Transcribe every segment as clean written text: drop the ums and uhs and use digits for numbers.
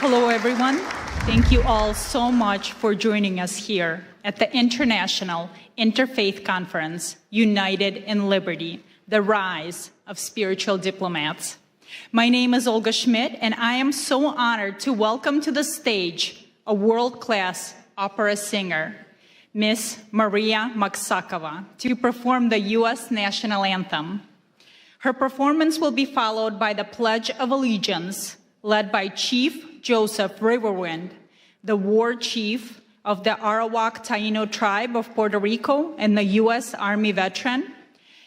Hello, everyone. Thank you all so much for joining us here at the International Interfaith Conference, United in Liberty, the Rise of Spiritual Diplomats. My name is Olga Schmidt, and I am so honored to welcome to the stage a world-class opera singer, Miss Maria Maksakova, to perform the U.S. national anthem. Her performance will be followed by the Pledge of Allegiance, led by Chief Joseph Riverwind, the war chief of the Arawak Taino tribe of Puerto Rico and the U.S. Army veteran.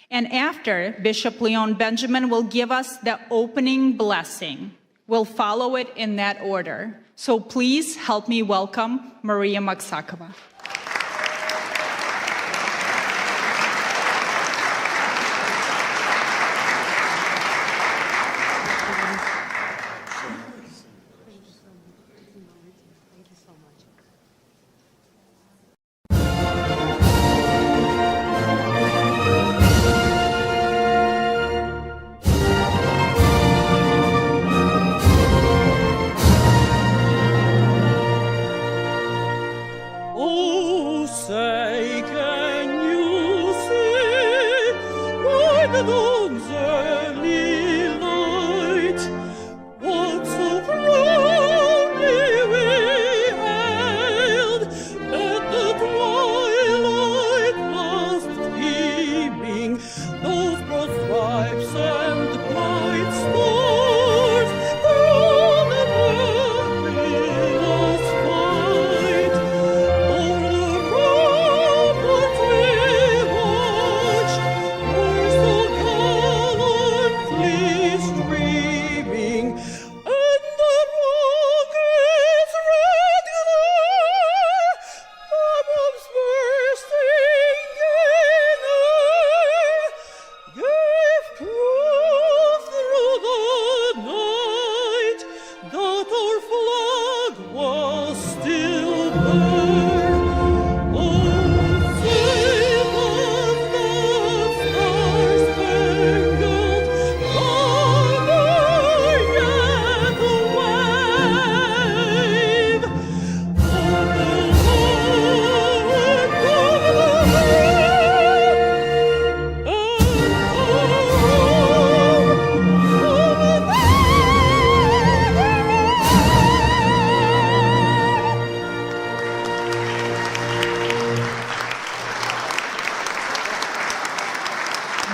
And after, Bishop Leon Benjamin will give us the opening blessing. We'll follow it in that order. So please help me welcome Maria Maksakova.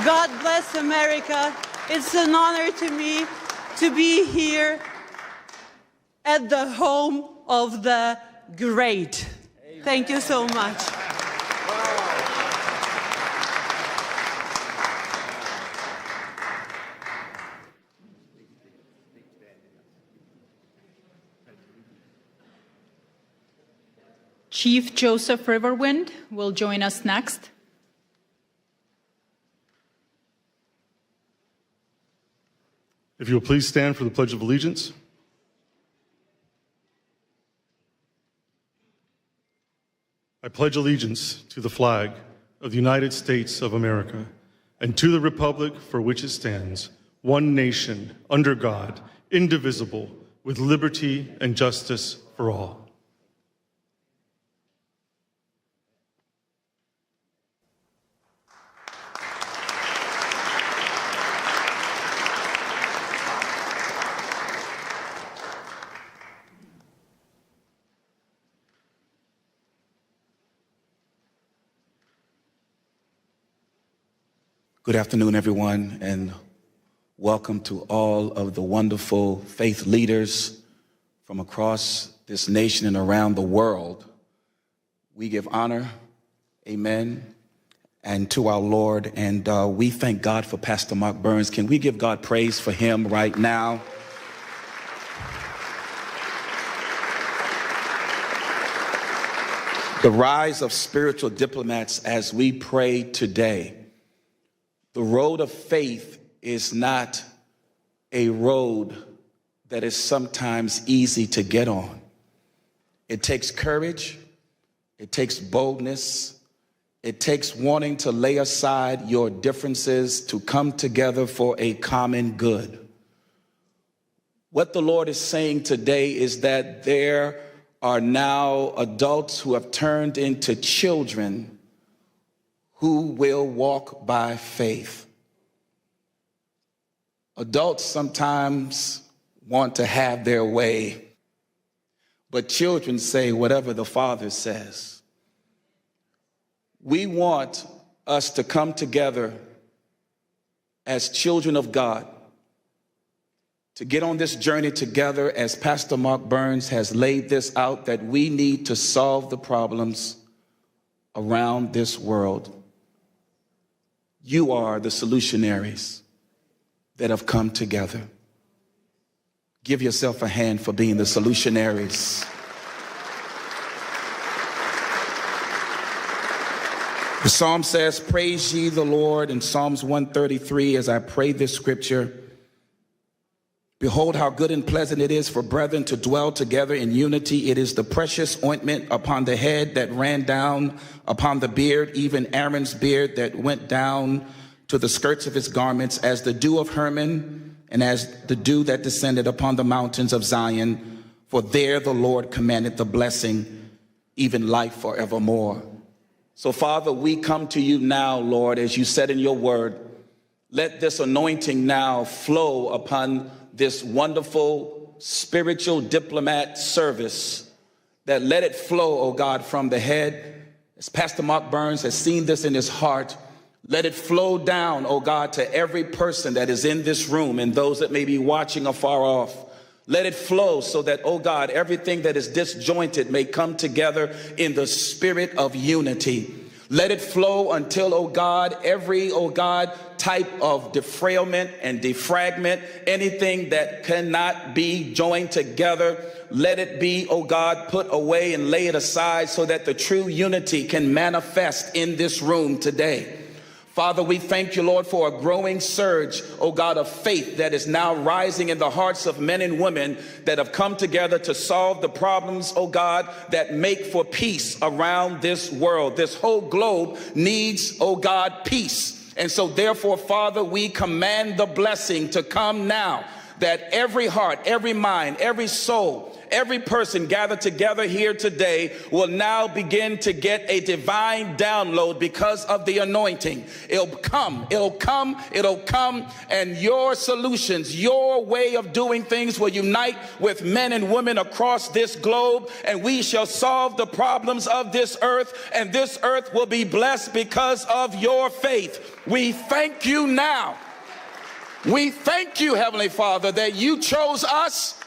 God bless America. It's an honor to me to be here at the home of the great. Amen. Thank you so much. Chief Joseph Riverwind will join us next. If you will please stand for the Pledge of Allegiance. I pledge allegiance to the flag of the United States of America and to the republic for which it stands, one nation, under God, indivisible, with liberty and justice for all. Good afternoon, everyone, and welcome to all of the wonderful faith leaders from across this nation and around the world. We give honor, amen, and to our Lord, and we thank God for Pastor Mark Burns. Can we give God praise for him right now? The rise of spiritual diplomats as we pray today. The road of faith is not a road that is sometimes easy to get on. It takes courage, it takes boldness, it takes wanting to lay aside your differences to come together for a common good. What the Lord is saying today is that there are now adults who have turned into children who will walk by faith. Adults sometimes want to have their way, but children say whatever the Father says. We want us to come together as children of God, to get on this journey together, as Pastor Mark Burns has laid this out, that we need to solve the problems around this world. You are the solutionaries that have come together. Give yourself a hand for being the solutionaries. The Psalm says, praise ye the Lord, in Psalms 133, as I pray this scripture. Behold, how good and pleasant it is for brethren to dwell together in unity. It is the precious ointment upon the head that ran down upon the beard, even Aaron's beard that went down to the skirts of his garments, as the dew of Hermon, and as the dew that descended upon the mountains of Zion. For there the Lord commanded the blessing, even life forevermore. So, Father, we come to you now, Lord, as you said in your word. Let this anointing now flow upon this wonderful spiritual diplomat service, that let it flow, oh God, from the head. As Pastor Mark Burns has seen this in his heart, let it flow down, oh God, to every person that is in this room and those that may be watching afar off. Let it flow so that, oh God, everything that is disjointed may come together in the spirit of unity. Let it flow until, oh God, every, oh God, type of defrailment and defragment, anything that cannot be joined together, let it be, oh God, put away and lay it aside so that the true unity can manifest in this room today. Father, we thank you, Lord, for a growing surge, oh God, of faith that is now rising in the hearts of men and women that have come together to solve the problems, oh God, that make for peace around this world. This whole globe needs, oh God, peace. And so therefore, Father, we command the blessing to come now, that every heart, every mind, every soul, every person gathered together here today will now begin to get a divine download because of the anointing. It'll come, and your solutions, your way of doing things will unite with men and women across this globe, and we shall solve the problems of this earth, and this earth will be blessed because of your faith. We thank you now. We thank you, Heavenly Father, that you chose us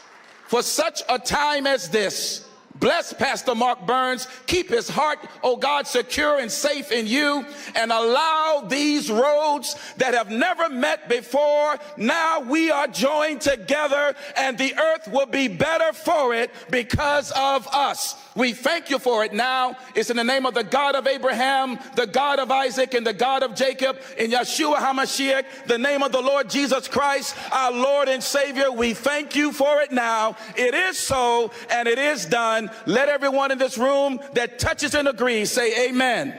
for such a time as this. Bless Pastor Mark Burns. Keep his heart, oh God, secure and safe in you, and allow these roads that have never met before. Now we are joined together, and the earth will be better for it because of us. We thank you for it now. It's in the name of the God of Abraham, the God of Isaac, and the God of Jacob, in Yeshua HaMashiach, the name of the Lord Jesus Christ, our Lord and Savior. We thank you for it now. It is so, and it is done. Let everyone in this room that touches and agrees say amen.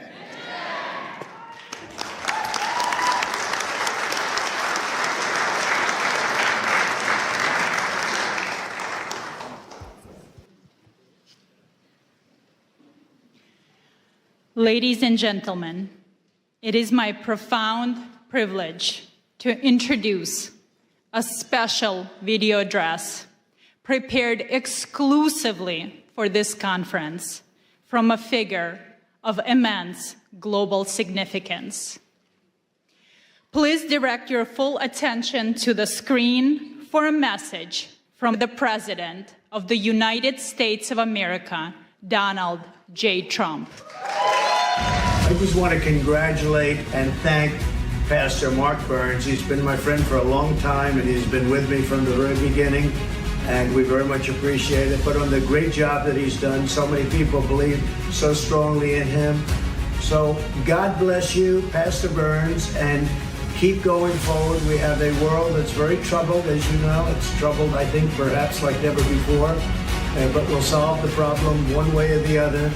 Ladies and gentlemen, it is my profound privilege to introduce a special video address prepared exclusively for this conference from a figure of immense global significance. Please direct your full attention to the screen for a message from the President of the United States of America, Donald J. Trump. I just want to congratulate and thank Pastor Mark Burns. He's been my friend for a long time, and he's been with me from the very beginning, and we very much appreciate it. But on the great job that he's done, so many people believe so strongly in him. So God bless you, Pastor Burns, and keep going forward. We have a world that's very troubled, as you know. It's troubled, I think, perhaps like never before, but we'll solve the problem one way or the other.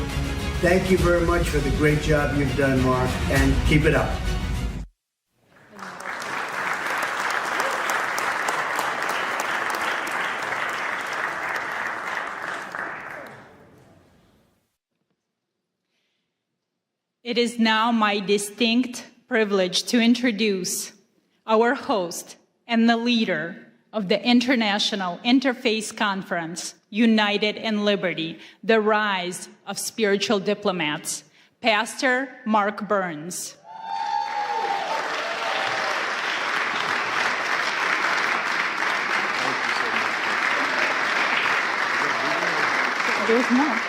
Thank you very much for the great job you've done, Mark, and keep it up. It is now my distinct privilege to introduce our host and the leader of the International Interfaith Conference, United in Liberty, the Rise of Spiritual Diplomats, Pastor Mark Burns. There's more.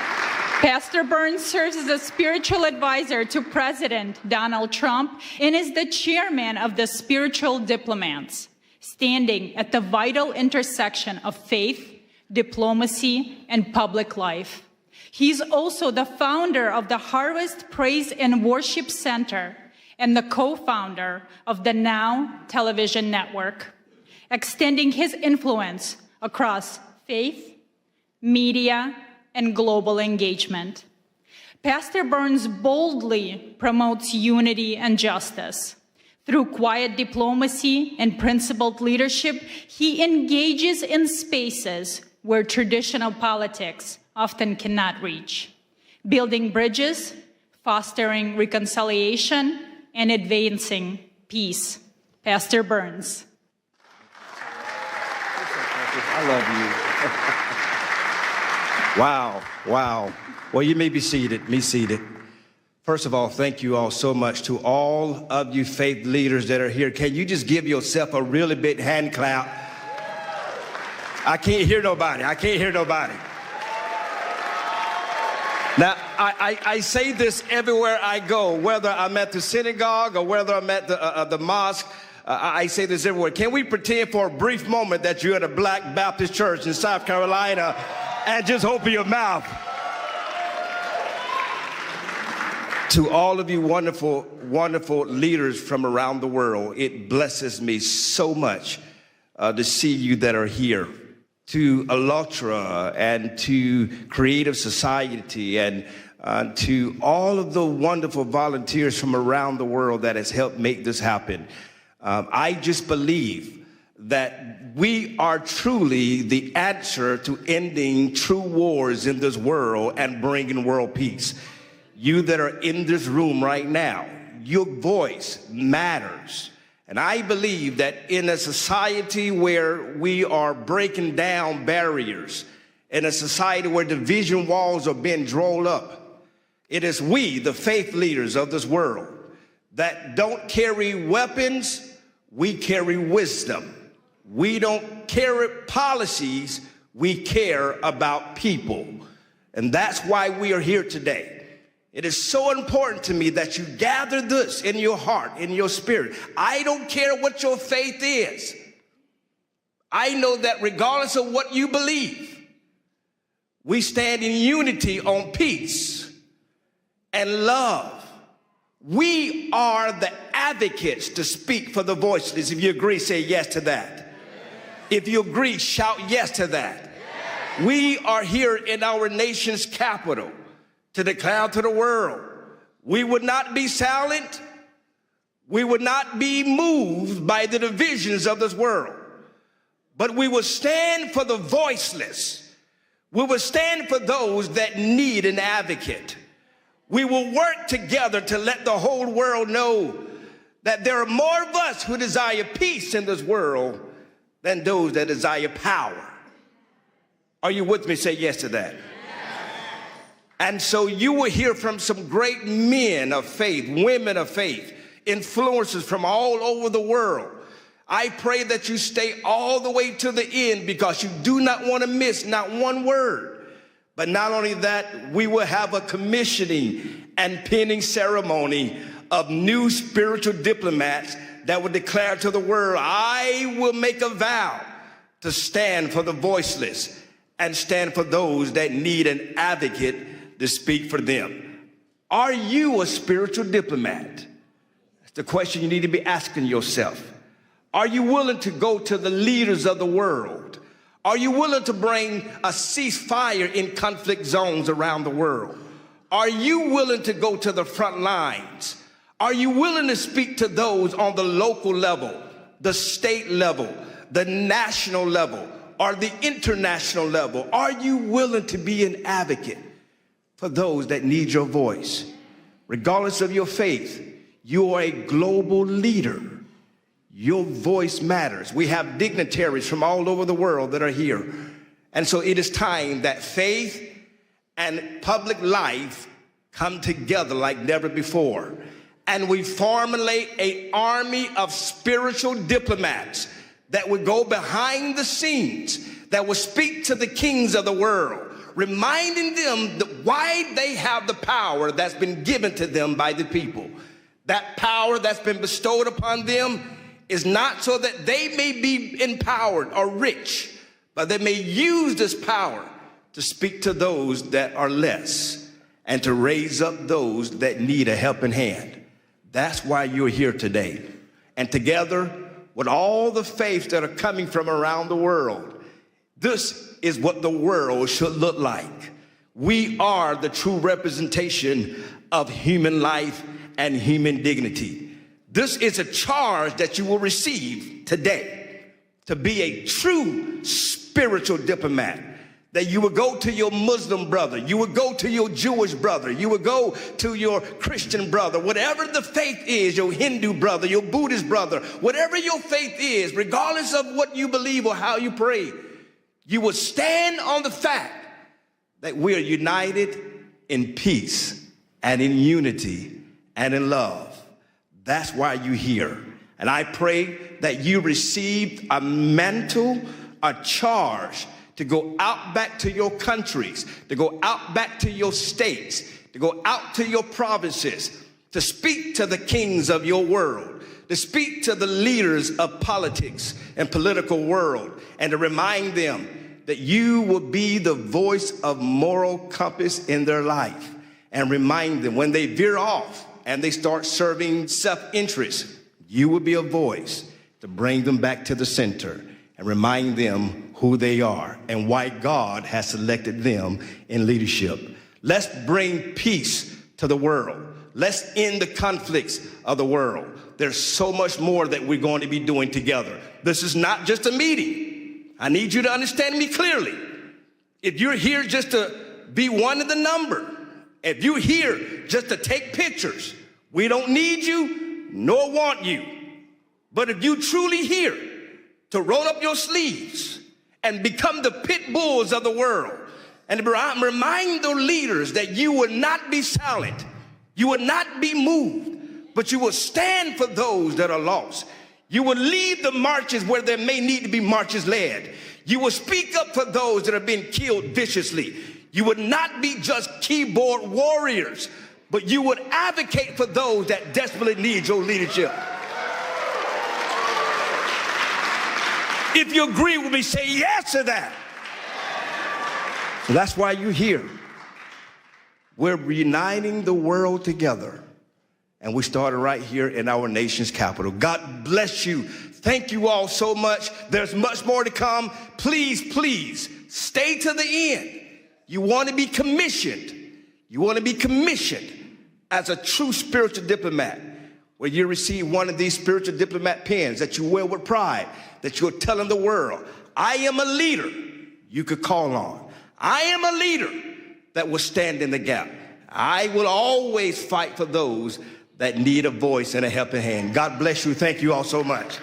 Pastor Burns serves as a spiritual advisor to President Donald Trump and is the chairman of the Spiritual Diplomats, standing at the vital intersection of faith, diplomacy, and public life. He's also the founder of the Harvest Praise and Worship Center and the co-founder of the Now television network, extending his influence across faith, media, and global engagement. Pastor Burns boldly promotes unity and justice. Through quiet diplomacy and principled leadership, he engages in spaces where traditional politics often cannot reach, building bridges, fostering reconciliation, and advancing peace. Pastor Burns. I love you. Wow, wow. Well, you may be seated, First of all, thank you all so much to all of you faith leaders that are here. Can you just give yourself a really big hand clap? I can't hear nobody. Now, I say this everywhere I go, whether I'm at the synagogue or whether I'm at the mosque. I say this everywhere. Can we pretend for a brief moment that you're at a Black Baptist church in South Carolina and just open your mouth? To all of you wonderful, wonderful leaders from around the world, it blesses me so much to see you that are here. To ALLATRA and to Creative Society and to all of the wonderful volunteers from around the world that has helped make this happen. I just believe that we are truly the answer to ending true wars in this world and bringing world peace. You that are in this room right now, your voice matters. And I believe that in a society where we are breaking down barriers, in a society where division walls are being drawn up, it is we, the faith leaders of this world, that don't carry weapons, we carry wisdom. We don't carry policies, we care about people. And that's why we are here today. It is so important to me that you gather this in your heart, in your spirit. I don't care what your faith is. I know that regardless of what you believe, we stand in unity on peace and love. We are the advocates to speak for the voiceless. If you agree, say yes to that. If you agree, shout yes to that. We are here in our nation's capital to declare to the world, we would not be silent. We would not be moved by the divisions of this world, but we will stand for the voiceless. We will stand for those that need an advocate. We will work together to let the whole world know that there are more of us who desire peace in this world than those that desire power. Are you with me? Say yes to that. And so you will hear from some great men of faith, women of faith, influencers from all over the world. I pray that you stay all the way to the end because you do not want to miss not one word. But not only that, we will have a commissioning and pinning ceremony of new spiritual diplomats that will declare to the world, I will make a vow to stand for the voiceless and stand for those that need an advocate to speak for them. Are you a spiritual diplomat? That's the question you need to be asking yourself. Are you willing to go to the leaders of the world? Are you willing to bring a ceasefire in conflict zones around the world? Are you willing to go to the front lines? Are you willing to speak to those on the local level, the state level, the national level, or the international level? Are you willing to be an advocate for those that need your voice? regardless of your faith, you are a global leader. Your voice matters. We have dignitaries from all over the world that are here. And so it is time that faith and public life come together like never before. And we formulate an army of spiritual diplomats that would go behind the scenes, that will speak to the kings of the world, reminding them that why they have the power that's been given to them by the people. That power that's been bestowed upon them is not so that they may be empowered or rich, but they may use this power to speak to those that are less and to raise up those that need a helping hand. That's why you're here today. And together with all the faiths that are coming from around the world, this is what the world should look like. We are the true representation of human life and human dignity. This is a charge that you will receive today, to be a true spiritual diplomat. That you would go to your Muslim brother, you would go to your Jewish brother, you would go to your Christian brother, whatever the faith is, your Hindu brother, your Buddhist brother, whatever your faith is, regardless of what you believe or how you pray, you would stand on the fact that we are united in peace and in unity and in love. That's why you're here. And I pray that you received a mantle, a charge to go out back to your countries, to go out back to your states, to go out to your provinces, to speak to the kings of your world, to speak to the leaders of politics and political world, and to remind them that you will be the voice of moral compass in their life, and remind them when they veer off and they start serving self-interest, you will be a voice to bring them back to the center and remind them who they are and why God has selected them in leadership. Let's bring peace to the world. Let's end the conflicts of the world. There's so much more that we're going to be doing together. This is not just a meeting. I need you to understand me clearly. If you're here just to be one of the number, if you're here just to take pictures, we don't need you nor want you. But if you truly here to roll up your sleeves and become the pit bulls of the world and remind the leaders that you will not be silent, you will not be moved, but you will stand for those that are lost. You will lead the marches where there may need to be marches led. You will speak up for those that are being killed viciously. You would not be just keyboard warriors, but you would advocate for those that desperately need your leadership. If you agree with me, say yes to that. So that's why you're here. We're uniting the world together. And we started right here in our nation's capital. God bless you. Thank you all so much. There's much more to come. Please, please, stay to the end. You want to be commissioned. You want to be commissioned as a true spiritual diplomat, where you receive one of these spiritual diplomat pins that you wear with pride, that you're telling the world, I am a leader you could call on. I am a leader that will stand in the gap. I will always fight for those that need a voice and a helping hand. God bless you. Thank you all so much.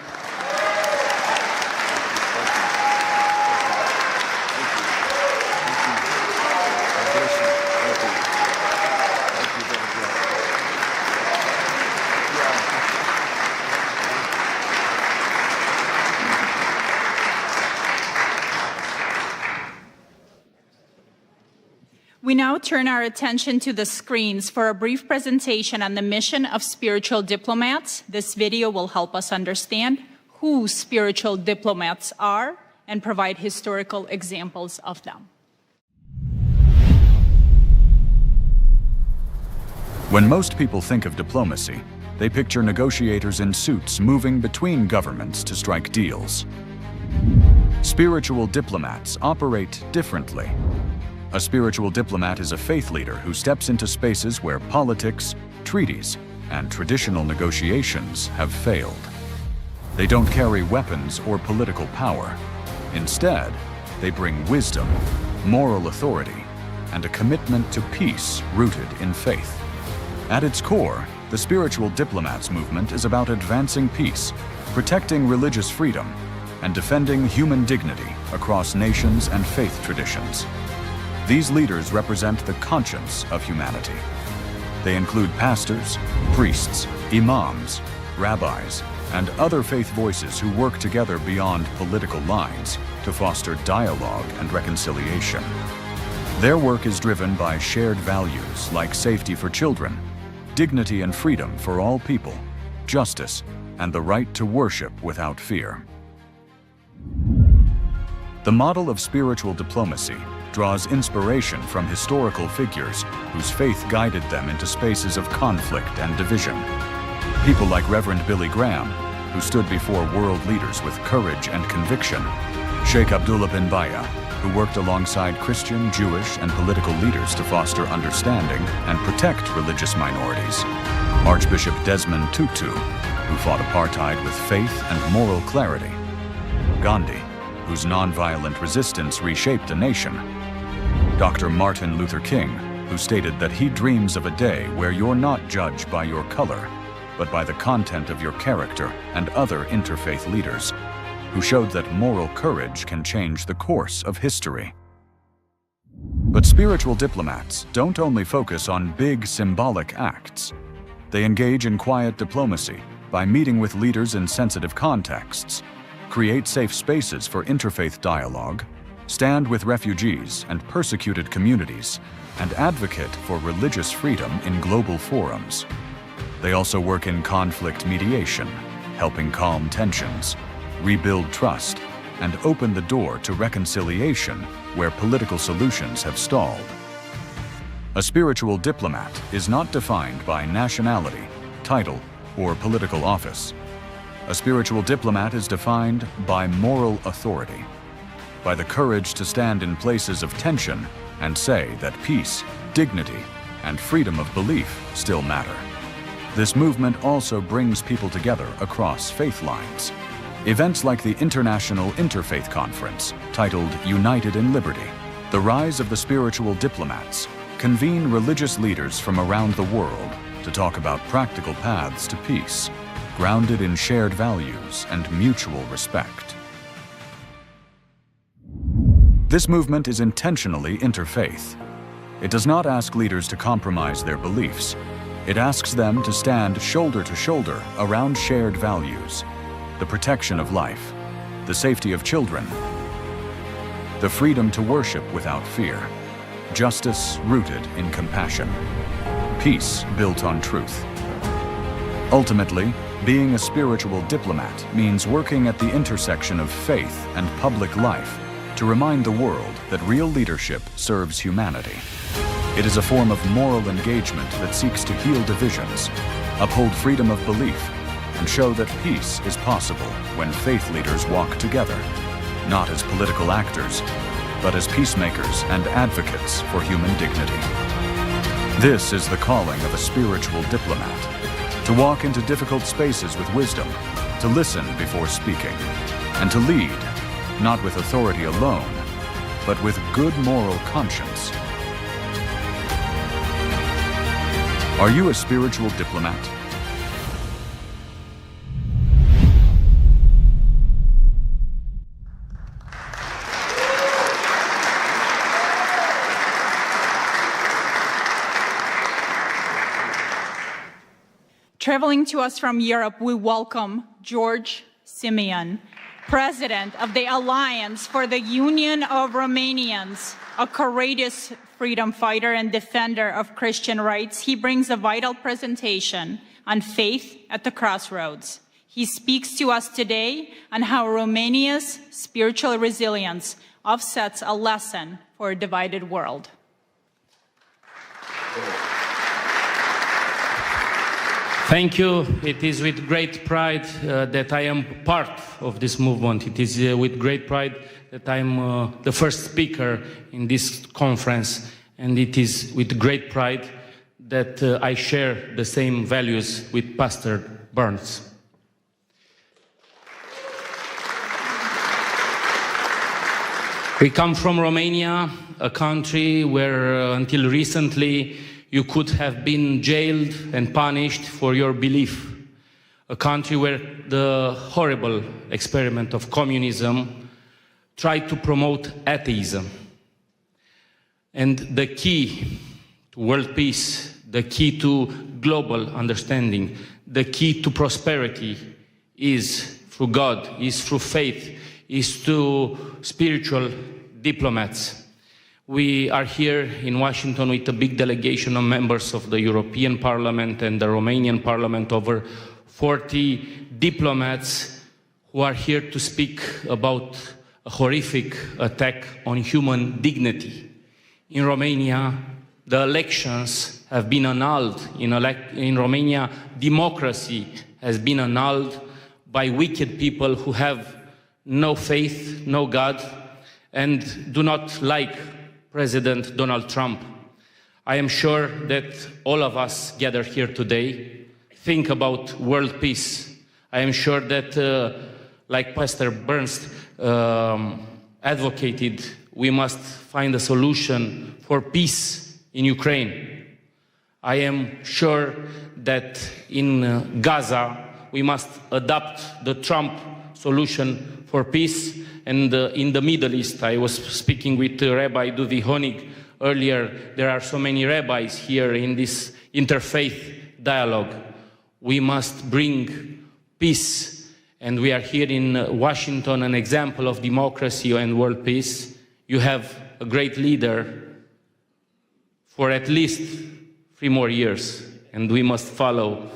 We now turn our attention to the screens for a brief presentation on the mission of spiritual diplomats. This video will help us understand who spiritual diplomats are and provide historical examples of them. When most people think of diplomacy, they picture negotiators in suits moving between governments to strike deals. Spiritual diplomats operate differently. A spiritual diplomat is a faith leader who steps into spaces where politics, treaties, and traditional negotiations have failed. They don't carry weapons or political power. Instead, they bring wisdom, moral authority, and a commitment to peace rooted in faith. At its core, the Spiritual Diplomats movement is about advancing peace, protecting religious freedom, and defending human dignity across nations and faith traditions. These leaders represent the conscience of humanity. They include pastors, priests, imams, rabbis, and other faith voices who work together beyond political lines to foster dialogue and reconciliation. Their work is driven by shared values like safety for children, dignity and freedom for all people, justice, and the right to worship without fear. The model of spiritual diplomacy draws inspiration from historical figures whose faith guided them into spaces of conflict and division. People like Reverend Billy Graham, who stood before world leaders with courage and conviction, Sheikh Abdullah bin Baya, who worked alongside Christian, Jewish, and political leaders to foster understanding and protect religious minorities, Archbishop Desmond Tutu, who fought apartheid with faith and moral clarity, Gandhi, whose nonviolent resistance reshaped a nation, Dr. Martin Luther King, who stated that he dreams of a day where you're not judged by your color, but by the content of your character, and other interfaith leaders, who showed that moral courage can change the course of history. But spiritual diplomats don't only focus on big symbolic acts. They engage in quiet diplomacy by meeting with leaders in sensitive contexts, create safe spaces for interfaith dialogue, stand with refugees and persecuted communities, and advocate for religious freedom in global forums. They also work in conflict mediation, helping calm tensions, rebuild trust, and open the door to reconciliation where political solutions have stalled. A spiritual diplomat is not defined by nationality, title, or political office. A spiritual diplomat is defined by moral authority, by the courage to stand in places of tension and say that peace, dignity, and freedom of belief still matter. This movement also brings people together across faith lines. Events like the International Interfaith Conference, titled United in Liberty, the Rise of the Spiritual Diplomats, convene religious leaders from around the world to talk about practical paths to peace, grounded in shared values and mutual respect. This movement is intentionally interfaith. It does not ask leaders to compromise their beliefs. It asks them to stand shoulder to shoulder around shared values: the protection of life, the safety of children, the freedom to worship without fear, justice rooted in compassion, peace built on truth. Ultimately, being a spiritual diplomat means working at the intersection of faith and public life to remind the world that real leadership serves humanity. It is a form of moral engagement that seeks to heal divisions, uphold freedom of belief, and show that peace is possible when faith leaders walk together, not as political actors, but as peacemakers and advocates for human dignity. This is the calling of a spiritual diplomat: to walk into difficult spaces with wisdom, to listen before speaking, and to lead, not with authority alone, but with good moral conscience. Are you a spiritual diplomat? Traveling to us from Europe, we welcome George Simeon, President of the Alliance for the Union of Romanians, a courageous freedom fighter and defender of Christian rights. He brings a vital presentation on faith at the crossroads. He speaks to us today on how Romania's spiritual resilience offsets a lesson for a divided world. Thank you. It is with great pride that I am part of this movement. It is with great pride that I am the first speaker in this conference. And it is with great pride that I share the same values with Pastor Burns. We come from Romania, a country where until recently You could have been jailed and punished for your belief. A country where the horrible experiment of communism tried to promote atheism. And the key to world peace, the key to global understanding, the key to prosperity is through God, is through faith, is through spiritual diplomats. We are here in Washington with a big delegation of members of the European Parliament and the Romanian Parliament, over 40 diplomats who are here to speak about a horrific attack on human dignity. In Romania, the elections have been annulled. In Romania, democracy has been annulled by wicked people who have no faith, no God, and do not like President Donald Trump. I am sure that all of us gathered here today think about world peace. I am sure that, like Pastor Burns advocated, we must find a solution for peace in Ukraine. I am sure that in Gaza, we must adopt the Trump solution for peace. And in the Middle East, I was speaking with Rabbi Duvi Honig earlier. There are so many rabbis here in this interfaith dialogue. We must bring peace. And we are here in Washington, an example of democracy and world peace. You have a great leader for at least 3 more years. And we must follow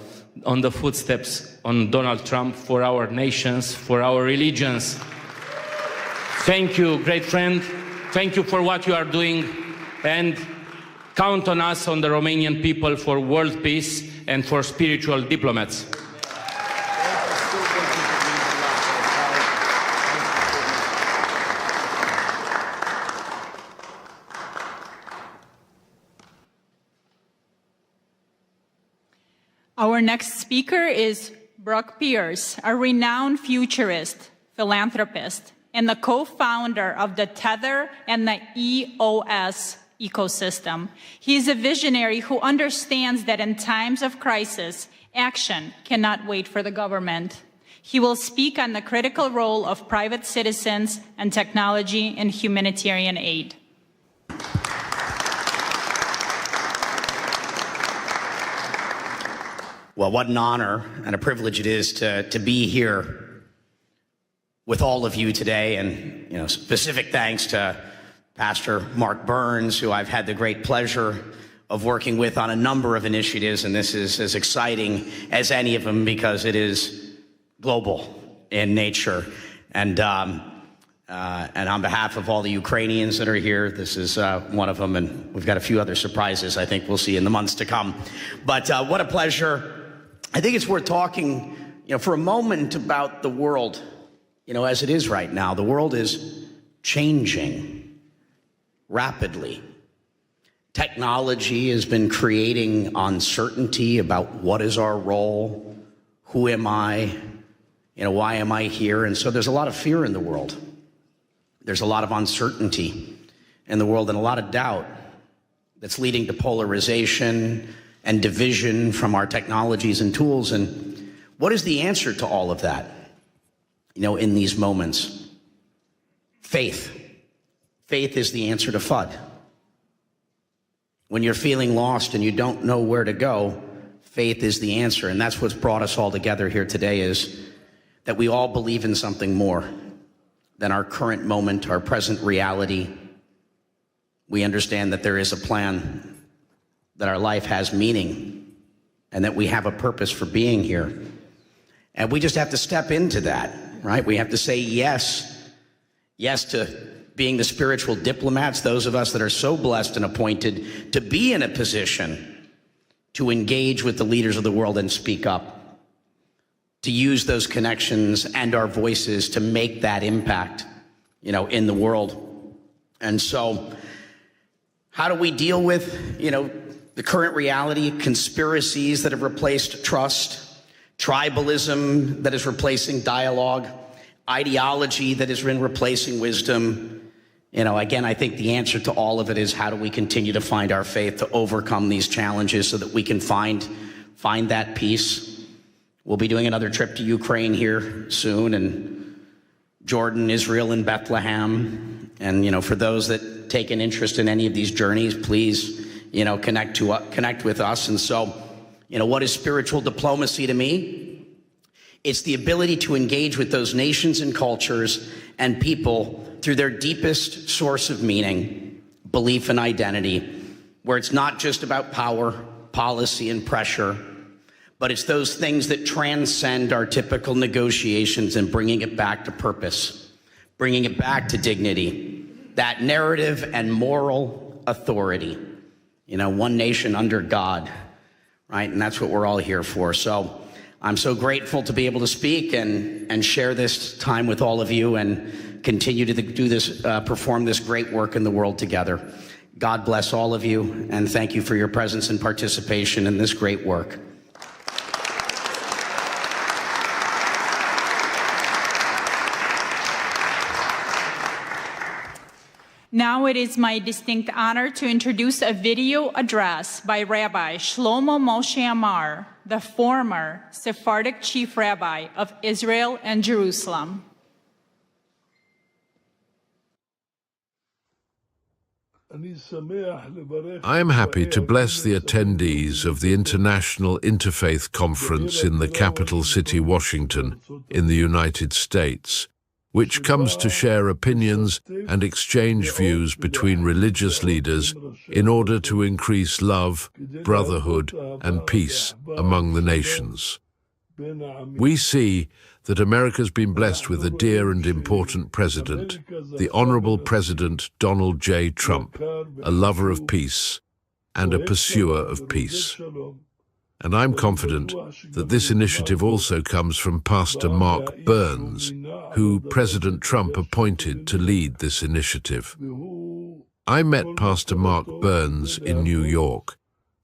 on the footsteps on Donald Trump for our nations, for our religions. Thank you, great friend. Thank you for what you are doing. And count on us, on the Romanian people, for world peace and for spiritual diplomats. Our next speaker is Brock Pierce, a renowned futurist, philanthropist, and the co-founder of the Tether and the EOS ecosystem. He is a visionary who understands that in times of crisis, action cannot wait for the government. He will speak on the critical role of private citizens and technology in humanitarian aid. Well, what an honor and a privilege it is to be here with all of you today. And, specific thanks to Pastor Mark Burns, who I've had the great pleasure of working with on a number of initiatives. And this is as exciting as any of them because it is global in nature. And on behalf of all the Ukrainians that are here, this is one of them. And we've got a few other surprises I think we'll see in the months to come. But what a pleasure. I think it's worth talking, for a moment about the world, as it is right now. The world is changing rapidly. Technology has been creating uncertainty about what is our role, who am I, why am I here? And so there's a lot of fear in the world. There's a lot of uncertainty in the world and a lot of doubt that's leading to polarization and division from our technologies and tools. And what is the answer to all of that, in these moments? Faith. Faith is the answer to FUD. When you're feeling lost and you don't know where to go, faith is the answer. And that's what's brought us all together here today, is that we all believe in something more than our current moment, our present reality. We understand that there is a plan, that our life has meaning, and that we have a purpose for being here. And we just have to step into that, right? We have to say yes to being the spiritual diplomats, those of us that are so blessed and appointed to be in a position to engage with the leaders of the world and speak up, to use those connections and our voices to make that impact, in the world. And so how do we deal with, the current reality, conspiracies that have replaced trust, tribalism that is replacing dialogue, ideology that has been replacing wisdom, Again, I think the answer to all of it is how do we continue to find our faith to overcome these challenges so that we can find that peace. We'll be doing another trip to Ukraine here soon, and Jordan, Israel, and Bethlehem. And, for those that take an interest in any of these journeys, please, connect with us. And so, what is spiritual diplomacy to me? It's the ability to engage with those nations and cultures and people through their deepest source of meaning, belief and identity, where it's not just about power, policy, and pressure, but it's those things that transcend our typical negotiations and bringing it back to purpose, bringing it back to dignity, that narrative and moral authority, one nation under God, right? And that's what we're all here for. So I'm so grateful to be able to speak and share this time with all of you and continue to do this, perform this great work in the world together. God bless all of you, and thank you for your presence and participation in this great work. Now it is my distinct honor to introduce a video address by Rabbi Shlomo Moshe Amar, the former Sephardic chief rabbi of Israel and Jerusalem. I am happy to bless the attendees of the International Interfaith Conference in the capital city, Washington, in the United States, which comes to share opinions and exchange views between religious leaders in order to increase love, brotherhood, and peace among the nations. We see that America's been blessed with a dear and important president, the Honorable President Donald J. Trump, a lover of peace and a pursuer of peace. And I'm confident that this initiative also comes from Pastor Mark Burns, who President Trump appointed to lead this initiative. I met Pastor Mark Burns in New York,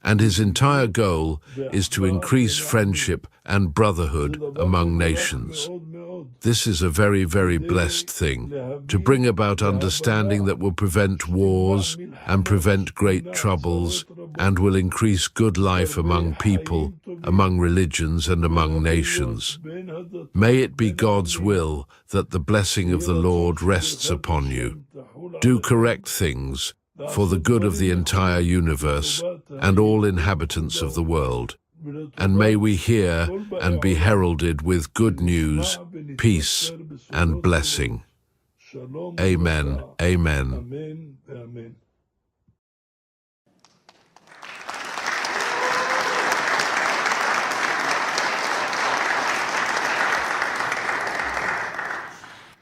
and his entire goal is to increase friendship and brotherhood among nations. This is a very, very blessed thing, to bring about understanding that will prevent wars and prevent great troubles and will increase good life among people, among religions, and among nations. May it be God's will that the blessing of the Lord rests upon you. Do correct things for the good of the entire universe and all inhabitants of the world. And may we hear and be heralded with good news, peace, and blessing. Amen. Amen.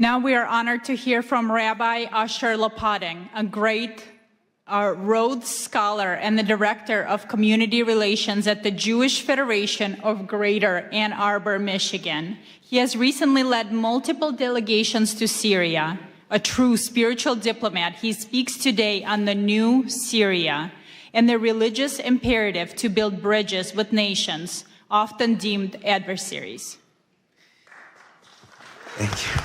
Now we are honored to hear from Rabbi Asher Lopating, a great Rhodes Scholar and the Director of Community Relations at the Jewish Federation of Greater Ann Arbor, Michigan. He has recently led multiple delegations to Syria. A true spiritual diplomat, he speaks today on the new Syria and the religious imperative to build bridges with nations, often deemed adversaries. Thank you.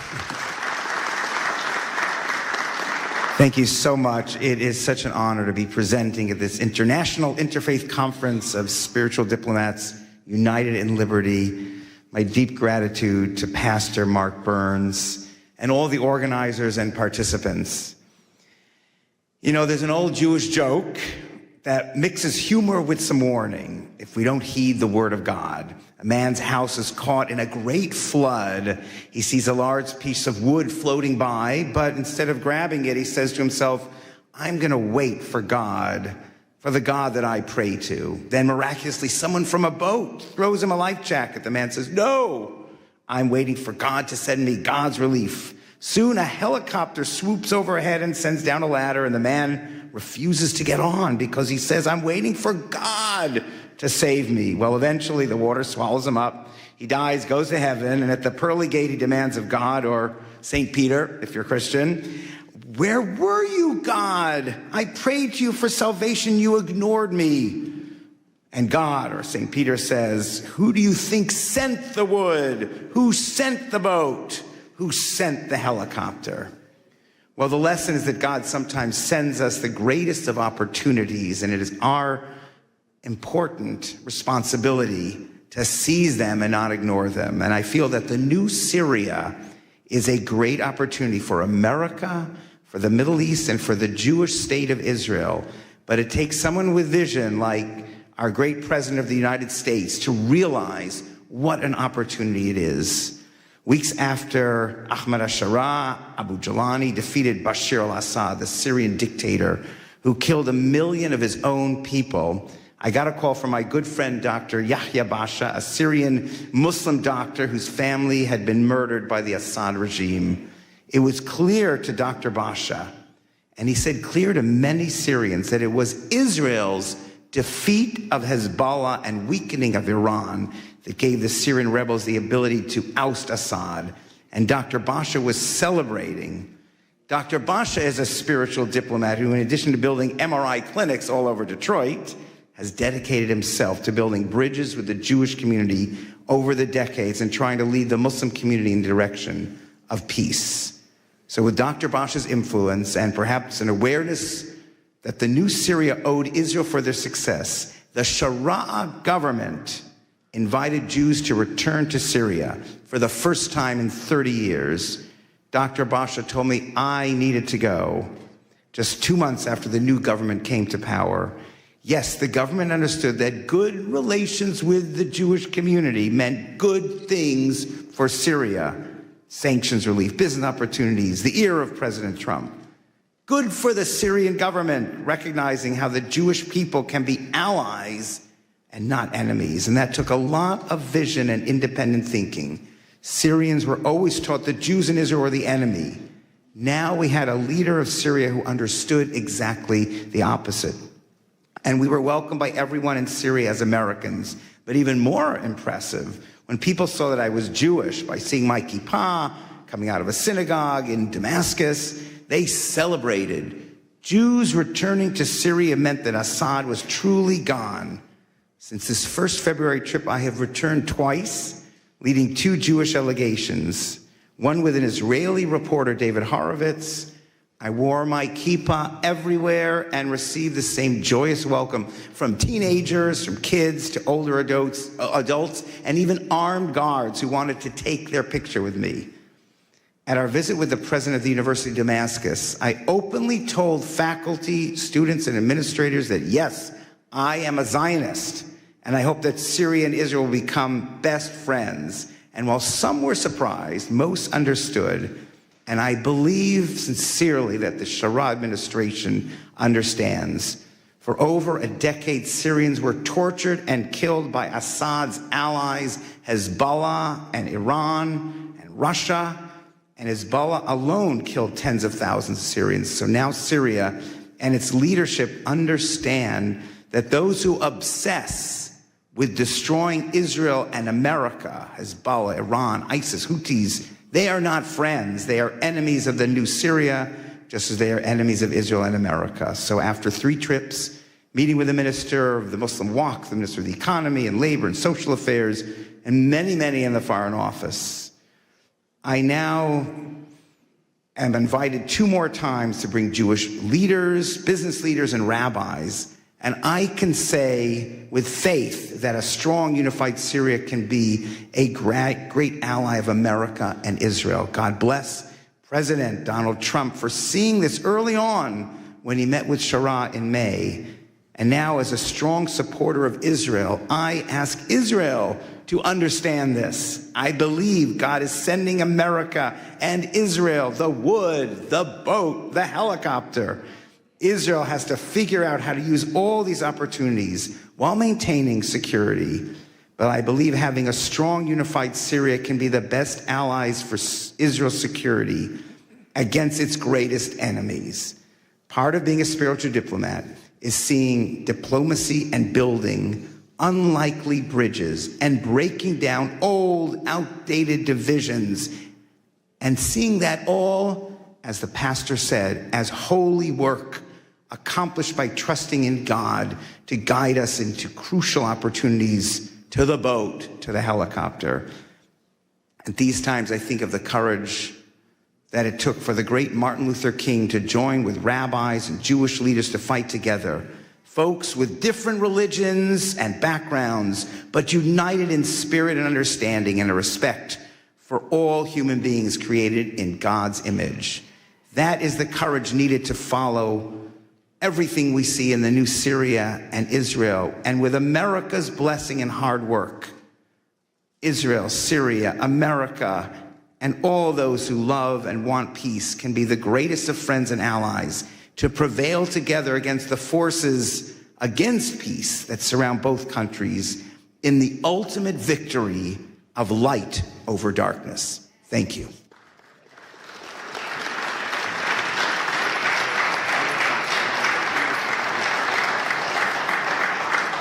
Thank you so much. It is such an honor to be presenting at this International Interfaith Conference of Spiritual Diplomats, United in Liberty. My deep gratitude to Pastor Mark Burns and all the organizers and participants. There's an old Jewish joke that mixes humor with some warning. If we don't heed the word of God, a man's house is caught in a great flood. He sees a large piece of wood floating by, but instead of grabbing it, he says to himself, I'm going to wait for God, for the God that I pray to. Then miraculously, someone from a boat throws him a life jacket. The man says, no, I'm waiting for God to send me God's relief. Soon a helicopter swoops overhead and sends down a ladder, and the man refuses to get on because he says, I'm waiting for God to save me. Well, eventually the water swallows him up. He dies, goes to heaven, and at the pearly gate he demands of God, or St. Peter, if you're Christian, where were you, God? I prayed to you for salvation, you ignored me. And God, or St. Peter, says, who do you think sent the wood? Who sent the boat? Who sent the helicopter? Well, the lesson is that God sometimes sends us the greatest of opportunities, and it is our important responsibility to seize them and not ignore them. And I feel that the new Syria is a great opportunity for America, for the Middle East, and for the Jewish state of Israel. But it takes someone with vision like our great President of the United States to realize what an opportunity it is. Weeks after Ahmad al-Sharaa, Abu Jalani defeated Bashar al-Assad, the Syrian dictator who killed 1 million of his own people, I got a call from my good friend, Dr. Yahya Basha, a Syrian Muslim doctor whose family had been murdered by the Assad regime. It was clear to Dr. Basha, and he said clear to many Syrians, that it was Israel's defeat of Hezbollah and weakening of Iran that gave the Syrian rebels the ability to oust Assad. And Dr. Basha was celebrating. Dr. Basha is a spiritual diplomat who, in addition to building MRI clinics all over Detroit, has dedicated himself to building bridges with the Jewish community over the decades and trying to lead the Muslim community in the direction of peace. So with Dr. Basha's influence and perhaps an awareness that the new Syria owed Israel for their success, the Sharia government invited Jews to return to Syria for the first time in 30 years. Dr. Basha told me I needed to go just 2 months after the new government came to power. Yes, the government understood that good relations with the Jewish community meant good things for Syria. Sanctions relief, business opportunities, the ear of President Trump. Good for the Syrian government, recognizing how the Jewish people can be allies and not enemies. And that took a lot of vision and independent thinking. Syrians were always taught that Jews in Israel were the enemy. Now we had a leader of Syria who understood exactly the opposite. And we were welcomed by everyone in Syria as Americans. But even more impressive, when people saw that I was Jewish by seeing my kippah coming out of a synagogue in Damascus, they celebrated. Jews returning to Syria meant that Assad was truly gone. Since this first February trip, I have returned twice, leading 2 Jewish delegations, one with an Israeli reporter, David Horowitz. I wore my kippah everywhere and received the same joyous welcome from teenagers, from kids to older adults, and even armed guards who wanted to take their picture with me. At our visit with the president of the University of Damascus, I openly told faculty, students, and administrators that yes, I am a Zionist, and I hope that Syria and Israel will become best friends. And while some were surprised, most understood. And I believe sincerely that the Sharia administration understands. For over a decade, Syrians were tortured and killed by Assad's allies, Hezbollah and Iran and Russia. And Hezbollah alone killed tens of thousands of Syrians. So now Syria and its leadership understand that those who obsess with destroying Israel and America, Hezbollah, Iran, ISIS, Houthis, they are not friends. They are enemies of the new Syria, just as they are enemies of Israel and America. So after 3 trips, meeting with the Minister of the Muslim Waqf, the Minister of the Economy and Labor and Social Affairs, and many, many in the Foreign Office, I now am invited 2 more times to bring Jewish leaders, business leaders, and rabbis. And I can say with faith that a strong, unified Syria can be a great ally of America and Israel. God bless President Donald Trump for seeing this early on when he met with Sharia in May. And now, as a strong supporter of Israel, I ask Israel to understand this. I believe God is sending America and Israel the wood, the boat, the helicopter. Israel has to figure out how to use all these opportunities while maintaining security. But I believe having a strong, unified Syria can be the best allies for Israel's security against its greatest enemies. Part of being a spiritual diplomat is seeing diplomacy and building unlikely bridges and breaking down old, outdated divisions and seeing that all, as the pastor said, as holy work accomplished by trusting in God to guide us into crucial opportunities, to the boat, to the helicopter. At these times, I think of the courage that it took for the great Martin Luther King to join with rabbis and Jewish leaders to fight together. Folks with different religions and backgrounds, but united in spirit and understanding and a respect for all human beings created in God's image. That is the courage needed to follow everything we see in the new Syria and Israel. And with America's blessing and hard work, Israel, Syria, America, and all those who love and want peace can be the greatest of friends and allies to prevail together against the forces against peace that surround both countries in the ultimate victory of light over darkness. Thank you.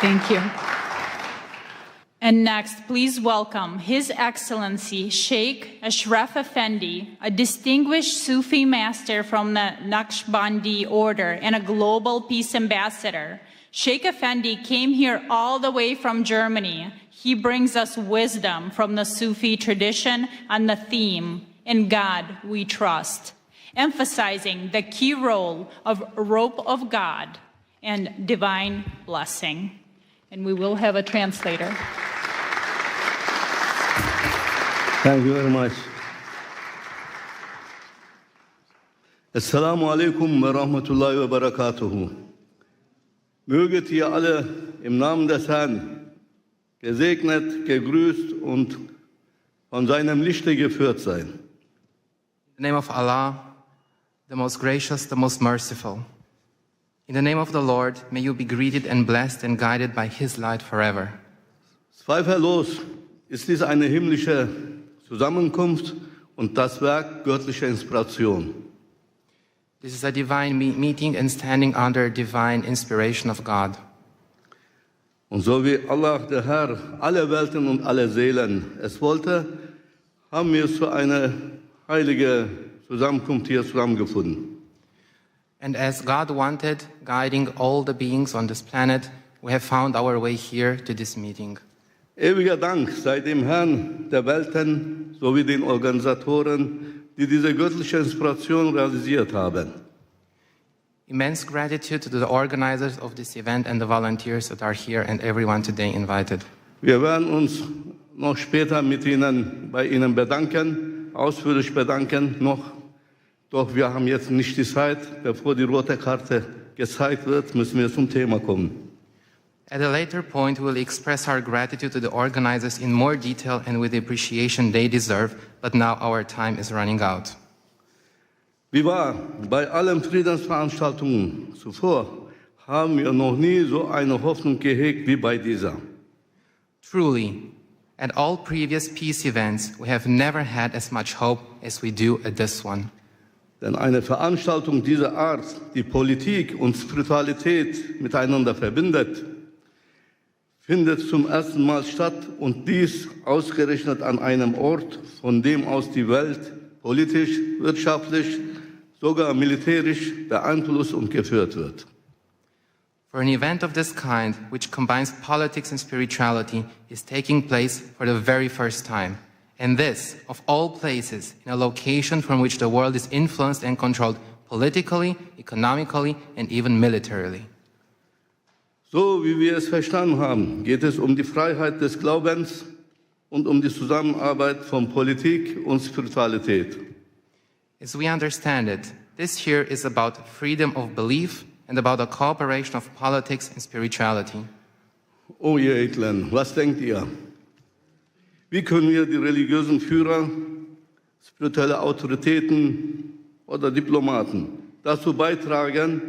Thank you. And next, please welcome His Excellency Sheikh Ashraf Effendi, a distinguished Sufi master from the Naqshbandi order and a global peace ambassador. Sheikh Effendi came here all the way from Germany. He brings us wisdom from the Sufi tradition on the theme, "In God We Trust," emphasizing the key role of rope of God and divine blessing. And we will have a translator. Thank you very much. Assalamu alaikum wa rahmatullahi wa barakatuhu. Möget ihr alle im Namen des Herrn gesegnet, gegrüßt und von seinem Lichte geführt sein. In the name of Allah, the most gracious, the most merciful. In the name of the Lord, may you be greeted and blessed and guided by His light forever. Zweifellos ist dies eine himmlische Zusammenkunft und das Werk göttlicher Inspiration. This is a divine meeting and standing under divine inspiration of God. Und so wie Allah, der Herr, alle Welten und alle Seelen es wollte, haben wir zu einer heiligen Zusammenkunft hier zusammengefunden. And as God wanted, guiding all the beings on this planet, we have found our way here to this meeting. Ewiger Dank sei dem Herrn der Welten sowie den Organisatoren, die diese göttliche Inspiration realisiert haben. Immense gratitude to the organizers of this event and the volunteers that are here and everyone today invited. Wir werden uns noch später bei Ihnen bedanken, ausführlich bedanken noch. Doch wir haben jetzt nicht die Zeit. Bevor die rote Karte gezeigt wird, müssen wir zum Thema kommen. At a later point, we will express our gratitude to the organizers in more detail and with the appreciation they deserve, but now our time is running out. Wie wahr, bei allen Friedensveranstaltungen zuvor haben wir noch nie so eine Hoffnung gehegt wie bei dieser. Truly, at all previous peace events, we have never had as much hope as we do at this one. Denn eine Veranstaltung dieser Art, die Politik und Spiritualität miteinander verbindet, findet zum ersten Mal statt und dies ausgerechnet an einem Ort, von dem aus die Welt politisch, wirtschaftlich, sogar militärisch beeinflusst und geführt wird. For an event of this kind, which combines politics and spirituality, is taking place for the very first time. And this, of all places, in a location from which the world is influenced and controlled politically, economically, and even militarily. So wie wir es verstanden haben, geht es um die Freiheit des Glaubens und um die Zusammenarbeit von Politik und Spiritualität. As we understand it, this here is about freedom of belief and about the cooperation of politics and spirituality. Oh ihr Edlen, was denkt ihr? Wie können wir die religiösen Führer, spirituelle Autoritäten oder Diplomaten dazu beitragen,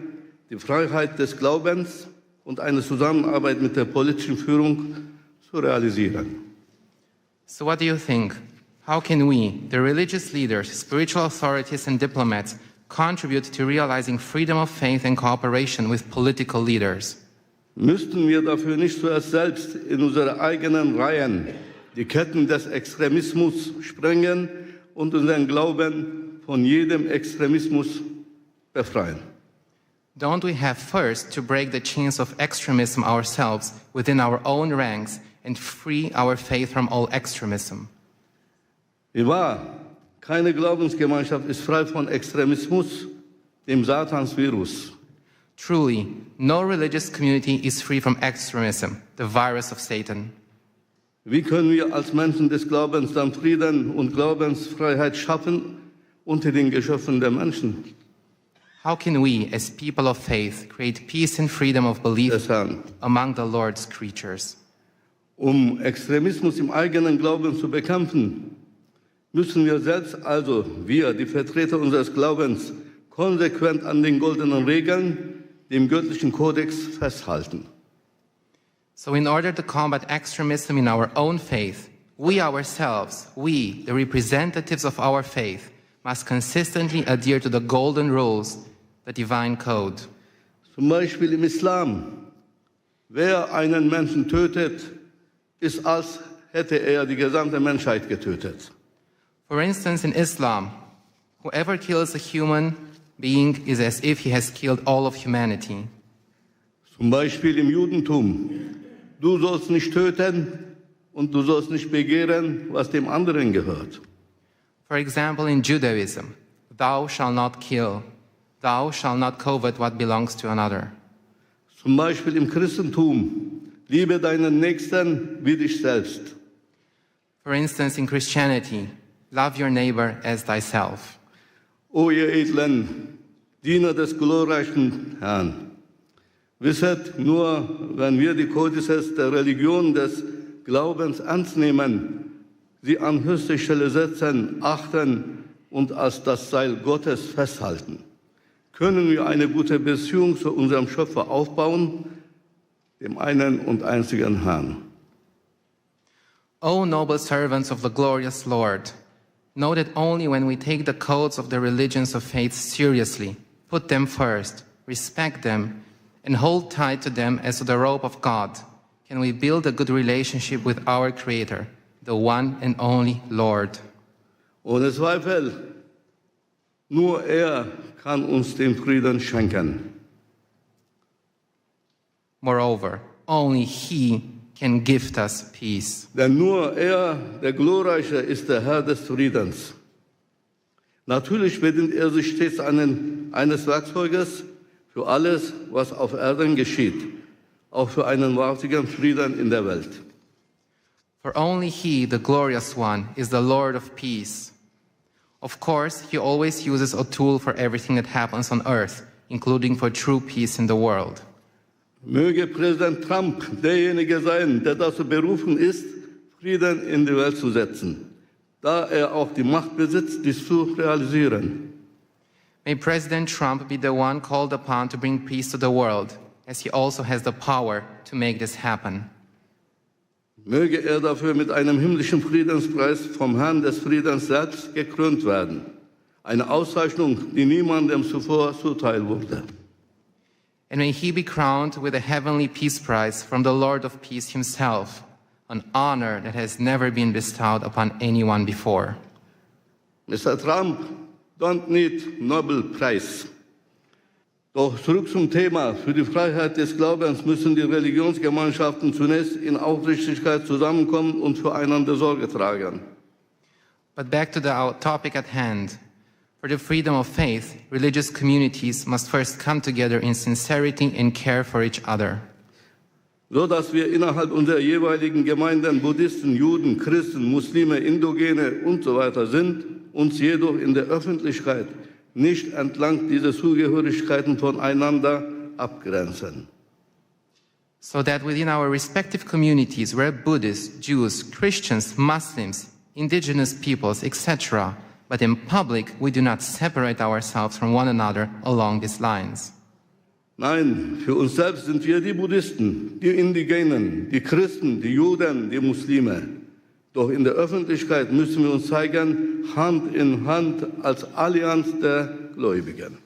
die Freiheit des Glaubens und eine Zusammenarbeit mit der politischen Führung zu realisieren? So what do you think? How can we, the religious leaders, spiritual authorities and diplomats, contribute to realizing freedom of faith and cooperation with political leaders? Müssten wir dafür nicht zuerst selbst in unsere eigenen Reihen die Ketten des Extremismus sprengen und unseren Glauben von jedem Extremismus befreien? Don't we have first to break the chains of extremism ourselves within our own ranks and free our faith from all extremism? Wie wahr, Keine Glaubensgemeinschaft ist frei von Extremismus, dem Satansvirus. Truly, no religious community is free from extremism, the virus of Satan. Wie können wir als Menschen des Glaubens dann Frieden und Glaubensfreiheit schaffen unter den Geschöpfen der Menschen? How can we, as people of faith, create peace and freedom of belief among the Lord's creatures? Um Extremismus im eigenen Glauben zu bekämpfen, müssen wir selbst, also wir, die Vertreter unseres Glaubens, konsequent an den goldenen Regeln, dem göttlichen Kodex festhalten. So in order to combat extremism in our own faith, we ourselves, we, the representatives of our faith, must consistently adhere to the golden rules, the divine code. Zum Beispiel im Islam. Wer einen Menschen tötet, ist, als hätte er die gesamte Menschheit getötet. For instance, in Islam, whoever kills a human being is as if he has killed all of humanity. Zum Beispiel im Judentum. Du sollst nicht töten und du sollst nicht begehren, was dem anderen gehört. For example, in Judaism, thou shalt not kill, thou shalt not covet what belongs to another. Zum Beispiel im Christentum. Liebe deinen Nächsten wie dich selbst. For instance, in Christianity, love your neighbor as thyself. O ihr edlen Diener des glorreichen Herrn, wisset, nur wenn wir die Kodizes der Religion des Glaubens ernst nehmen, sie an höchste Stelle setzen, achten und als das Seil Gottes festhalten, können wir eine gute Beziehung zu unserem Schöpfer aufbauen, dem einen und einzigen Herrn. O noble servants of the glorious Lord, know that only when we take the codes of the religions of faith seriously, put them first, respect them, and hold tight to them as to the rope of God, can we build a good relationship with our Creator, the one and only Lord. Ohne Zweifel, nur er kann uns den Frieden schenken. Moreover, only He can gift us peace. Denn nur er, der Glorreiche, ist der Herr des Friedens. Natürlich bedient er sich stets eines Werkzeuges für alles, was auf Erden geschieht, auch für einen wahrhaftigen Frieden in der Welt. For only He, the glorious one, is the Lord of peace. Of course, He always uses a tool for everything that happens on earth, including for true peace in the world. Möge Präsident Trump derjenige sein, der dazu berufen ist, Frieden in die Welt zu setzen, da er auch die Macht besitzt, dies zu realisieren. May President Trump be the one called upon to bring peace to the world, as he also has the power to make this happen. Möge er dafür mit einem himmlischen Friedenspreis vom Herrn des Friedens selbst gekrönt werden. Eine Auszeichnung, die niemandem zuvor zuteil wurde. And may he be crowned with a heavenly peace prize from the Lord of peace himself, an honor that has never been bestowed upon anyone before. Mr. Trump don't need Nobel Prize. Doch zurück zum Thema. Für die Freiheit des Glaubens müssen die Religionsgemeinschaften zunächst in Aufrichtigkeit zusammenkommen und füreinander Sorge tragen. But back to the topic at hand. For the freedom of faith, religious communities must first come together in sincerity and care for each other. So dass wir innerhalb unserer jeweiligen Gemeinden Buddhisten, Juden, Christen, Muslime, Indogene und so weiter sind, uns jedoch in der Öffentlichkeit nicht entlang dieser Zugehörigkeiten voneinander abgrenzen. So that within our respective communities, we're Buddhists, Jews, Christians, Muslims, indigenous peoples, etc., but in public, we do not separate ourselves from one another along these lines. Nein, für uns selbst sind wir die Buddhisten, die Indigenen, die Christen, die Juden, die Muslime. Doch in der Öffentlichkeit müssen wir uns zeigen, Hand in Hand als Allianz der Gläubigen.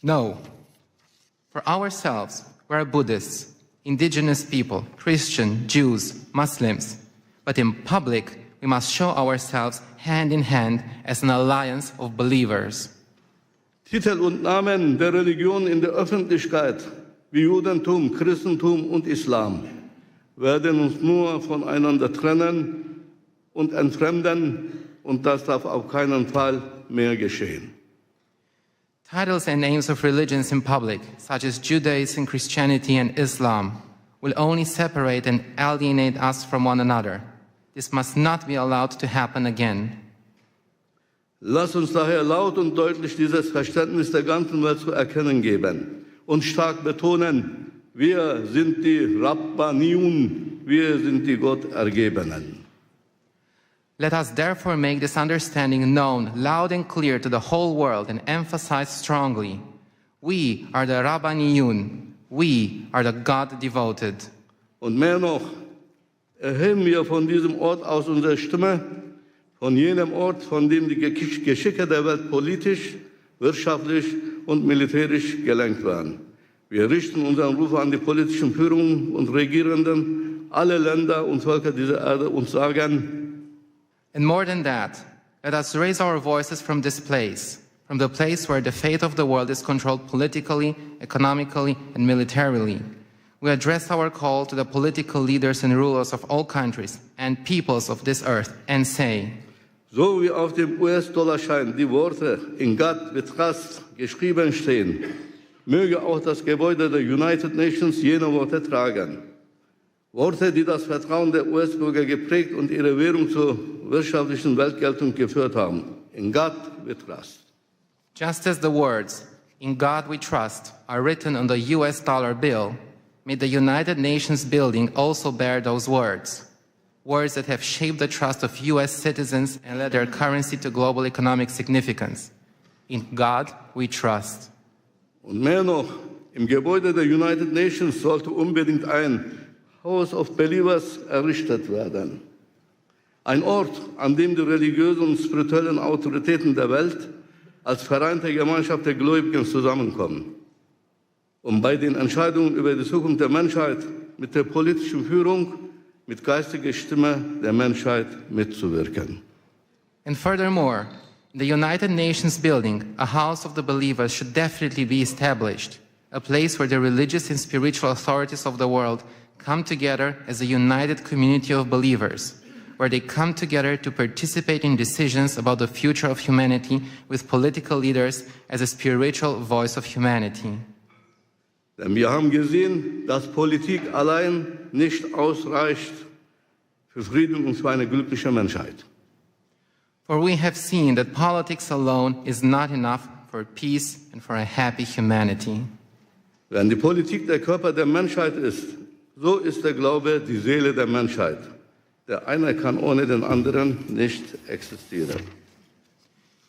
No. For ourselves, we are Buddhists, indigenous people, Christian, Jews, Muslims. But in public, we must show ourselves hand in hand as an alliance of believers. Titel und Namen der Religion in der Öffentlichkeit, wie Judentum, Christentum und Islam, werden uns nur voneinander trennen und entfremden, und das darf auf keinen Fall mehr geschehen. Titles and names of religions in public, such as Judaism, Christianity, and Islam, will only separate and alienate us from one another. This must not be allowed to happen again. Lass uns daher laut und deutlich dieses Verständnis der ganzen Welt zu erkennen geben und stark betonen, wir sind die Rabbaniun, wir sind die Gottergebenen. Let us therefore make this understanding known loud and clear to the whole world and emphasize strongly, we are the Rabbaniyun, we are the God-devoted. Und mehr noch, erheben wir von diesem Ort aus unsere Stimme, von jenem Ort, von dem die Geschicke der Welt politisch, wirtschaftlich und militärisch gelenkt werden. Wir richten unseren Ruf an die politischen Führungen und Regierenden, alle Länder und Völker dieser Erde und sagen, and more than that, let us raise our voices from this place, from the place where the fate of the world is controlled politically, economically, and militarily. We address our call to the political leaders and rulers of all countries and peoples of this earth and say, so wie auf dem US-Dollarschein die Worte in God we trust geschrieben stehen, möge auch das Gebäude der United Nations jene Worte tragen. Worte, die das Vertrauen der US-Bürger geprägt und ihre Währung zur wirtschaftlichen Weltgeltung geführt haben. In God we trust. Just as the words, "In God we trust," are written on the US dollar bill, may the United Nations building also bear those words. Words that have shaped the trust of US citizens and led their currency to global economic significance. In God we trust. Und mehr noch, im Gebäude der United Nations sollte unbedingt ein House of Believers errichtet werden. Ein Ort, an dem die religiösen und spirituellen Autoritäten der Welt als vereinte Gemeinschaft der Gläubigen zusammenkommen, um bei den Entscheidungen über die Zukunft der Menschheit mit der politischen Führung, mit geistiger Stimme der Menschheit mitzuwirken. And furthermore, in the United Nations building, a house of the believers should definitely be established, a place where the religious and spiritual authorities of the world come together as a united community of believers, where they come together to participate in decisions about the future of humanity with political leaders as a spiritual voice of humanity. Denn wir haben gesehen, dass Politik allein nicht ausreicht für Frieden und für eine glückliche Menschheit. For we have seen that politics alone is not enough for peace and for a happy humanity. Wenn die Politik der Körper der Menschheit ist, so ist der Glaube die Seele der Menschheit. Der eine kann ohne den anderen nicht existieren.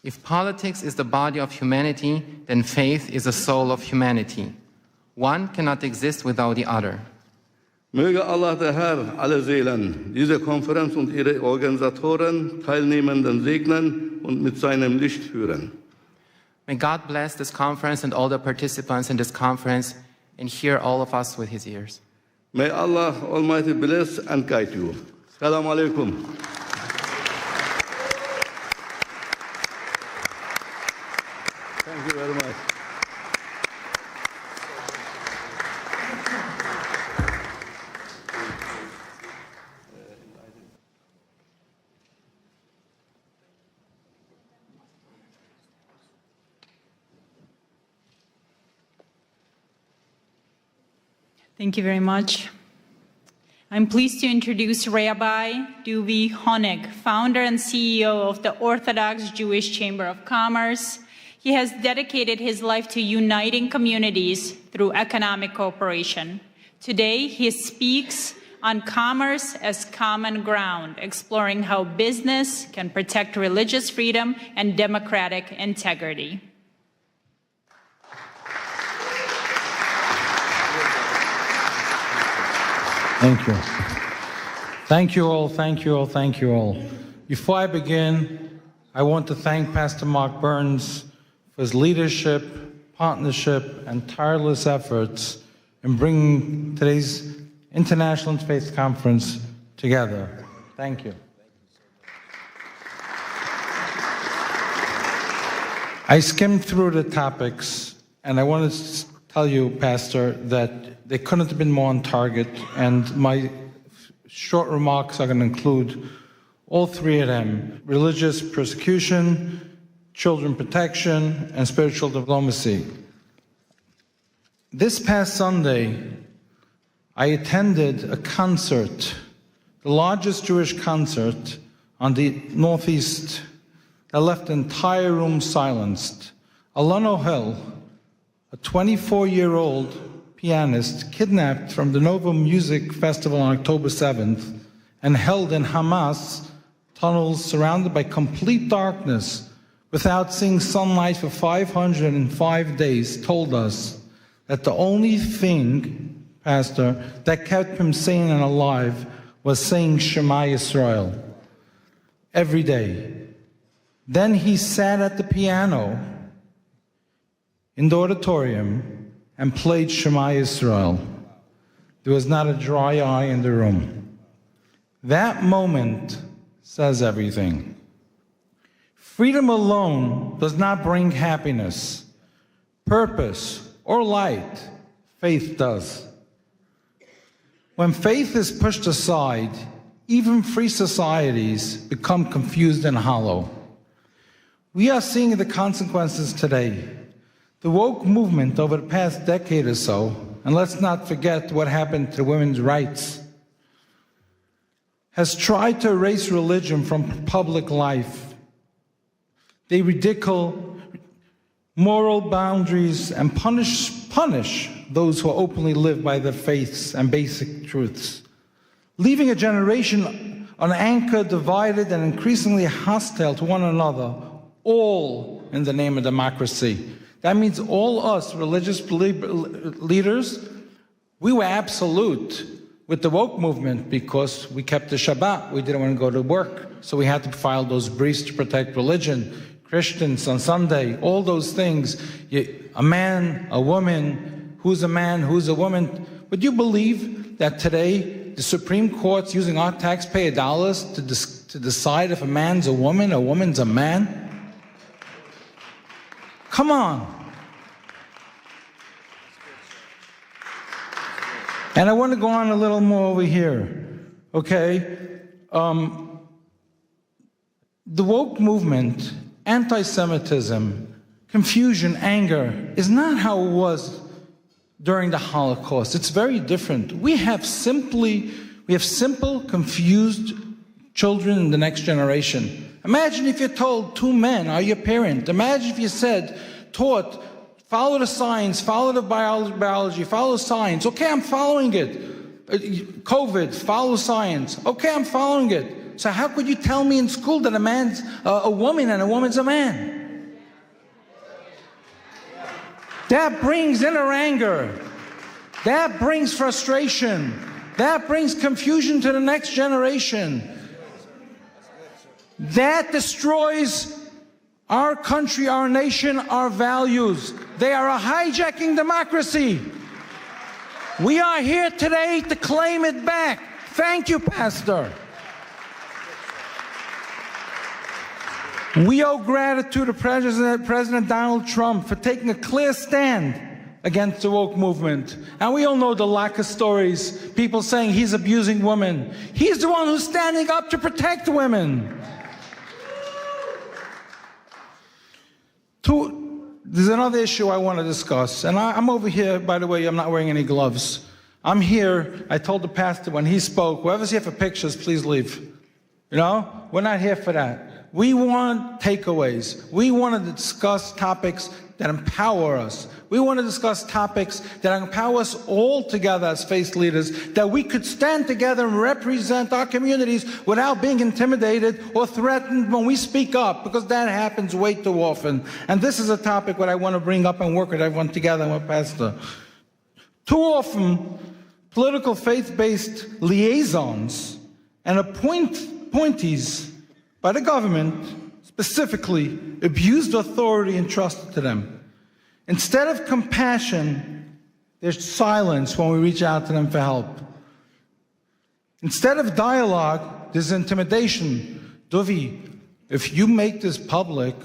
If politics is the body of humanity, then faith is the soul of humanity. One cannot exist without the other. Möge Allah, der Herr, alle Seelen, diese Konferenz und ihre Organisatoren, Teilnehmenden segnen und mit seinem Licht führen. May God bless this conference and all the participants in this conference and hear all of us with his ears. May Allah Almighty bless and guide you. Assalamu alaikum. Thank you very much. Thank you very much. I'm pleased to introduce Rabbi Duvi Honig, founder and CEO of the Orthodox Jewish Chamber of Commerce. He has dedicated his life to uniting communities through economic cooperation. Today, he speaks on commerce as common ground, exploring how business can protect religious freedom and democratic integrity. Thank you. Thank you all, thank you all, thank you all. Before I begin, I want to thank Pastor Mark Burns for his leadership, partnership, and tireless efforts in bringing today's International Interfaith Conference together. Thank you. I skimmed through the topics, and I want to tell you, Pastor, that they couldn't have been more on target, and my short remarks are going to include all three of them: religious persecution, children protection, and spiritual diplomacy. This past Sunday, I attended a concert, the largest Jewish concert on the Northeast, that left the entire room silenced. Alon Hill, a 24-year-old pianist, kidnapped from the Nova Music Festival on October 7th and held in Hamas tunnels surrounded by complete darkness without seeing sunlight for 505 days, told us that the only thing, Pastor, that kept him sane and alive was saying Shema Yisrael every day. Then he sat at the piano in the auditorium and played Shema Yisrael. There was not a dry eye in the room. That moment says everything. Freedom alone does not bring happiness, purpose, or light. Faith does. When faith is pushed aside, even free societies become confused and hollow. We are seeing the consequences today. The woke movement over the past decade or so, and let's not forget what happened to women's rights, has tried to erase religion from public life. They ridicule moral boundaries and punish those who openly live by their faiths and basic truths, leaving a generation on anchor, divided and increasingly hostile to one another, all in the name of democracy. That means all us religious leaders, we were absolute with the woke movement because we kept the Shabbat. We didn't want to go to work, so we had to file those briefs to protect religion. Christians on Sunday, all those things. A man, a woman, who's a man, who's a woman. Would you believe that today the Supreme Court's using our taxpayer dollars to decide if a man's a woman's a man? Come on. And I want to go on a little more over here, okay? The woke movement, anti-Semitism, confusion, anger, is not how it was during the Holocaust. It's very different. We have simple, confused children in the next generation. Imagine if you're told two men are your parent. Imagine if you taught, follow the science, follow the biology, follow science. Okay, I'm following it. COVID, follow science. Okay, I'm following it. So how could you tell me in school that a man's a woman and a woman's a man? That brings inner anger. That brings frustration. That brings confusion to the next generation. That destroys our country, our nation, our values. They are hijacking democracy. We are here today to claim it back. Thank you, Pastor. We owe gratitude to President Donald Trump for taking a clear stand against the woke movement. And we all know the lack of stories, people saying he's abusing women. He's the one who's standing up to protect women. There's another issue I want to discuss, and I'm over here, by the way, I'm not wearing any gloves. I'm here, I told the pastor when he spoke, whoever's here for pictures, please leave. You know, we're not here for that. We want takeaways. We want to discuss topics that empower us. We want to discuss topics that empower us all together as faith leaders, that we could stand together and represent our communities without being intimidated or threatened when we speak up, because that happens way too often. And this is a topic that I want to bring up and work with everyone together with Pastor. Too often, political faith-based liaisons and appointees by the government specifically abused authority entrusted to them. Instead of compassion, there's silence when we reach out to them for help. Instead of dialogue, there's intimidation. Dovi, if you make this public,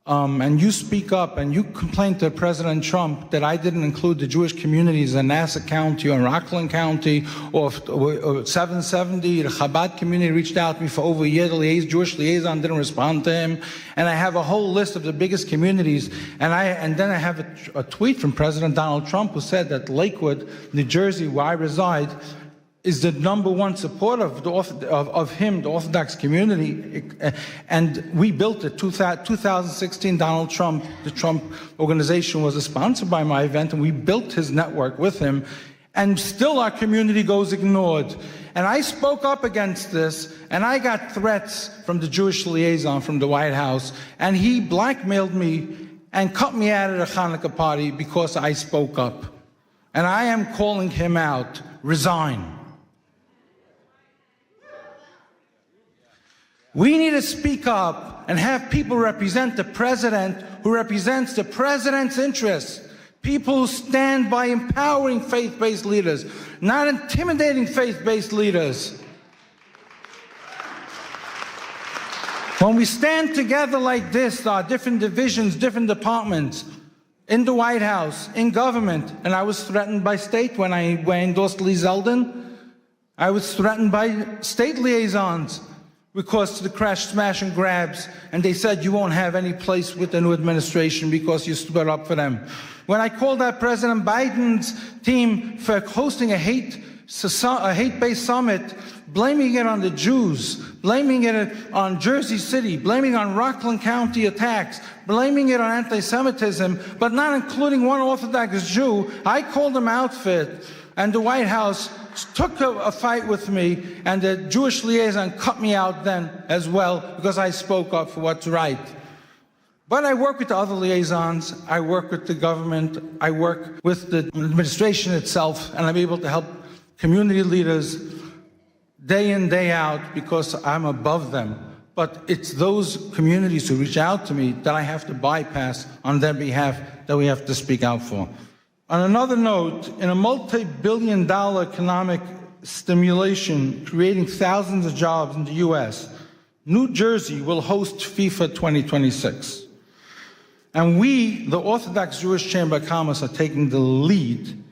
and you speak up and you complain to President Trump that I didn't include the Jewish communities in Nassau County or Rockland County or 770, the Chabad community reached out to me for over a year. The Jewish liaison didn't respond to him. And I have a whole list of the biggest communities. And then I have a tweet from President Donald Trump who said that Lakewood, New Jersey, where I reside, is the #1 supporter of him, the Orthodox community. And we built it. 2016, Donald Trump, the Trump organization was a sponsor by my event, and we built his network with him. And still our community goes ignored. And I spoke up against this, and I got threats from the Jewish liaison from the White House, and he blackmailed me and cut me out of the Hanukkah party because I spoke up. And I am calling him out. Resign. We need to speak up and have people represent the president who represents the president's interests. People who stand by empowering faith-based leaders, not intimidating faith-based leaders. When we stand together like this, our different divisions, different departments, in the White House, in government, and I was threatened by state when I endorsed Lee Zeldin. I was threatened by state liaisons because of the crash, smash, and grabs, and they said you won't have any place with the new administration because you stood up for them. When I called out President Biden's team for hosting a hate-based summit, blaming it on the Jews, blaming it on Jersey City, blaming it on Rockland County attacks, blaming it on anti-Semitism, but not including one Orthodox Jew, I called them out for it, and the White House took a fight with me, and the Jewish liaison cut me out then as well because I spoke up for what's right. But I work with the other liaisons, I work with the government, I work with the administration itself, and I'm able to help community leaders day in, day out because I'm above them. But it's those communities who reach out to me that I have to bypass on their behalf that we have to speak out for. On another note, in a multi-billion-dollar economic stimulation creating thousands of jobs in the U.S., New Jersey will host FIFA 2026. And we, the Orthodox Jewish Chamber of Commerce, are taking the lead,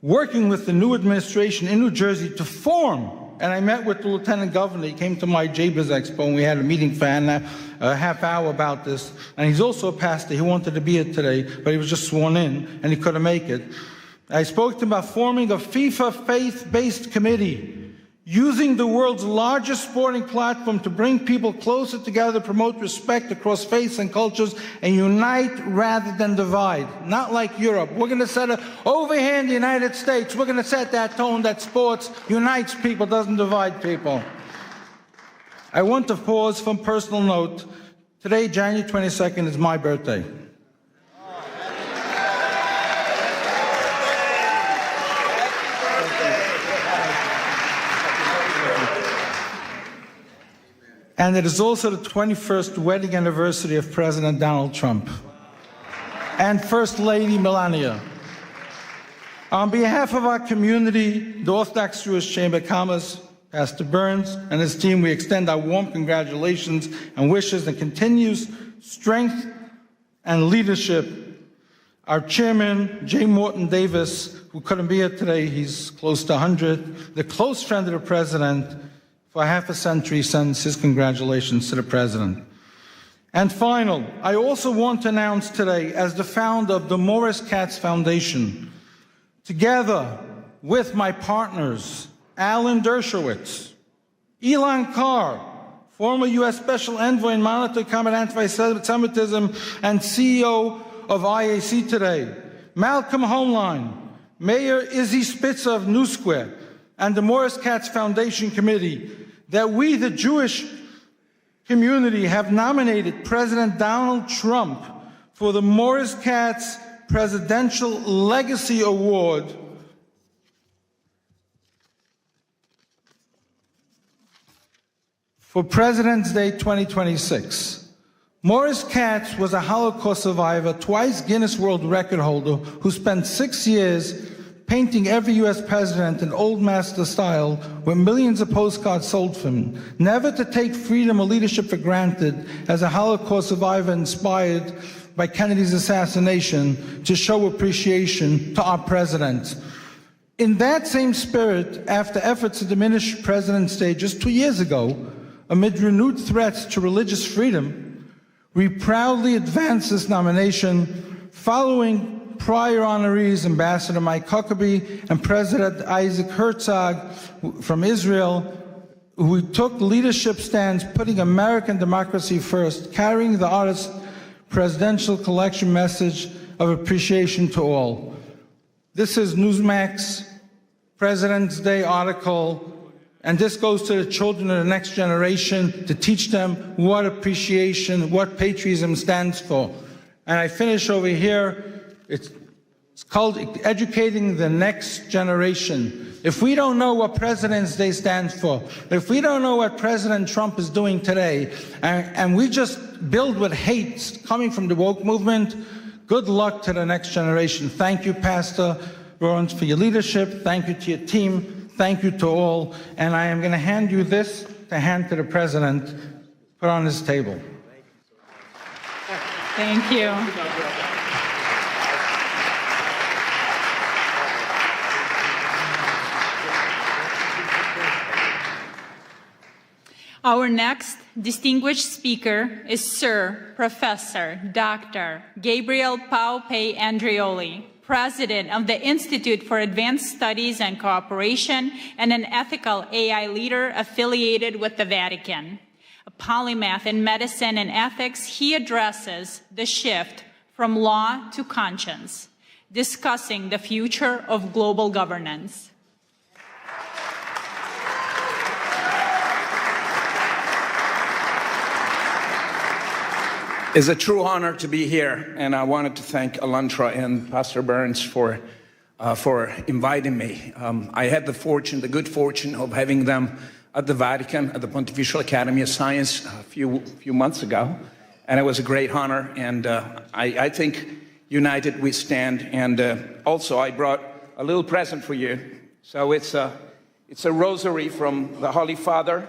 working with the new administration in New Jersey to form. And I met with the Lieutenant Governor. He came to my JBIZ Expo, and we had a meeting for a half hour about this. And he's also a pastor. He wanted to be here today, but he was just sworn in, and he couldn't make it. I spoke to him about forming a FIFA faith-based committee, using the world's largest sporting platform to bring people closer together, promote respect across faiths and cultures, and unite rather than divide. Not like Europe. We're going to set over here in the United States, we're going to set that tone that sports unites people, doesn't divide people. I want to pause from personal note. Today, January 22nd, is my birthday. And it is also the 21st wedding anniversary of President Donald Trump and First Lady Melania. On behalf of our community, the Orthodox Jewish Chamber of Commerce, Pastor Burns and his team, we extend our warm congratulations and wishes and continues strength and leadership. Our chairman, J. Morton Davis, who couldn't be here today, he's close to 100, the close friend of the president, for half a century, sends his congratulations to the president. And final, I also want to announce today, as the founder of the Morris Katz Foundation, together with my partners, Alan Dershowitz, Elon Carr, former U.S. Special Envoy and Monitor to Combat Anti-Semitism and CEO of IAC today, Malcolm Homeline, Mayor Izzy Spitzer of New Square, and the Morris Katz Foundation Committee, that we, the Jewish community, have nominated President Donald Trump for the Morris Katz Presidential Legacy Award for President's Day 2026. Morris Katz was a Holocaust survivor, twice Guinness World Record holder, who spent 6 years painting every U.S. president in old master style with millions of postcards sold from him, never to take freedom or leadership for granted as a Holocaust survivor inspired by Kennedy's assassination to show appreciation to our president. In that same spirit, after efforts to diminish President's Day just 2 years ago, amid renewed threats to religious freedom, we proudly advance this nomination following prior honorees Ambassador Mike Huckabee and President Isaac Herzog from Israel, who took leadership stands putting American democracy first, carrying the artist's presidential collection message of appreciation to all. This is Newsmax President's Day article, and this goes to the children of the next generation to teach them what appreciation, what patriotism stands for. And I finish over here. It's called Educating the Next Generation. If we don't know what President's Day stands for, if we don't know what President Trump is doing today, and we just build with hate coming from the woke movement, good luck to the next generation. Thank you, Pastor Burns, for your leadership. Thank you to your team. Thank you to all. And I am going to hand you this to hand to the President, put on his table. Thank you. Our next distinguished speaker is Sir Professor Dr. Gabriel Paupe Andreoli, President of the Institute for Advanced Studies and Cooperation and an ethical AI leader affiliated with the Vatican. A polymath in medicine and ethics, he addresses the shift from law to conscience, discussing the future of global governance. It's a true honor to be here, and I wanted to thank ALLATRA and Pastor Burns for inviting me. I had the good fortune of having them at the Vatican, at the Pontifical Academy of Science a few months ago, and it was a great honor, and I think united we stand. And also I brought a little present for you. So it's a rosary from the Holy Father.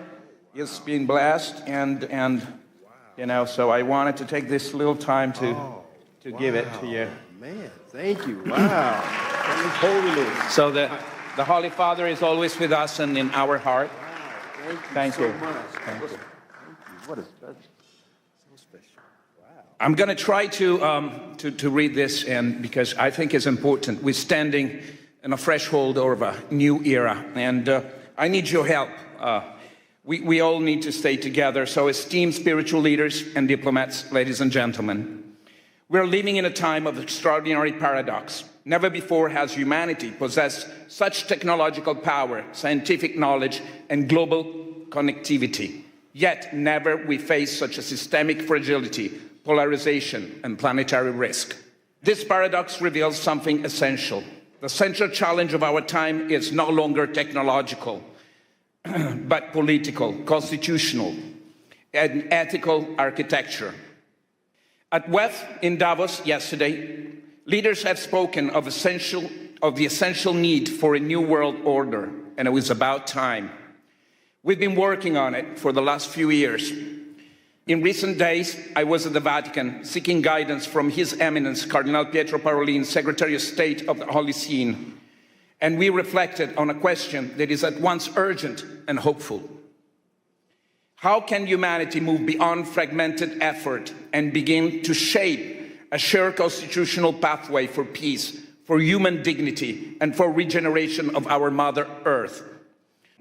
It's been blessed, and you know, so I wanted to take this little time to give it to you. Man, thank you. Wow. Holiness. So the Holy Father is always with us and in our heart. Wow. Thank you. So much. Thank you. What is that? So special. Wow. I'm going to try to read this, and because I think it's important. We're standing in a threshold of a new era, and I need your help. We all need to stay together. So esteemed spiritual leaders and diplomats, ladies and gentlemen, we're living in a time of extraordinary paradox. Never before has humanity possessed such technological power, scientific knowledge, and global connectivity. Yet never we face such a systemic fragility, polarization, and planetary risk. This paradox reveals something essential. The central challenge of our time is no longer technological, but political, constitutional, and ethical architecture. At WEF in Davos yesterday, leaders have spoken of the essential need for a new world order, and it was about time. We've been working on it for the last few years. In recent days, I was at the Vatican seeking guidance from His Eminence, Cardinal Pietro Parolin, Secretary of State of the Holy See, and we reflected on a question that is at once urgent and hopeful. How can humanity move beyond fragmented effort and begin to shape a shared constitutional pathway for peace, for human dignity, and for regeneration of our Mother Earth?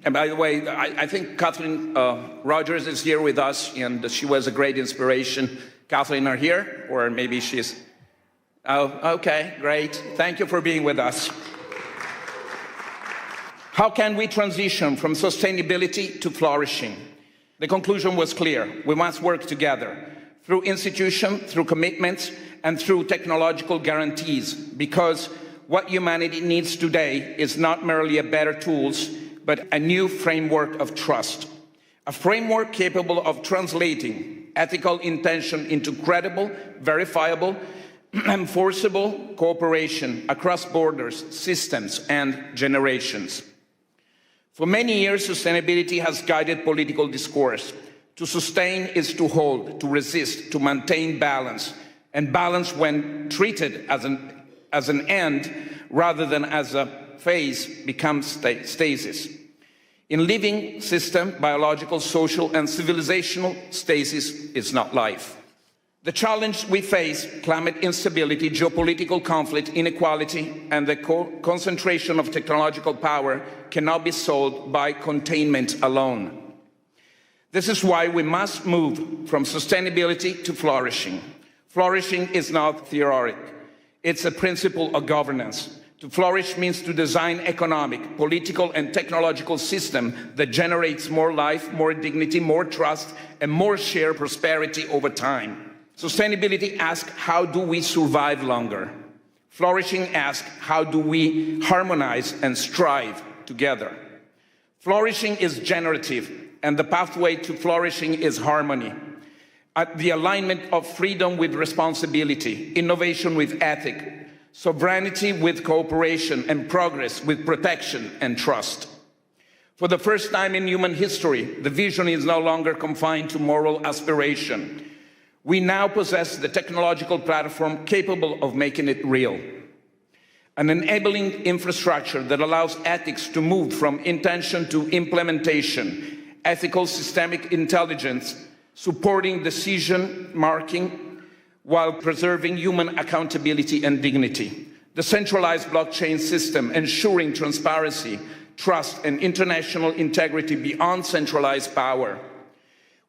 And by the way, I think Kathleen Rogers is here with us, and she was a great inspiration. Kathleen, are here? Or maybe she's... Oh, okay, great. Thank you for being with us. How can we transition from sustainability to flourishing? The conclusion was clear. We must work together through institution, through commitments, and through technological guarantees, because what humanity needs today is not merely a better tools, but a new framework of trust. A framework capable of translating ethical intention into credible, verifiable, enforceable cooperation across borders, systems, and generations. For many years, sustainability has guided political discourse. To sustain is to hold, to resist, to maintain balance, and balance, when treated as an end rather than as a phase, becomes stasis. In living system, biological, social, and civilizational stasis is not life. The challenge we face, climate instability, geopolitical conflict, inequality, and the concentration of technological power, cannot be solved by containment alone. This is why we must move from sustainability to flourishing. Flourishing is not theoretic. It's a principle of governance. To flourish means to design economic, political, and technological system that generates more life, more dignity, more trust, and more shared prosperity over time. Sustainability asks, how do we survive longer? Flourishing asks, how do we harmonize and strive together? Flourishing is generative, and the pathway to flourishing is harmony. The alignment of freedom with responsibility, innovation with ethics, sovereignty with cooperation, and progress with protection and trust. For the first time in human history, the vision is no longer confined to moral aspiration. We now possess the technological platform capable of making it real. An enabling infrastructure that allows ethics to move from intention to implementation, ethical systemic intelligence, supporting decision making while preserving human accountability and dignity. The centralized blockchain system ensuring transparency, trust, and international integrity beyond centralized power.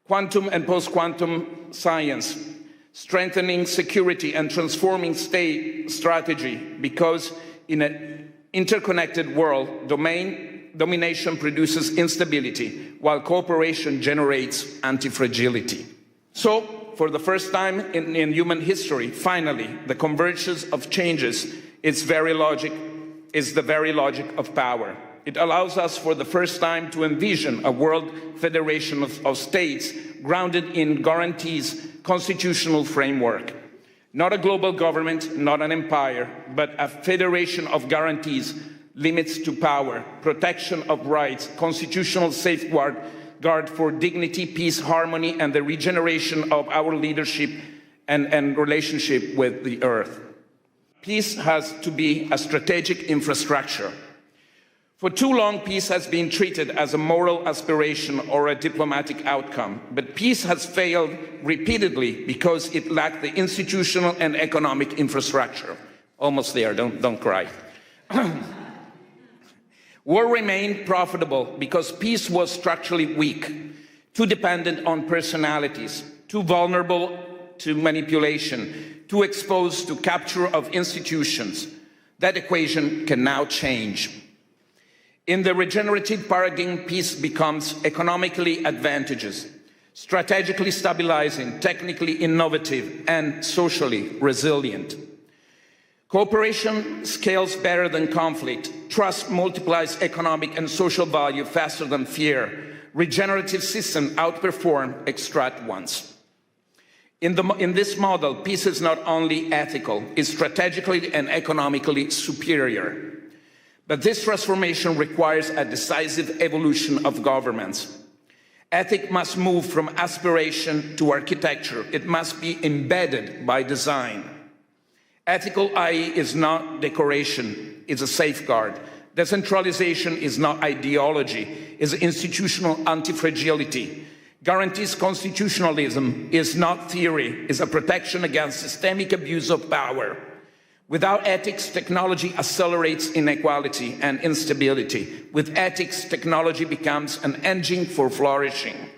Quantum and post-quantum science, strengthening security and transforming state strategy, because in an interconnected world, domination produces instability, while cooperation generates anti-fragility. So, for the first time in human history, finally, the convergence of changes is the very logic of power. It allows us for the first time to envision a world federation of states grounded in guarantees, constitutional framework. Not a global government, not an empire, but a federation of guarantees, limits to power, protection of rights, constitutional safeguard for dignity, peace, harmony, and the regeneration of our leadership and relationship with the earth. Peace has to be a strategic infrastructure. For too long, peace has been treated as a moral aspiration or a diplomatic outcome, but peace has failed repeatedly because it lacked the institutional and economic infrastructure. Almost there, don't cry. War remained profitable because peace was structurally weak, too dependent on personalities, too vulnerable to manipulation, too exposed to capture of institutions. That equation can now change. In the regenerative paradigm, peace becomes economically advantageous, strategically stabilizing, technically innovative, and socially resilient. Cooperation scales better than conflict. Trust multiplies economic and social value faster than fear. Regenerative systems outperform extract ones. In this model, peace is not only ethical, it's strategically and economically superior. But this transformation requires a decisive evolution of governments. Ethics must move from aspiration to architecture. It must be embedded by design. Ethical IE is not decoration, it's a safeguard. Decentralization is not ideology, it's institutional anti-fragility. Guarantees constitutionalism is not theory, it's a protection against systemic abuse of power. Without ethics, technology accelerates inequality and instability. With ethics, technology becomes an engine for flourishing.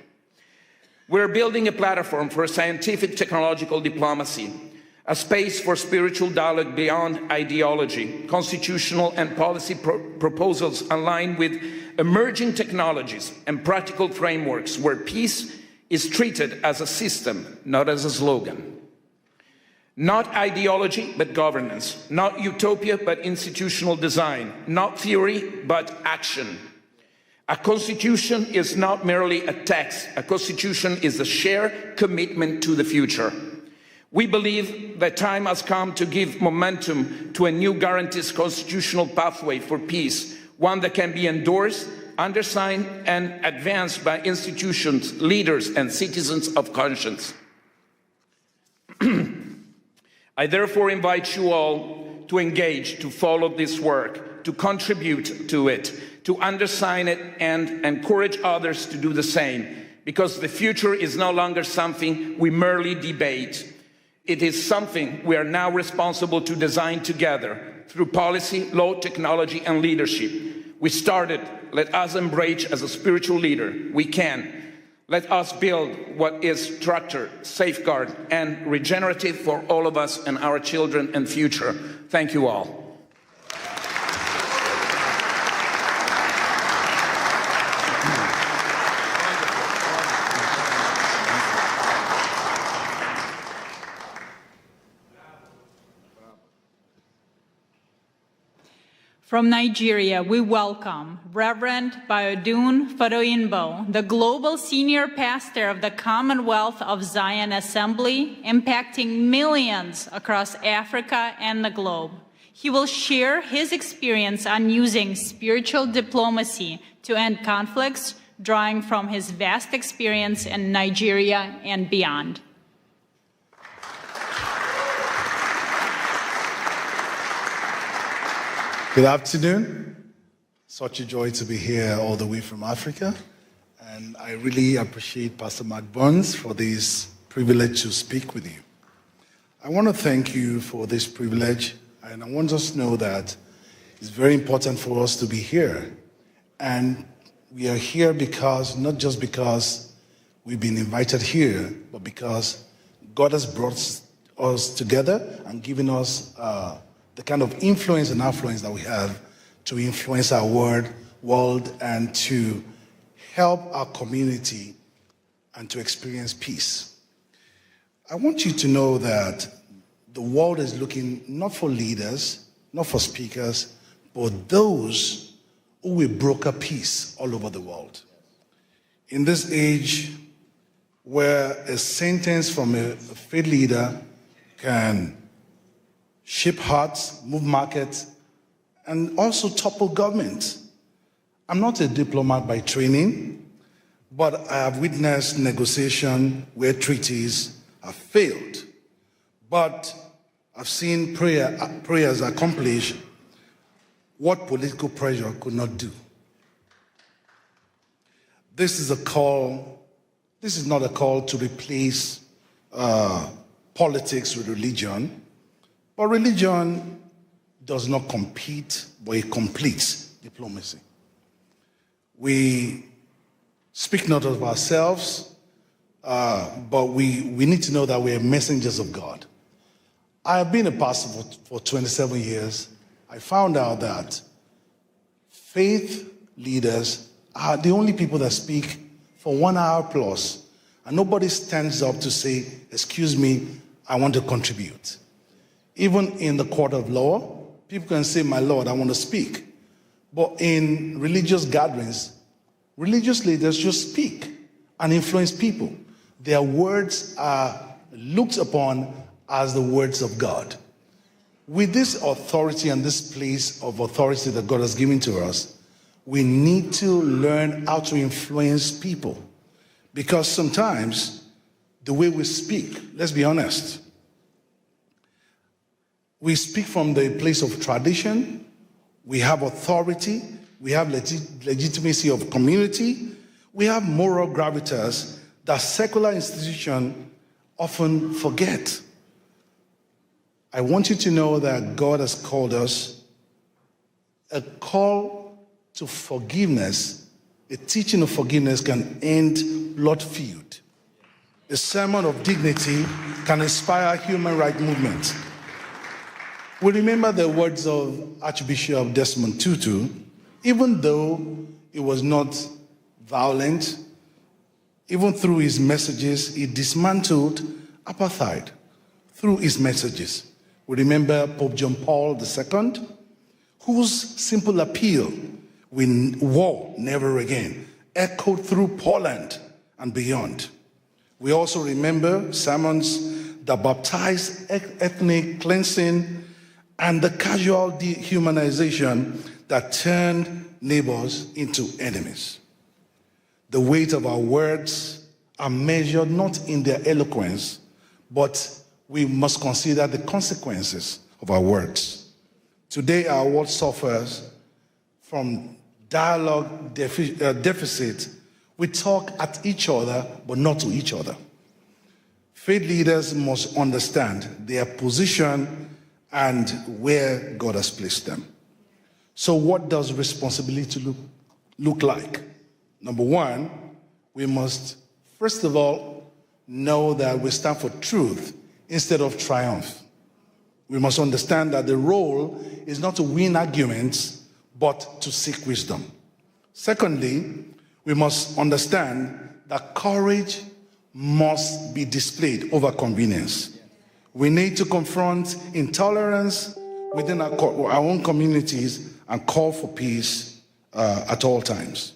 We're building a platform for scientific technological diplomacy, a space for spiritual dialogue beyond ideology, constitutional and policy proposals aligned with emerging technologies and practical frameworks where peace is treated as a system, not as a slogan. Not ideology, but governance. Not utopia, but institutional design. Not theory, but action. A constitution is not merely a text. A constitution is a shared commitment to the future. We believe that time has come to give momentum to a new guarantees constitutional pathway for peace, one that can be endorsed, undersigned, and advanced by institutions, leaders, and citizens of conscience. I therefore invite you all to engage, to follow this work, to contribute to it, to undersign it, and encourage others to do the same, because the future is no longer something we merely debate. It is something we are now responsible to design together through policy, law, technology, and leadership. We started. Let us embrace as a spiritual leader. We can. Let us build what is structured, safeguard, and regenerative for all of us and our children and future. Thank you all. From Nigeria, we welcome Reverend Bayodun Fadoyinbo, the Global Senior Pastor of the Commonwealth of Zion Assembly, impacting millions across Africa and the globe. He will share his experience on using spiritual diplomacy to end conflicts, drawing from his vast experience in Nigeria and beyond. Good afternoon. Such a joy to be here all the way from Africa. And I really appreciate Pastor Mark Burns for this privilege to speak with you. I want to thank you for this privilege, and I want us to know that it's very important for us to be here. And we are here because, not just because we've been invited here, but because God has brought us together and given us the kind of influence and affluence that we have to influence our world and to help our community and to experience peace. I want you to know that the world is looking not for leaders, not for speakers, but those who will broker peace all over the world. In this age where a sentence from a faith leader can shape hearts, move markets, and also topple government. I'm not a diplomat by training, but I have witnessed negotiation where treaties have failed. But I've seen prayers accomplish what political pressure could not do. This is not a call to replace politics with religion. But religion does not compete, but it completes diplomacy. We speak not of ourselves, but we need to know that we are messengers of God. I have been a pastor for 27 years. I found out that faith leaders are the only people that speak for 1 hour plus, and nobody stands up to say, excuse me, I want to contribute. Even in the court of law, people can say, my Lord, I want to speak. But in religious gatherings, religious leaders just speak and influence people. Their words are looked upon as the words of God. With this authority and this place of authority that God has given to us, we need to learn how to influence people. Because sometimes the way we speak, let's be honest, we speak from the place of tradition, we have authority, we have legitimacy of community, we have moral gravitas that secular institutions often forget. I want you to know that God has called us a call to forgiveness. A teaching of forgiveness can end blood feud. A sermon of dignity can inspire human rights movement. We remember the words of Archbishop Desmond Tutu. Even though it was not violent, even through his messages, he dismantled apartheid through his messages. We remember Pope John Paul II, whose simple appeal, war never again, echoed through Poland and beyond. We also remember sermons the baptized ethnic cleansing, and the casual dehumanization that turned neighbors into enemies. The weight of our words are measured not in their eloquence, but we must consider the consequences of our words. Today, our world suffers from dialogue deficit. We talk at each other, but not to each other. Faith leaders must understand their position and where God has placed them. So what does responsibility look like? Number one, we must, first of all, know that we stand for truth instead of triumph. We must understand that the role is not to win arguments, but to seek wisdom. Secondly, we must understand that courage must be displayed over convenience. We need to confront intolerance within our own communities and call for peace at all times.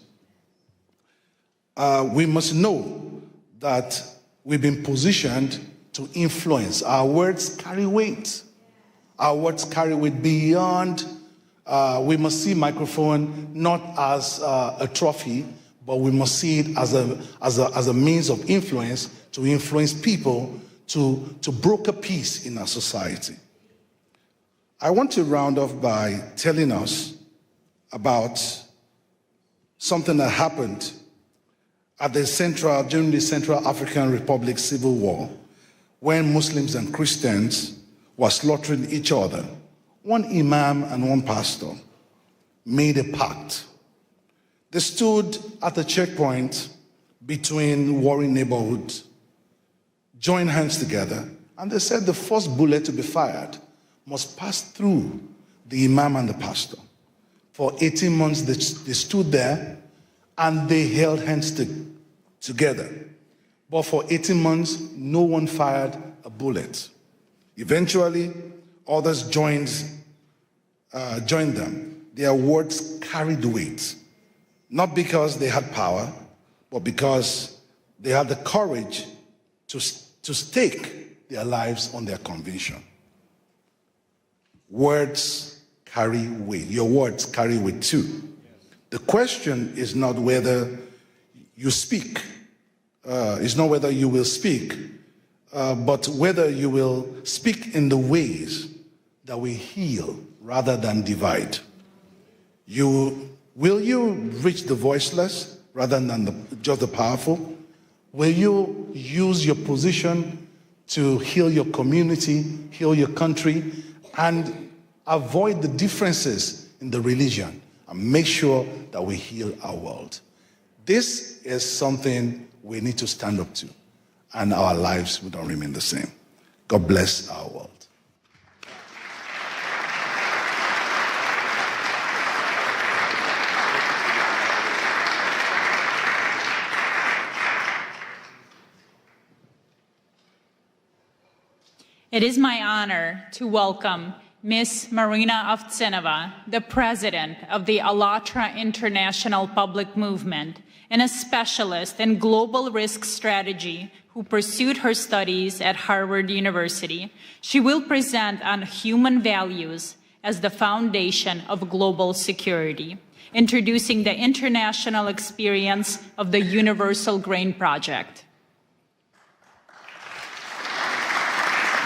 We must know that we've been positioned to influence. Our words carry weight. Our words carry weight beyond. We must see microphone not as a trophy, but we must see it as a means of influence to influence people to broker peace in our society. I want to round off by telling us about something that happened at during the Central African Republic Civil War, when Muslims and Christians were slaughtering each other. One imam and one pastor made a pact. They stood at the checkpoint between warring neighborhoods, joined hands together, and they said the first bullet to be fired must pass through the imam and the pastor. For 18 months, they stood there and they held hands together. But for 18 months, no one fired a bullet. Eventually, others joined them. Their words carried weight, not because they had power, but because they had the courage to stake their lives on their conviction. Words carry weight. Your words carry weight too. The question is not whether you speak, it's not whether you will speak, but whether you will speak in the ways that will heal rather than divide. Will you reach the voiceless rather than just the powerful? Will you use your position to heal your community, heal your country, and avoid the differences in the religion and make sure that we heal our world? This is something we need to stand up to, and our lives will not remain the same. God bless our world. It is my honor to welcome Ms. Marina Ovtsinova, the president of the ALLATRA International Public Movement, and a specialist in global risk strategy who pursued her studies at Harvard University. She will present on human values as the foundation of global security, introducing the international experience of the Universal Grain Project.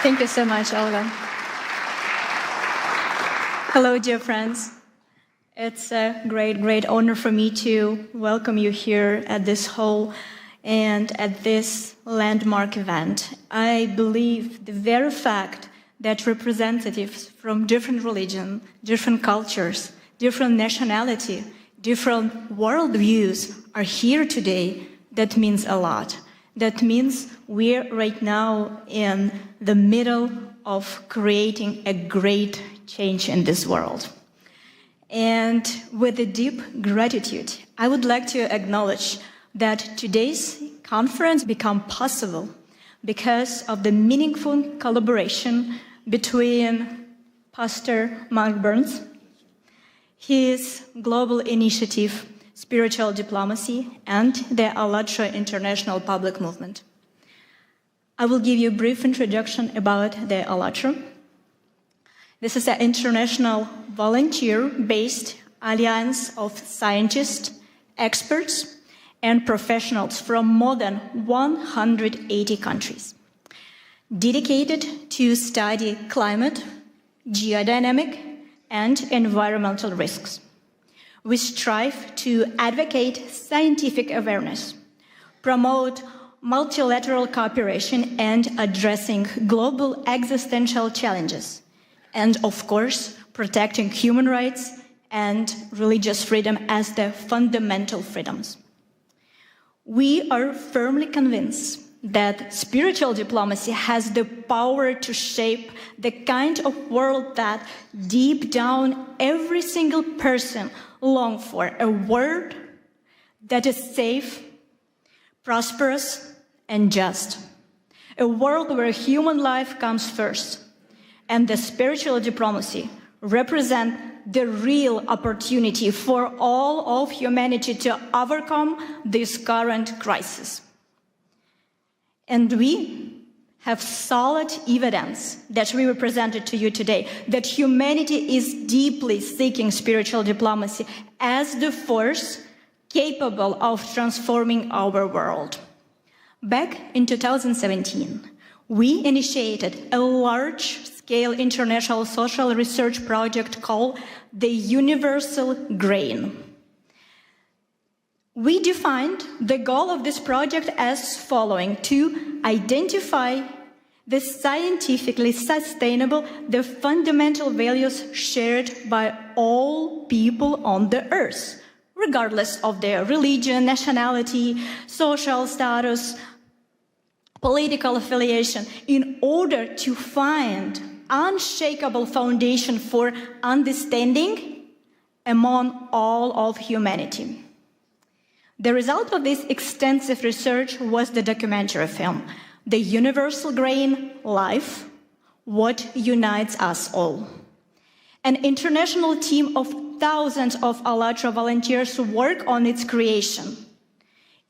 Thank you so much, Olga. Hello, dear friends. It's a great honor for me to welcome you here at this hall and at this landmark event. I believe the very fact that representatives from different religions, different cultures, different nationality, different worldviews are here today, that means a lot. That means we're right now in the middle of creating a great change in this world. And with a deep gratitude, I would like to acknowledge that today's conference became possible because of the meaningful collaboration between Pastor Mark Burns, his global initiative, Spiritual Diplomacy, and the ALLATRA International Public Movement. I will give you a brief introduction about the ALLATRA. This is an international volunteer-based alliance of scientists, experts, and professionals from more than 180 countries, dedicated to study climate, geodynamic, and environmental risks. We strive to advocate scientific awareness, promote multilateral cooperation, and addressing global existential challenges, and of course, protecting human rights and religious freedom as the fundamental freedoms. We are firmly convinced that spiritual diplomacy has the power to shape the kind of world that deep down every single person longs for, a world that is safe, prosperous, and just. A world where human life comes first, and the spiritual diplomacy represents the real opportunity for all of humanity to overcome this current crisis. And we have solid evidence that we presented to you today that humanity is deeply seeking spiritual diplomacy as the force capable of transforming our world. Back in 2017, we initiated a large-scale international social research project called the Universal Grain. We defined the goal of this project as following: to identify the scientifically sustainable, the fundamental values shared by all people on the earth, regardless of their religion, nationality, social status, political affiliation, in order to find unshakable foundation for understanding among all of humanity. The result of this extensive research was the documentary film, The Universal Grain: Life, What Unites Us All. An international team of thousands of ALLATRA volunteers work on its creation,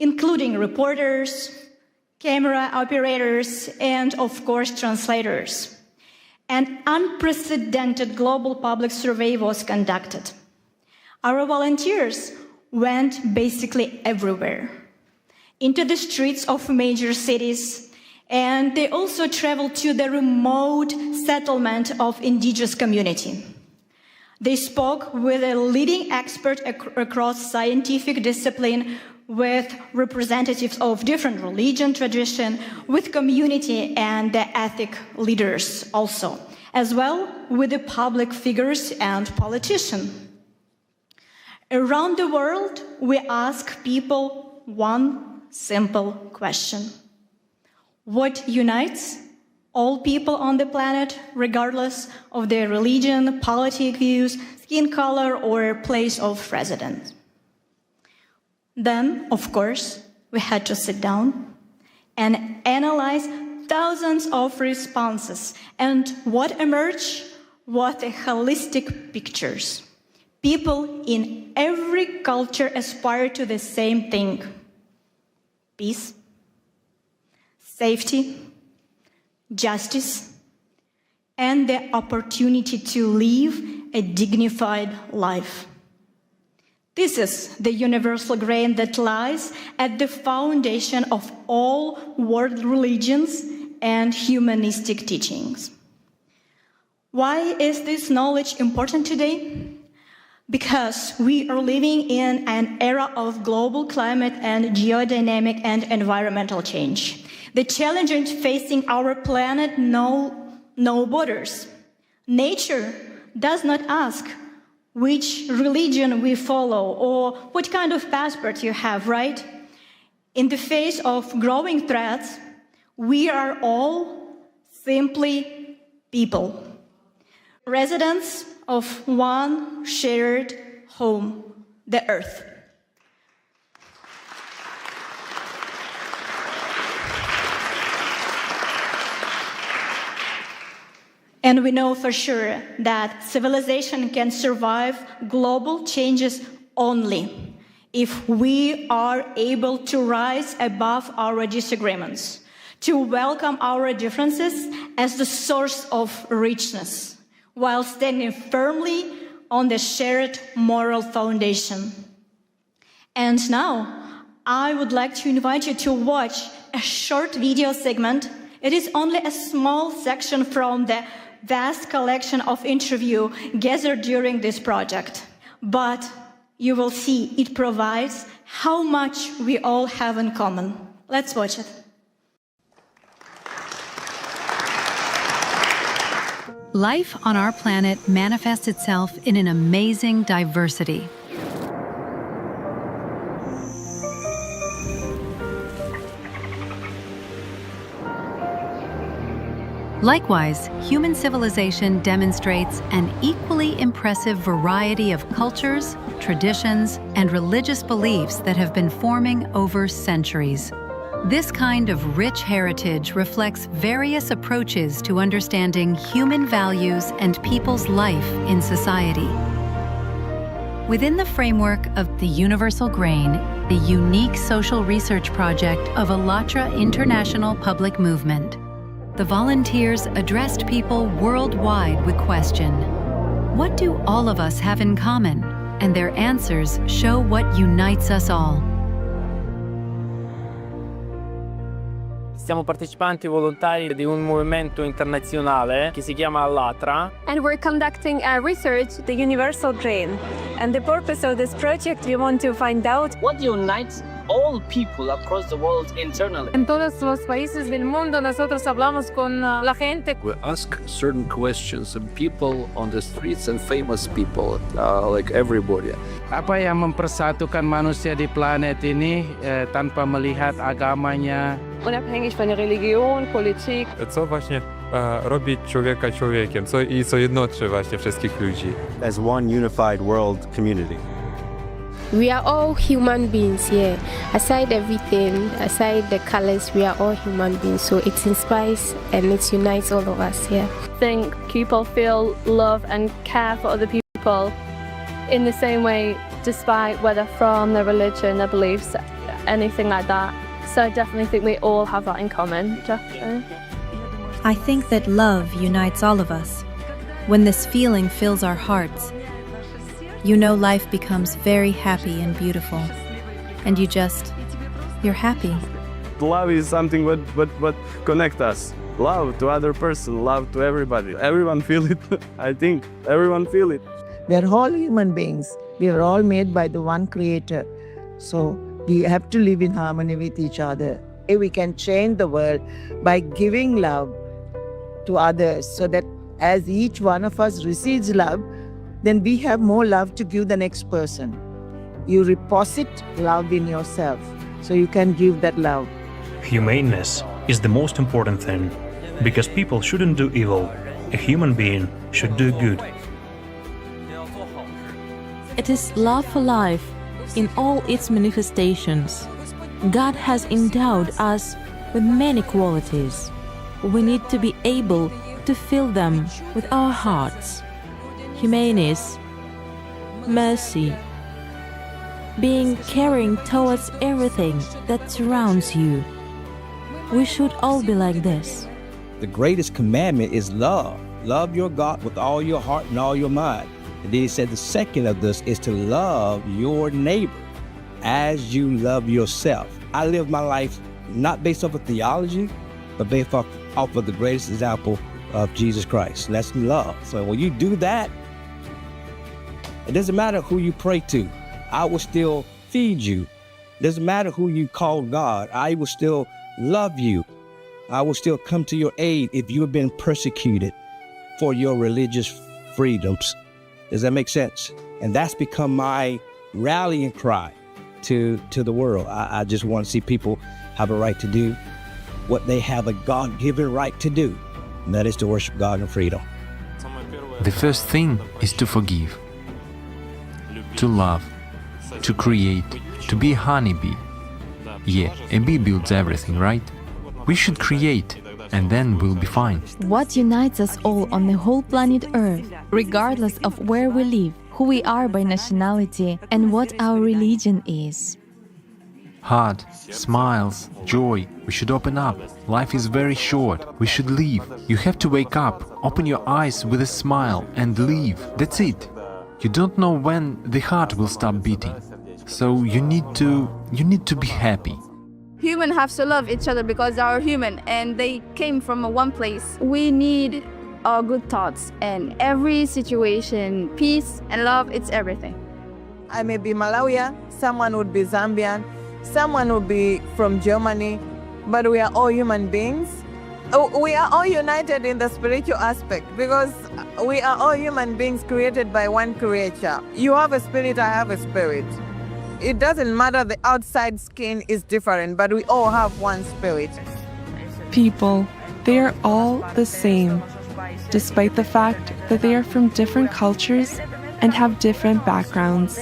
including reporters, camera operators, and of course translators. An unprecedented global public survey was conducted. Our volunteers went basically everywhere, into the streets of major cities, and they also traveled to the remote settlement of indigenous community. They spoke with a leading expert across scientific discipline, with representatives of different religion tradition, with community and the ethnic leaders also, as well with the public figures and politicians. Around the world, we ask people one simple question: what unites all people on the planet, regardless of their religion, political views, skin color, or place of residence? Then, of course, we had to sit down and analyze thousands of responses. And what emerged was a holistic pictures. People in every culture aspire to the same thing: peace, safety, justice, and the opportunity to live a dignified life. This is the universal grain that lies at the foundation of all world religions and humanistic teachings. Why is this knowledge important today? Because we are living in an era of global climate and geodynamic and environmental change. The challenges facing our planet know no borders. Nature does not ask which religion we follow or what kind of passport you have, right? In the face of growing threats, we are all simply people, residents of one shared home, the Earth. And we know for sure that civilization can survive global changes only if we are able to rise above our disagreements, to welcome our differences as the source of richness, while standing firmly on the shared moral foundation. And now, I would like to invite you to watch a short video segment. It is only a small section from the vast collection of interviews gathered during this project. But you will see it provides how much we all have in common. Let's watch it. Life on our planet manifests itself in an amazing diversity. Likewise, human civilization demonstrates an equally impressive variety of cultures, traditions, and religious beliefs that have been forming over centuries. This kind of rich heritage reflects various approaches to understanding human values and people's life in society. Within the framework of the Universal Grain, the unique social research project of ALLATRA International Public Movement, the volunteers addressed people worldwide with question, what do all of us have in common? And their answers show what unites us all. Siamo partecipanti volontari di un movimento internazionale che si chiama ALLATRA. And we're conducting a research, the Universal Grain. And the purpose of this project, we want to find out what unites all people across the world internally. En todos los países del mundo nosotros hablamos con la gente. We ask certain questions and people on the streets and famous people, like everybody. Apa yang mempersatukan manusia di planet ini tanpa melihat agamanya? Unabhängig von der Religion, Politik. Co właśnie robi człowieka człowiekiem, co jednoczy właśnie wszystkich ludzi. As one unified world community. We are all human beings here. Aside everything, aside the colors, we are all human beings. So it inspires and it unites all of us here. I think people feel love and care for other people in the same way, despite whether from their religion, their beliefs, anything like that. So I definitely think we all have that in common, definitely. I think that love unites all of us. When this feeling fills our hearts, you know life becomes very happy and beautiful. And you're happy. Love is something what connects us. Love to other person, love to everybody. Everyone feel it. I think everyone feel it. We are all human beings. We are all made by the one creator. So we have to live in harmony with each other. We can change the world by giving love to others so that as each one of us receives love, then we have more love to give the next person. You deposit love in yourself, so you can give that love. Humaneness is the most important thing, because people shouldn't do evil. A human being should do good. It is love for life in all its manifestations. God has endowed us with many qualities. We need to be able to fill them with our hearts. Humaneness, mercy, being caring towards everything that surrounds you. We should all be like this. The greatest commandment is love. Love your God with all your heart and all your mind. And then he said the second of this is to love your neighbor as you love yourself. I live my life not based off of theology, but based off of the greatest example of Jesus Christ. And that's love. So when you do that, it doesn't matter who you pray to. I will still feed you. It doesn't matter who you call God. I will still love you. I will still come to your aid if you have been persecuted for your religious freedoms. Does that make sense? And that's become my rallying cry to the world. I just want to see people have a right to do what they have a God-given right to do, and that is to worship God in freedom. The first thing is to forgive, to love, to create, to be a honeybee. Yeah, a bee builds everything, right? We should create, and then we'll be fine. What unites us all on the whole planet Earth, regardless of where we live, who we are by nationality, and what our religion is? Heart, smiles, joy. We should open up. Life is very short. We should live. You have to wake up, open your eyes with a smile and live. That's it. You don't know when the heart will stop beating. So you need to be happy. Humans have to love each other because they are human and they came from one place. We need our good thoughts and every situation, peace and love, it's everything. I may be Malawian, someone would be Zambian, someone would be from Germany, but we are all human beings. We are all united in the spiritual aspect because we are all human beings created by one creator. You have a spirit, I have a spirit. It doesn't matter, the outside skin is different, but we all have one spirit. People, they are all the same, despite the fact that they are from different cultures and have different backgrounds.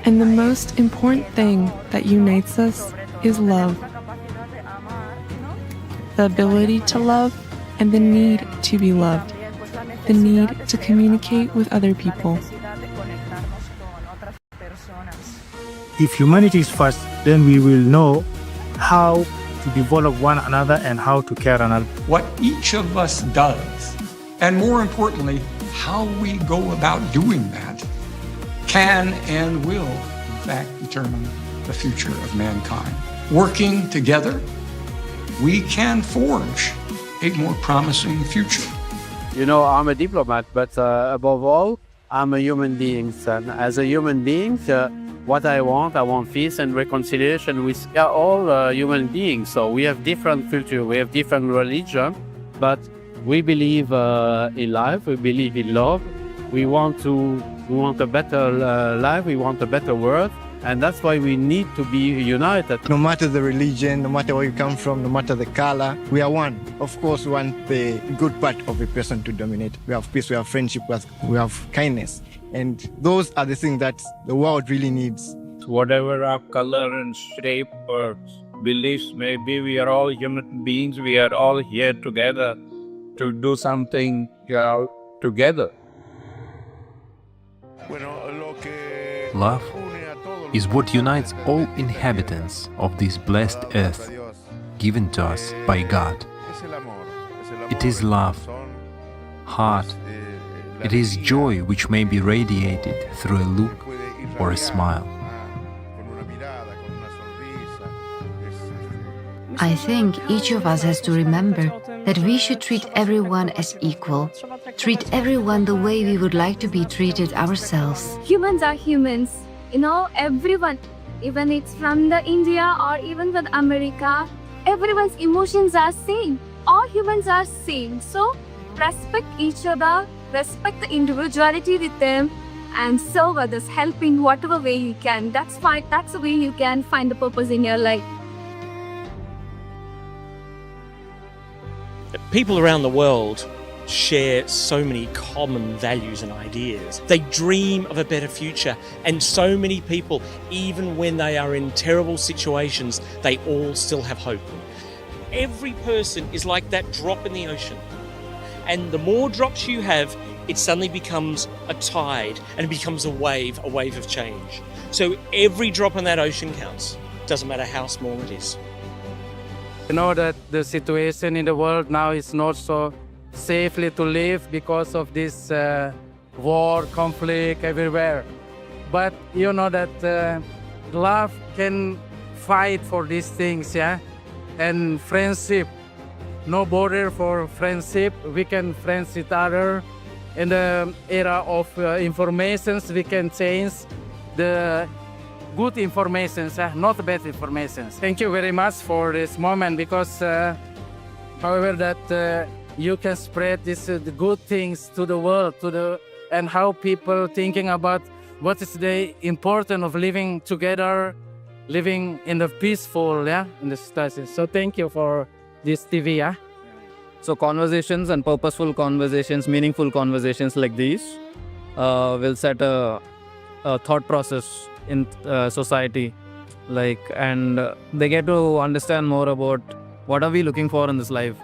And the most important thing that unites us is love. The ability to love and the need to be loved. The need to communicate with other people. If humanity is first, then we will know how to develop one another and how to care another. What each of us does, and more importantly, how we go about doing that, can and will, in fact, determine the future of mankind. Working together, we can forge a more promising future. You know, I'm a diplomat, but above all, I'm a human being. And as a human being, what I want peace and reconciliation. We are all human beings, so we have different culture, we have different religion, but we believe in life, we believe in love. We want a better life, we want a better world, and that's why we need to be united. No matter the religion, no matter where you come from, no matter the color, we are one. Of course, we want the good part of a person to dominate. We have peace, we have friendship, we have kindness. And those are the things that the world really needs. Whatever our color and shape or beliefs may be, we are all human beings. We are all here together to do something together. Love is what unites all inhabitants of this blessed earth, given to us by God. It is love, heart. It is joy which may be radiated through a look or a smile. I think each of us has to remember that we should treat everyone as equal, treat everyone the way we would like to be treated ourselves. Humans are humans. You know, everyone, even it's from the India or even from America, everyone's emotions are same. All humans are same. So respect each other, respect the individuality with them, and serve others, helping whatever way you can. That's fine. That's the way you can find the purpose in your life. People around the world share so many common values and ideas. They dream of a better future, and so many people, even when they are in terrible situations, they all still have hope. Every person is like that drop in the ocean. And the more drops you have, it suddenly becomes a tide and it becomes a wave of change. So every drop in that ocean counts. Doesn't matter how small it is. You know that the situation in the world now is not so safely to live because of this war, conflict everywhere. But you know that love can fight for these things, yeah? And friendship, no border for friendship. We can friends each other. In the era of informations, we can change the good informations, not bad informations. Thank you very much for this moment, because however that you can spread this the good things to the world, and how people thinking about what is the importance of living together, living in the peaceful, in the situation. So thank you for this TV, yeah. So conversations and purposeful conversations, meaningful conversations like these will set a thought process in society, and they get to understand more about what are we looking for in this life,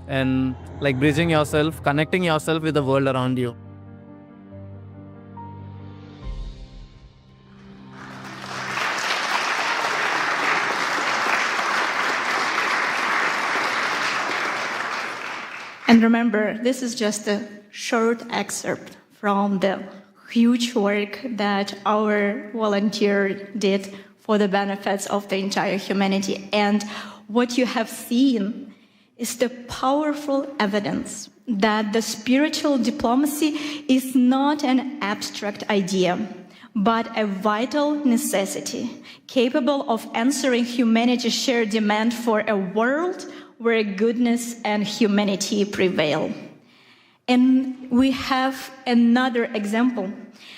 and bridging yourself, connecting yourself with the world around you. And remember, this is just a short excerpt from the huge work that our volunteer did for the benefits of the entire humanity. And what you have seen is the powerful evidence that the spiritual diplomacy is not an abstract idea, but a vital necessity, capable of answering humanity's shared demand for a world where goodness and humanity prevail. And we have another example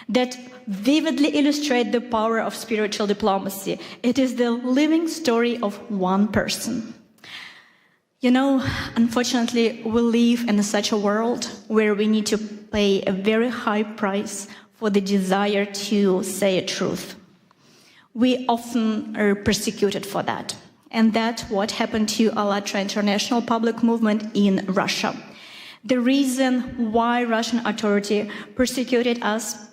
that vividly illustrates the power of spiritual diplomacy. It is the living story of one person. You know, unfortunately, we live in such a world where we need to pay a very high price for the desire to say a truth. We often are persecuted for that. And that's what happened to ALLATRA International Public Movement in Russia. The reason why Russian authority persecuted us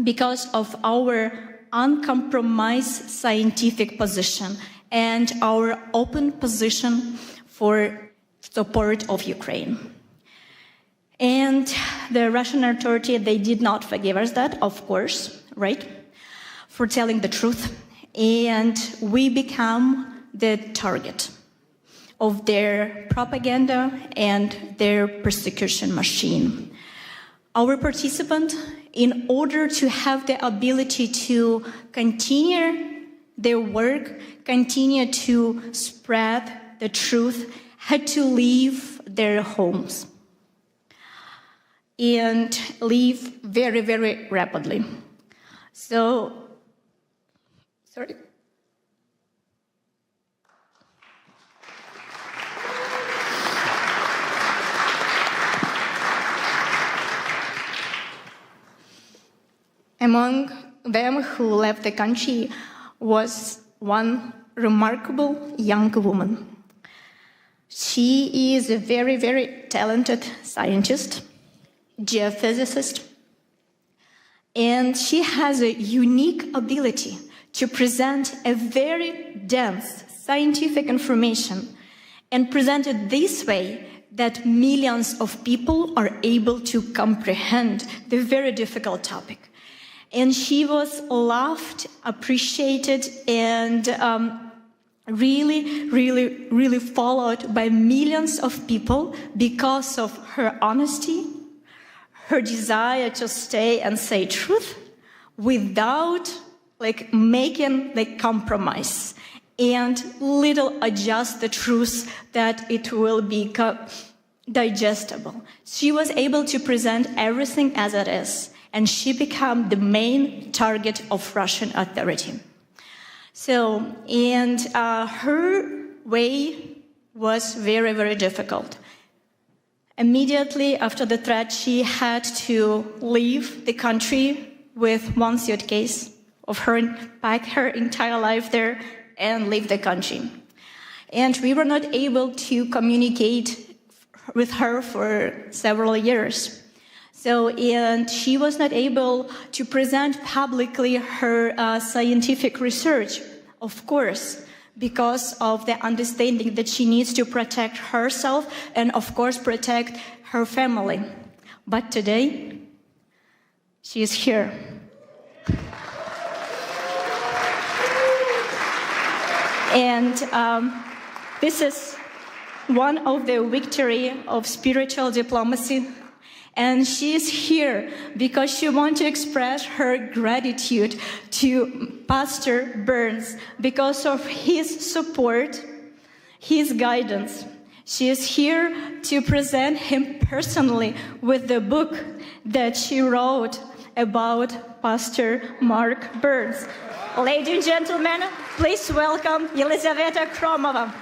because of our uncompromised scientific position and our open position for support of Ukraine. And the Russian authority, they did not forgive us that, of course, right? For telling the truth. And we become the target of their propaganda and their persecution machine. Our participant, in order to have the ability to continue their work, continue to spread the truth, had to leave their homes and leave very, very rapidly. So, sorry. Among them who left the country was one remarkable young woman. She is a very, very talented scientist, geophysicist, and she has a unique ability to present a very dense scientific information and present it this way that millions of people are able to comprehend the very difficult topic. And she was loved, appreciated, and really followed by millions of people because of her honesty, her desire to stay and say truth without making compromise and little adjust the truth that it will be digestible. She was able to present everything as it is, and she became the main target of Russian authority. So, and her way was very, very difficult. Immediately after the threat, she had to leave the country with one suitcase of her, pack her entire life there, and leave the country. And we were not able to communicate with her for several years. So, and she was not able to present publicly her scientific research, of course, because of the understanding that she needs to protect herself and, of course, protect her family. But today, she is here. And this is one of the victory of spiritual diplomacy. And she is here because she wants to express her gratitude to Pastor Burns because of his support, his guidance. She is here to present him personally with the book that she wrote about Pastor Mark Burns. Ladies and gentlemen, please welcome Елизавета Kromova.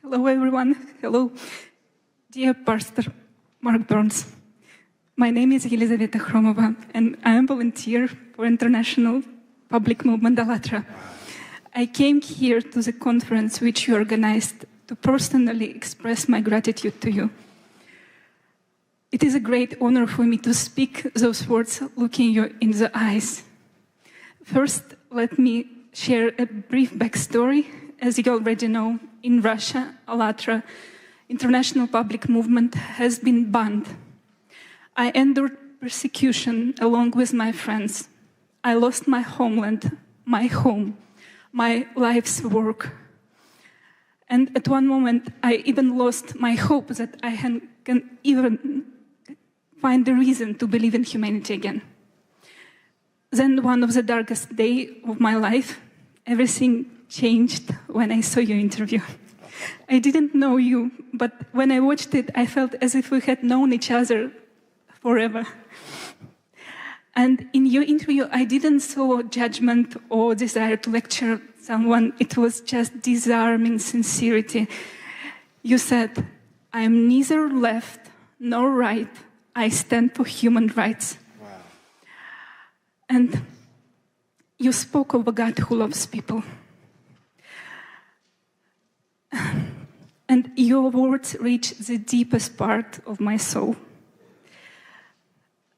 Hello everyone. Hello, dear Pastor Mark Burns. My name is Елизавета Kromova, and I am a volunteer for International Public Movement ALLATRA. I came here to the conference which you organized to personally express my gratitude to you. It is a great honor for me to speak those words looking you in the eyes. First, let me share a brief backstory. As you already know, in Russia, ALLATRA International Public Movement has been banned. I endured persecution along with my friends. I lost my homeland, my home, my life's work. And at one moment, I even lost my hope that I can even find the reason to believe in humanity again. Then one of the darkest days of my life, everything changed when I saw your interview. I didn't know you, but when I watched it, I felt as if we had known each other forever. And in your interview, I didn't saw judgment or desire to lecture someone. It was just disarming sincerity. You said, I am neither left nor right. I stand for human rights. Wow. And you spoke of a God who loves people. And your words reach the deepest part of my soul.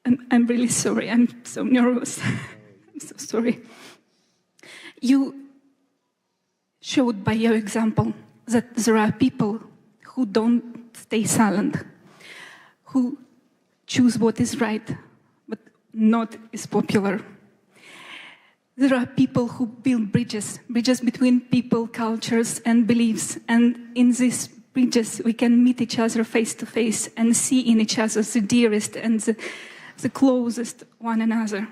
I'm really sorry. I'm so nervous. I'm so sorry. You showed by your example that there are people who don't stay silent, who choose what is right, but not is popular. There are people who build bridges between people, cultures, and beliefs. And in these bridges, we can meet each other face to face and see in each other the dearest and the closest one another.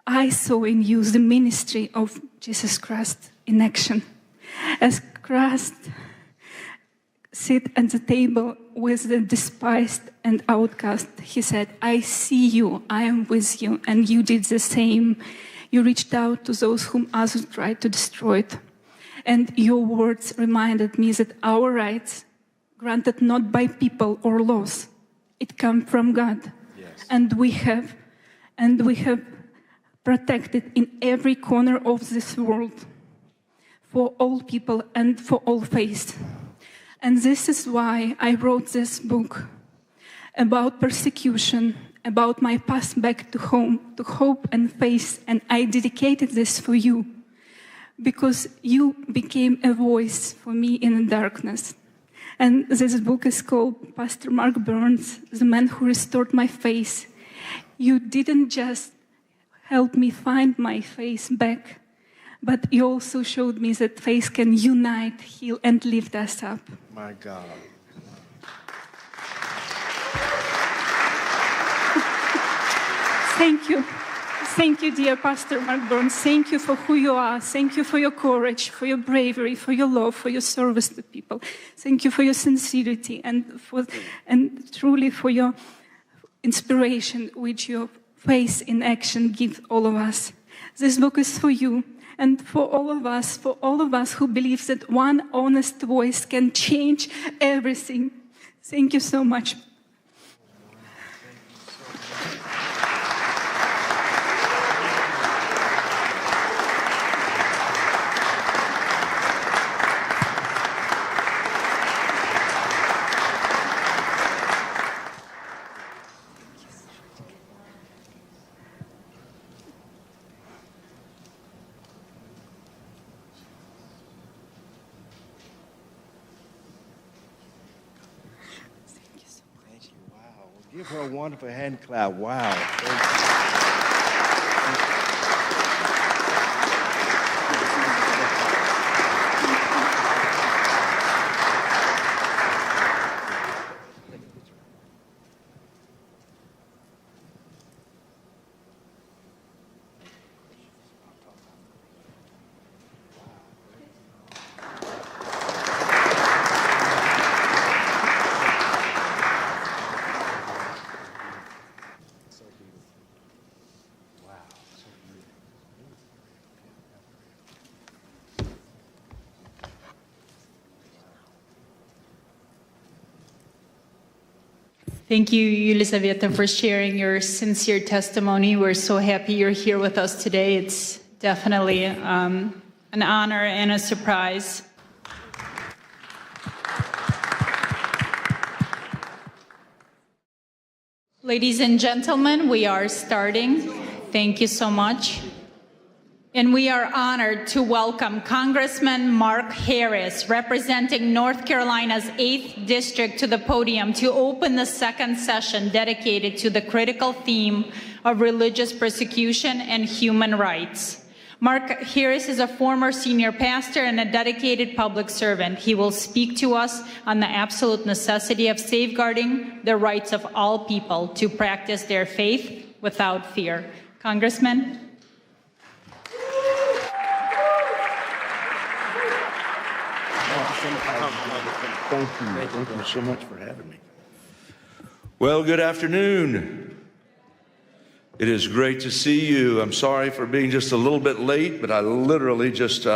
I saw in you the ministry of Jesus Christ in action. As Christ sit at the table with the despised and outcast, he said, I see you, I am with you, and you did the same. You reached out to those whom others tried to destroy. And your words reminded me that our rights, granted not by people or laws, it comes from God. Yes. And we have protected in every corner of this world for all people and for all faiths. And this is why I wrote this book about persecution, about my path back to home, to hope and faith, and I dedicated this for you, because you became a voice for me in the darkness. And this book is called Pastor Mark Burns, The Man Who Restored My Faith. You didn't just help me find my faith back, but you also showed me that faith can unite, heal, and lift us up. My God. Thank you. Thank you, dear Pastor Mark Burns. Thank you for who you are. Thank you for your courage, for your bravery, for your love, for your service to people. Thank you for your sincerity and truly for your inspiration, which your faith in action gives all of us. This book is for you and for all of us who believe that one honest voice can change everything. Thank you so much. Give her a wonderful hand clap. Wow. Thank you, Elizaveta, for sharing your sincere testimony. We're so happy you're here with us today. It's definitely an honor and a surprise. Ladies and gentlemen, we are starting. Thank you so much. And we are honored to welcome Congressman Mark Harris, representing North Carolina's 8th District, to the podium to open the second session dedicated to the critical theme of religious persecution and human rights. Mark Harris is a former senior pastor and a dedicated public servant. He will speak to us on the absolute necessity of safeguarding the rights of all people to practice their faith without fear. Congressman? Thank you so much for having me. Well, good afternoon. It is great to see you. I'm sorry for being just a little bit late, but I literally just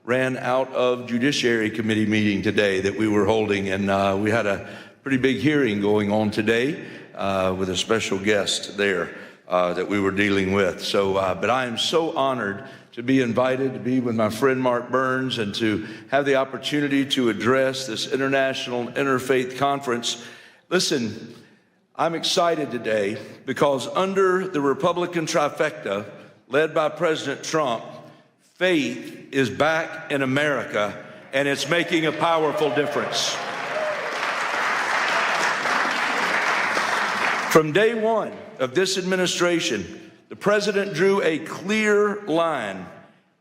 ran out of Judiciary Committee meeting today that we were holding, and we had a pretty big hearing going on today with a special guest there that we were dealing with. So, but I am so honored to be invited to be with my friend Mark Burns and to have the opportunity to address this International Interfaith Conference. Listen, I'm excited today because under the Republican trifecta led by President Trump, faith is back in America and it's making a powerful difference. From day one of this administration, the president drew a clear line.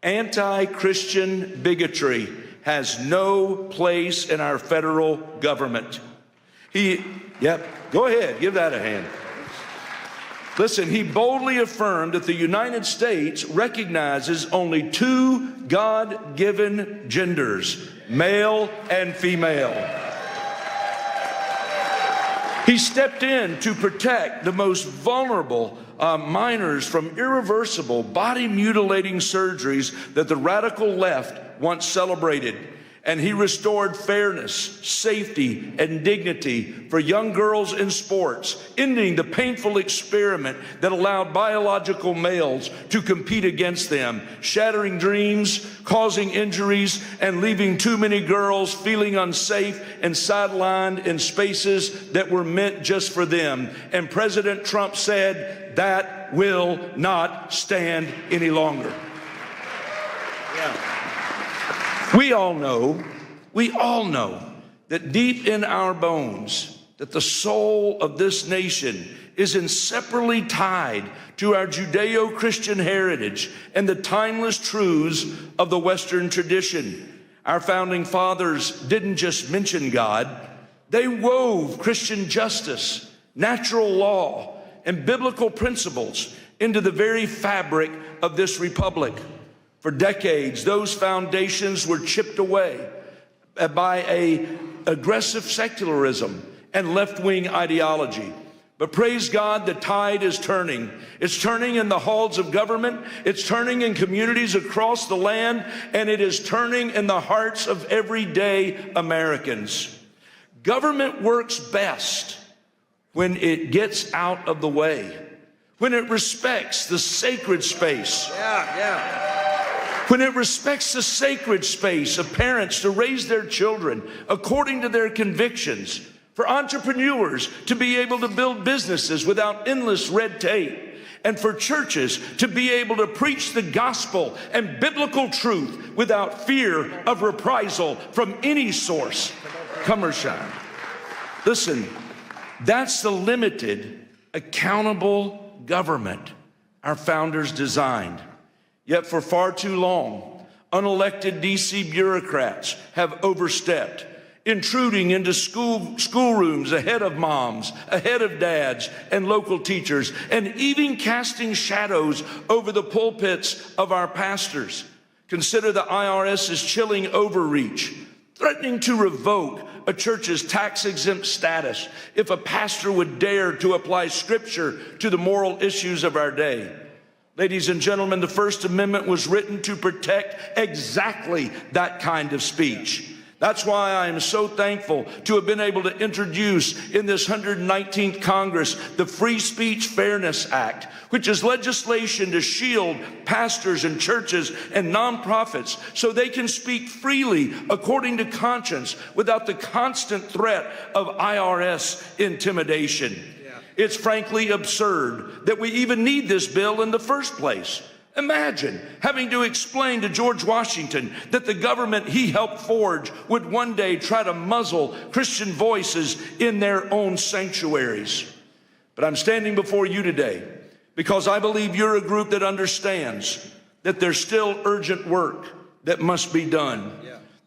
Anti-Christian bigotry has no place in our federal government. Go ahead, give that a hand. Listen, he boldly affirmed that the United States recognizes only two God-given genders, male and female. He stepped in to protect the most vulnerable minors from irreversible body-mutilating surgeries that the radical left once celebrated. And he restored fairness, safety, and dignity for young girls in sports, ending the painful experiment that allowed biological males to compete against them, shattering dreams, causing injuries, and leaving too many girls feeling unsafe and sidelined in spaces that were meant just for them. And President Trump said, that will not stand any longer. We all know that deep in our bones, that the soul of this nation is inseparably tied to our Judeo-Christian heritage and the timeless truths of the Western tradition. Our founding fathers didn't just mention God, they wove Christian justice, natural law, and biblical principles into the very fabric of this republic. For decades, those foundations were chipped away by an aggressive secularism and left-wing ideology. But praise God, the tide is turning. It's turning in the halls of government, it's turning in communities across the land, and it is turning in the hearts of everyday Americans. Government works best when it gets out of the way, when it respects the sacred space. When it respects the sacred space of parents to raise their children according to their convictions, for entrepreneurs to be able to build businesses without endless red tape, and for churches to be able to preach the gospel and biblical truth without fear of reprisal from any source, come or shine. Listen, that's the limited, accountable government our founders designed. Yet for far too long, unelected DC bureaucrats have overstepped, intruding into schoolrooms ahead of moms, ahead of dads and local teachers, and even casting shadows over the pulpits of our pastors. Consider the IRS's chilling overreach, threatening to revoke a church's tax-exempt status if a pastor would dare to apply scripture to the moral issues of our day. Ladies and gentlemen, the First Amendment was written to protect exactly that kind of speech. That's why I am so thankful to have been able to introduce in this 119th Congress the Free Speech Fairness Act, which is legislation to shield pastors and churches and nonprofits so they can speak freely according to conscience without the constant threat of IRS intimidation. It's frankly absurd that we even need this bill in the first place. Imagine having to explain to George Washington that the government he helped forge would one day try to muzzle Christian voices in their own sanctuaries. But I'm standing before you today because I believe you're a group that understands that there's still urgent work that must be done.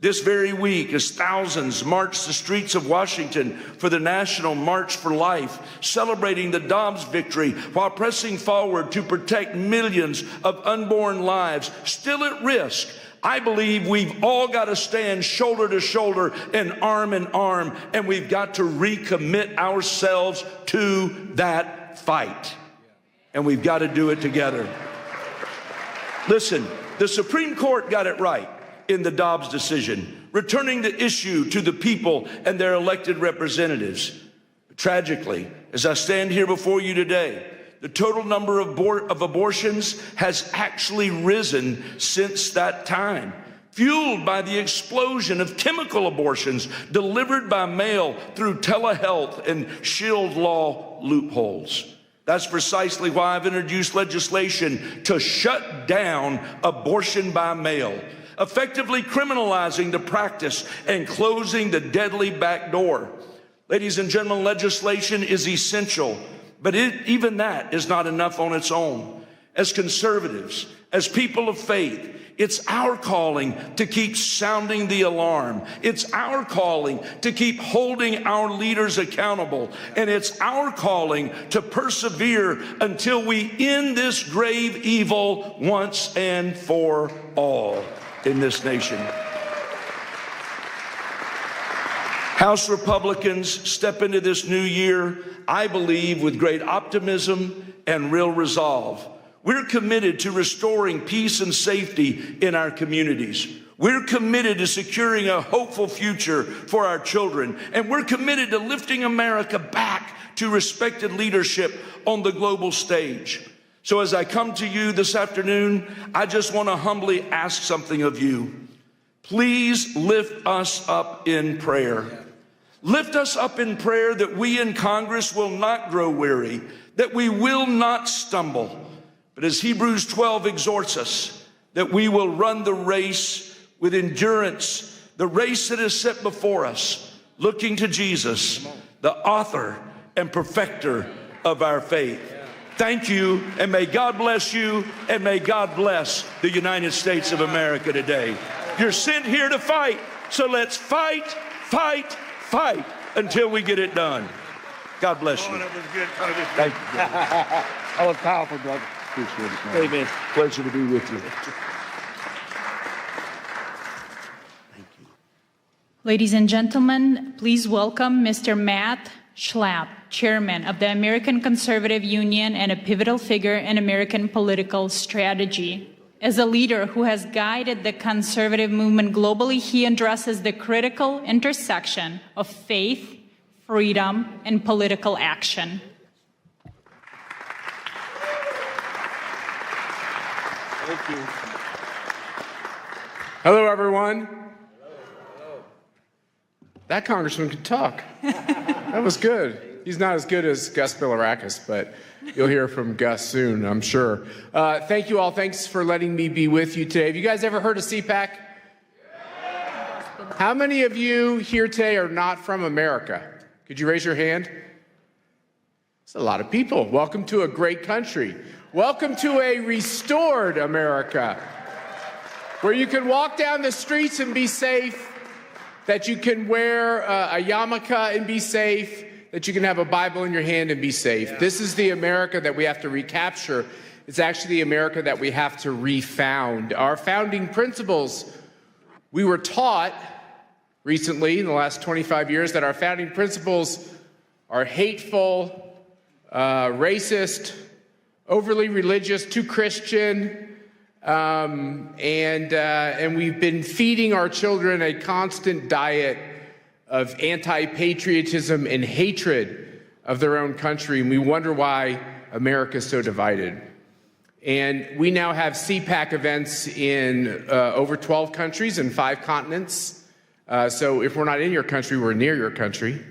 This very week, as thousands march the streets of Washington for the National March for Life, celebrating the Dobbs victory while pressing forward to protect millions of unborn lives still at risk, I believe we've all got to stand shoulder to shoulder and arm in arm, and we've got to recommit ourselves to that fight. And we've got to do it together. Listen, the Supreme Court got it right in the Dobbs decision, returning the issue to the people and their elected representatives. Tragically, as I stand here before you today, the total number of abortions has actually risen since that time, fueled by the explosion of chemical abortions delivered by mail through telehealth and shield law loopholes. That's precisely why I've introduced legislation to shut down abortion by mail, effectively criminalizing the practice and closing the deadly back door. Ladies and gentlemen, legislation is essential, but even that is not enough on its own. As conservatives, as people of faith, it's our calling to keep sounding the alarm. It's our calling to keep holding our leaders accountable. And it's our calling to persevere until we end this grave evil once and for all in this nation. House Republicans step into this new year, I believe, with great optimism and real resolve. We're committed to restoring peace and safety in our communities. We're committed to securing a hopeful future for our children. And we're committed to lifting America back to respected leadership on the global stage. So as I come to you this afternoon, I just want to humbly ask something of you. Please lift us up in prayer. Lift us up in prayer that we in Congress will not grow weary, that we will not stumble. But as Hebrews 12 exhorts us, that we will run the race with endurance, the race that is set before us, looking to Jesus, the author and perfecter of our faith. Thank you, and may God bless you, and may God bless the United States of America today. You're sent here to fight, so let's fight, fight, fight until we get it done. God bless you. That was good. Thank you. That was powerful, brother. Appreciate it, man. Amen. Pleasure to be with you. Ladies and gentlemen, please welcome Mr. Matt Schlapp, Chairman of the American Conservative Union and a pivotal figure in American political strategy. As a leader who has guided the conservative movement globally, he addresses the critical intersection of faith, freedom, and political action. Thank you. Hello, everyone. That congressman could talk. That was good. He's not as good as Gus Bilirakis, but you'll hear from Gus soon, I'm sure. Thank you all. Thanks for letting me be with you today. Have you guys ever heard of CPAC? How many of you here today are not from America? Could you raise your hand? It's a lot of people. Welcome to a great country. Welcome to a restored America, where you can walk down the streets and be safe, that you can wear a yarmulke and be safe, that you can have a Bible in your hand and be safe. This is the America that we have to recapture. It's actually the America that we have to refound. Our founding principles, we were taught recently in the last 25 years that our founding principles are hateful, racist, overly religious, too Christian, and we've been feeding our children a constant diet of anti-patriotism and hatred of their own country, and we wonder why America is so divided. And we now have CPAC events in over 12 countries and 5 continents. So if we're not in your country, we're near your country.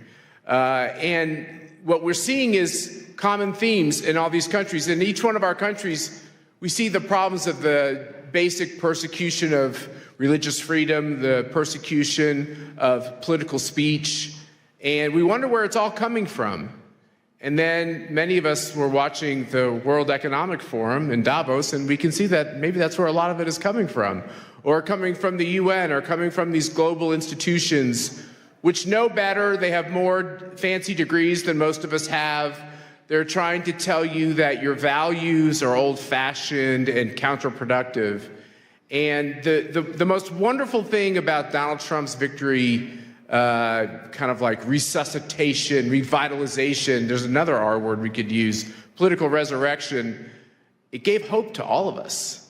And what we're seeing is common themes in all these countries. In each one of our countries, we see the problems of the basic persecution of religious freedom, the persecution of political speech, and we wonder where it's all coming from. And then many of us were watching the World Economic Forum in Davos, and we can see that maybe that's where a lot of it is coming from, or coming from the UN, or coming from these global institutions, which know better. They have more fancy degrees than most of us have. They're trying to tell you that your values are old-fashioned and counterproductive. And the most wonderful thing about Donald Trump's victory, kind of like resuscitation, revitalization, there's another R word we could use, political resurrection, it gave hope to all of us.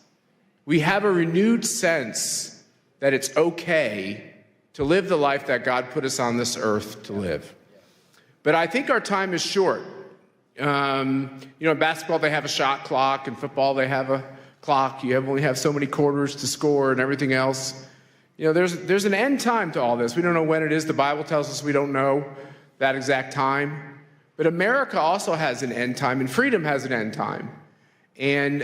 We have a renewed sense that it's okay to live the life that God put us on this earth to live. But I think our time is short. In basketball, they have a shot clock. In football, they have a clock. You only have so many quarters to score and everything else. There's an end time to all this. We don't know when it is. The Bible tells us we don't know that exact time. But America also has an end time, and freedom has an end time. And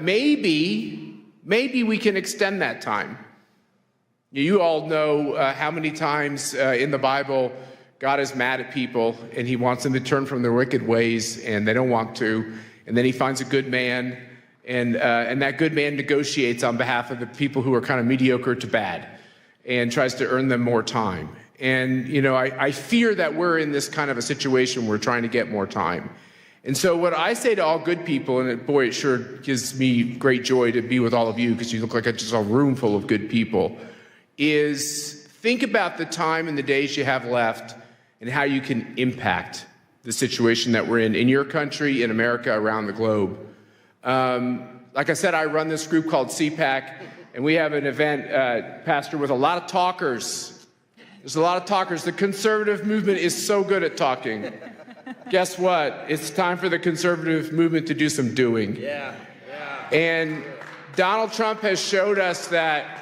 maybe we can extend that time. You all know how many times in the Bible God is mad at people, and he wants them to turn from their wicked ways, and they don't want to. And then he finds a good man, and that good man negotiates on behalf of the people who are kind of mediocre to bad and tries to earn them more time. And, I fear that we're in this kind of a situation where we're trying to get more time. And so what I say to all good people, and boy, it sure gives me great joy to be with all of you because you look like just a room full of good people, is think about the time and the days you have left and how you can impact the situation that we're in your country, in America, around the globe. Like I said, I run this group called CPAC, and we have an event, Pastor, with a lot of talkers. There's a lot of talkers. The conservative movement is so good at talking. Guess what? It's time for the conservative movement to do some doing. And Donald Trump has showed us that.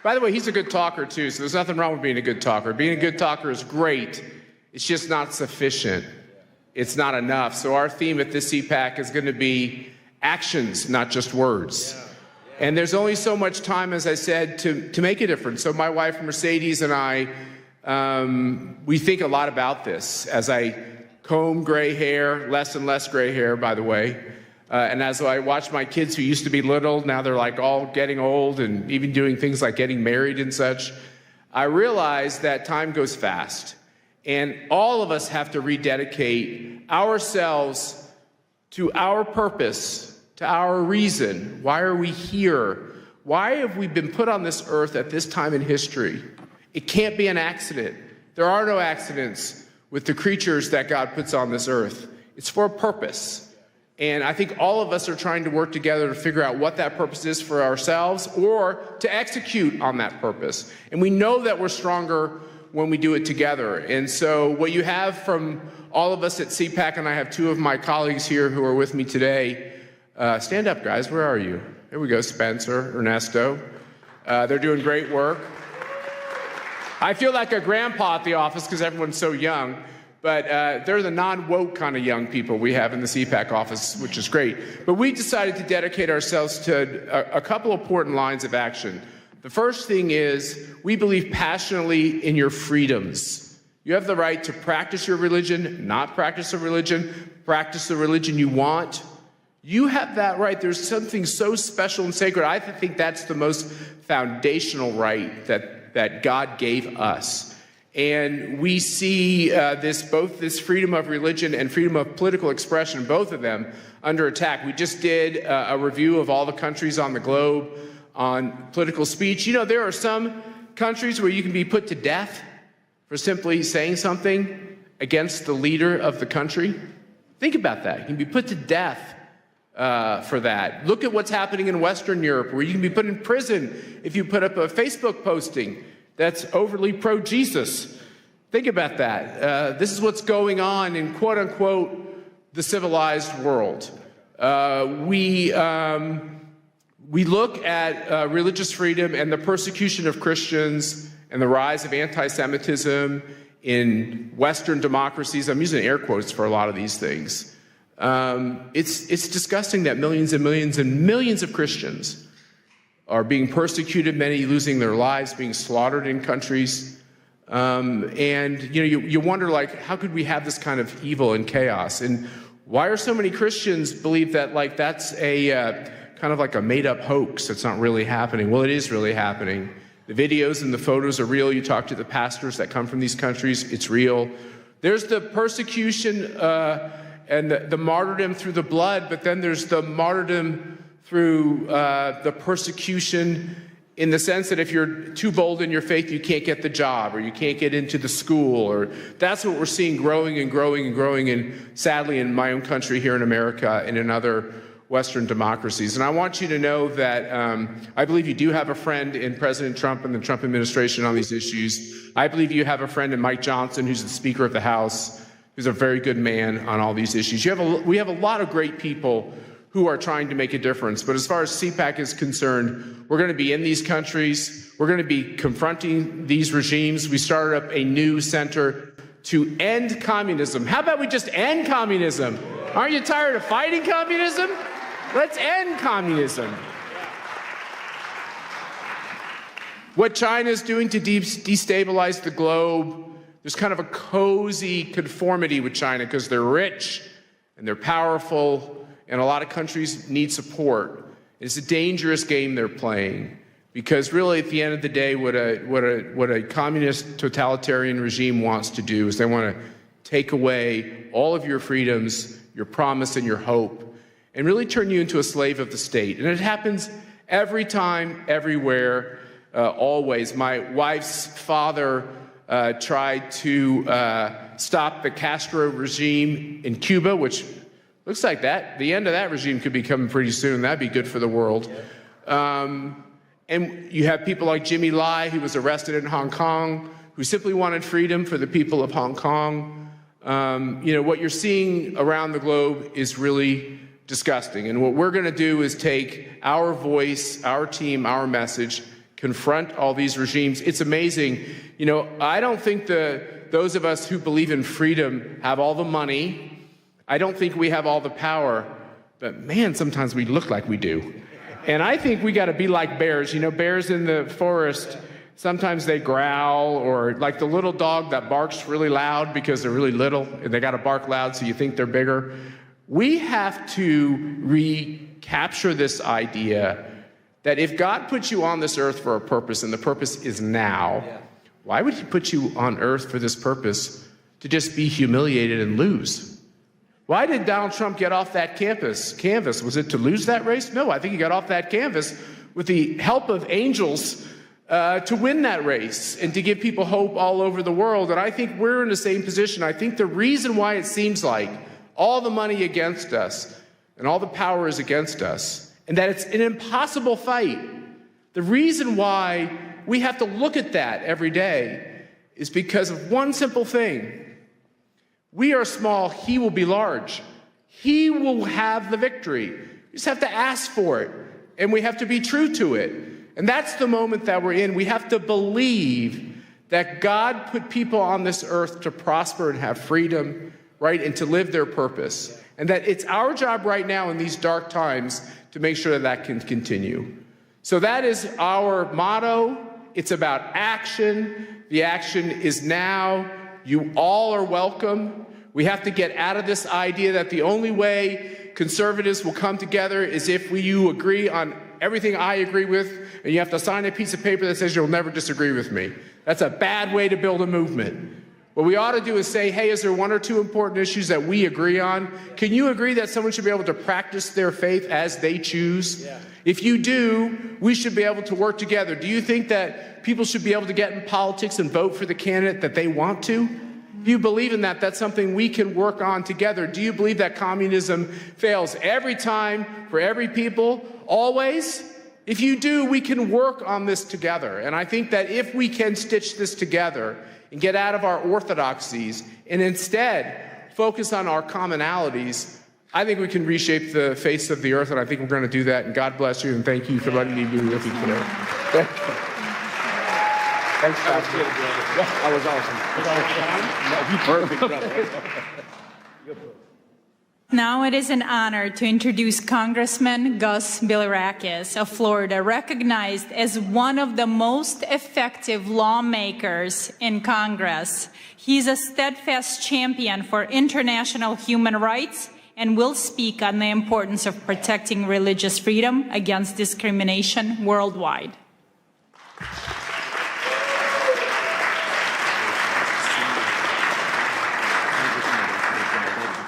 By the way, he's a good talker, too, so there's nothing wrong with being a good talker. Being a good talker is great. It's just not sufficient. It's not enough. So our theme at this CPAC is going to be actions, not just words. And there's only so much time, as I said, to make a difference. So my wife, Mercedes, and I, we think a lot about this. As I comb gray hair, less and less gray hair, by the way, and as I watch my kids who used to be little, now they're like all getting old and even doing things like getting married and such, I realize that time goes fast. And all of us have to rededicate ourselves to our purpose, to our reason. Why are we here? Why have we been put on this earth at this time in history? It can't be an accident. There are no accidents with the creatures that God puts on this earth. It's for a purpose. And I think all of us are trying to work together to figure out what that purpose is for ourselves or to execute on that purpose. And we know that we're stronger when we do it together. And so what you have from all of us at CPAC, and I have two of my colleagues here who are with me today. Stand up, guys. Where are you? There we go, Spencer, Ernesto. They're doing great work. I feel like a grandpa at the office because everyone's so young. But they're the non-woke kind of young people we have in the CPAC office, which is great. But we decided to dedicate ourselves to a couple of important lines of action. The first thing is we believe passionately in your freedoms. You have the right to practice your religion, not practice a religion, practice the religion you want. You have that right. There's something so special and sacred. I think that's the most foundational right that God gave us. And we see both this freedom of religion and freedom of political expression, both of them, under attack. We just did a review of all the countries on the globe on political speech. There are some countries where you can be put to death for simply saying something against the leader of the country. Think about that. You can be put to death for that. Look at what's happening in Western Europe, where you can be put in prison if you put up a Facebook posting that's overly pro-Jesus. Think about that. This is what's going on in, quote-unquote, the civilized world. We look at religious freedom and the persecution of Christians and the rise of anti-Semitism in Western democracies. I'm using air quotes for a lot of these things. It's disgusting that millions and millions and millions of Christians are being persecuted, many losing their lives, being slaughtered in countries. And you wonder, like, how could we have this kind of evil and chaos? And why are so many Christians believe that, like, that's a kind of like a made-up hoax that's not really happening? Well, it is really happening. The videos and the photos are real. You talk to the pastors that come from these countries, it's real. There's the persecution and the martyrdom through the blood, but then there's the martyrdom through the persecution in the sense that if you're too bold in your faith, you can't get the job or you can't get into the school. Or that's what we're seeing growing and growing and growing, and sadly in my own country here in America and in other Western democracies. And I want you to know that I believe you do have a friend in President Trump and the Trump administration on these issues. I believe you have a friend in Mike Johnson, who's the Speaker of the House, who's a very good man on all these issues. We have a lot of great people who are trying to make a difference. But as far as CPAC is concerned, we're going to be in these countries. We're going to be confronting these regimes. We started up a new center to end communism. How about we just end communism? Aren't you tired of fighting communism? Let's end communism. What China is doing to destabilize the globe, there's kind of a cozy conformity with China because they're rich and they're powerful, and a lot of countries need support. It's a dangerous game they're playing because really at the end of the day, what a communist totalitarian regime wants to do is they want to take away all of your freedoms, your promise and your hope, and really turn you into a slave of the state. And it happens every time, everywhere, always. My wife's father tried to stop the Castro regime in Cuba, which looks like the end of that regime could be coming pretty soon. That'd be good for the world. And you have people like Jimmy Lai, who was arrested in Hong Kong, who simply wanted freedom for the people of Hong Kong. What you're seeing around the globe is really disgusting. And what we're going to do is take our voice, our team, our message, confront all these regimes. It's amazing. I don't think those of us who believe in freedom have all the money. I don't think we have all the power, but man, sometimes we look like we do. And I think we got to be like bears. Bears in the forest, sometimes they growl, or like the little dog that barks really loud because they're really little and they got to bark loud so you think they're bigger. We have to recapture this idea that if God puts you on this earth for a purpose, and the purpose is now, why would he put you on earth for this purpose to just be humiliated and lose? Why did Donald Trump get off that canvas? Was it to lose that race? No, I think he got off that canvas with the help of angels to win that race and to give people hope all over the world. And I think we're in the same position. I think the reason why it seems like all the money against us and all the power is against us, and that it's an impossible fight, the reason why we have to look at that every day is because of one simple thing. We are small, he will be large. He will have the victory. We just have to ask for it, and we have to be true to it. And that's the moment that we're in. We have to believe that God put people on this earth to prosper and have freedom, right, and to live their purpose. And that it's our job right now in these dark times to make sure that that can continue. So that is our motto. It's about action. The action is now. You all are welcome. We have to get out of this idea that the only way conservatives will come together is if you agree on everything I agree with, and you have to sign a piece of paper that says you'll never disagree with me. That's a bad way to build a movement. What we ought to do is say, hey, is there one or two important issues that we agree on? Can you agree that someone should be able to practice their faith as they choose? Yeah. If you do, we should be able to work together. Do you think that people should be able to get in politics and vote for the candidate that they want to? If you believe in that, that's something we can work on together. Do you believe that communism fails every time for every people, always? If you do, we can work on this together. And I think that if we can stitch this together and get out of our orthodoxies and instead focus on our commonalities, I think we can reshape the face of the earth, and I think we're going to do that. And God bless you, and thank you for letting me be with you today. Thank you. Thanks, Pastor. That was awesome. Perfect, brother. Now it is an honor to introduce Congressman Gus Bilirakis of Florida, recognized as one of the most effective lawmakers in Congress. He's a steadfast champion for international human rights and will speak on the importance of protecting religious freedom against discrimination worldwide.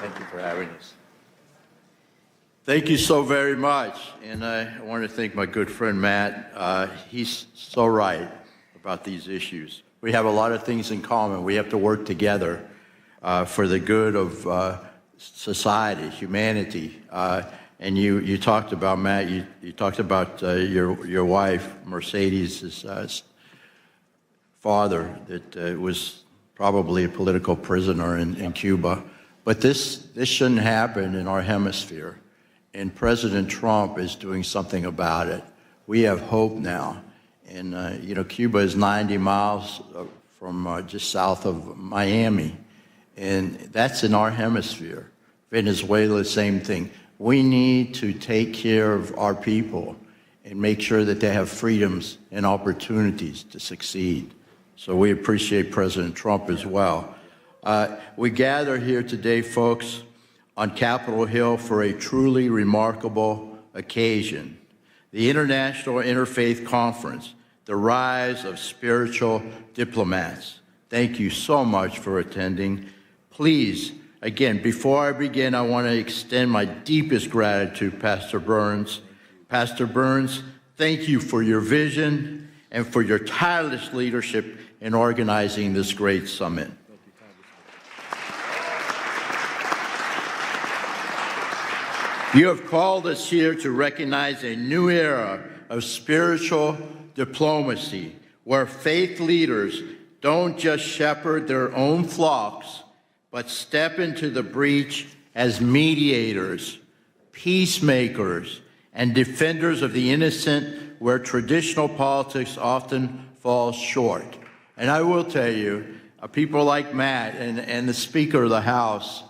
Thank you for having us. Thank you so very much. And I want to thank my good friend Matt. He's so right about these issues. We have a lot of things in common. We have to work together for the good of society, humanity. And you talked about, Matt, you talked about your wife, Mercedes' father, that was probably a political prisoner in Cuba. But this shouldn't happen in our hemisphere. And President Trump is doing something about it. We have hope now. And, Cuba is 90 miles from just south of Miami. And that's in our hemisphere. Venezuela, same thing. We need to take care of our people and make sure that they have freedoms and opportunities to succeed. So we appreciate President Trump as well. We gather here today, folks, on Capitol Hill for a truly remarkable occasion. The International Interfaith Conference, the Rise of Spiritual Diplomats. Thank you so much for attending. Please, again, before I begin, I want to extend my deepest gratitude, Pastor Burns. Pastor Burns, thank you for your vision and for your tireless leadership in organizing this great summit. You have called us here to recognize a new era of spiritual diplomacy, where faith leaders don't just shepherd their own flocks, but step into the breach as mediators, peacemakers, and defenders of the innocent, where traditional politics often falls short. And I will tell you, people like Matt and the Speaker of the House,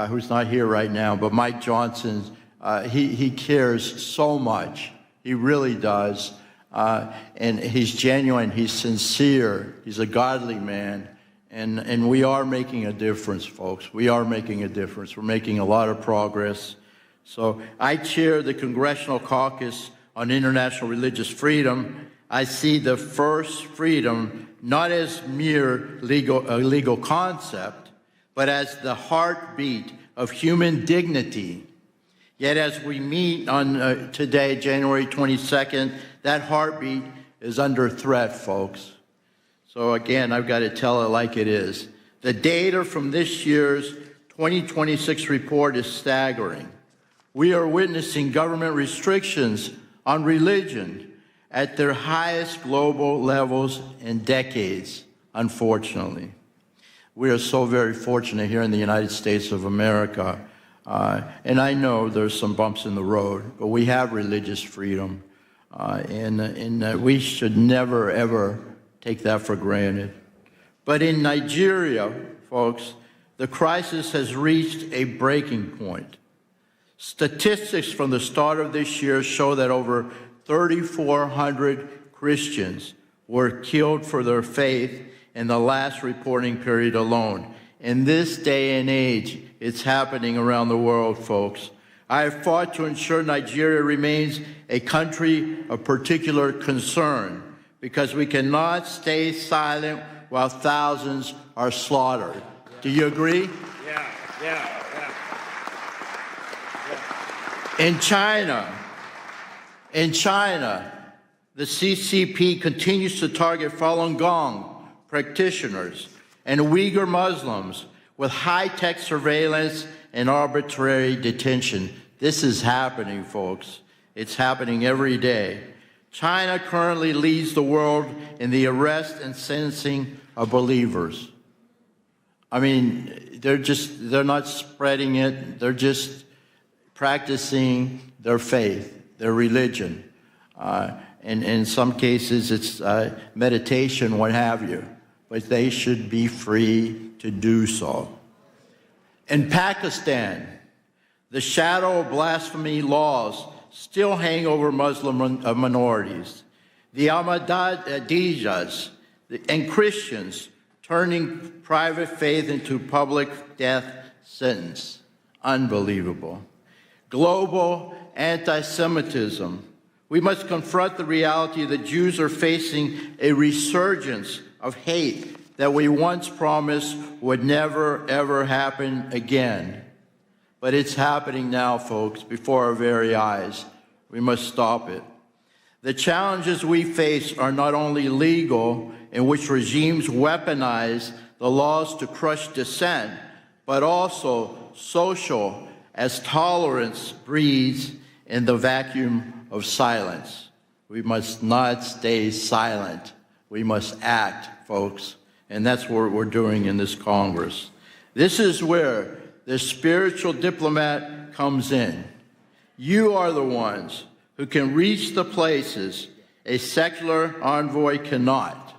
who's not here right now, but Mike Johnson, he cares so much. He really does. And he's genuine, he's sincere, he's a godly man. And we are making a difference, folks. We are making a difference. We're making a lot of progress. So I chair the Congressional Caucus on International Religious Freedom. I see the first freedom not as mere legal concept, but as the heartbeat of human dignity. Yet as we meet on today, January 22nd, that heartbeat is under threat, folks. So again, I've got to tell it like it is. The data from this year's 2026 report is staggering. We are witnessing government restrictions on religion at their highest global levels in decades, unfortunately. We are so very fortunate here in the United States of America. And I know there's some bumps in the road, but we have religious freedom. And we should never, ever take that for granted. But in Nigeria, folks, the crisis has reached a breaking point. Statistics from the start of this year show that over 3,400 Christians were killed for their faith in the last reporting period alone. In this day and age, it's happening around the world, folks. I have fought to ensure Nigeria remains a country of particular concern, because we cannot stay silent while thousands are slaughtered. Do you agree? Yeah. In China, the CCP continues to target Falun Gong practitioners and Uyghur Muslims with high-tech surveillance and arbitrary detention. This is happening, folks. It's happening every day. China currently leads the world in the arrest and sentencing of believers. I mean, they're not spreading it. They're just practicing their faith, their religion. And in some cases, it's meditation, what have you. But they should be free to do so. In Pakistan, The shadow of blasphemy laws still hang over Muslim minorities. The Ahmadiyas and Christians turning private faith into public death sentence. Unbelievable. Global anti-Semitism. We must confront the reality that Jews are facing a resurgence of hate that we once promised would never, ever happen again. But it's happening now, folks, before our very eyes. We must stop it. The challenges we face are not only legal, in which regimes weaponize the laws to crush dissent, but also social, as tolerance breeds in the vacuum of silence. We must not stay silent. We must act, folks. And that's what we're doing in this Congress. This is where the spiritual diplomat comes in. You are the ones who can reach the places a secular envoy cannot.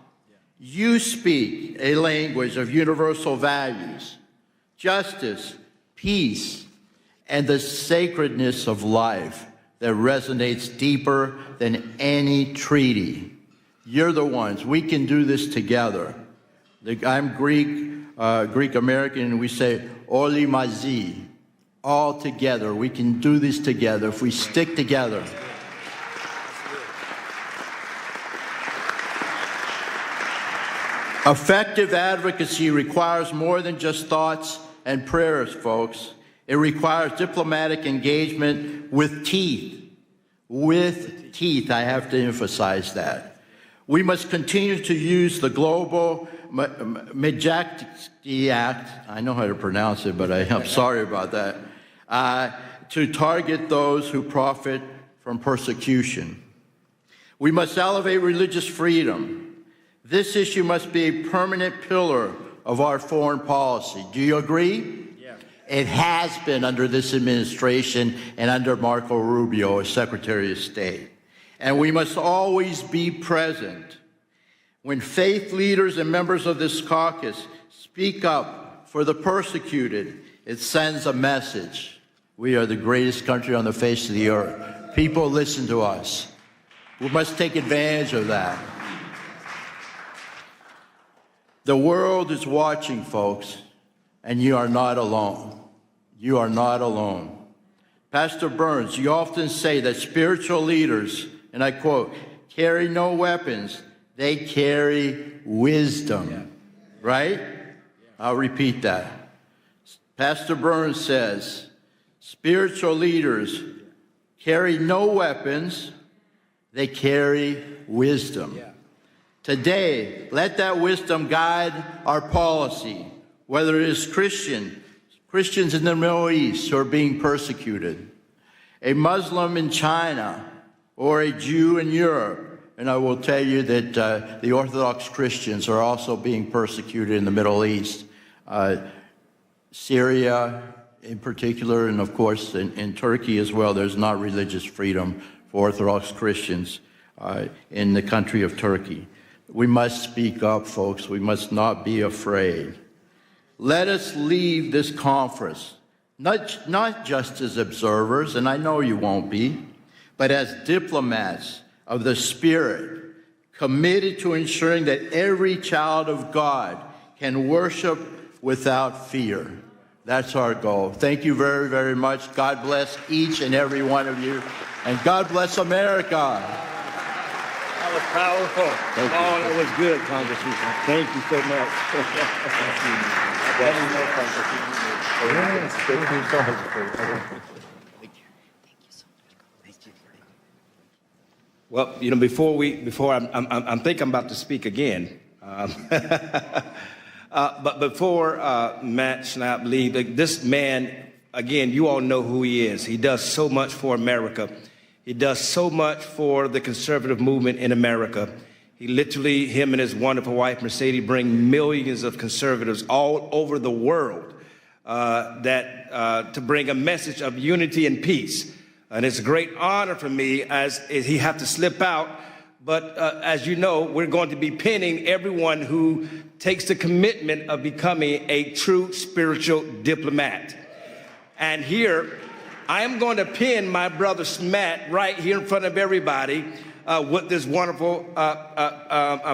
You speak a language of universal values, justice, peace, and the sacredness of life that resonates deeper than any treaty. You're the ones. We can do this together. I'm Greek-American, and we say, Oli mazi, all together. We can do this together if we stick together. Effective advocacy requires more than just thoughts and prayers, folks. It requires diplomatic engagement with teeth. With teeth, I have to emphasize that. We must continue to use the Global Magnitsky Act, I know how to pronounce it, but I'm sorry about that, to target those who profit from persecution. We must elevate religious freedom. This issue must be a permanent pillar of our foreign policy. Do you agree? Yeah. It has been under this administration and under Marco Rubio as Secretary of State. And we must always be present. When faith leaders and members of this caucus speak up for the persecuted, it sends a message. We are the greatest country on the face of the earth. People listen to us. We must take advantage of that. The world is watching, folks, and you are not alone. You are not alone. Pastor Burns, you often say that spiritual leaders, and I quote, carry no weapons, they carry wisdom, right? I'll repeat that. Pastor Burns says, spiritual leaders carry no weapons, they carry wisdom. Today, let that wisdom guide our policy, whether it is Christians in the Middle East who are being persecuted, a Muslim in China, or a Jew in Europe. And I will tell you that the Orthodox Christians are also being persecuted in the Middle East. Syria in particular, and of course in Turkey as well, there's not religious freedom for Orthodox Christians in the country of Turkey. We must speak up, folks. We must not be afraid. Let us leave this conference, not just as observers, and I know you won't be, but as diplomats of the Spirit, committed to ensuring that every child of God can worship without fear. That's our goal. Thank you very, very much. God bless each and every one of you, and God bless America. That was powerful. That was good, Congressman. Thank you so much. Well, you know, before I'm think I'm about to speak again. But before Matt Schnapp leaves, this man, again, you all know who he is. He does so much for America. He does so much for the conservative movement in America. He literally, him and his wonderful wife, Mercedes, bring millions of conservatives all over the world to bring a message of unity and peace. And it's a great honor for me as he have to slip out. But as you know, we're going to be pinning everyone who takes the commitment of becoming a true spiritual diplomat. And here I am going to pin my brother Matt right here in front of everybody with this wonderful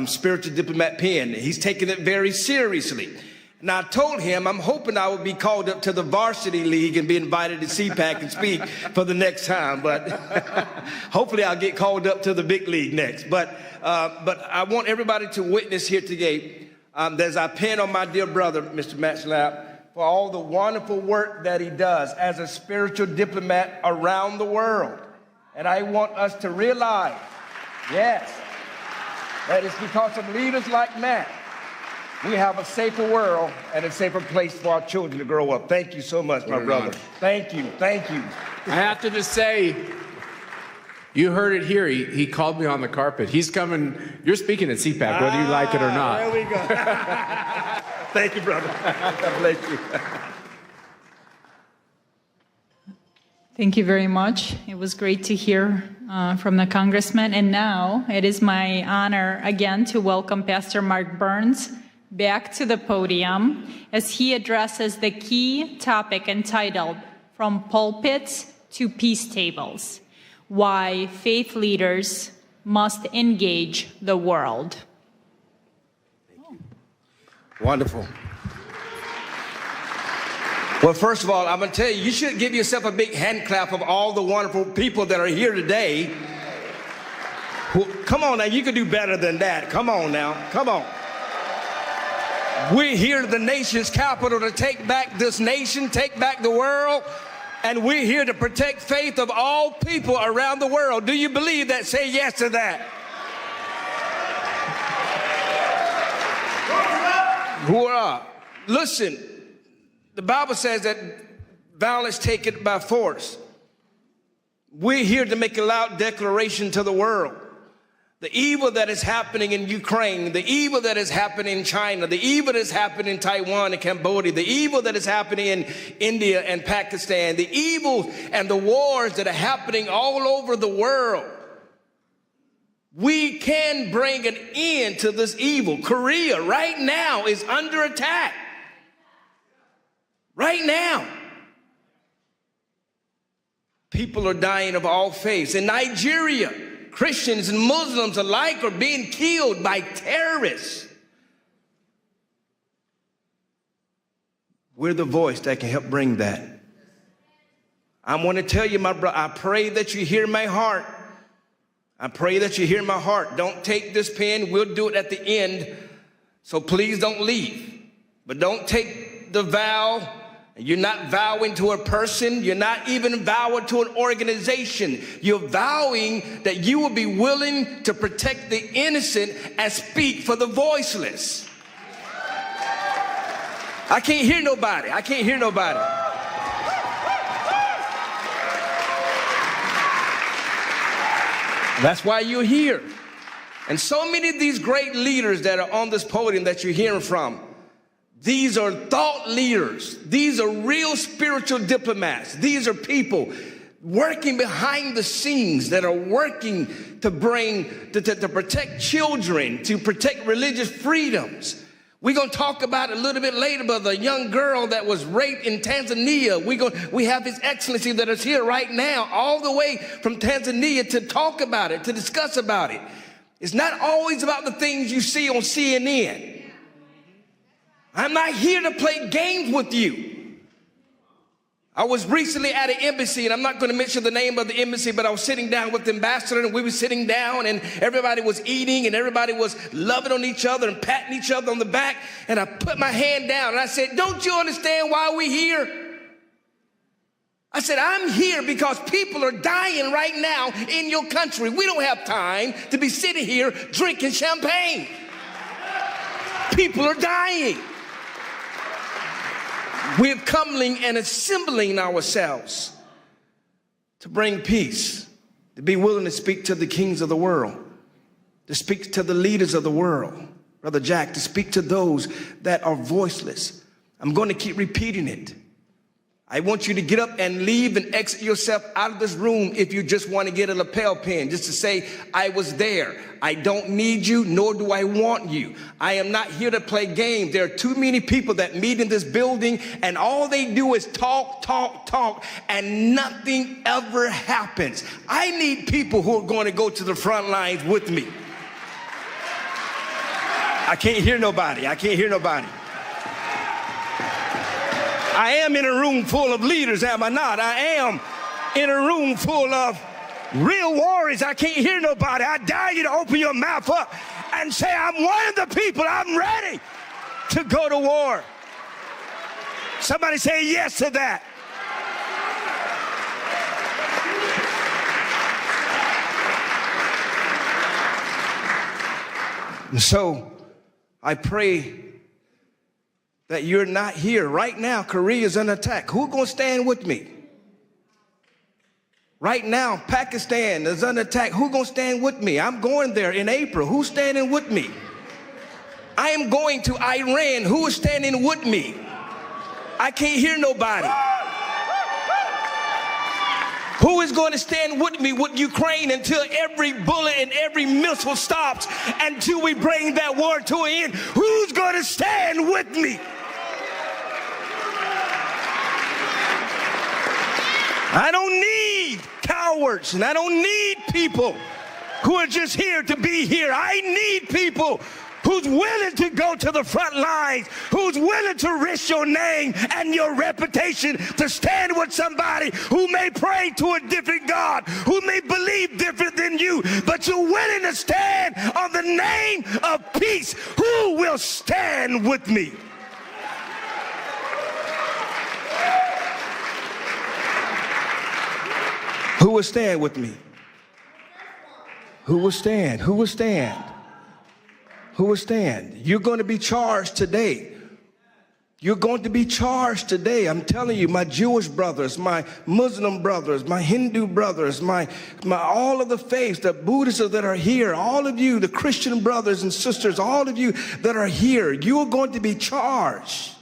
spiritual diplomat pin. He's taking it very seriously. Now, I told him I'm hoping I would be called up to the varsity league and be invited to CPAC and speak for the next time. But hopefully I'll get called up to the big league next. But I want everybody to witness here today as I pin on my dear brother, Mr. Matt Snap, for all the wonderful work that he does as a spiritual diplomat around the world. And I want us to realize, yes, that it's because of leaders like Matt we have a safer world and a safer place for our children to grow up. Thank you so much, my brother. Thank you, thank you. I have to just say, you heard it here. He called me on the carpet. He's coming. You're speaking at CPAC, whether you like it or not. There we go. Thank you, brother. God bless you. Thank you very much. It was great to hear from the congressman. And now it is my honor again to welcome Pastor Mark Burns back to the podium as he addresses the key topic entitled From Pulpits to Peace Tables: Why Faith Leaders Must Engage the World. Wonderful. Well, first of all, I'm going to tell you, you should give yourself a big hand clap of all the wonderful people that are here today. Come on now, you can do better than that. Come on now, come on. We're here at the nation's capital to take back this nation, take back the world, and we're here to protect faith of all people around the world. Do you believe that? Say yes to that. Hurrah. Listen, the Bible says that violence taken by force. We're here to make a loud declaration to the world. The evil that is happening in Ukraine, the evil that is happening in China, the evil that is happening in Taiwan and Cambodia, the evil that is happening in India and Pakistan, the evil and the wars that are happening all over the world. We can bring an end to this evil. Korea right now is under attack. Right now. People are dying of all faiths. In Nigeria, Christians and Muslims alike are being killed by terrorists. We're the voice that can help bring that. I want to tell you, my brother, I pray that you hear my heart. I pray that you hear my heart. Don't take this pen. We'll do it at the end. So please don't leave. But don't take the vow. You're not vowing to a person. You're not even vowing to an organization. You're vowing that you will be willing to protect the innocent and speak for the voiceless. I can't hear nobody. I can't hear nobody. That's why you're here. And so many of these great leaders that are on this podium that you're hearing from, these are thought leaders. These are real spiritual diplomats. These are people working behind the scenes that are working to to protect children, to protect religious freedoms. We're going to talk about it a little bit later, but the young girl that was raped in Tanzania, we have His Excellency that is here right now, all the way from Tanzania to talk about it, to discuss about it. It's not always about the things you see on CNN. I'm not here to play games with you. I was recently at an embassy, and I'm not going to mention the name of the embassy, but I was sitting down with the ambassador, and we were sitting down, and everybody was eating, and everybody was loving on each other and patting each other on the back, and I put my hand down, and I said, "Don't you understand why we're here?" I said, "I'm here because people are dying right now in your country. We don't have time to be sitting here drinking champagne. People are dying. We're coming and assembling ourselves to bring peace, to be willing to speak to the kings of the world, to speak to the leaders of the world, Brother Jack, to speak to those that are voiceless." I'm going to keep repeating it. I want you to get up and leave and exit yourself out of this room if you just want to get a lapel pin, just to say, I was there. I don't need you, nor do I want you. I am not here to play games. There are too many people that meet in this building, and all they do is talk, talk, talk, and nothing ever happens. I need people who are going to go to the front lines with me. I can't hear nobody. I can't hear nobody. I am in a room full of leaders, am I not? I am in a room full of real warriors. I can't hear nobody. I dare you to open your mouth up and say, I'm one of the people. I'm ready to go to war. Somebody say yes to that. And so I pray that you're not here. Right now, Korea is under attack. Who's going to stand with me? Right now, Pakistan is under attack. Who's going to stand with me? I'm going there in April. Who's standing with me? I am going to Iran. Who is standing with me? I can't hear nobody. Who is going to stand with me with Ukraine until every bullet and every missile stops, until we bring that war to an end? Who's going to stand with me? I don't need cowards, and I don't need people who are just here to be here. I need people who's willing to go to the front lines, who's willing to risk your name and your reputation to stand with somebody who may pray to a different God, who may believe different than you, but you're willing to stand on the name of peace. Who will stand with me? Who will stand with me? Who will stand? Who will stand? Who will stand? You're going to be charged today. You're going to be charged today. I'm telling you, my Jewish brothers, my Muslim brothers, my Hindu brothers, my all of the faiths, the Buddhists that are here, all of you, the Christian brothers and sisters, all of you that are here, you are going to be charged.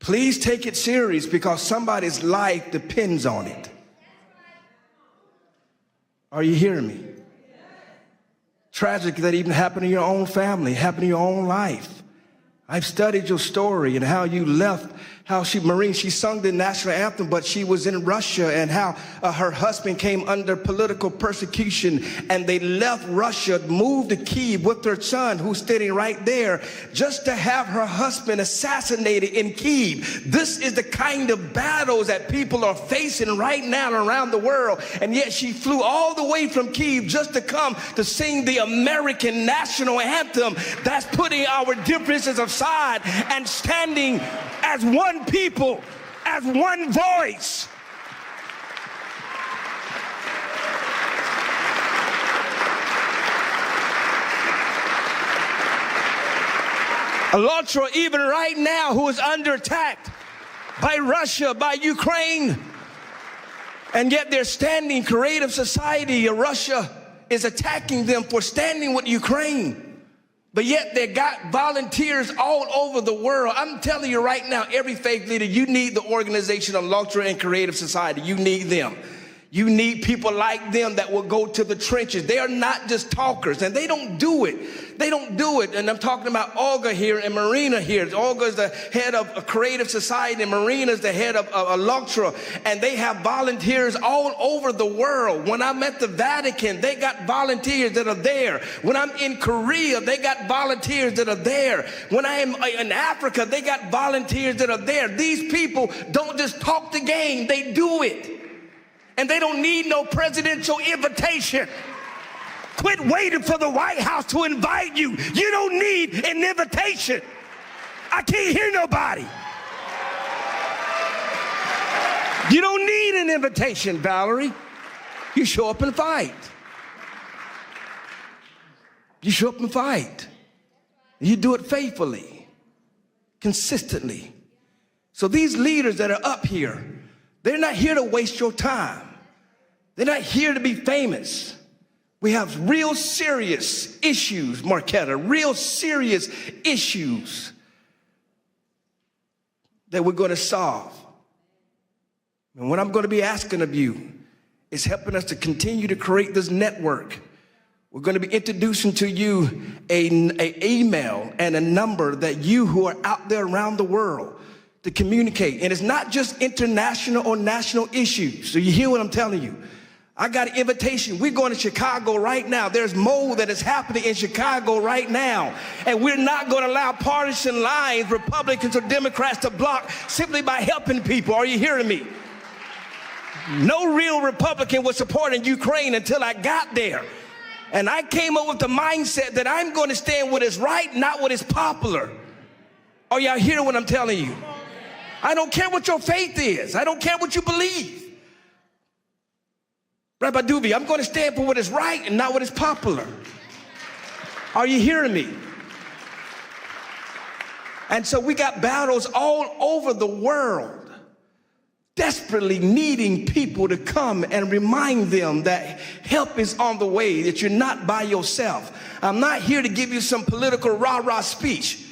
Please take it serious, because somebody's life depends on it. Are you hearing me? Tragic that even happened in your own family, happened in your own life. I've studied your story and how you left, how she sung the national anthem, but she was in Russia, and how her husband came under political persecution, and they left Russia, moved to Kyiv with her son, who's standing right there, just to have her husband assassinated in Kyiv. This is the kind of battles that people are facing right now around the world, and yet she flew all the way from Kyiv just to come to sing the American national anthem. That's putting our differences aside and standing as one people, as one voice. ALLATRA, even right now, who is under attack by Russia, by Ukraine, and yet they're standing. Creative Society of Russia is attacking them for standing with Ukraine. But yet they got volunteers all over the world. I'm telling you right now, every faith leader, you need the organization of ALLATRA and Creative Society. You need them. You need people like them that will go to the trenches. They are not just talkers, and they don't do it. They don't do it. And I'm talking about Olga here and Marina here. Olga is the head of a Creative Society, and Marina is the head of ALLATRA. And they have volunteers all over the world. When I'm at the Vatican, they got volunteers that are there. When I'm in Korea, they got volunteers that are there. When I am in Africa, they got volunteers that are there. These people don't just talk the game, they do it. And they don't need no presidential invitation. Quit waiting for the White House to invite you. You don't need an invitation. I can't hear nobody. You don't need an invitation, Valerie. You show up and fight. You show up and fight. You do it faithfully, consistently. So these leaders that are up here, they're not here to waste your time. They're not here to be famous. We have real serious issues, Marquetta, real serious issues that we're going to solve. And what I'm going to be asking of you is helping us to continue to create this network. We're going to be introducing to you an email and a number that you who are out there around the world to communicate. And it's not just international or national issues. So you hear what I'm telling you. I got an invitation. We're going to Chicago right now. There's mold that is happening in Chicago right now. And we're not going to allow partisan lines, Republicans or Democrats, to block simply by helping people. Are you hearing me? No real Republican was supporting Ukraine until I got there. And I came up with the mindset that I'm going to stand what is right, not what is popular. Are y'all hearing what I'm telling you? I don't care what your faith is. I don't care what you believe. Rabbi Doobie, I'm going to stand for what is right and not what is popular. Are you hearing me? And so we got battles all over the world, desperately needing people to come and remind them that help is on the way, that you're not by yourself. I'm not here to give you some political rah-rah speech.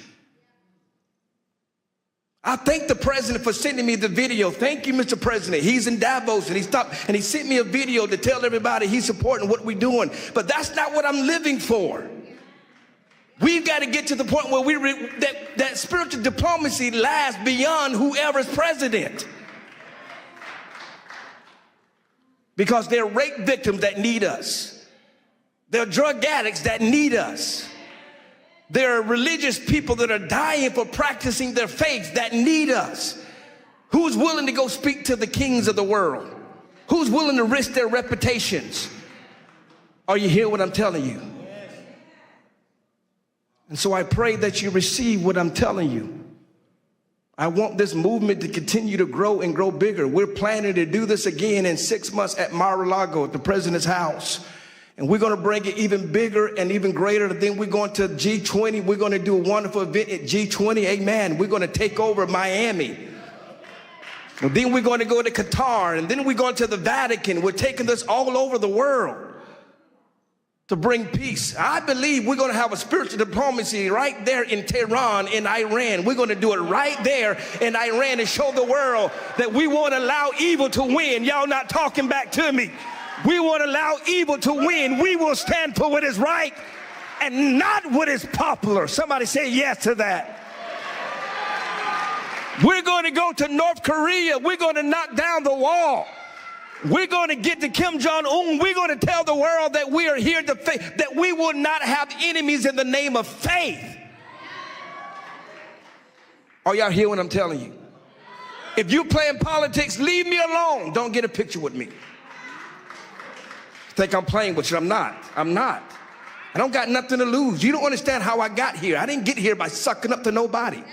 I thank the president for sending me the video. Thank you, Mr. President. He's in Davos and he stopped and he sent me a video to tell everybody he's supporting what we're doing. But that's not what I'm living for. We've got to get to the point where that spiritual diplomacy lasts beyond whoever's president. Because there are rape victims that need us. There are drug addicts that need us. There are religious people that are dying for practicing their faith that need us. Who's willing to go speak to the kings of the world? Who's willing to risk their reputations? Are you hearing what I'm telling you? And so I pray that you receive what I'm telling you. I want this movement to continue to grow and grow bigger. We're planning to do this again in 6 months at Mar-a-Lago at the president's house. And we're going to bring it even bigger and even greater. Then we're going to G20. We're going to do a wonderful event at G20. Amen. We're going to take over Miami. And then we're going to go to Qatar. And then we're going to the Vatican. We're taking this all over the world to bring peace. I believe we're going to have a spiritual diplomacy right there in Tehran, in Iran. We're going to do it right there in Iran and show the world that we won't allow evil to win. Y'all not talking back to me. We won't allow evil to win. We will stand for what is right and not what is popular. Somebody say yes to that. We're going to go to North Korea. We're going to knock down the wall. We're going to get to Kim Jong-un. We're going to tell the world that we are here to faith, that we will not have enemies in the name of faith. Are y'all hear what I'm telling you? If you're playing politics, leave me alone. Don't get a picture with me. Think I'm playing with you. I'm not. I'm not. I don't got nothing to lose. You don't understand how I got here. I didn't get here by sucking up to nobody.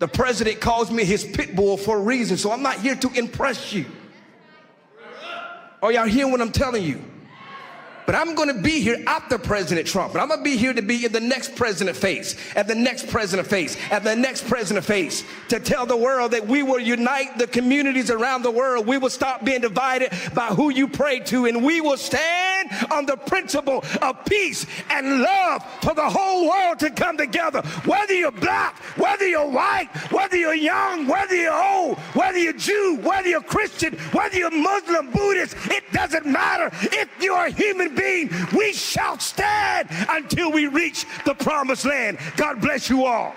The president calls me his pit bull for a reason, so I'm not here to impress you. Are y'all hearing what I'm telling you? But I'm going to be here after President Trump. But I'm going to be here to be in the next president face, and the next president face, and the next president face, to tell the world that we will unite the communities around the world. We will stop being divided by who you pray to, and we will stand on the principle of peace and love for the whole world to come together. Whether you're black, whether you're white, whether you're young, whether you're old, whether you're Jew, whether you're Christian, whether you're Muslim, Buddhist, it doesn't matter. If you're a human being, we shall stand until we reach the promised land. God bless you all.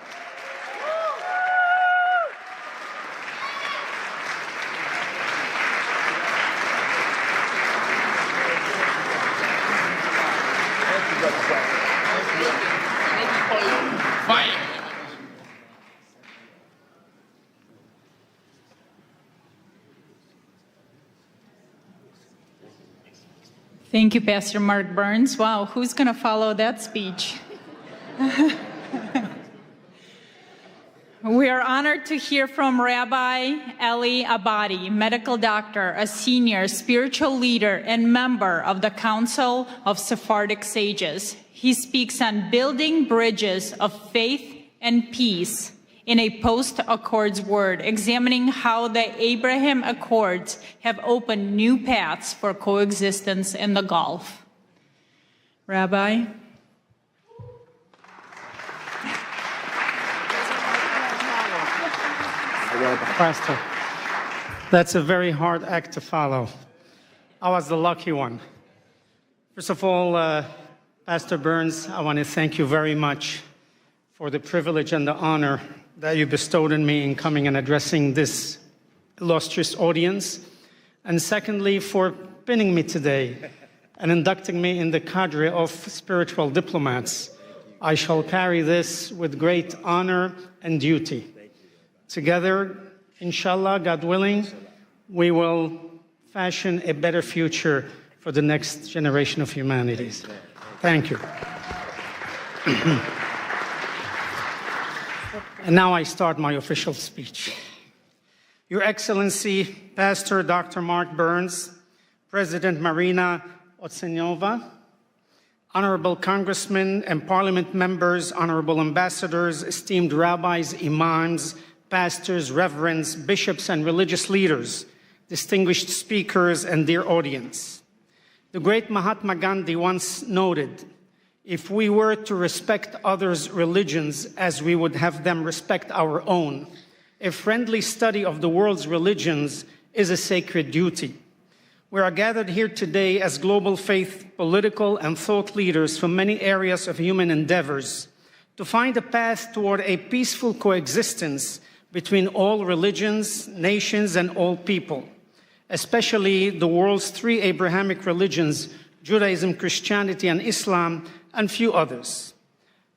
Thank you, Pastor Mark Burns. Wow, who's going to follow that speech? We are honored to hear from Rabbi Eli Abadi, medical doctor, a senior spiritual leader and member of the Council of Sephardic Sages. He speaks on building bridges of faith and peace in a post-Accords world, examining how the Abraham Accords have opened new paths for coexistence in the Gulf. Rabbi? Pastor. That's a very hard act to follow. I was the lucky one. First of all, Pastor Burns, I want to thank you very much for the privilege and the honor that you bestowed on me in coming and addressing this illustrious audience. And secondly, for pinning me today and inducting me in the cadre of spiritual diplomats. I shall carry this with great honor and duty. Together, inshallah, God willing, we will fashion a better future for the next generation of humanities. Thank you. And now I start my official speech. Your Excellency, Pastor Dr. Mark Burns, President Marina Otsenova, Honorable Congressmen and Parliament members, Honorable Ambassadors, esteemed rabbis, imams, pastors, reverends, bishops, and religious leaders, distinguished speakers, and dear audience. The great Mahatma Gandhi once noted, if we were to respect others' religions as we would have them respect our own, a friendly study of the world's religions is a sacred duty. We are gathered here today as global faith, political, and thought leaders from many areas of human endeavors to find a path toward a peaceful coexistence between all religions, nations, and all people, especially the world's three Abrahamic religions, Judaism, Christianity, and Islam, and few others.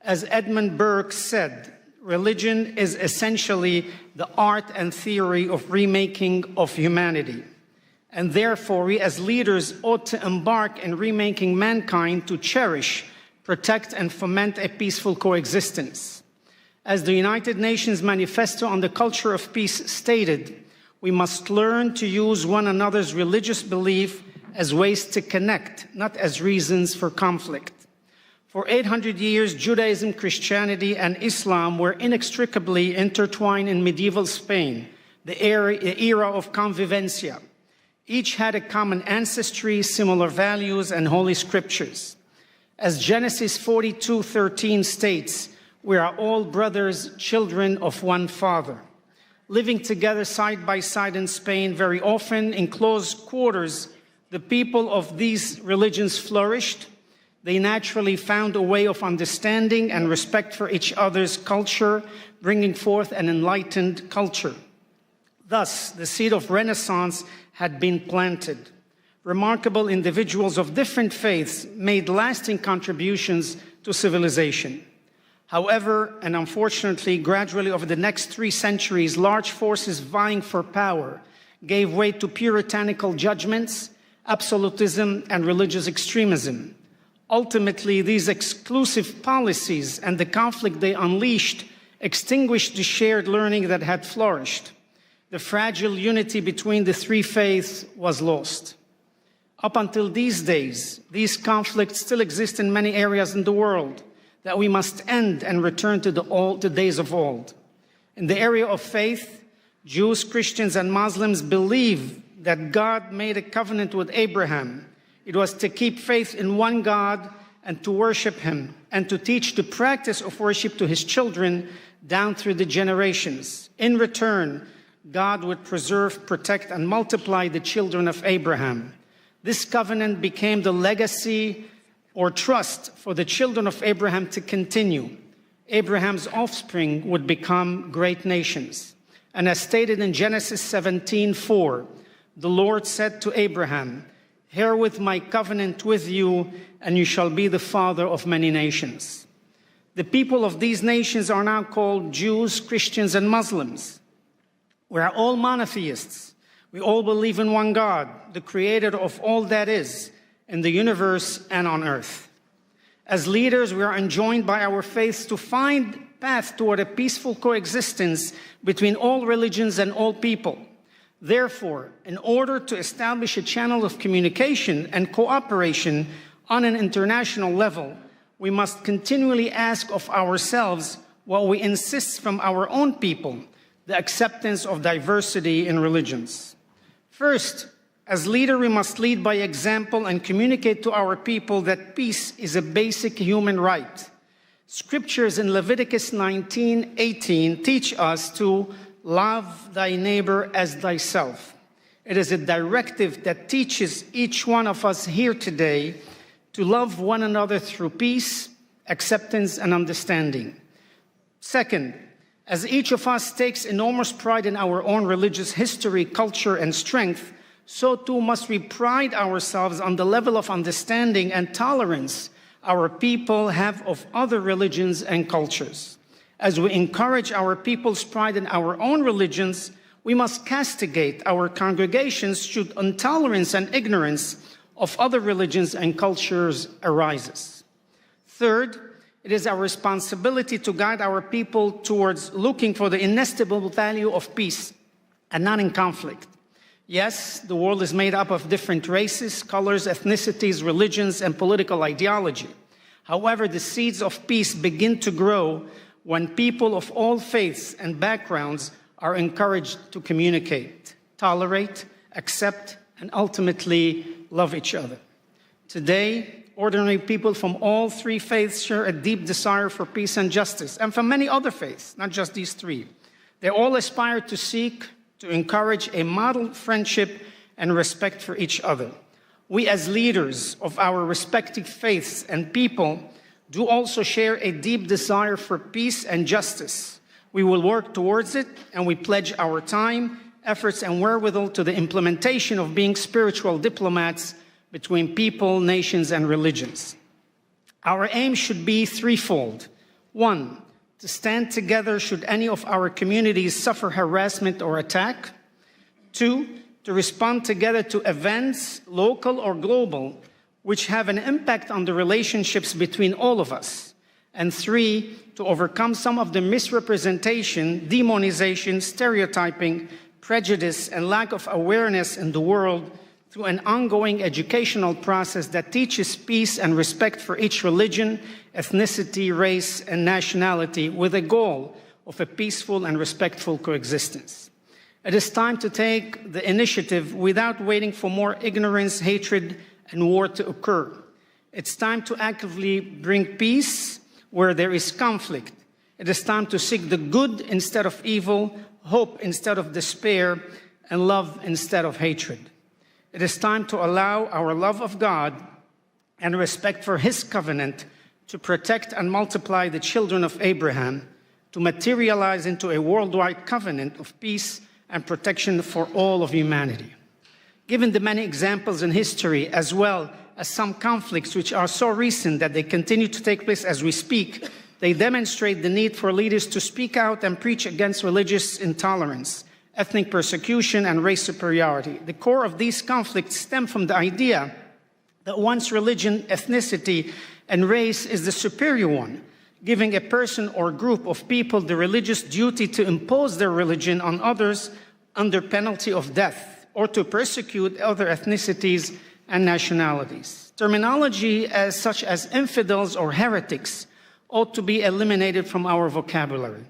As Edmund Burke said, religion is essentially the art and theory of remaking of humanity. And therefore, we as leaders ought to embark in remaking mankind to cherish, protect, and foment a peaceful coexistence. As the United Nations Manifesto on the Culture of Peace stated, we must learn to use one another's religious belief as ways to connect, not as reasons for conflict. For 800 years, Judaism, Christianity, and Islam were inextricably intertwined in medieval Spain, the era of convivencia. Each had a common ancestry, similar values, and holy scriptures. As Genesis 42:13 states, we are all brothers, children of one Father. Living together side by side in Spain, very often in close quarters, the people of these religions flourished. They naturally found a way of understanding and respect for each other's culture, bringing forth an enlightened culture. Thus, the seed of Renaissance had been planted. Remarkable individuals of different faiths made lasting contributions to civilization. However, and unfortunately, gradually over the next 3 centuries, large forces vying for power gave way to puritanical judgments, absolutism, and religious extremism. Ultimately, these exclusive policies and the conflict they unleashed extinguished the shared learning that had flourished. The fragile unity between the 3 faiths was lost. Up until these days, these conflicts still exist in many areas in the world that we must end and return to the days of old. In the area of faith, Jews, Christians, and Muslims believe that God made a covenant with Abraham. It was to keep faith in one God and to worship him and to teach the practice of worship to his children down through the generations. In return, God would preserve, protect, and multiply the children of Abraham. This covenant became the legacy or trust for the children of Abraham to continue. Abraham's offspring would become great nations. And as stated in Genesis 17:4, the Lord said to Abraham, "Herewith my covenant with you, and you shall be the father of many nations." The people of these nations are now called Jews, Christians, and Muslims. We are all monotheists. We all believe in one God, the creator of all that is, in the universe and on earth. As leaders, we are enjoined by our faiths to find path toward a peaceful coexistence between all religions and all people. Therefore, in order to establish a channel of communication and cooperation on an international level, we must continually ask of ourselves what we insist from our own people, the acceptance of diversity in religions. First, as leader, we must lead by example and communicate to our people that peace is a basic human right. Scriptures in Leviticus 19:18 teach us to love thy neighbor as thyself. It is a directive that teaches each one of us here today to love one another through peace, acceptance, and understanding. Second, as each of us takes enormous pride in our own religious history, culture, and strength, so too must we pride ourselves on the level of understanding and tolerance our people have of other religions and cultures. As we encourage our people's pride in our own religions, we must castigate our congregations should intolerance and ignorance of other religions and cultures arises. Third, it is our responsibility to guide our people towards looking for the inestimable value of peace and not in conflict. Yes, the world is made up of different races, colors, ethnicities, religions, and political ideology. However, the seeds of peace begin to grow when people of all faiths and backgrounds are encouraged to communicate, tolerate, accept, and ultimately love each other. Today, ordinary people from all three faiths share a deep desire for peace and justice, and from many other faiths, not just these three. They all aspire to seek to encourage a model friendship and respect for each other. We as leaders of our respective faiths and people do also share a deep desire for peace and justice. We will work towards it, and we pledge our time, efforts, and wherewithal to the implementation of being spiritual diplomats between people, nations, and religions. Our aim should be threefold. One, to stand together should any of our communities suffer harassment or attack. Two, to respond together to events, local or global, which have an impact on the relationships between all of us. And three, to overcome some of the misrepresentation, demonization, stereotyping, prejudice, and lack of awareness in the world through an ongoing educational process that teaches peace and respect for each religion, ethnicity, race, and nationality with a goal of a peaceful and respectful coexistence. It is time to take the initiative without waiting for more ignorance, hatred, and war to occur. It's time to actively bring peace where there is conflict. It is time to seek the good instead of evil, hope instead of despair, and love instead of hatred. It is time to allow our love of God and respect for His covenant to protect and multiply the children of Abraham, to materialize into a worldwide covenant of peace and protection for all of humanity. Given the many examples in history, as well as some conflicts which are so recent that they continue to take place as we speak, they demonstrate the need for leaders to speak out and preach against religious intolerance, ethnic persecution, and race superiority. The core of these conflicts stem from the idea that one's religion, ethnicity, and race is the superior one, giving a person or group of people the religious duty to impose their religion on others under penalty of death, or to persecute other ethnicities and nationalities. Terminology such as infidels or heretics ought to be eliminated from our vocabulary.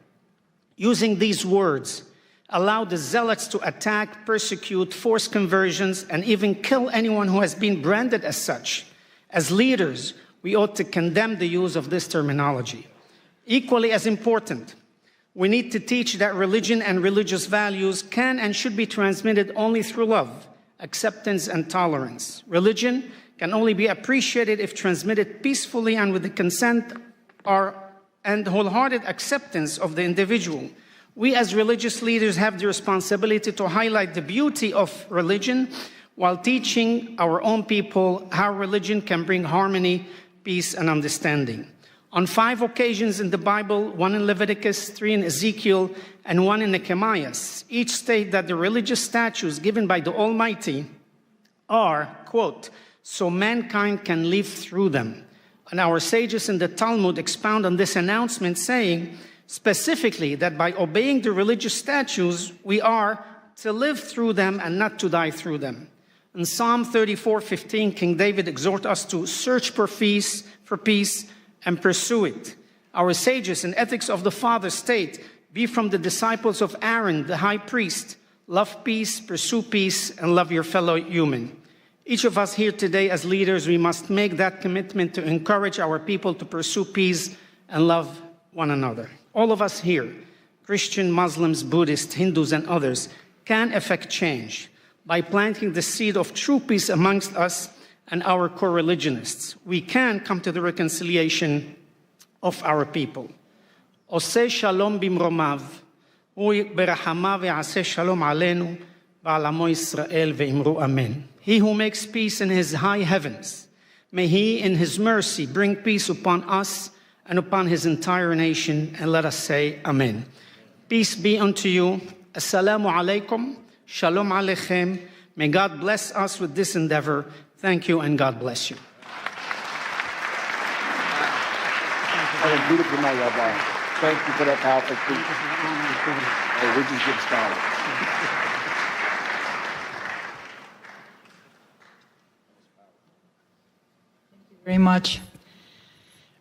Using these words allow the zealots to attack, persecute, force conversions, and even kill anyone who has been branded as such. As leaders, we ought to condemn the use of this terminology. Equally as important, we need to teach that religion and religious values can and should be transmitted only through love, acceptance, and tolerance. Religion can only be appreciated if transmitted peacefully and with the consent and wholehearted acceptance of the individual. We as religious leaders have the responsibility to highlight the beauty of religion while teaching our own people how religion can bring harmony, peace, and understanding. On 5 occasions in the Bible, 1 in Leviticus, 3 in Ezekiel, and 1 in Nehemiah, each state that the religious statutes given by the Almighty are, quote, so mankind can live through them. And our sages in the Talmud expound on this announcement, saying specifically that by obeying the religious statutes, we are to live through them and not to die through them. In Psalm 34:15, King David exhorts us to search for peace and pursue it. Our sages in Ethics of the Father state, be from the disciples of Aaron, the high priest, love peace, pursue peace, and love your fellow human. Each of us here today as leaders, we must make that commitment to encourage our people to pursue peace and love one another. All of us here, Christian, Muslims, Buddhists, Hindus, and others, can effect change by planting the seed of true peace amongst us and our co-religionists. We can come to the reconciliation of our people. Oseh shalom bimromav, hu berahamav ve'aseh shalom aleinu, v'al amo Yisrael ve'imru amen. He who makes peace in his high heavens, may he in his mercy bring peace upon us and upon his entire nation, and let us say amen. Peace be unto you. Assalamu alaikum. Shalom aleichem. May God bless us with this endeavor. Thank you, and God bless you. That was beautiful, my Rabbi. Thank you for that powerful speech. Hey, we're just getting started. Very much.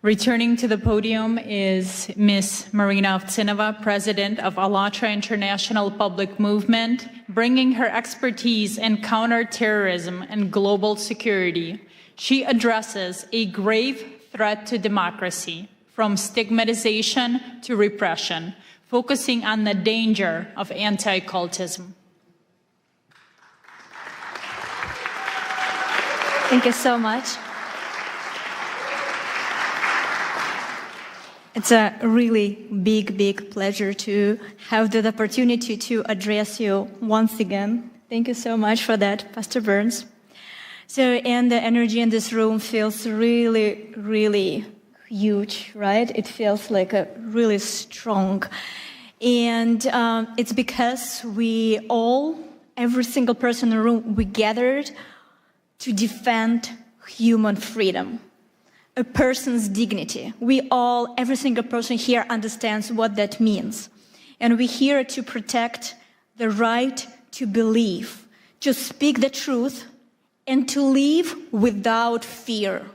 Returning to the podium is Ms. Marina Ovtsinova, President of ALLATRA International Public Movement, bringing her expertise in counterterrorism and global security. She addresses a grave threat to democracy, from stigmatization to repression, focusing on the danger of anti-cultism. Thank you so much. It's a really big pleasure to have the opportunity to address you once again. Thank you so much for that, Pastor Burns. So, and the energy in this room feels really huge, right? It feels like a really strong. And it's because we all, every single person in the room, we gathered to defend human freedom. A person's dignity. We all, every single person here understands what that means. And we're here to protect the right to believe, to speak the truth, and to live without fear.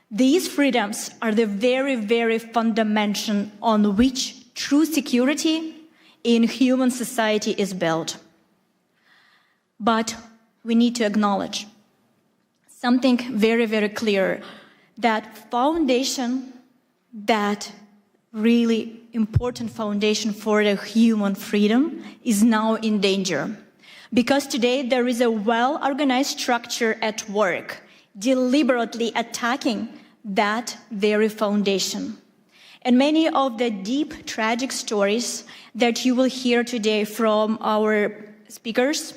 These freedoms are the very fundamental on which true security in human society is built. But we need to acknowledge something very clear. That foundation, that really important foundation for the human freedom is now in danger. Because today there is a well-organized structure at work, deliberately attacking that very foundation. And many of the deep, tragic stories that you will hear today from our speakers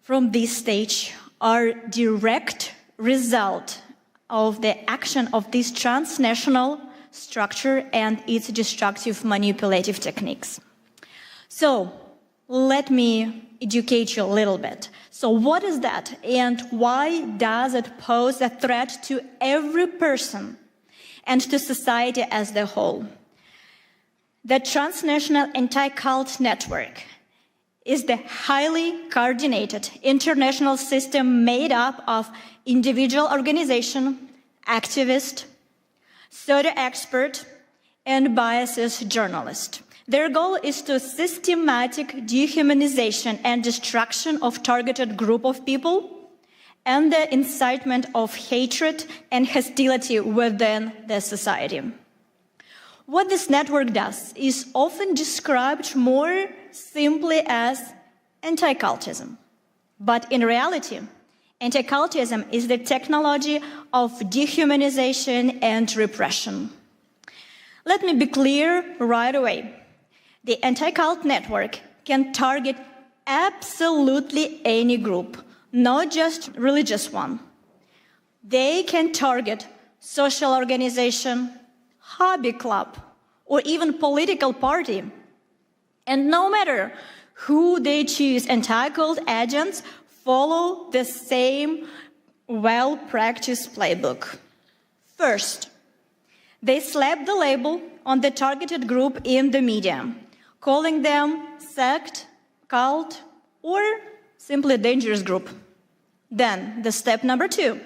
from this stage are direct result of the action of this transnational structure and its destructive manipulative techniques. So let me educate you a little bit. So what is that, and why does it pose a threat to every person and to society as a whole? The transnational anti-cult network is the highly coordinated international system made up of individual organization, activist, pseudo-expert, and biased journalist. Their goal is to systematic dehumanization and destruction of targeted group of people and the incitement of hatred and hostility within the society. What this network does is often described more simply as anti-cultism. But in reality, anti-cultism is the technology of dehumanization and repression. Let me be clear right away. The anti-cult network can target absolutely any group, not just religious one. They can target social organization, hobby club, or even political party. And no matter who they choose, anti-cult agents follow the same well-practiced playbook. First, they slap the label on the targeted group in the media, calling them sect, cult, or simply dangerous group. Then, the step number 2,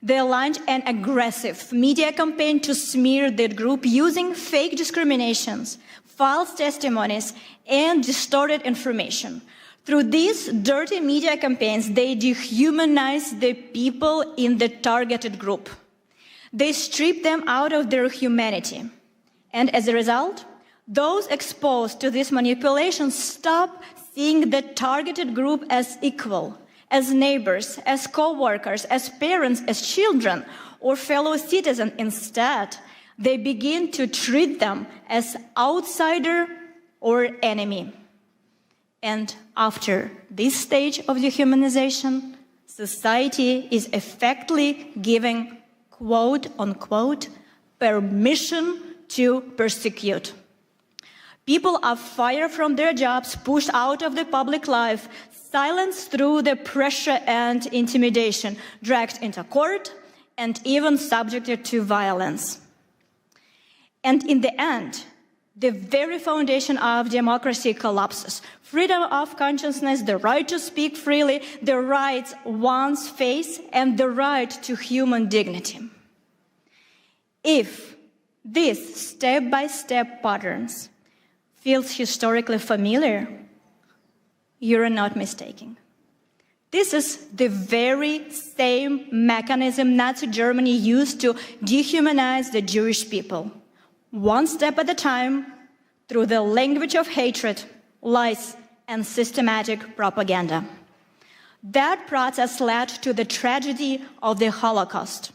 they launched an aggressive media campaign to smear that group using fake discriminations, false testimonies, and distorted information. Through these dirty media campaigns, they dehumanize the people in the targeted group. They strip them out of their humanity. And as a result, Those exposed to this manipulation stop seeing the targeted group as equal, as neighbors, as co-workers, as parents, as children, or fellow citizens. Instead, they begin to treat them as outsider or enemy. And after this stage of dehumanization, society is effectively giving, quote unquote, permission to persecute. People are fired from their jobs, pushed out of the public life, silenced through the pressure and intimidation, dragged into court, and even subjected to violence. And in the end, the very foundation of democracy collapses. Freedom of consciousness, the right to speak freely, the rights one's face, and the right to human dignity. If these step-by-step patterns feels historically familiar, you're not mistaken. This is the very same mechanism Nazi Germany used to dehumanize the Jewish people, one step at a time, through the language of hatred, lies, and systematic propaganda. That process led to the tragedy of the Holocaust.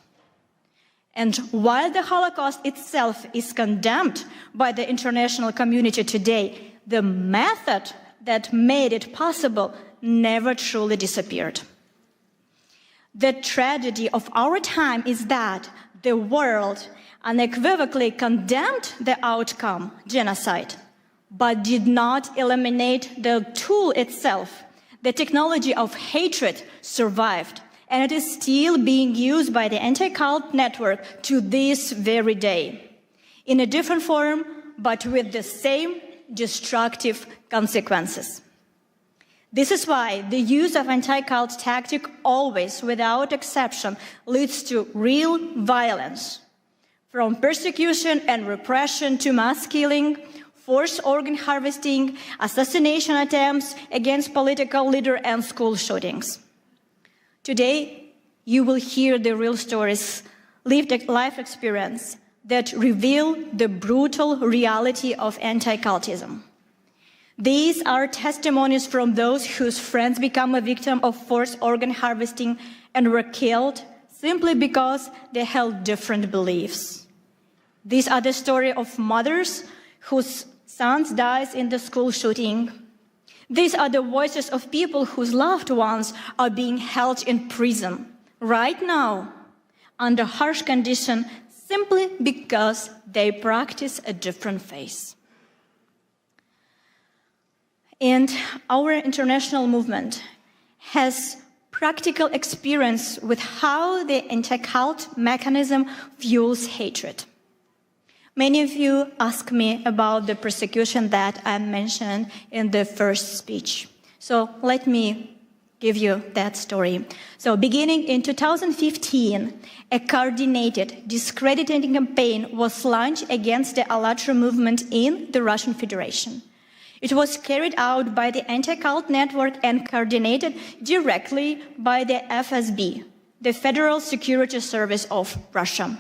And while the Holocaust itself is condemned by the international community today, the method that made it possible never truly disappeared. The tragedy of our time is that the world unequivocally condemned the outcome, genocide, but did not eliminate the tool itself. The technology of hatred survived, and it is still being used by the anti-cult network to this very day, in a different form, but with the same destructive consequences. This is why the use of anti-cult tactic always, without exception, leads to real violence, from persecution and repression to mass killing, forced organ harvesting, assassination attempts against political leaders, and school shootings. Today, you will hear the real stories, lived life experience that reveal the brutal reality of anti-cultism. These are testimonies from those whose friends become a victim of forced organ harvesting and were killed simply because they held different beliefs. These are the stories of mothers whose sons died in the school shooting. These are the voices of people whose loved ones are being held in prison right now under harsh conditions simply because they practice a different faith. And our international movement has practical experience with how the anti-cult mechanism fuels hatred. Many of you ask me about the persecution that I mentioned in the first speech. So let me give you that story. So beginning in 2015, a coordinated, discrediting campaign was launched against the ALLATRA movement in the Russian Federation. It was carried out by the anti-cult network and coordinated directly by the FSB, the Federal Security Service of Russia.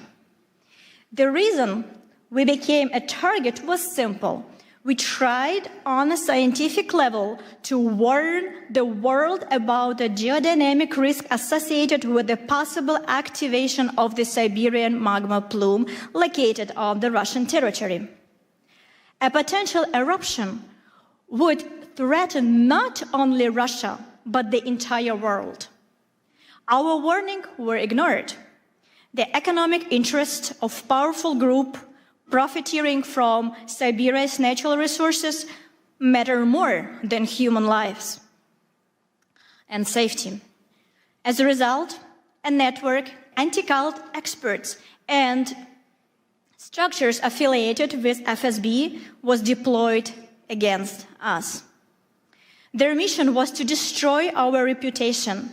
The reason we became a target was simple. We tried on a scientific level to warn the world about the geodynamic risk associated with the possible activation of the Siberian magma plume located on the Russian territory. A potential eruption would threaten not only Russia, but the entire world. Our warnings were ignored. The economic interests of powerful groups profiteering from Siberia's natural resources matter more than human lives and safety. As a result, a network, anti-cult experts, and structures affiliated with FSB was deployed against us. Their mission was to destroy our reputation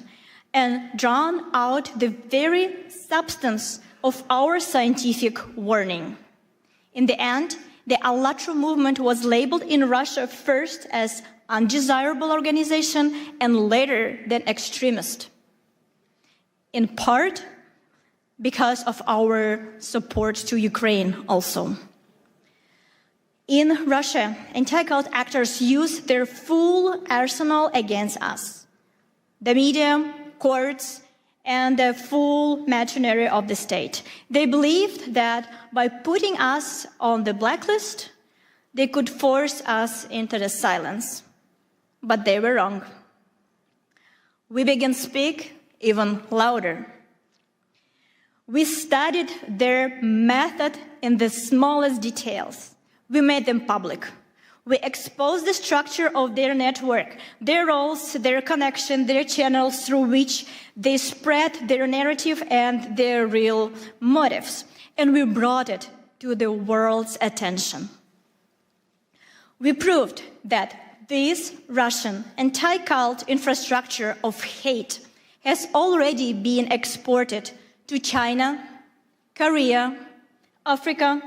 and drown out the very substance of our scientific warning. In the end, the ALLATRA movement was labeled in Russia first as undesirable organization and later than extremist, in part because of our support to Ukraine also. In Russia, anti-cult actors use their full arsenal against us. The media, courts, and the full machinery of the state. They believed that by putting us on the blacklist, they could force us into the silence. But they were wrong. We began to speak even louder. We studied their method in the smallest details. We made them public. We exposed the structure of their network, their roles, their connection, their channels through which they spread their narrative and their real motives. And we brought it to the world's attention. We proved that this Russian anti-cult infrastructure of hate has already been exported to China, Korea, Africa,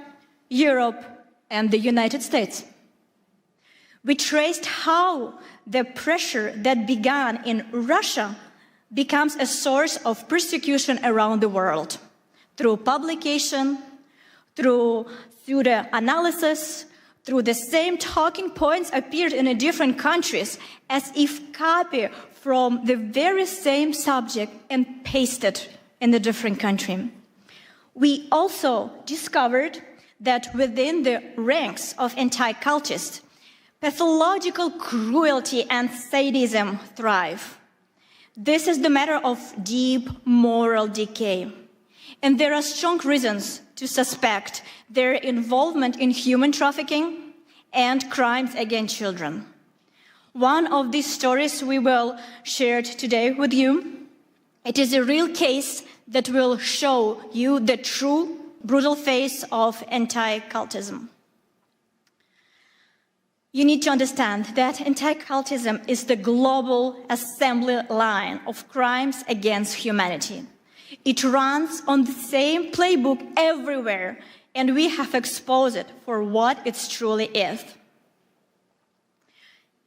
Europe, and the United States. We traced how the pressure that began in Russia becomes a source of persecution around the world through publication, through the analysis, through the same talking points appeared in different countries as if copied from the very same subject and pasted in a different country. We also discovered that within the ranks of anti-cultists, pathological cruelty and sadism thrive. This is the matter of deep moral decay. And there are strong reasons to suspect their involvement in human trafficking and crimes against children. One of these stories we will share today with you. It is a real case that will show you the true brutal face of anti-cultism. You need to understand that anti-cultism is the global assembly line of crimes against humanity. It runs on the same playbook everywhere, and we have exposed it for what it truly is.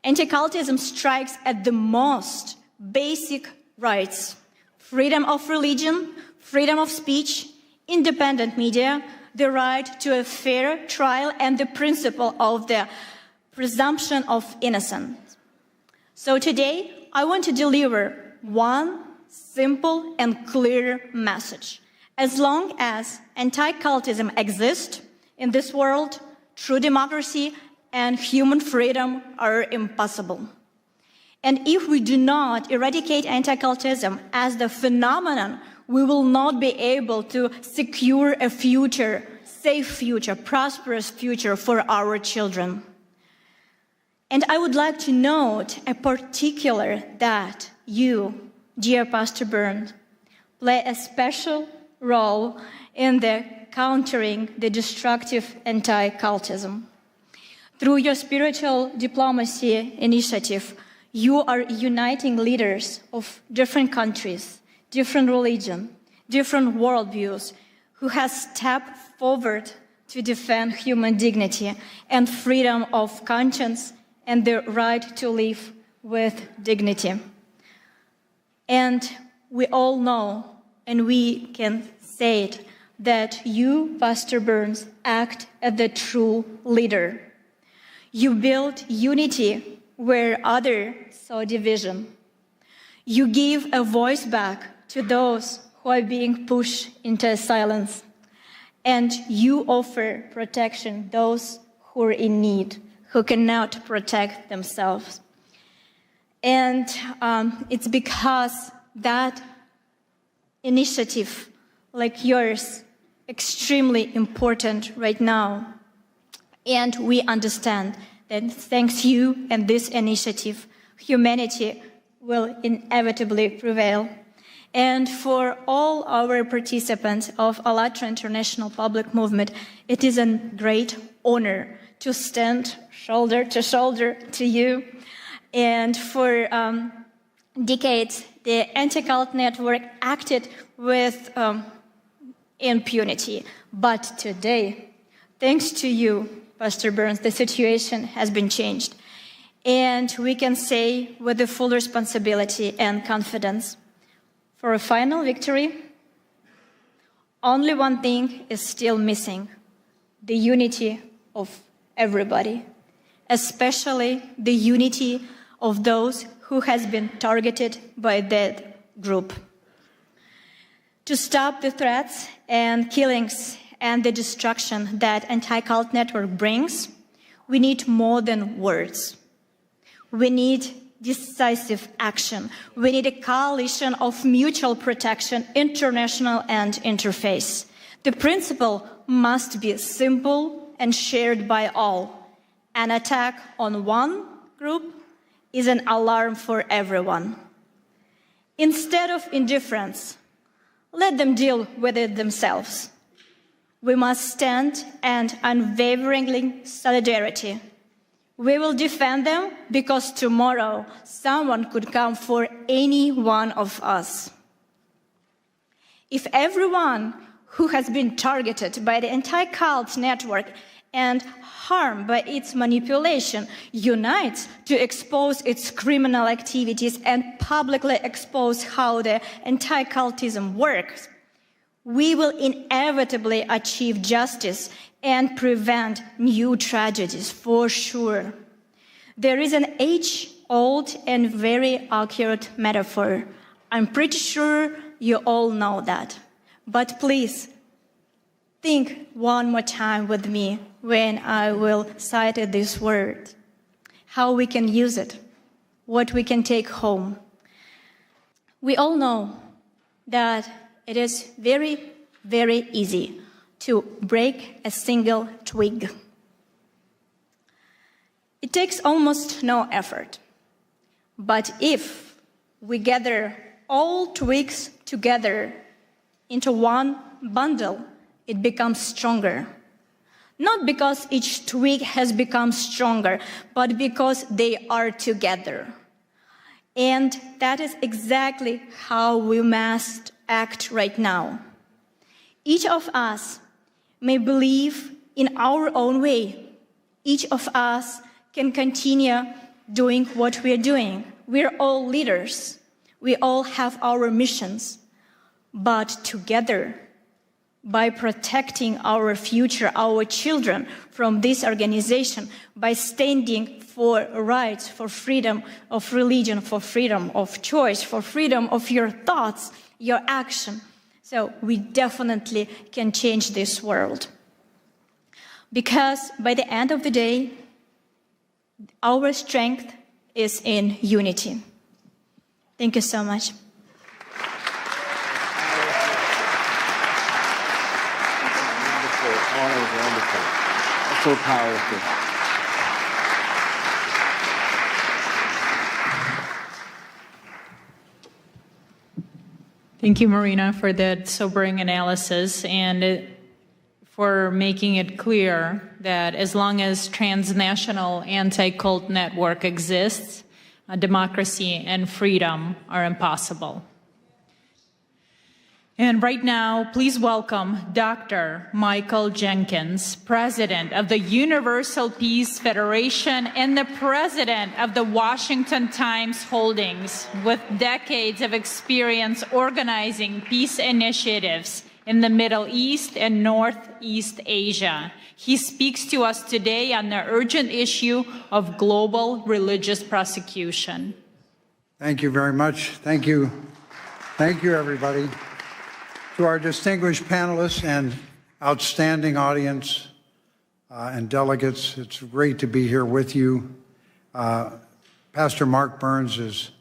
Anti-cultism strikes at the most basic rights: freedom of religion, freedom of speech, independent media, the right to a fair trial, and the principle of the presumption of innocence. So today, I want to deliver one simple and clear message. As long as anti-cultism exists in this world, true democracy and human freedom are impossible. And if we do not eradicate anti-cultism as the phenomenon, we will not be able to secure a future, safe future, prosperous future for our children. And I would like to note a particular that you, dear Pastor Burns, play a special role in the countering the destructive anti-cultism. Through your spiritual diplomacy initiative, you are uniting leaders of different countries, different religions, different worldviews, who have stepped forward to defend human dignity and freedom of conscience and the right to live with dignity. And we all know, and we can say it, that you, Pastor Burns, act as the true leader. You build unity where others saw division. You give a voice back to those who are being pushed into silence. And you offer protection to those who are in need, who cannot protect themselves. And it's because that initiative, like yours, extremely important right now. And we understand that thanks to you and this initiative, humanity will inevitably prevail. And for all our participants of ALLATRA International Public Movement, it is a great honor to stand shoulder to shoulder to you. And for decades, the anti-cult network acted with impunity. But today, thanks to you, Pastor Burns, the situation has been changed. And we can say with the full responsibility and confidence, for a final victory, only one thing is still missing: the unity of everybody, especially the unity of those who has been targeted by that group. To stop the threats and killings and the destruction that anti-cult network brings, we need more than words. We need decisive action. We need a coalition of mutual protection, international and interfaith. The principle must be simple and shared by all. An attack on one group is an alarm for everyone. Instead of indifference, let them deal with it themselves. We must stand and unwaveringly solidarity. We will defend them because tomorrow someone could come for any one of us. If everyone who has been targeted by the anti-cult network and harmed by its manipulation unites to expose its criminal activities and publicly expose how the anti-cultism works, we will inevitably achieve justice and prevent new tragedies for sure. There is an age-old and very accurate metaphor. I'm pretty sure you all know that. But please, think one more time with me when I will cite this word, how we can use it, what we can take home. We all know that it is very, very easy to break a single twig. It takes almost no effort. But if we gather all twigs together into one bundle, it becomes stronger. Not because each twig has become stronger, but because they are together. And that is exactly how we must act right now. Each of us may believe in our own way. Each of us can continue doing what we are doing. We're all leaders. We all have our missions. But together, by protecting our future, our children from this organization, by standing for rights, for freedom of religion, for freedom of choice, for freedom of your thoughts, your action. So we definitely can change this world. Because by the end of the day, our strength is in unity. Thank you so much. Wonderful. That's so powerful. Thank you, Marina, for that sobering analysis and for making it clear that as long as transnational anti-cult network exists, democracy and freedom are impossible. And right now, please welcome Dr. Michael Jenkins, President of the Universal Peace Federation and the President of the Washington Times Holdings, with decades of experience organizing peace initiatives in the Middle East and Northeast Asia. He speaks to us today on the urgent issue of global religious persecution. Thank you very much. Thank you. Thank you, everybody. To our distinguished panelists and outstanding audience and delegates, it's great to be here with you. Pastor Mark Burns is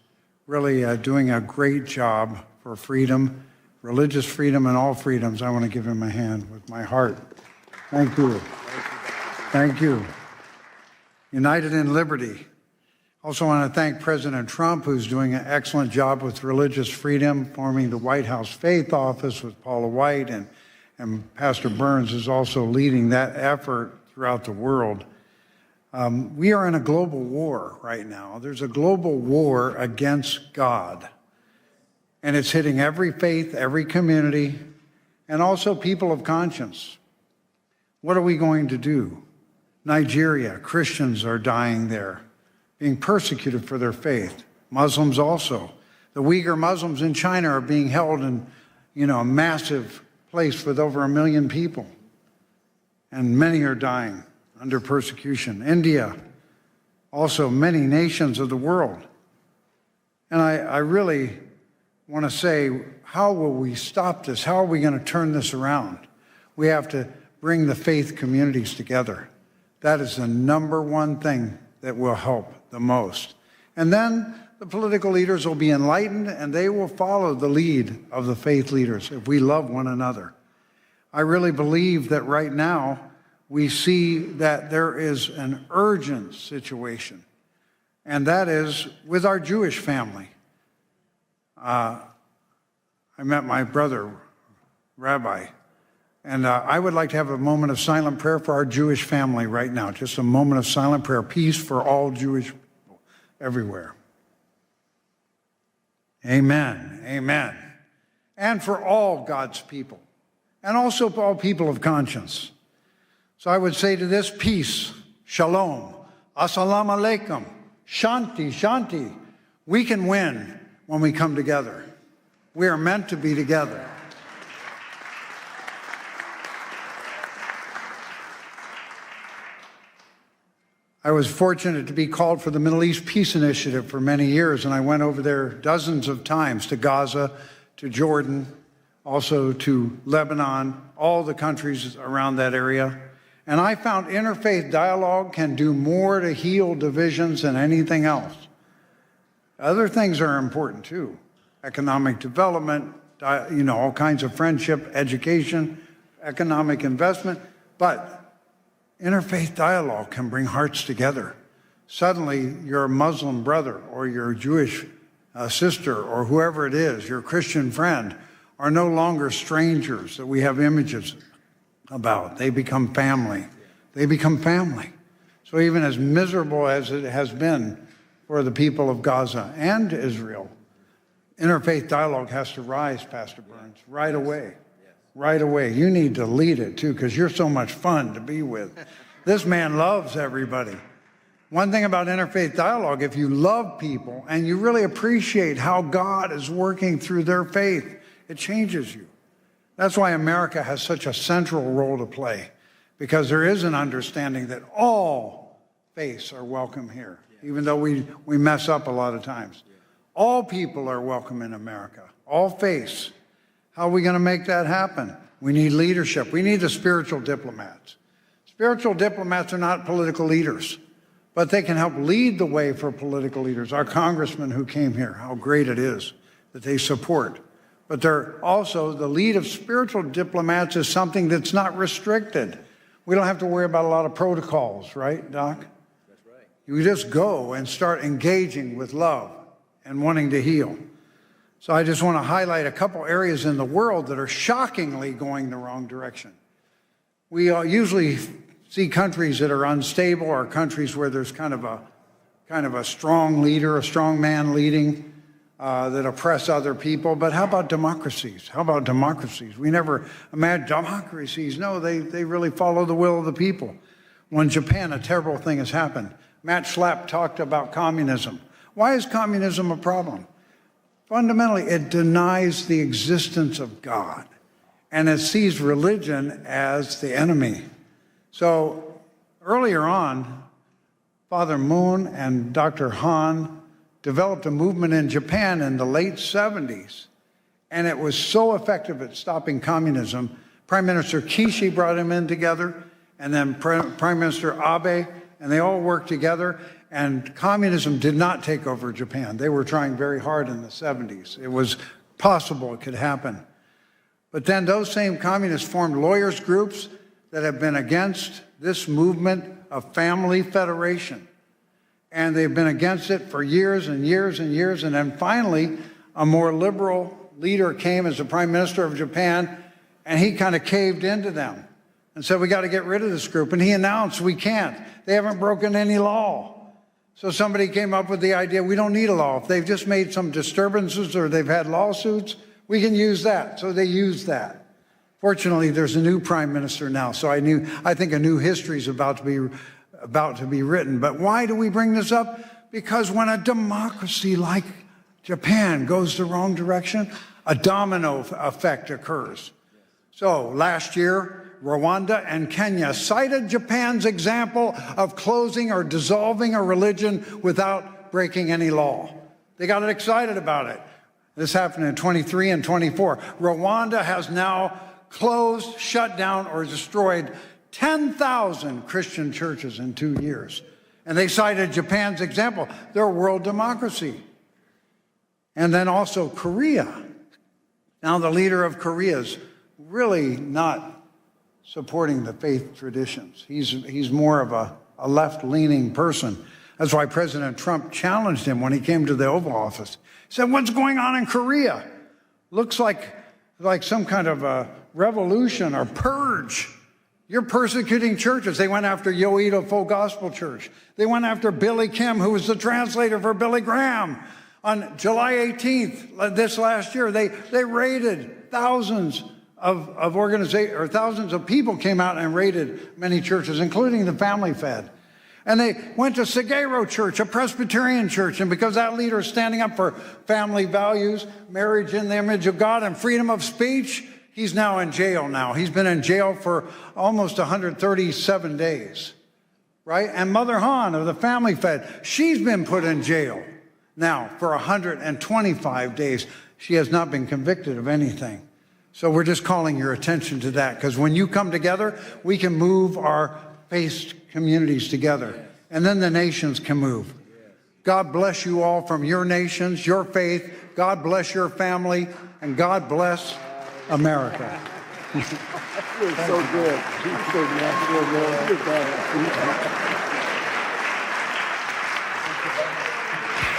really doing a great job for freedom, religious freedom and all freedoms. I want to give him a hand with my heart. Thank you. Thank you. United in Liberty. Also want to thank President Trump, who's doing an excellent job with religious freedom, forming the White House Faith Office with Paula White, and Pastor Burns is also leading that effort throughout the world. We are in a global war right now. There's a global war against God, and it's hitting every faith, every community, and also people of conscience. What are we going to do? Nigeria, Christians are dying there, being persecuted for their faith. Muslims also. The Uyghur Muslims in China are being held in, a massive place with over 1 million people. And many are dying, under persecution. India, also many nations of the world. And I really want to say, how will we stop this? How are we going to turn this around? We have to bring the faith communities together. That is the number one thing that will help the most. And then the political leaders will be enlightened and they will follow the lead of the faith leaders if we love one another. I really believe that right now we see that there is an urgent situation, and that is with our Jewish family. I met my brother, Rabbi, and I would like to have a moment of silent prayer for our Jewish family right now, just a moment of silent prayer, peace for all Jewish people everywhere. Amen, amen. And for all God's people, and also for all people of conscience. So I would say to this, peace, shalom, assalamu alaikum, shanti, shanti. We can win when we come together. We are meant to be together. I was fortunate to be called for the Middle East Peace Initiative for many years, and I went over there dozens of times to Gaza, to Jordan, also to Lebanon, all the countries around that area. And I found interfaith dialogue can do more to heal divisions than anything else. Other things are important too. Economic development, all kinds of friendship, education, economic investment, but interfaith dialogue can bring hearts together. Suddenly, your Muslim brother or your Jewish sister or whoever it is, your Christian friend, are no longer strangers that we have images about. They become family. They become family. So even as miserable as it has been for the people of Gaza and Israel, interfaith dialogue has to rise, Pastor Burns, right away. Right away. You need to lead it too, because you're so much fun to be with. This man loves everybody. One thing about interfaith dialogue, if you love people and you really appreciate how God is working through their faith, it changes you. That's why America has such a central role to play, because there is an understanding that all faiths are welcome here, even though we mess up a lot of times. All people are welcome in America, all faiths. How are we going to make that happen? We need leadership. We need the spiritual diplomats. Spiritual diplomats are not political leaders, but they can help lead the way for political leaders. Our congressman who came here, how great it is that they support. But they're also, the lead of spiritual diplomats is something that's not restricted. We don't have to worry about a lot of protocols, right, Doc? That's right. You just go and start engaging with love and wanting to heal. So I just want to highlight a couple areas in the world that are shockingly going the wrong direction. We usually see countries that are unstable or countries where there's kind of a strong leader, a strong man leading that oppress other people. But how about democracies? How about democracies? We never imagine democracies. No, they really follow the will of the people. Well, in Japan, a terrible thing has happened. Matt Schlapp talked about communism. Why is communism a problem? Fundamentally, it denies the existence of God, and it sees religion as the enemy. So earlier on, Father Moon and Dr. Han developed a movement in Japan in the late 70s, and it was so effective at stopping communism. Prime Minister Kishi brought him in together, and then Prime Minister Abe, and they all worked together. And communism did not take over Japan. They were trying very hard in the 70s. It was possible it could happen. But then those same communists formed lawyers groups that have been against this movement of family federation. And they've been against it for years and years and years. And then finally, a more liberal leader came as the Prime Minister of Japan, and he kind of caved into them and said, we got to get rid of this group. And he announced, we can't. They haven't broken any law. So somebody came up with the idea, we don't need a law. If they've just made some disturbances or they've had lawsuits, we can use that. So they used that. Fortunately, there's a new prime minister now, so I think a new history is about to be written. But why do we bring this up? Because when a democracy like Japan goes the wrong direction, a domino effect occurs. So last year, Rwanda and Kenya cited Japan's example of closing or dissolving a religion without breaking any law. They got excited about it. This happened in 23 and 24. Rwanda has now closed, shut down, or destroyed 10,000 Christian churches in 2 years. And they cited Japan's example. They're a world democracy. And then also Korea. Now the leader of Korea is really not supporting the faith traditions. He's more of a left-leaning person. That's why President Trump challenged him when he came to the Oval Office. He said, "What's going on in Korea? Looks like some kind of a revolution or purge. You're persecuting churches." They went after Yoido Full Gospel Church. They went after Billy Kim, who was the translator for Billy Graham. On July 18th, this last year, they raided thousands of organizations, or thousands of people came out and raided many churches, including the Family Fed. And they went to Sagero Church, a Presbyterian church, and because that leader is standing up for family values, marriage in the image of God, and freedom of speech, he's now in jail now. He's been in jail for almost 137 days, right? And Mother Han of the Family Fed, she's been put in jail now for 125 days. She has not been convicted of anything. So we're just calling your attention to that, because when you come together, we can move our faith communities together, and then the nations can move. God bless you all from your nations, your faith. God bless your family, and God bless America. You're so good.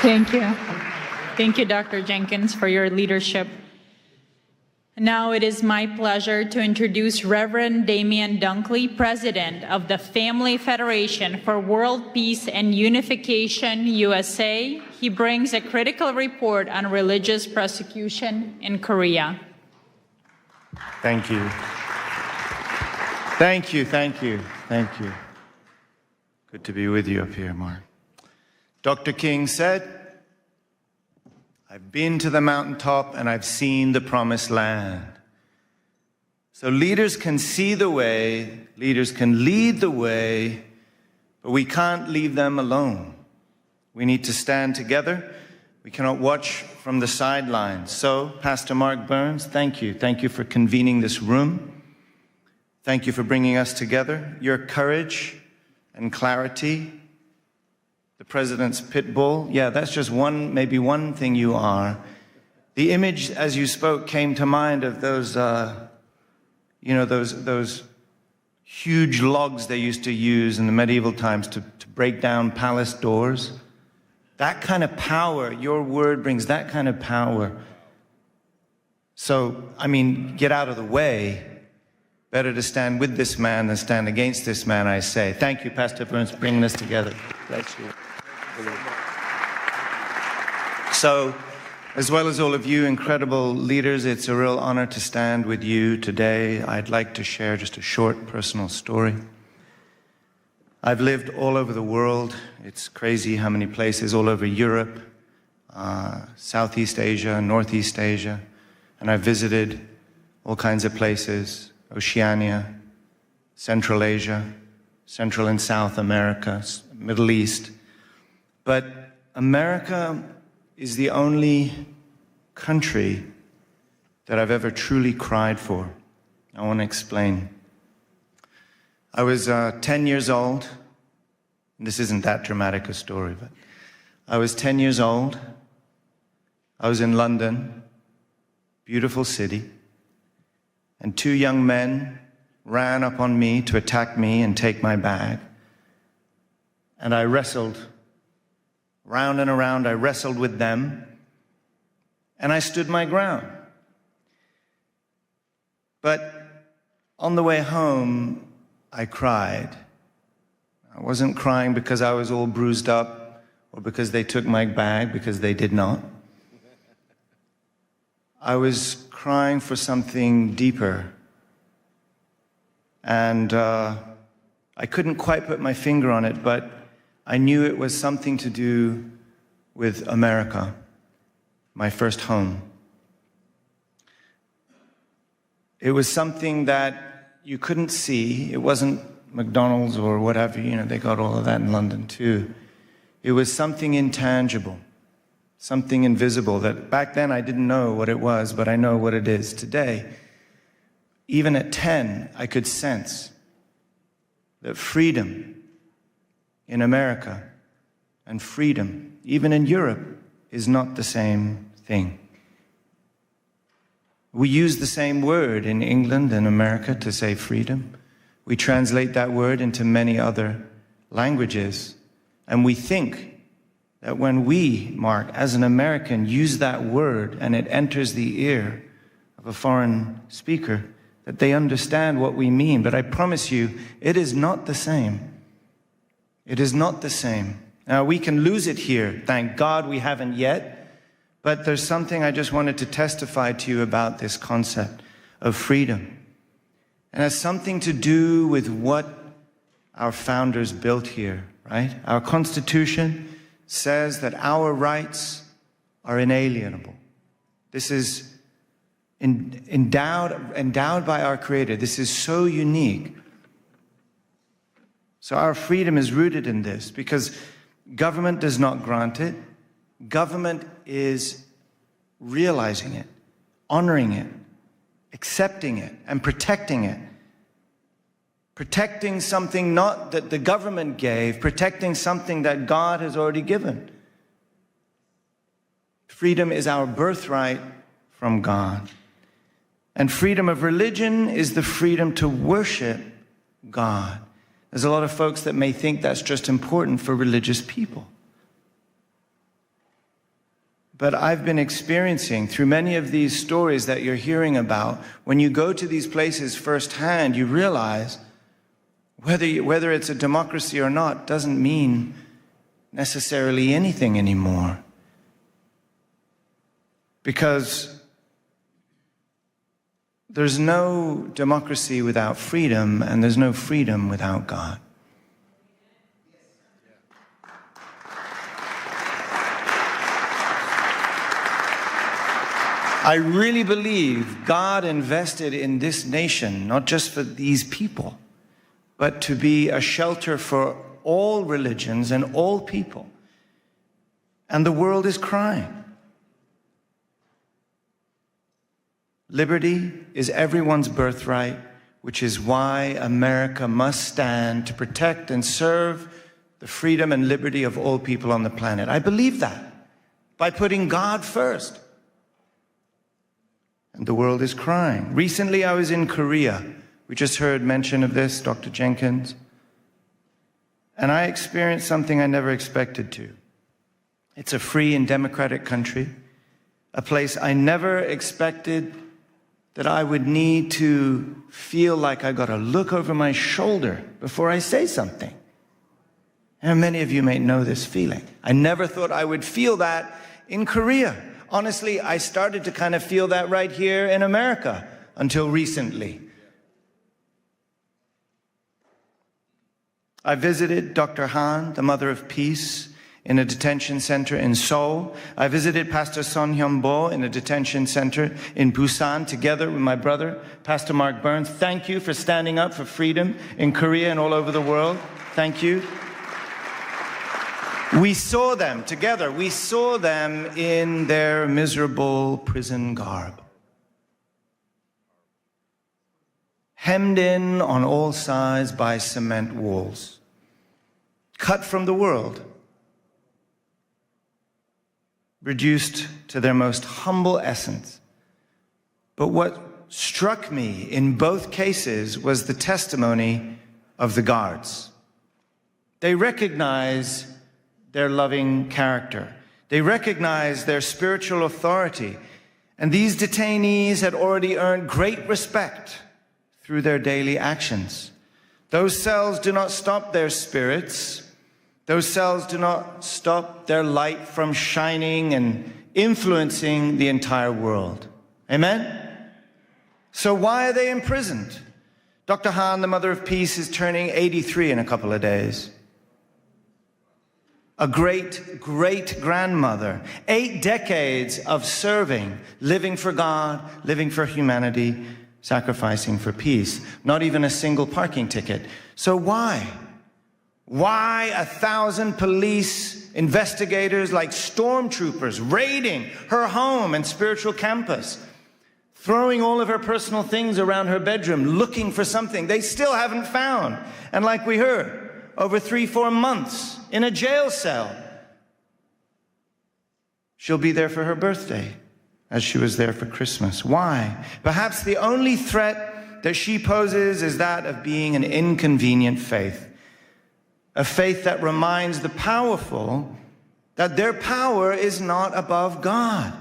Thank you. Thank you, Dr. Jenkins, for your leadership. Now it is my pleasure to introduce Reverend Damian Dunkley, President of the Family Federation for World Peace and Unification, USA. He brings a critical report on religious persecution in Korea. Thank you. Thank you, thank you, thank you. Good to be with you up here, Mark. Dr. King said, "I've been to the mountaintop and I've seen the promised land." So leaders can see the way, leaders can lead the way, but we can't leave them alone. We need to stand together. We cannot watch from the sidelines. So, Pastor Mark Burns, thank you. Thank you for convening this room. Thank you for bringing us together. Your courage and clarity, the president's pit bull. Yeah, that's just maybe one thing you are. The image, as you spoke, came to mind of those, those huge logs they used to use in the medieval times to break down palace doors. That kind of power, your word brings that kind of power. So, get out of the way. Better to stand with this man than stand against this man, I say. Thank you, Pastor Burns, for bringing us together. Bless you. So, as well as all of you incredible leaders, it's a real honor to stand with you today. I'd like to share just a short personal story. I've lived all over the world. It's crazy how many places, all over Europe, Southeast Asia, Northeast Asia, and I've visited all kinds of places, Oceania, Central Asia, Central and South America, Middle East. But America is the only country that I've ever truly cried for. I want to explain. I was 10 years old. This isn't that dramatic a story, but I was 10 years old. I was in London, beautiful city, and two young men ran up on me to attack me and take my bag. And I wrestled round and around. I wrestled with them, and I stood my ground. But on the way home, I cried. I wasn't crying because I was all bruised up or because they took my bag, because they did not. I was crying for something deeper. And I couldn't quite put my finger on it, but I knew it was something to do with America, my first home. It was something that, you couldn't see. It wasn't McDonald's or whatever, they got all of that in London too. It was something intangible, something invisible that back then I didn't know what it was, but I know what it is today. Even at 10, I could sense that freedom in America and freedom, even in Europe, is not the same thing. We use the same word in England and America to say freedom. We translate that word into many other languages. And we think that when we, Mark, as an American, use that word and it enters the ear of a foreign speaker, that they understand what we mean. But I promise you, it is not the same. It is not the same. Now, we can lose it here. Thank God we haven't yet. But there's something I just wanted to testify to you about this concept of freedom. And it has something to do with what our founders built here, right? Our Constitution says that our rights are inalienable. This is endowed by our Creator. This is so unique. So our freedom is rooted in this because government does not grant it. Government is realizing it, honoring it, accepting it, and protecting it. Protecting something not that the government gave, protecting something that God has already given. Freedom is our birthright from God. And freedom of religion is the freedom to worship God. There's a lot of folks that may think that's just important for religious people. But I've been experiencing through many of these stories that you're hearing about, when you go to these places firsthand, you realize whether it's a democracy or not doesn't mean necessarily anything anymore. Because there's no democracy without freedom, and there's no freedom without God. I really believe God invested in this nation, not just for these people, but to be a shelter for all religions and all people. And the world is crying. Liberty is everyone's birthright, which is why America must stand to protect and serve the freedom and liberty of all people on the planet. I believe that by putting God first. And the world is crying. Recently, I was in Korea. We just heard mention of this, Dr. Jenkins. And I experienced something I never expected to. It's a free and democratic country, a place I never expected that I would need to feel like I got to look over my shoulder before I say something. And many of you may know this feeling. I never thought I would feel that in Korea. Honestly, I started to kind of feel that right here in America until recently. I visited Dr. Han, the Mother of Peace, in a detention center in Seoul. I visited Pastor Son Hyun-bo in a detention center in Busan together with my brother, Pastor Mark Burns. Thank you for standing up for freedom in Korea and all over the world. Thank you. We saw them together. We saw them in their miserable prison garb. Hemmed in on all sides by cement walls. Cut from the world. Reduced to their most humble essence. But what struck me in both cases was the testimony of the guards. They recognize their loving character. They recognize their spiritual authority. And these detainees had already earned great respect through their daily actions. Those cells do not stop their spirits. Those cells do not stop their light from shining and influencing the entire world. Amen? So why are they imprisoned? Dr. Han, the Mother of Peace, is turning 83 in a couple of days. A great-great-grandmother. 8 decades of serving, living for God, living for humanity, sacrificing for peace, not even a single parking ticket. So why? Why 1,000 police investigators like stormtroopers raiding her home and spiritual campus, throwing all of her personal things around her bedroom, looking for something they still haven't found? And like we heard, over 3-4 months in a jail cell. She'll be there for her birthday, as she was there for Christmas. Why? Perhaps the only threat that she poses is that of being an inconvenient faith. A faith that reminds the powerful that their power is not above God.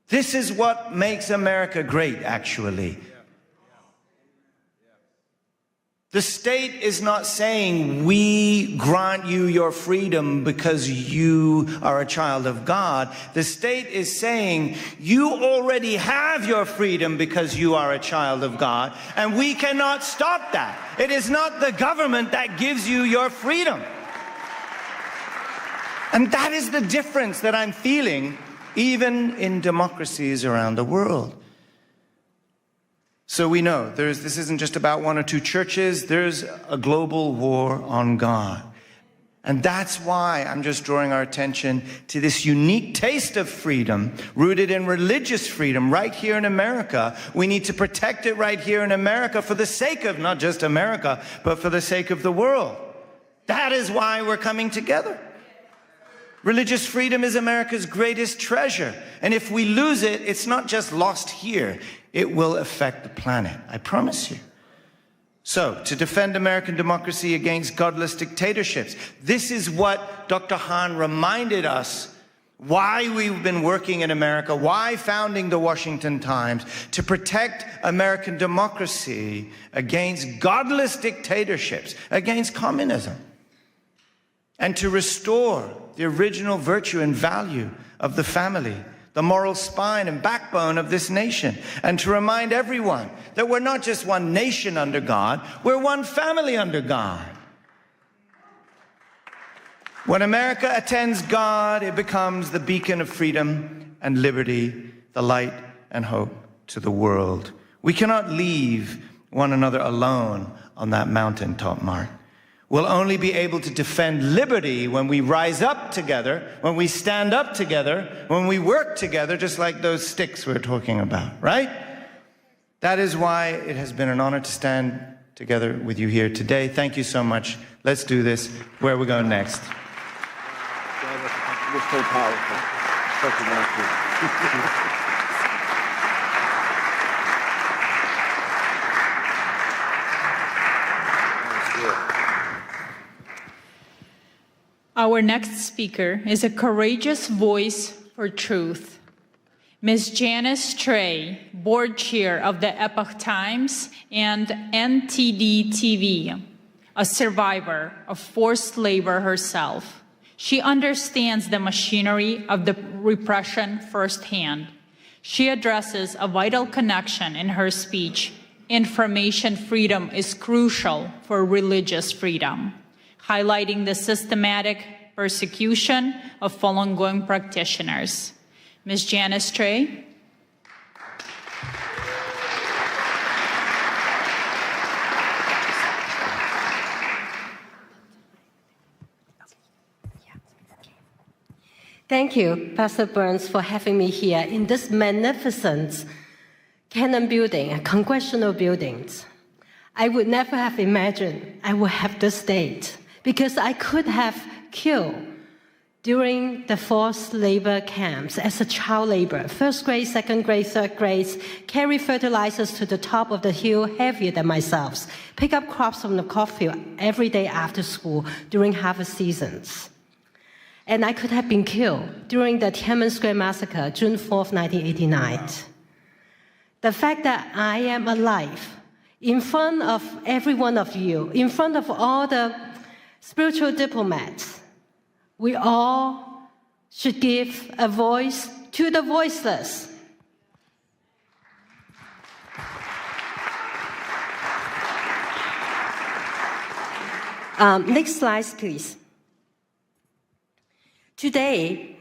This is what makes America great, actually. The state is not saying, we grant you your freedom because you are a child of God. The state is saying, you already have your freedom because you are a child of God, and we cannot stop that. It is not the government that gives you your freedom. And that is the difference that I'm feeling even in democracies around the world. So we know this isn't just about 1 or 2 churches. There's a global war on God. And that's why I'm just drawing our attention to this unique taste of freedom rooted in religious freedom right here in America. We need to protect it right here in America for the sake of not just America, but for the sake of the world. That is why we're coming together. Religious freedom is America's greatest treasure. And if we lose it, it's not just lost here. It will affect the planet, I promise you. So, to defend American democracy against godless dictatorships, this is what Dr. Han reminded us why we've been working in America, why founding the Washington Times, to protect American democracy against godless dictatorships, against communism, and to restore the original virtue and value of the family, the moral spine and backbone of this nation, and to remind everyone that we're not just one nation under God, we're one family under God. When America attends God, it becomes the beacon of freedom and liberty, the light and hope to the world. We cannot leave one another alone on that mountaintop, Mark. We'll only be able to defend liberty when we rise up together, when we stand up together, when we work together, just like those sticks we're talking about, right? That is why it has been an honor to stand together with you here today. Thank you so much. Let's do this. Where are we going next? You're so powerful. Such a nice Our next speaker is a courageous voice for truth. Ms. Janice Trey, board chair of the Epoch Times and NTD TV, a survivor of forced labor herself. She understands the machinery of the repression firsthand. She addresses a vital connection in her speech. Information freedom is crucial for religious freedom, highlighting the systematic persecution of Falun Gong practitioners. Ms. Janice Trey. Thank you, Pastor Burns, for having me here in this magnificent Cannon building, congressional buildings. I would never have imagined I would have this date, because I could have killed during the forced labor camps as a child laborer, first grade, second grade, third grade, carry fertilizers to the top of the hill heavier than myself, pick up crops from the cornfield every day after school during harvest seasons. And I could have been killed during the Tiananmen Square massacre, June 4th, 1989. The fact that I am alive in front of every one of you, in front of all the spiritual diplomats, we all should give a voice to the voiceless. Next slide, please. Today,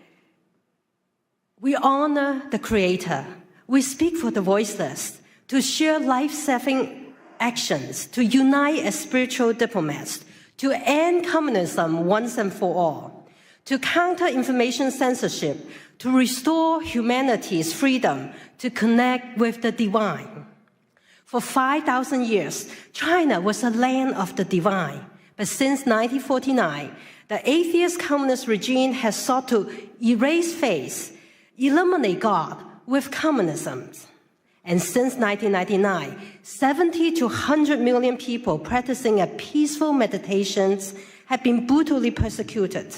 we honor the Creator. We speak for the voiceless. to share life-saving actions, to unite as spiritual diplomats, to end communism once and for all, to counter information censorship, to restore humanity's freedom to connect with the divine. For 5,000 years, China was a land of the divine. But since 1949, the atheist communist regime has sought to erase faith, eliminate God with communism. And since 1999, 70 to 100 million people practicing a peaceful meditations have been brutally persecuted.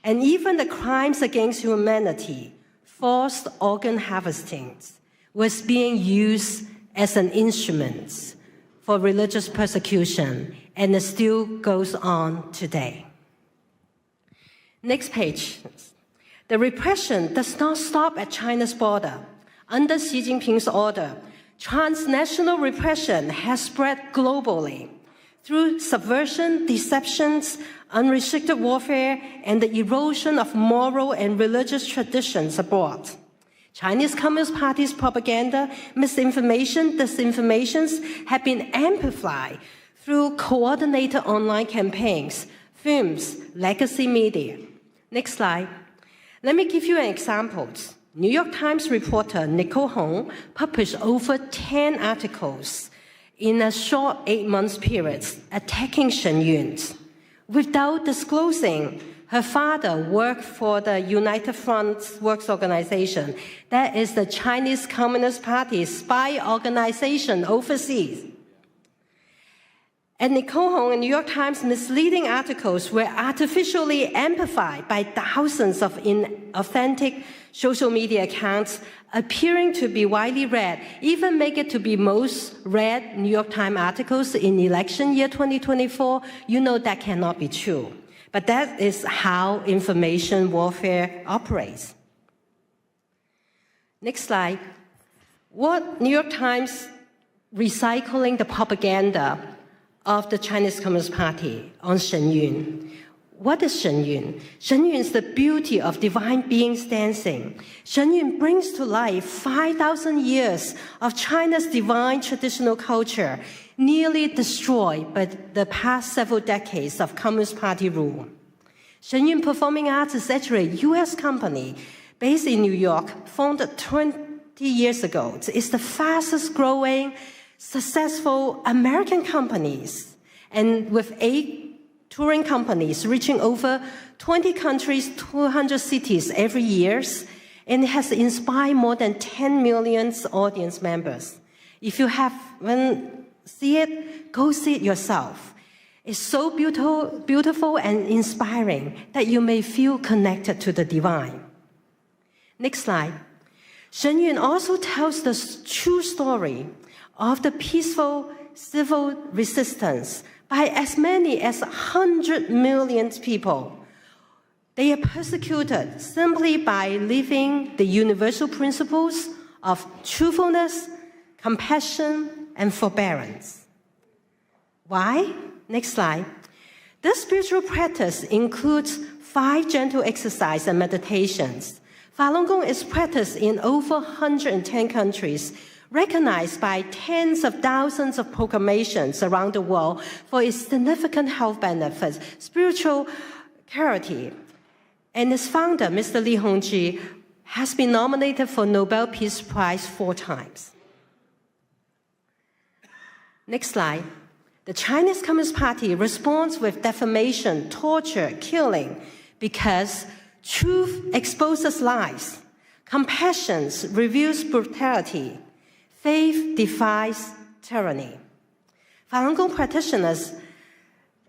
And even the crimes against humanity, forced organ harvesting, was being used as an instrument for religious persecution, and it still goes on today. Next page. The repression does not stop at China's border. Under Xi Jinping's order, transnational repression has spread globally through subversion, deceptions, unrestricted warfare, and the erosion of moral and religious traditions abroad. Chinese Communist Party's propaganda, misinformation, disinformations have been amplified through coordinated online campaigns, films, legacy media. Next slide. Let me give you an example. New York Times reporter Nicole Hong published over 10 articles in a short 8-month period attacking Shen Yun. Without disclosing, her father worked for the United Front Works Organization. That is the Chinese Communist Party's spy organization overseas. And Nicole Hong and New York Times misleading articles were artificially amplified by thousands of inauthentic social media accounts appearing to be widely read, even make it to be most read New York Times articles in election year 2024. You know that cannot be true. But that is how information warfare operates. Next slide. What New York Times recycling the propaganda of the Chinese Communist Party on Shen Yun. What is Shen Yun? Shen Yun is the beauty of divine beings dancing. Shen Yun brings to life 5,000 years of China's divine traditional culture, nearly destroyed by the past several decades of Communist Party rule. Shen Yun Performing Arts is actually a U.S. company based in New York, founded 20 years ago. It's the fastest growing, successful American companies, and with 8 touring companies reaching over 20 countries, 200 cities every year, and it has inspired more than 10 million audience members. If you haven't seen it, go see it yourself. It's so beautiful and inspiring that you may feel connected to the divine. Next slide. Shen Yun also tells the true story of the peaceful civil resistance by as many as 100 million people. They are persecuted simply by living the universal principles of truthfulness, compassion, and forbearance. Why? Next slide. This spiritual practice includes 5 gentle exercises and meditations. Falun Gong is practiced in over 110 countries, recognized by tens of thousands of proclamations around the world for its significant health benefits, spiritual clarity. And its founder, Mr. Li Hongzhi, has been nominated for Nobel Peace Prize 4 times. Next slide. The Chinese Communist Party responds with defamation, torture, killing, because truth exposes lies, compassion reveals brutality, faith defies tyranny. Falun Gong practitioners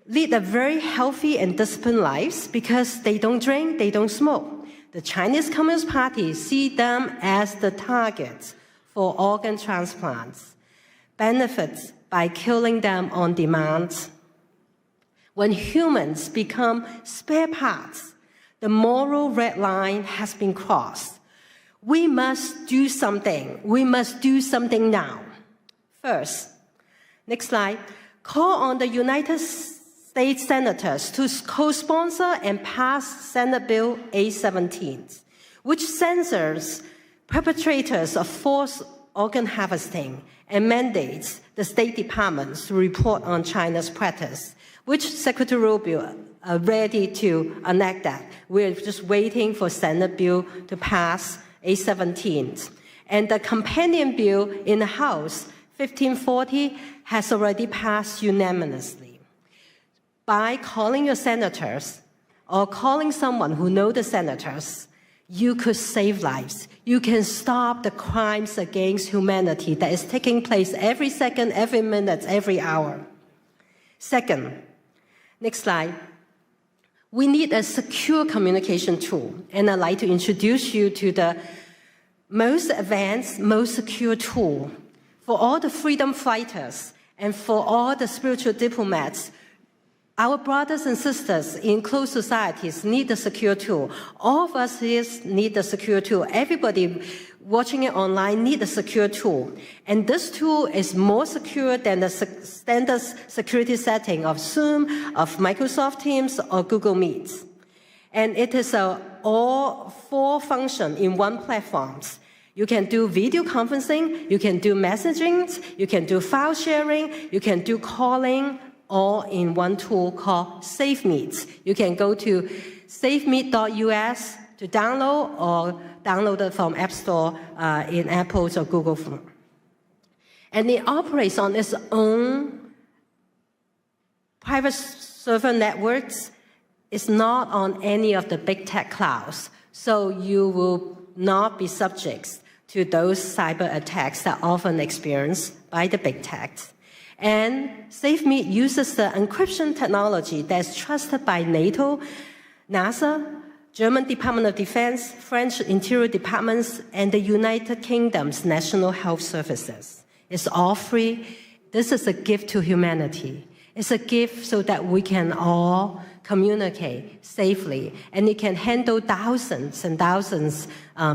lead a very healthy and disciplined lives because they don't drink, they don't smoke. The Chinese Communist Party see them as the targets for organ transplants, benefits by killing them on demand. When humans become spare parts, the moral red line has been crossed. We must do something. We must do something now. First, next slide, call on the United States senators to co-sponsor and pass Senate Bill 817, which censors perpetrators of forced organ harvesting and mandates the State Departments to report on China's practice, which Secretary Rubio are ready to enact that. We're just waiting for Senate bill to pass A17. And the companion bill in the House, 1540, has already passed unanimously. By calling your senators or calling someone who knows the senators, you could save lives. You can stop the crimes against humanity that is taking place every second, every minute, every hour. Second, next slide. We need a secure communication tool, and I'd like to introduce you to the most advanced, most secure tool for all the freedom fighters and for all the spiritual diplomats. Our brothers and sisters in closed societies need a secure tool. All of us here need a secure tool. Everybody watching it online need a secure tool. And this tool is more secure than the standard security setting of Zoom, of Microsoft Teams, or Google Meet. And it is all four function in one platform. You can do video conferencing, you can do messaging, you can do file sharing, you can do calling, all in one tool called SafeMeet. You can go to safemeet.us to download or download it from App Store in Apple or Google phone. And it operates on its own private server networks. It's not on any of the big tech clouds. So you will not be subject to those cyber attacks that are often experienced by the big tech. And SafeMeet uses the encryption technology that's trusted by NATO, NASA, German Department of Defense, French Interior Departments, and the United Kingdom's National Health Services. It's all free. This is a gift to humanity. It's a gift so that we can all communicate safely, and it can handle thousands and thousands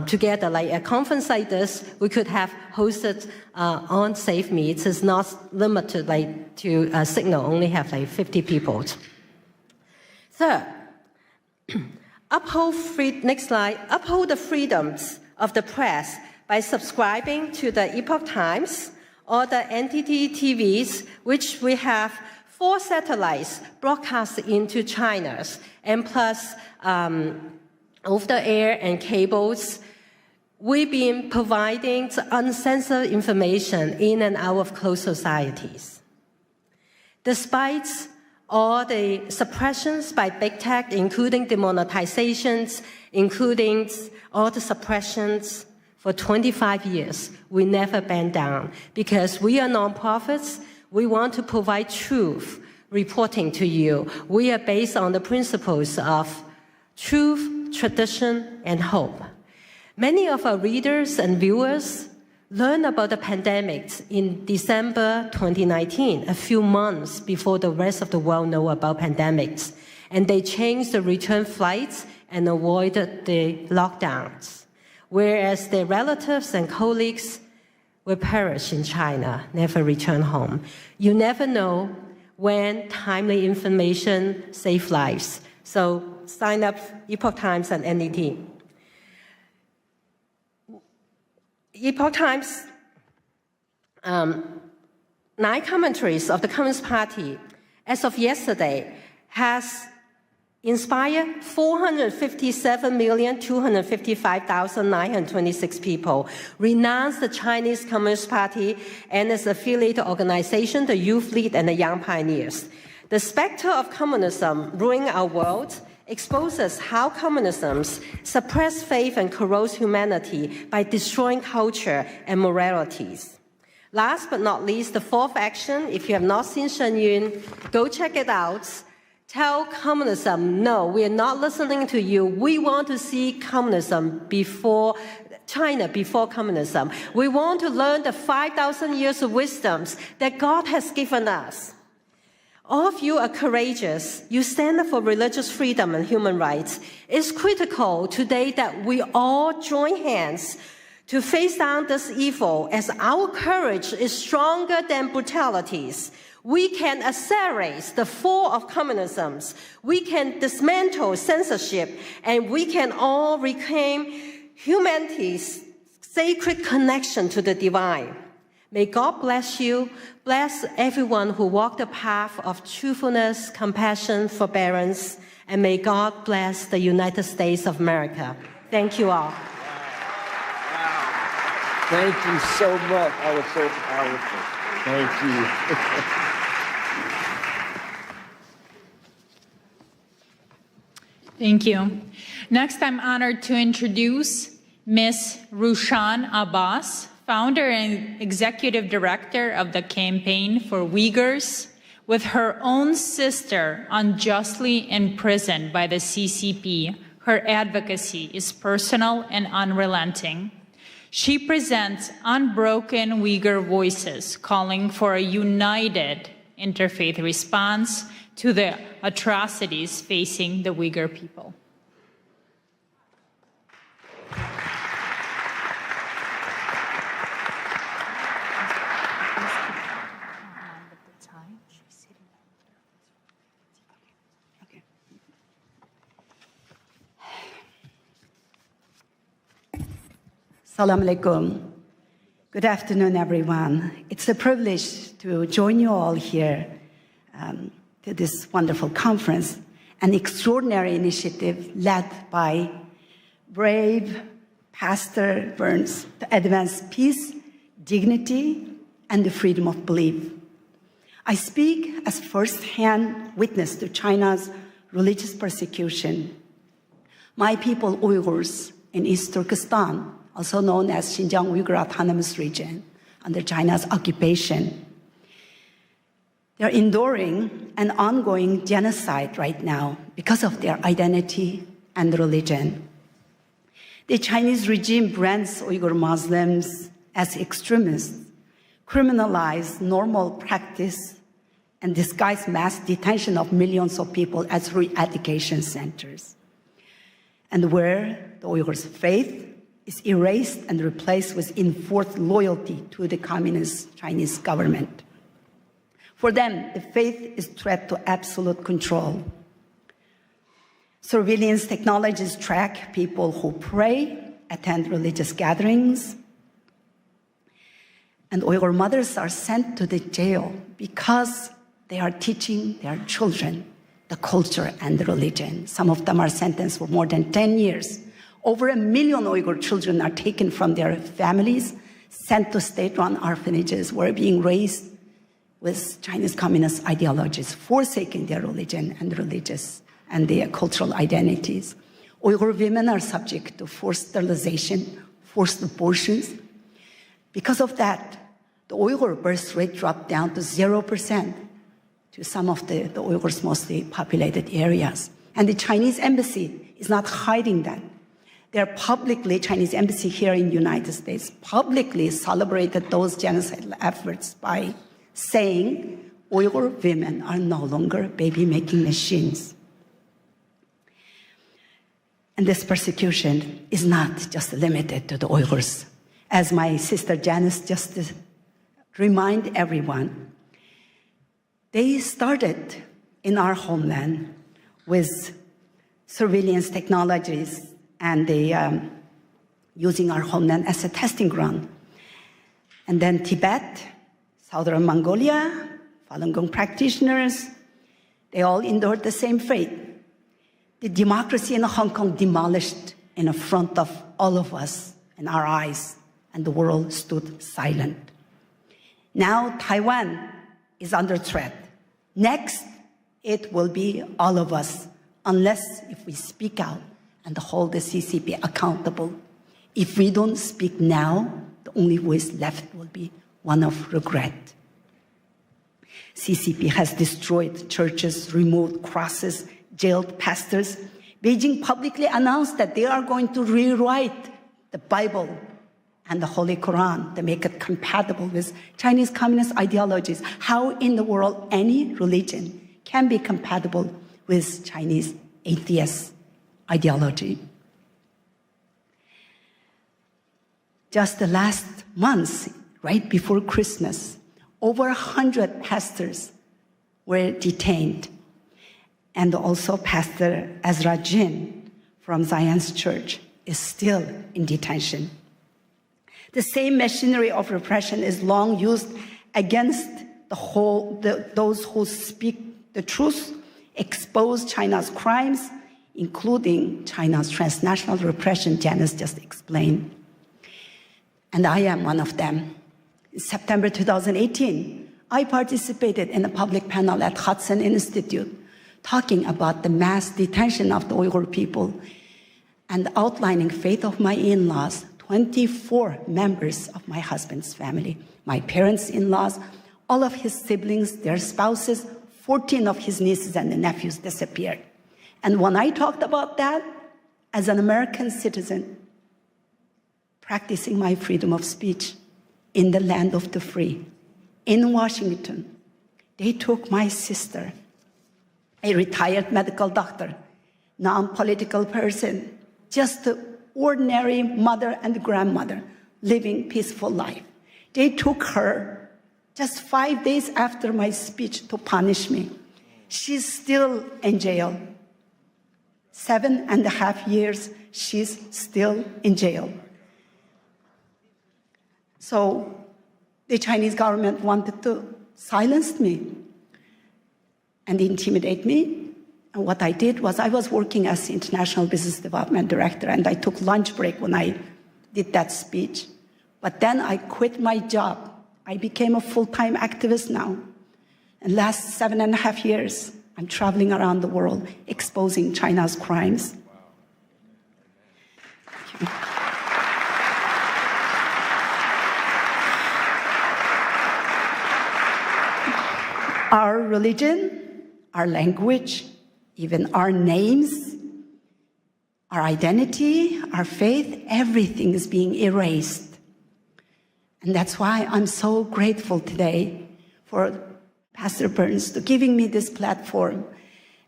together. Like a conference like this, we could have hosted on SafeMeet. It's not limited to Signal, only have 50 people. Third, next slide, uphold the freedoms of the press by subscribing to the Epoch Times or the NTT TVs, which we have 4 satellites broadcast into China, and plus over-the-air and cables. We've been providing uncensored information in and out of closed societies. Despite all the suppressions by big tech, including demonetizations, including all the suppressions, for 25 years, we never bend down because we are nonprofits. We want to provide truth reporting to you. We are based on the principles of truth, tradition, and hope. Many of our readers and viewers learned about the pandemic in December 2019, a few months before the rest of the world know about pandemics. And they changed the return flights and avoided the lockdowns. Whereas their relatives and colleagues will perish in China, never return home. You never know when timely information saves lives. So sign up Epoch Times and NDT. Epoch Times, 9 commentaries of the Communist Party, as of yesterday, has inspired 457,255,926 people, renounce the Chinese Communist Party and its affiliated organization, the Youth League and the Young Pioneers. The specter of communism ruining our world exposes how communism suppresses faith and corrodes humanity by destroying culture and moralities. Last but not least, the 4th action, if you have not seen Shen Yun, go check it out. Tell communism, no, we are not listening to you. We want to see communism before China, before communism. We want to learn the 5,000 years of wisdoms that God has given us. All of you are courageous. You stand up for religious freedom and human rights. It's critical today that we all join hands to face down this evil, as our courage is stronger than brutalities. We can accelerate the fall of communism. We can dismantle censorship, and we can all reclaim humanity's sacred connection to the divine. May God bless you, bless everyone who walked the path of truthfulness, compassion, forbearance, and may God bless the United States of America. Thank you all. Thank you so much. That was so powerful. Thank you. Thank you. Next, I'm honored to introduce Ms. Rushan Abbas, founder and executive director of the Campaign for Uyghurs, with her own sister unjustly imprisoned by the CCP. Her advocacy is personal and unrelenting. She presents unbroken Uyghur voices calling for a united interfaith response to the atrocities facing the Uyghur people. Assalamu alaikum. Good afternoon, everyone. It's a privilege to join you all here to this wonderful conference, an extraordinary initiative led by brave Pastor Burns to advance peace, dignity, and the freedom of belief. I speak as first-hand witness to China's religious persecution. My people, Uyghurs, in East Turkestan, also known as Xinjiang Uyghur Autonomous Region, under China's occupation. They're enduring an ongoing genocide right now because of their identity and religion. The Chinese regime brands Uyghur Muslims as extremists, criminalize normal practice, and disguise mass detention of millions of people as re-education centers. And where the Uyghurs' faith is erased and replaced with enforced loyalty to the communist Chinese government. For them, the faith is a threat to absolute control. Surveillance technologies track people who pray, attend religious gatherings, and Uyghur mothers are sent to the jail because they are teaching their children the culture and the religion. Some of them are sentenced for more than 10 years. Over 1 million Uyghur children are taken from their families, sent to state-run orphanages, where being raised with Chinese communist ideologies, forsaking their religion and religious and their cultural identities. Uyghur women are subject to forced sterilization, forced abortions. Because of that, the Uyghur birth rate dropped down to 0% to some of the Uyghurs' mostly populated areas. And the Chinese embassy is not hiding that. They're publicly, Chinese embassy here in the United States, publicly celebrated those genocidal efforts by saying Uyghur women are no longer baby-making machines. And this persecution is not just limited to the Uyghurs. As my sister Janice just remind everyone, they started in our homeland with surveillance technologies and they using our homeland as a testing ground. And then Tibet, Southern Mongolia, Falun Gong practitioners, they all endured the same fate. The democracy in Hong Kong demolished in front of all of us in our eyes, and the world stood silent. Now Taiwan is under threat. Next, it will be all of us, unless if we speak out and hold the CCP accountable. If we don't speak now, the only voice left will be one of regret. CCP has destroyed churches, removed crosses, jailed pastors. Beijing publicly announced that they are going to rewrite the Bible and the Holy Quran to make it compatible with Chinese communist ideologies. How in the world any religion can be compatible with Chinese atheist ideology? Just the last month, right before Christmas, over 100 pastors were detained. And also Pastor Ezra Jin from Zion's Church is still in detention. The same machinery of repression is long used against those who speak the truth, expose China's crimes, including China's transnational repression Janice just explained. And I am one of them. In September 2018, I participated in a public panel at Hudson Institute talking about the mass detention of the Uyghur people and outlining fate of my in-laws, 24 members of my husband's family, my parents-in-laws, all of his siblings, their spouses, 14 of his nieces and nephews disappeared. And when I talked about that, as an American citizen, practicing my freedom of speech in the land of the free, in Washington, they took my sister, a retired medical doctor, non-political person, just an ordinary mother and grandmother living peaceful life. They took her just 5 days after my speech to punish me. She's still in jail. 7.5 years, she's still in jail. So the Chinese government wanted to silence me and intimidate me. And what I did was I was working as International Business Development Director, and I took lunch break when I did that speech. But then I quit my job. I became a full-time activist now. And last 7.5 years, I'm traveling around the world exposing China's crimes. Thank you. Our religion, our language, even our names, our identity, our faith, everything is being erased. And that's why I'm so grateful today for Pastor Burns to giving me this platform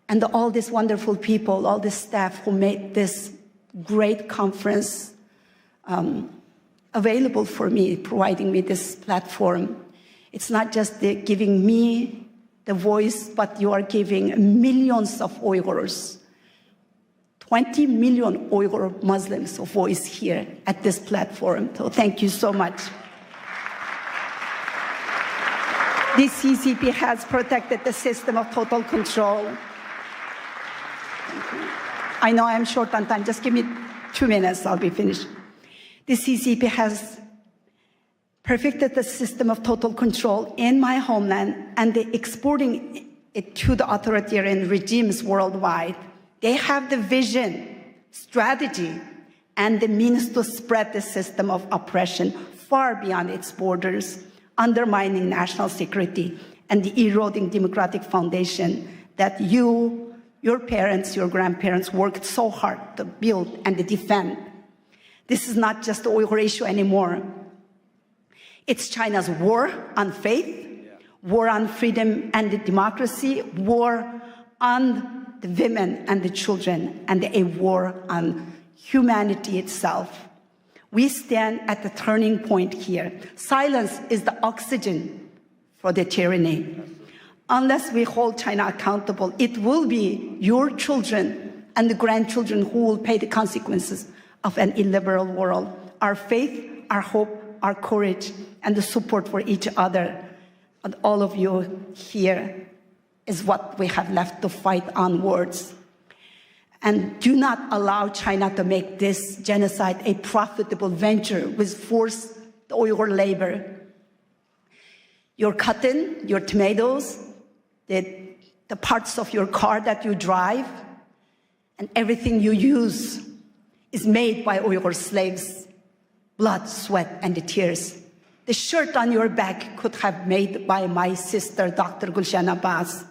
and all these wonderful people, all the staff who made this great conference available for me, providing me this platform. It's not just giving me the voice, but you are giving millions of Uyghurs, 20 million Uyghur Muslims a voice here at this platform. So thank you so much. The CCP has protected the system of total control. I know I'm short on time. Just give me 2 minutes, I'll be finished. The CCP has perfected the system of total control in my homeland and they're exporting it to the authoritarian regimes worldwide. They have the vision, strategy, and the means to spread the system of oppression far beyond its borders, undermining national security and eroding democratic foundation that your parents, your grandparents worked so hard to build and to defend. This is not just the Uyghur issue anymore. It's China's war on faith, war on freedom and the democracy, war on the women and the children, and a war on humanity itself. We stand at the turning point here. Silence is the oxygen for the tyranny. Unless we hold China accountable, it will be your children and the grandchildren who will pay the consequences of an illiberal world. Our faith, our hope, our courage, and the support for each other, and all of you here, is what we have left to fight onwards. And do not allow China to make this genocide a profitable venture with forced Uyghur labor. Your cotton, your tomatoes, the parts of your car that you drive, and everything you use is made by Uyghur slaves. Blood, sweat, and the tears. The shirt on your back could have been made by my sister, Dr. Gulshan Abbas.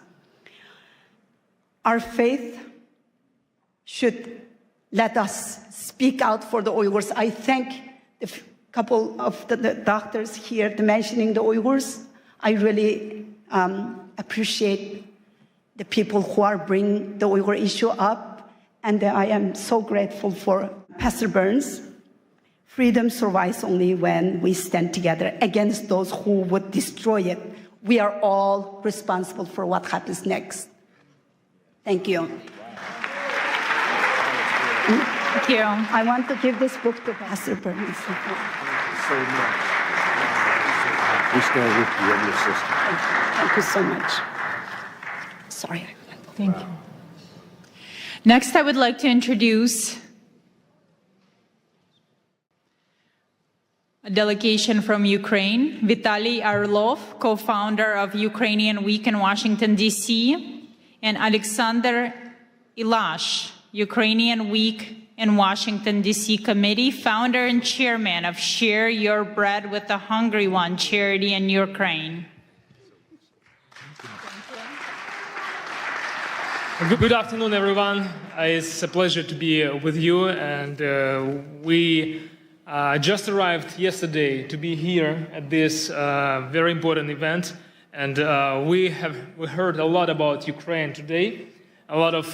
Our faith should let us speak out for the Uyghurs. I thank a couple of the doctors here mentioning the Uyghurs. I really appreciate the people who are bringing the Uyghur issue up, and I am so grateful for Pastor Burns. Freedom survives only when we stand together against those who would destroy it. We are all responsible for what happens next. Thank you. Thank you. I want to give this book to Pastor Burns. so much. We stand with you and your sister. Thank you so much. Sorry. Thank you. Next, I would like to introduce a delegation from Ukraine, Vitaly Arlov, co-founder of Ukrainian Week in Washington, D.C., and Alexander Ilash, Ukrainian Week in Washington, D.C. Committee, founder and chairman of Share Your Bread with the Hungry One charity in Ukraine. Good afternoon, everyone. It's a pleasure to be with you, and we just arrived yesterday to be here at this very important event, and we heard a lot about Ukraine today. A lot of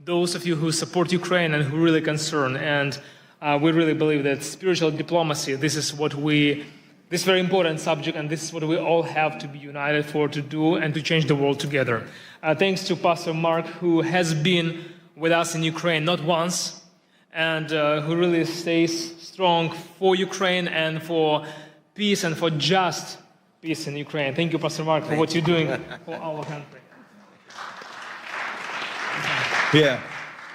those of you who support Ukraine and who really concerned, and we really believe that spiritual diplomacy, this very important subject, and this is what we all have to be united for, to do and to change the world together. Thanks to Pastor Mark, who has been with us in Ukraine not once, and who really stays strong for Ukraine and for peace and for just peace in Ukraine. Thank you, Pastor Mark, for what you're doing for our country. Yeah,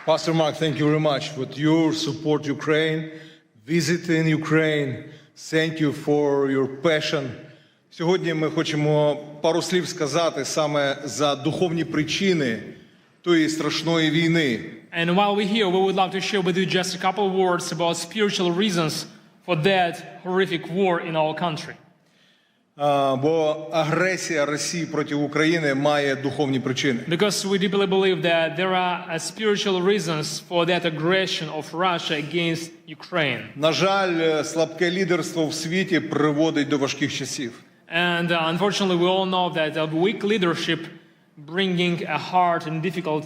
Pastor Mark, thank you very much. With your support Ukraine, visiting Ukraine, thank you for your passion. Сьогодні ми хочемо пару слів сказати саме за духовні причини тої страшної війни. And while we're here, we would love to share with you just a couple of words about spiritual reasons for that horrific war in our country. Бо агресія Росії проти України має духовні причини. Because we deeply believe that there are spiritual reasons for that aggression of Russia against Ukraine. На жаль, слабке лідерство в світі приводить до важких часів. And unfortunately, we all know that a weak leadership bringing a hard and difficult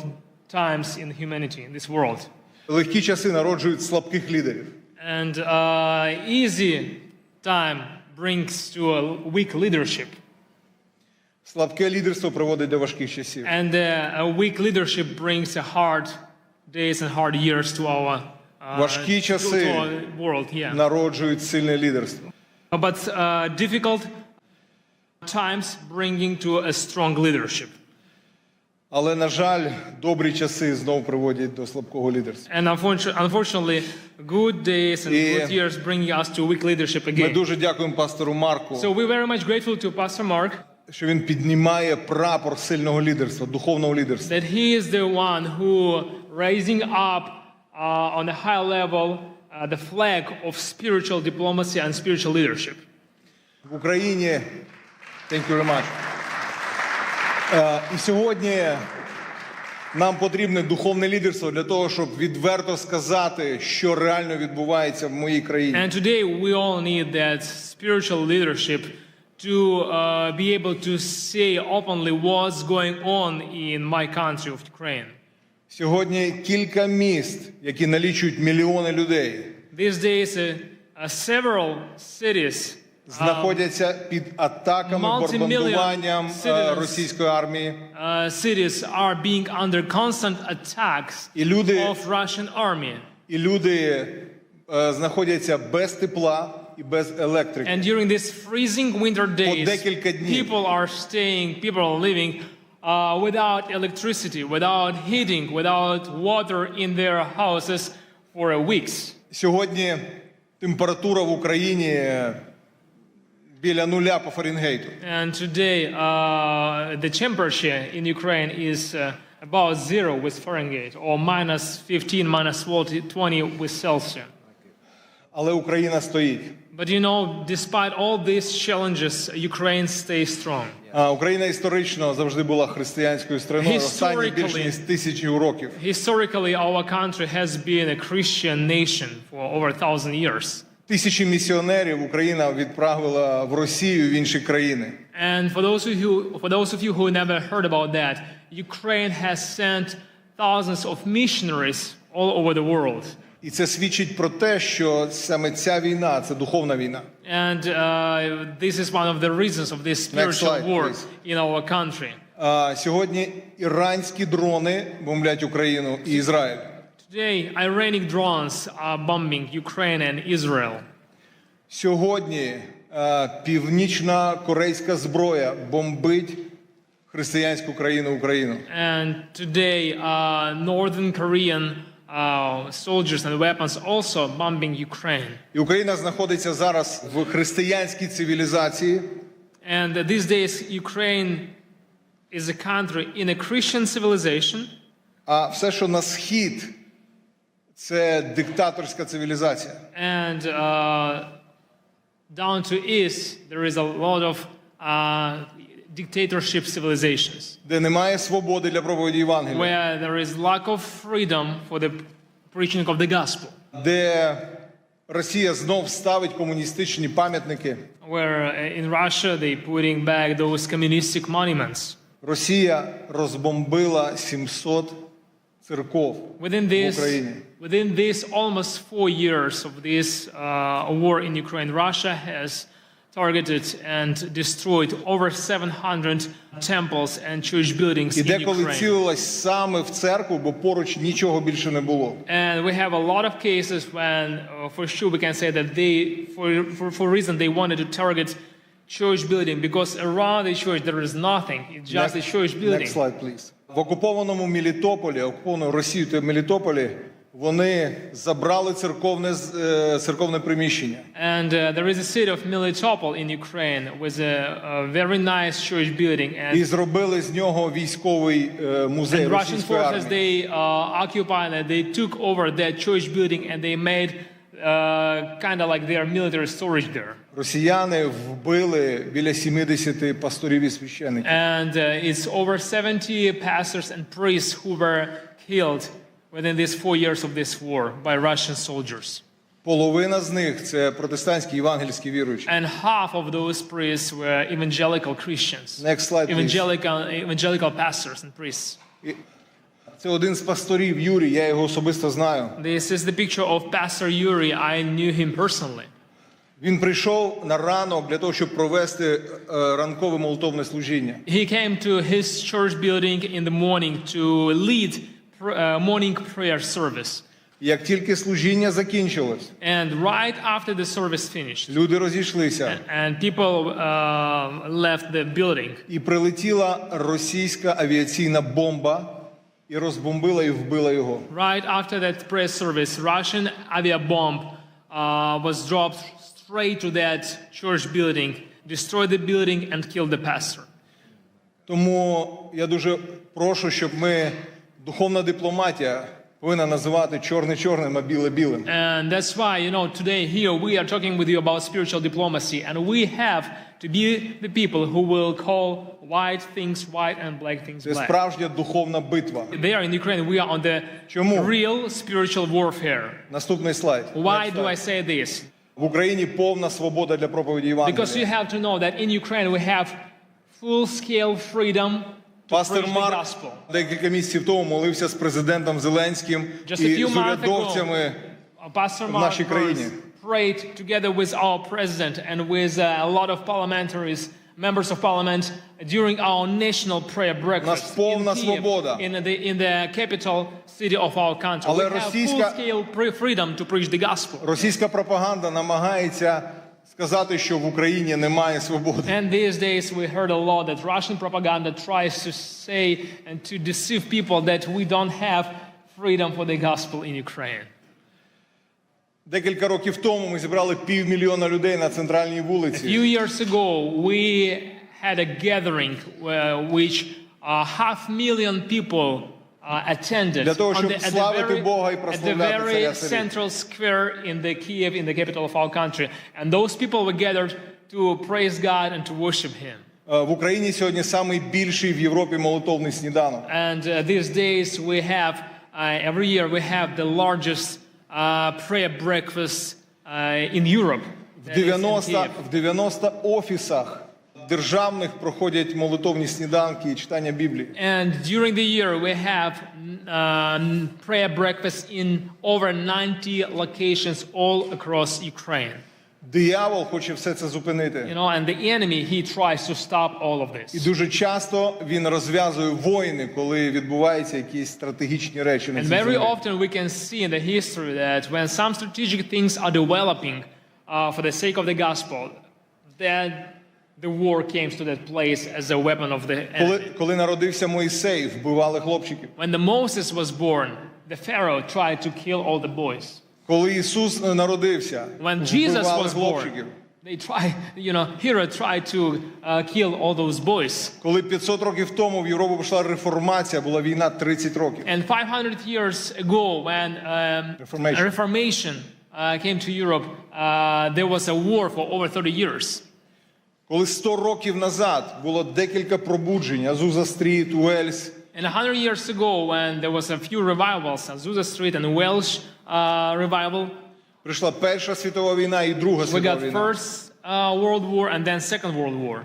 times in humanity, in this world. Легкі часи народжують слабких лідерів. And easy time brings to a weak leadership. Слабке лідерство приводить до важких часів. And a weak leadership brings a hard days and hard years to our важкі часи world. Yeah. Народжують сильне лідерство. But difficult times bringing to a strong leadership. Але, на жаль, добрі часи знову приводять до слабкого лідерства. And unfortunately, good days and good years bring us to weak leadership again. Ми дуже дякуємо пастору Марку. So we're very much grateful to Pastor Mark. Що він піднімає прапор сильного лідерства, духовного лідерства. That he is the one who raising up on a high level the flag of spiritual diplomacy and spiritual leadership. В Україні, thank you very much. І сьогодні нам потрібне духовне лідерство для того, щоб відверто сказати, що реально відбувається в моїй країні. And today we all need that spiritual leadership to be able to say openly what's going on in my country of Ukraine. Сьогодні кілька міст, які налічують мільйони людей. These days several cities знаходяться під атаками, бомбардуванням російської армії. Cities are being under constant attacks of Russian army. І люди знаходяться без тепла і без електрики. And during these freezing winter days, people are living without electricity, without heating, without water in their houses for weeks. Сьогодні температура в Україні біля нуля по Фаренгейту. And today the temperature in Ukraine is about 0 with Fahrenheit, or minus 15, minus 20 with Celsius. Але Україна стоїть. But you know, despite all these challenges, Ukraine stays strong. Україна історично завжди була християнською країною останні більше ніж 1000 років. Historically, our country has been a Christian nation for over 1000 years. Тисячі місіонерів Україна відправила в Росію, в інші країни. And for those of you who never heard about that, Ukraine has sent thousands of missionaries all over the world. І це свідчить про те, що саме ця війна – це духовна війна. And this is one of the reasons of this spiritual war in our country. Сьогодні іранські дрони бомблять Україну і Ізраїль. Today, Iranian drones are bombing Ukraine and Israel. Сьогодні північна корейська зброя бомбить християнську країну Україну. And today, Northern Korean soldiers and weapons also bombing Ukraine. І Україна знаходиться зараз в християнській цивілізації. And these days, Ukraine is a country in a Christian civilization. А все, що на схід, це диктаторська цивілізація. And down to east, there is a lot of dictatorship civilizations. Де немає свободи для проповіді Євангелія. Where there is lack of freedom for the preaching of the gospel. Де Росія знов ставить комуністичні пам'ятники. Where in Russia they putting back those communistic monuments. Росія розбомбила 700 церков в Україні. Within this almost 4 years of this war in Ukraine, Russia has targeted and destroyed over 700 temples and church buildings in Ukraine. І деколи цілилась саме в церкву, бо поруч нічого більше не було. And we have a lot of cases when, for sure, we can say that they, for reason they wanted to target church building, because around the church there is nothing. It's just a church building. Next slide, please. В окупованому Мелітополі, окупованому Росією та Мелітополі, вони забрали церковне приміщення. And there is a city of Melitopol in Ukraine with a very nice church building. І зробили з нього військовий музей російської армії. Russian forces, they occupied and they took over that church building and they made kind of like their military storage there. Росіяни вбили біля 70 пасторів і священиків. And it's over 70 pastors and priests who were killed within these 4 years of this war by Russian soldiers. Половина з них це протестантські євангельські віруючі. And half of those priests were evangelical Christians. Next slide, please. Evangelical pastors and priests. Це один з пасторів, Юрій, я його особисто знаю. This is the picture of Pastor Yuri. I knew him personally. Він прийшов на ранок для того, щоб провести ранкове молитовне служіння. He came to his church building in the morning to lead morning prayer service. Як тільки служіння закінчилось, and right after the service finished, люди розійшлися. And people left the building. І прилетіла російська авіаційна бомба і розбомбила і вбила його. Right after that prayer service, Russian aviabomb was dropped straight to that church building, destroyed the building and killed the pastor. Тому я дуже прошу, щоб ми, духовна дипломатія, повинна називати чорне чорним, а біле білим. And that's why, today here we are talking with you about spiritual diplomacy, and we have to be the people who will call white things white and black things Це black. справжня духовна битва. There in Ukraine we are on the real spiritual warfare. Наступний слайд. Why do I say this? В Україні повна свобода для проповіді Євангелія. Because you have to know that in Ukraine we have full-scale freedom to Пастор preach the Марк gospel. декілька місяців тому молився з президентом Зеленським і з урядовцями в нашій країні. Prayed together with our president and with a lot of parliamentaries, members of parliament, during our national prayer breakfast in Kyiv, in the capital city of our country. We have full-scale freedom to preach the gospel. Російська пропаганда намагається сказати, що в Україні немає свободи. And these days we heard a lot that Russian propaganda tries to say and to deceive people that we don't have freedom for the gospel in Ukraine. Декілька років тому ми зібрали 500 000 людей на центральній вулиці. A few years ago we had a gathering which 500,000 people attended для того, щоб славити Бога і at the прославляти very царя царів. central square in the Kyiv, in the capital of our country. And those people were gathered to praise God and to worship Him. В Україні сьогодні самий більший в Європі молитовний сніданок. And these days we have, every year we have the largest prayer breakfast in Europe. В 90 офісах державних проходять молитовні сніданки і читання Біблії. And during the year we have prayer breakfast in over 90 locations all across Ukraine. Диявол хоче все це зупинити. And the enemy, he tries to stop all of this. І дуже часто він розв'язує війни, коли відбуваються якісь стратегічні речі на цій And very землі. often we can see in the history that when some strategic things are developing for the sake of the gospel, then the war came to that place as a weapon of the enemy. Коли народився Мойсей, вбивали хлопчиків. When the Moses was born, the Pharaoh tried to kill all the boys. Коли Ісус народився, When Jesus вбивали was born, хлопчиків. they tried, Herod tried to kill all those boys. Коли 500 років тому в Європу пішла реформація, була війна 30 років. And 500 years ago, when Reformation came to Europe, there was a war for over 30 years. Коли 100 років назад було декілька пробуджень, Азуза Стріт, Уельс. And 100 years ago, when there was a few revivals, Azusa Street and Welsh revival, прийшла Перша світова війна і Друга we світова got війна. First World War and then Second World War.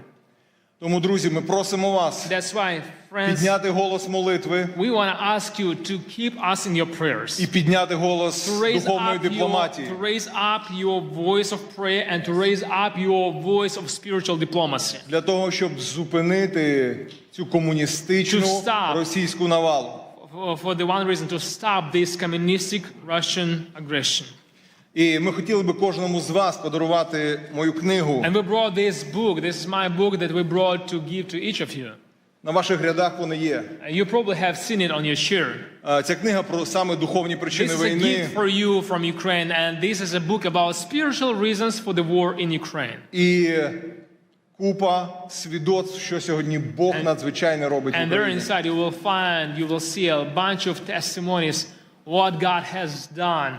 Тому, друзі, ми просимо вас That's why, friends, підняти голос молитви we want to ask you to keep us in your prayers. і підняти голос духовної дипломатії. To raise up your voice of prayer and to raise up your voice of spiritual diplomacy. Для того, щоб зупинити цю комуністичну російську навалу. For the one reason, to stop this communistic Russian aggression. І ми хотіли би кожному з вас подарувати мою книгу. And we brought this book. This is my book that we brought to give to each of you. На ваших рядах вони є. You probably have seen it on your chair. Ця книга про саме духовні причини This is a війни. gift for you from Ukraine, and this is a book about spiritual reasons for the war in Ukraine. І купа свідоцтв, що сьогодні Бог надзвичайно робить в And there Україні. inside you will see a bunch of testimonies what God has done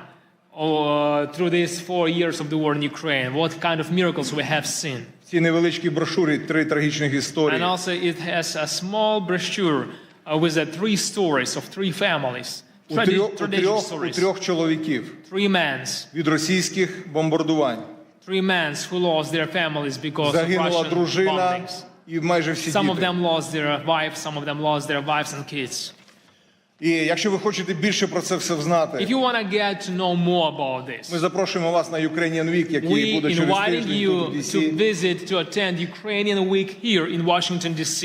through these 4 years of the war in Ukraine, what kind of miracles we have seen. В цій невеличкій брошурі 3 трагічних історії. And also it has a small brochure with 3 stories of 3 families. У трьох чоловіків 3 men від російських бомбардувань. 3 men who lost their families because of Загинула Russian дружина bombings. і майже всі Some of діти. them lost their wives, some of them lost their wives and kids. І якщо ви хочете більше про це все знати, If you want to get to know more about this, ми запрошуємо вас на Ukrainian Week, який we буде через invited тиждень you тут в to DC. visit, to attend Ukrainian Week here in Washington, D.C.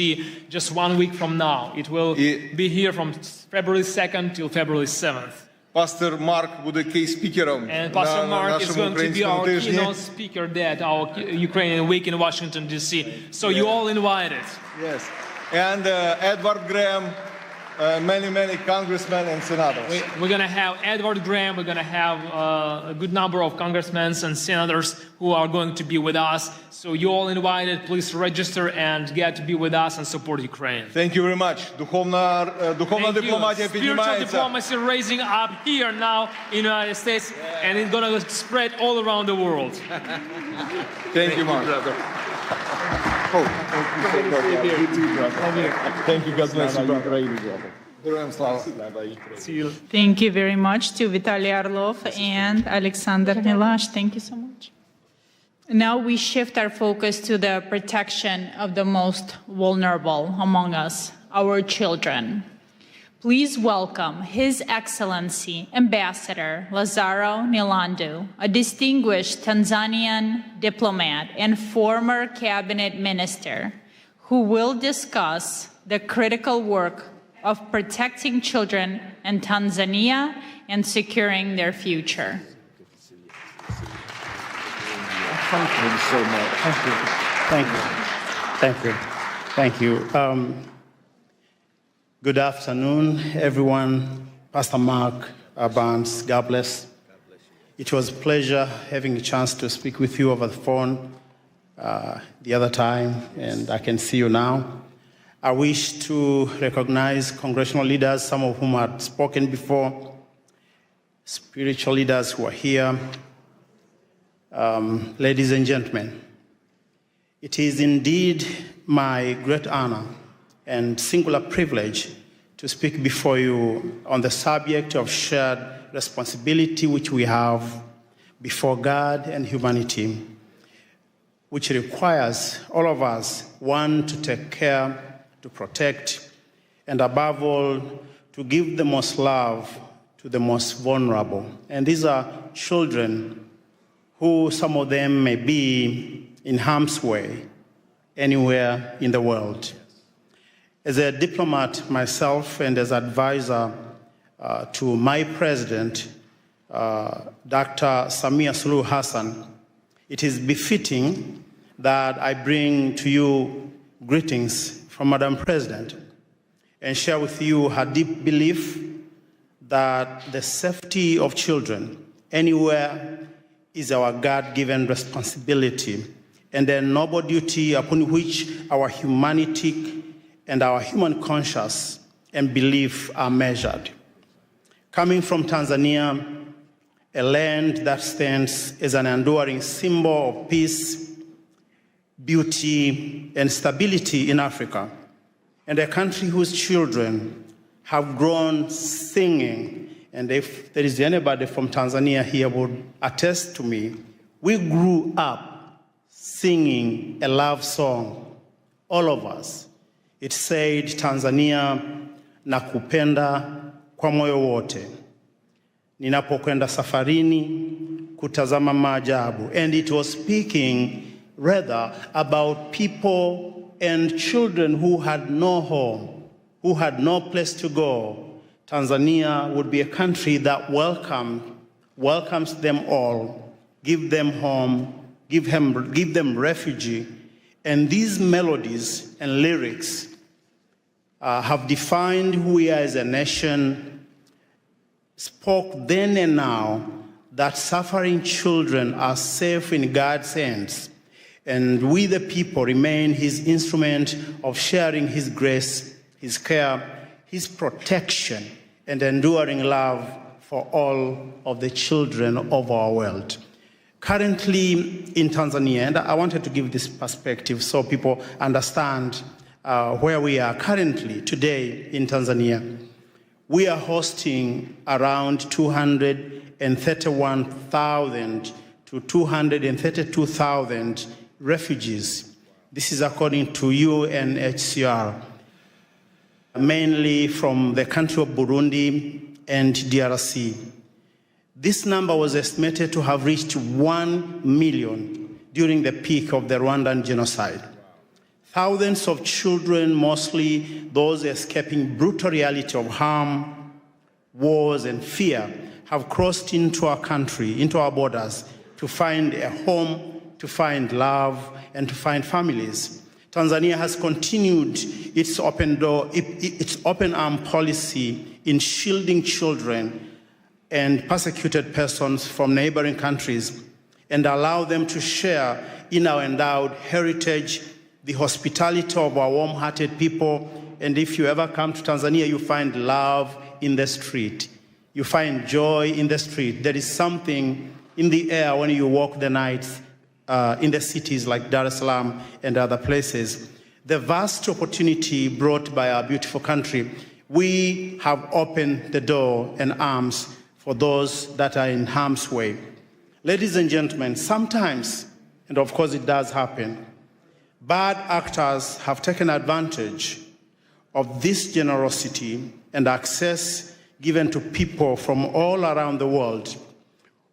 just 1 week from now. It will be here from February 2nd till February 7th. Пастор Марк буде кей-спікером And Pastor на Mark is нашому going to be українському our тижні. keynote speaker at our Ukrainian Week in Washington, D.C. So you all invited. Yes. And Edward Graham, many congressmen and senators. We're going to have Edward Graham. We're going to have a good number of congressmen and senators who are going to be with us. So you all invited. Please register and get to be with us and support Ukraine. Thank you very much. Духовна дипломатія Spiritual піднімається. diplomacy raising up here now in the United States, and it's going to spread all around the world. Thank you, Mark. Thank you, God bless you, brother. Героям слава. Thank you very much to Vitaly Orlov and Alexander Milash. Thank you so much. Now we shift our focus to the protection of the most vulnerable among us, our children. Please welcome His Excellency Ambassador Lazaro Nilandu, a distinguished Tanzanian diplomat and former cabinet minister, who will discuss the critical work of protecting children in Tanzania and securing their future. Thank you so much. Thank you. Thank you. Thank you. Good afternoon, everyone. Pastor Mark Barnes, God bless. It was a pleasure having a chance to speak with you over the phone the other time, and I can see you now. I wish to recognize congressional leaders, some of whom had spoken before, spiritual leaders who are here. Ladies and gentlemen, it is indeed my great honor and singular privilege to speak before you on the subject of shared responsibility which we have before God and humanity, which requires all of us, one, to take care, to protect, and above all, to give the most love to the most vulnerable. And these are children who, some of them may be in harm's way anywhere in the world. As a diplomat myself and as advisor to my president, Dr. Samia Suluhu Hassan, it is befitting that I bring to you greetings from Madam President and share with you her deep belief that the safety of children anywhere is our God-given responsibility and a noble duty upon which our humanity and our human conscience and belief are measured. Coming from Tanzania, a land that stands as an enduring symbol of peace, beauty, and stability in Africa, and a country whose children have grown singing, and if there is anybody from Tanzania here would attest to me, we grew up singing a love song, all of us. It said, Tanzania, nakupenda kwa moyo wote, ninapokwenda safarini kutazama maajabu. And it was speaking rather about people and children who had no home, who had no place to go. Tanzania would be a country that welcomes them all, give them home, give them refuge. And these melodies and lyrics have defined who we are as a nation, spoke then and now that suffering children are safe in God's hands, and we the people remain his instrument of sharing his grace, his care, his protection, and enduring love for all of the children of our world. Currently in Tanzania, and I wanted to give this perspective so people understand where we are currently today in Tanzania. We are hosting around 231,000 to 232,000 refugees. This is according to UNHCR, mainly from the country of Burundi and DRC. This number was estimated to have reached 1 million during the peak of the Rwandan genocide. Thousands of children, mostly those escaping brutal reality of harm, wars, and fear, have crossed into our country, into our borders, to find a home, to find love, and to find families. Tanzania has continued its open arm policy in shielding children and persecuted persons from neighboring countries and allow them to share in our endowed heritage, the hospitality of our warm-hearted people. And if you ever come to Tanzania, you find love in the street. You find joy in the street. There is something in the air when you walk the nights in the cities like Dar es Salaam and other places. The vast opportunity brought by our beautiful country, we have opened the door and arms for those that are in harm's way. Ladies and gentlemen, sometimes, and of course it does happen, bad actors have taken advantage of this generosity and access given to people from all around the world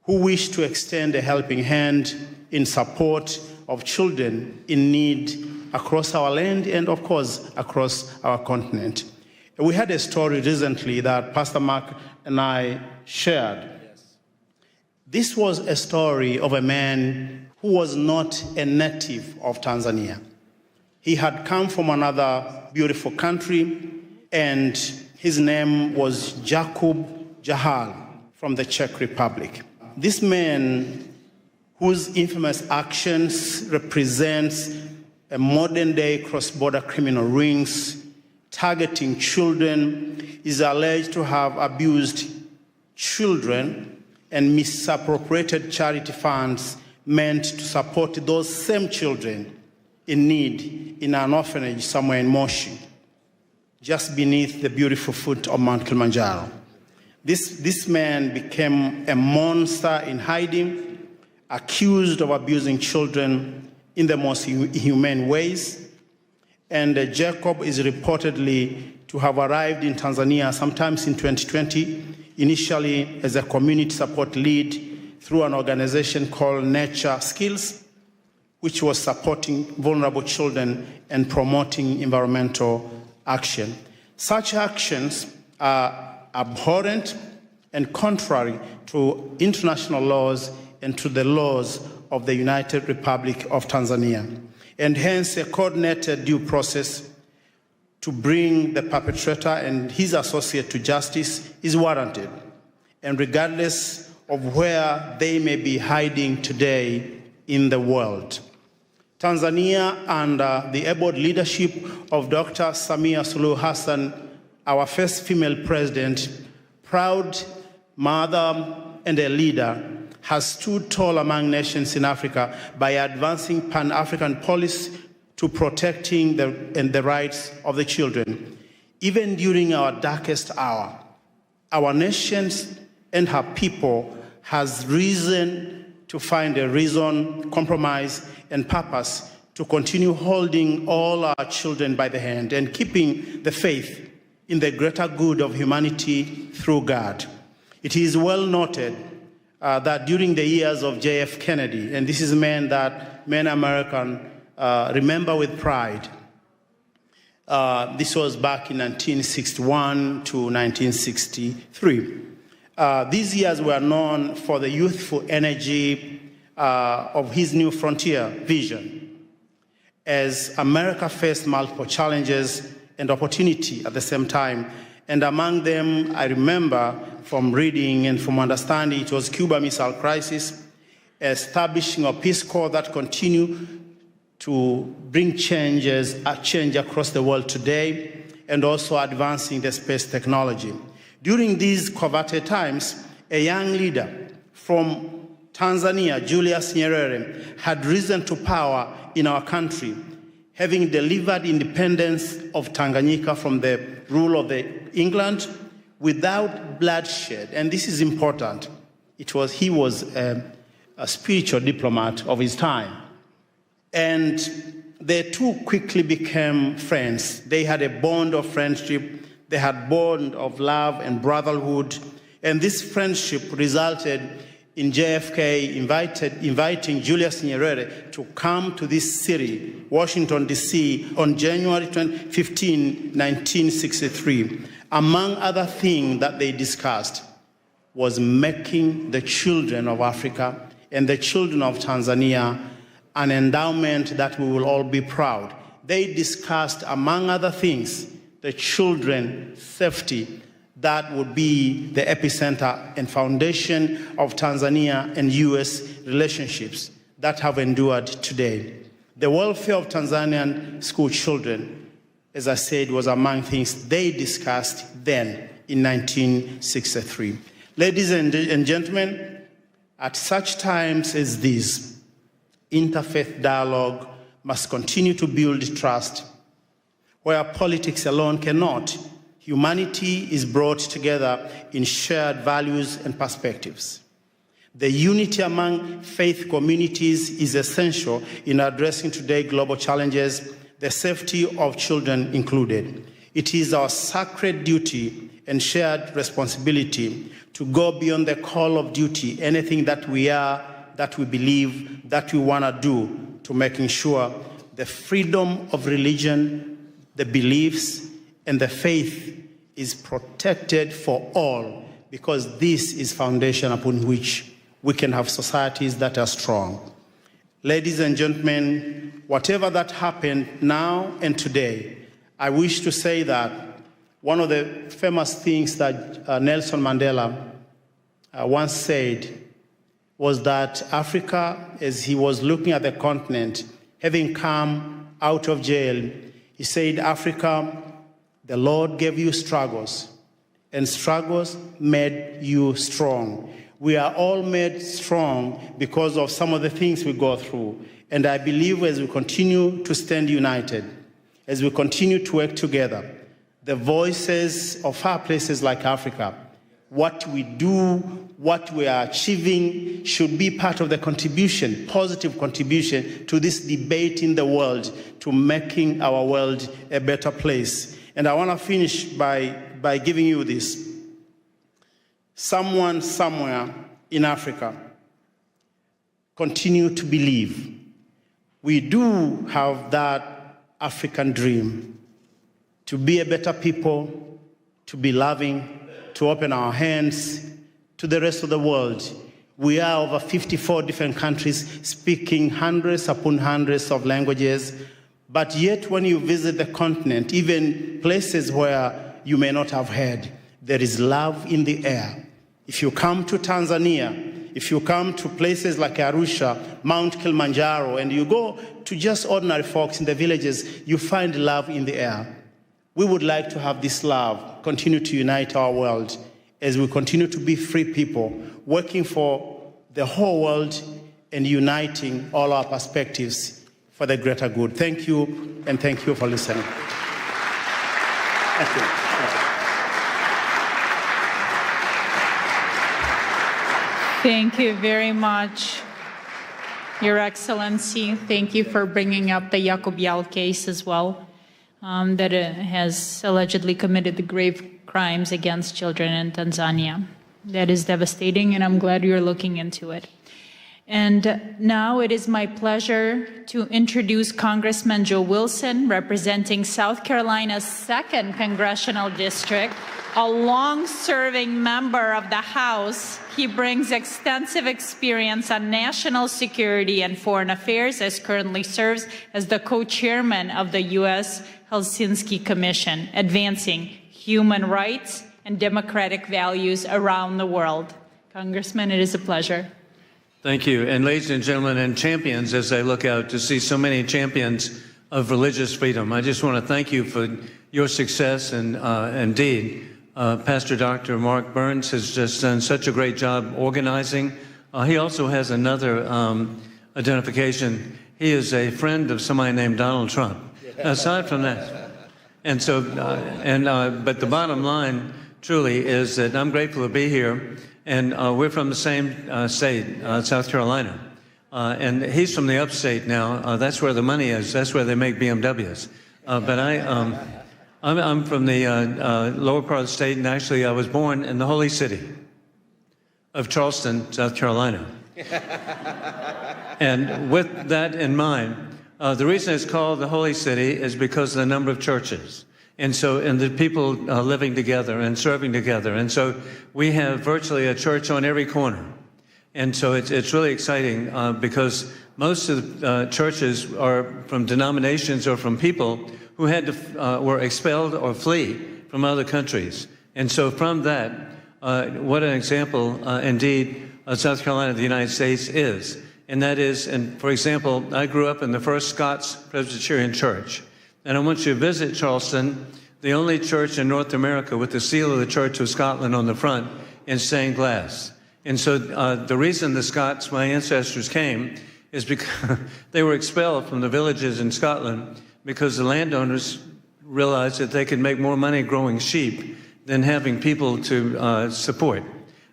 who wish to extend a helping hand in support of children in need across our land and, of course, across our continent. We had a story recently that Pastor Mark and I shared. Yes. This was a story of a man who was not a native of Tanzania. He had come from another beautiful country, and his name was Jakub Jahal from the Czech Republic. This man, whose infamous actions represents a modern-day cross-border criminal rings targeting children, is alleged to have abused children and misappropriated charity funds meant to support those same children in need in an orphanage somewhere in Moshi, just beneath the beautiful foot of Mount Kilimanjaro. This man became a monster in hiding, accused of abusing children in the most inhumane ways. And Jacob is reportedly to have arrived in Tanzania sometimes in 2020, initially as a community support lead through an organization called Nature Skills, which was supporting vulnerable children and promoting environmental action. Such actions are abhorrent and contrary to international laws and to the laws of the United Republic of Tanzania, and hence a coordinated due process to bring the perpetrator and his associate to justice is warranted, and regardless of where they may be hiding today in the world. Tanzania, under the able leadership of Dr. Samia Suluhu Hassan, our first female president, proud mother and a leader, has stood tall among nations in Africa by advancing Pan-African policy to protecting the rights of the children. Even during our darkest hour, our nation and her people has reason to find a reason, compromise, and purpose to continue holding all our children by the hand and keeping the faith in the greater good of humanity through God. It is well noted that during the years of J.F. Kennedy, and this is a man that many Americans remember with pride, this was back in 1961 to 1963. These years were known for the youthful energy of his new frontier vision. As America faced multiple challenges and opportunity at the same time, and among them, I remember from reading and from understanding, it was Cuba Missile Crisis, establishing a Peace Corps that continue to bring change across the world today, and also advancing the space technology. During these coveted times, a young leader from Tanzania, Julius Nyerere, had risen to power in our country, having delivered independence of Tanganyika from the rule of England without bloodshed. And this is important. He was a spiritual diplomat of his time. And they two quickly became friends. They had a bond of friendship. They had a bond of love and brotherhood. And this friendship resulted in JFK inviting Julius Nyerere to come to this city, Washington, D.C., on January 15, 1963. Among other things that they discussed was making the children of Africa and the children of Tanzania an endowment that we will all be proud. They discussed, among other things, the children's safety that would be the epicenter and foundation of Tanzania and U.S. relationships that have endured today. The welfare of Tanzanian school children, as I said, was among things they discussed then in 1963. Ladies and gentlemen, at such times as these, interfaith dialogue must continue to build trust. Where politics alone cannot, humanity is brought together in shared values and perspectives. The unity among faith communities is essential in addressing today's global challenges, the safety of children included. It is our sacred duty and shared responsibility to go beyond the call of duty, anything that we are, that we believe, that we want to do, to making sure the freedom of religion, the beliefs, and the faith is protected for all, because this is foundation upon which we can have societies that are strong. Ladies and gentlemen, whatever that happened now and today, I wish to say that one of the famous things that Nelson Mandela once said was that Africa, as he was looking at the continent, having come out of jail, he said, Africa, the Lord gave you struggles, and struggles made you strong. We are all made strong because of some of the things we go through. And I believe as we continue to stand united, as we continue to work together, the voices of far places like Africa, what we do, what we are achieving should be part of the contribution, positive contribution to this debate in the world, to making our world a better place. And I want to finish by giving you this. Someone somewhere in Africa continue to believe we do have that African dream to be a better people, to be loving, to open our hands to the rest of the world. We are over 54 different countries speaking hundreds upon hundreds of languages. But yet when you visit the continent, even places where you may not have heard, there is love in the air. If you come to Tanzania, if you come to places like Arusha, Mount Kilimanjaro, and you go to just ordinary folks in the villages, you find love in the air. We would like to have this love continue to unite our world as we continue to be free people, working for the whole world and uniting all our perspectives for the greater good. Thank you, and thank you for listening. Thank you. Thank you very much, Your Excellency. Thank you for bringing up the Yacobial case as well, that has allegedly committed the grave crimes against children in Tanzania. That is devastating, and I'm glad you're looking into it. And now it is my pleasure to introduce Congressman Joe Wilson, representing South Carolina's 2nd Congressional District, a long-serving member of the House. He brings extensive experience on national security and foreign affairs, as currently serves as the co-chairman of the U.S. Helsinki Commission, advancing human rights and democratic values around the world. Congressman, it is a pleasure. Thank you. And ladies and gentlemen, and champions, as I look out to see so many champions of religious freedom, I just want to thank you for your success. And indeed, Pastor Dr. Mark Burns has just done such a great job organizing. He also has another identification. He is a friend of somebody named Donald Trump. Aside from that, and so, but the bottom line truly is that I'm grateful to be here, and we're from the same state, South Carolina, and he's from the upstate now. That's where the money is. That's where they make BMWs. But I'm from the lower part of the state, and actually I was born in the holy city of Charleston, South Carolina. And with that in mind, the reason it's called the Holy City is because of the number of churches. And the people living together and serving together. And so we have virtually a church on every corner. And so it's really exciting because most of the churches are from denominations or from people who had to, were expelled or flee from other countries. And so from that, what an example indeed South Carolina, the United States is. And that is, and for example, I grew up in the First Scots Presbyterian Church. And I want you to visit Charleston, the only church in North America with the seal of the Church of Scotland on the front in stained glass. And so the reason the Scots, my ancestors, came is because they were expelled from the villages in Scotland because the landowners realized that they could make more money growing sheep than having people to support.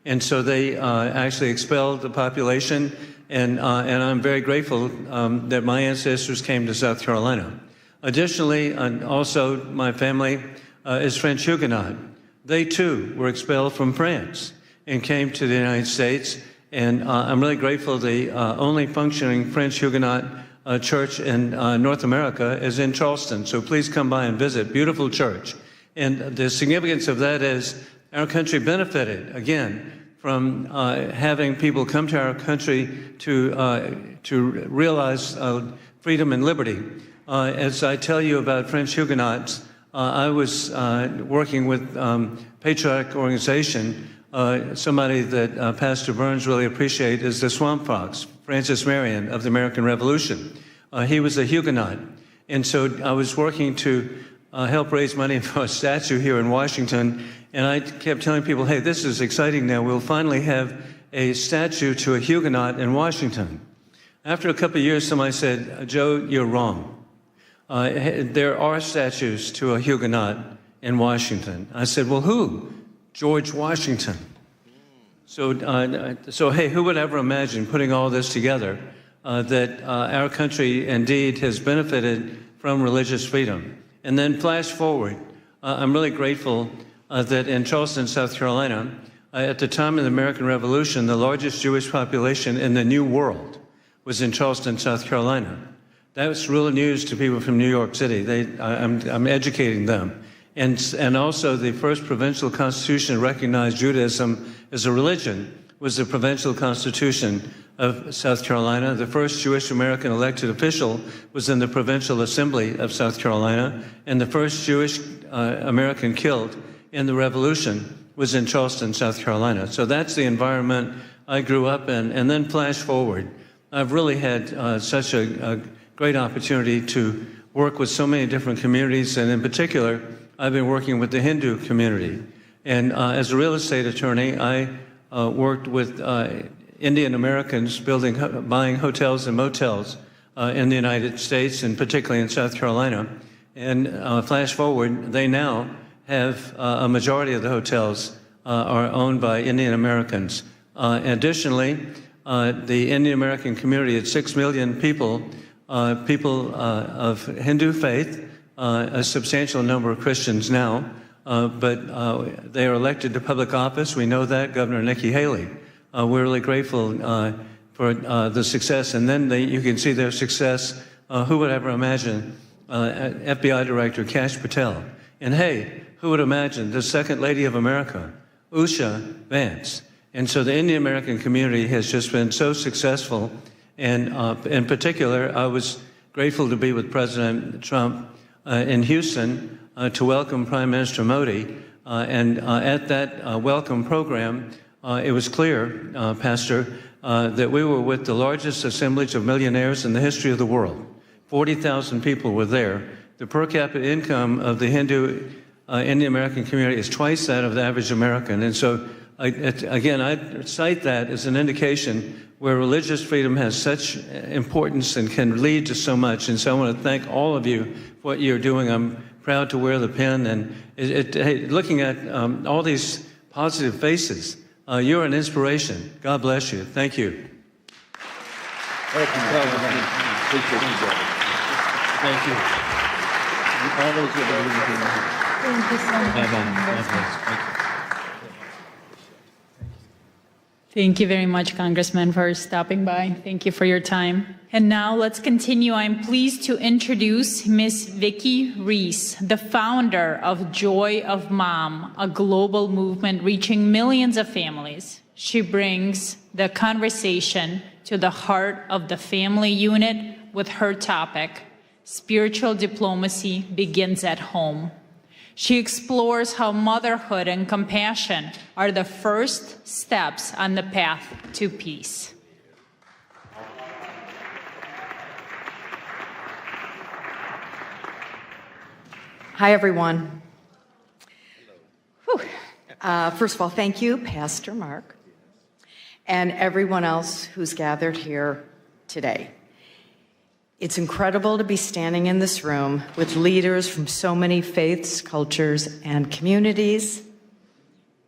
And so they actually expelled the population. And I'm very grateful that my ancestors came to South Carolina. Additionally, also my family is French Huguenot. They too were expelled from France and came to the United States. And I'm really grateful the only functioning French Huguenot church in North America is in Charleston. So please come by and visit. Beautiful church. And the significance of that is our country benefited, again, from having people come to our country to realize freedom and liberty. As I tell you about French Huguenots, I was working with patriotic organization. Somebody that Pastor Burns really appreciates is the Swamp Fox, Francis Marion of the American Revolution. He was a Huguenot. And so I was working to help raise money for a statue here in Washington. And I kept telling people, hey, this is exciting now. We'll finally have a statue to a Huguenot in Washington. After a couple of years, somebody said, Joe, you're wrong. There are statues to a Huguenot in Washington. I said, well, who? George Washington. So hey, who would ever imagine putting all this together, that our country indeed has benefited from religious freedom? And then flash forward, I'm really grateful that in Charleston, South Carolina, at the time of the American Revolution, the largest Jewish population in the New World was in Charleston, South Carolina. That was real news to people from New York City. I'm educating them. And also the first provincial constitution recognized Judaism as a religion was the Provincial Constitution of South Carolina. The first Jewish American elected official was in the Provincial Assembly of South Carolina, and the first Jewish American killed in the Revolution was in Charleston, South Carolina. So that's the environment I grew up in. And then flash forward, I've really had such a great opportunity to work with so many different communities, and in particular, I've been working with the Hindu community. And as a real estate attorney, I worked with Indian Americans buying hotels and motels in the United States, and particularly in South Carolina. And flash forward, they now have a majority of the hotels are owned by Indian Americans. Additionally, the Indian American community at 6 million people, of Hindu faith, a substantial number of Christians now, but they are elected to public office. We know that, Governor Nikki Haley. We're really grateful for the success. And then you can see their success. Who would ever imagine FBI Director Kash Patel? And hey, who would imagine the Second Lady of America, Usha Vance? And so the Indian American community has just been so successful. And in particular, I was grateful to be with President Trump in Houston to welcome Prime Minister Modi. And at that welcome program, it was clear, Pastor, that we were with the largest assemblage of millionaires in the history of the world. 40,000 people were there. The per capita income of the Hindu Indian American community is twice that of the average American. And so, again, I cite that as an indication where religious freedom has such importance and can lead to so much. And so I want to thank all of you for what you're doing. I'm proud to wear the pin. And looking at all these positive faces, you're an inspiration. God bless you. Thank you. Thank you. Thank you so much. Thank you very much, Congressman, for stopping by. Thank you for your time. And now let's continue. I'm pleased to introduce Ms. Vicki Reese, the founder of Joy of Mom, a global movement reaching millions of families. She brings the conversation to the heart of the family unit with her topic, Spiritual Diplomacy Begins at Home. She explores how motherhood and compassion are the first steps on the path to peace. Hi, everyone. First of all, thank you, Pastor Mark, and everyone else who's gathered here today. It's incredible to be standing in this room with leaders from so many faiths, cultures, and communities.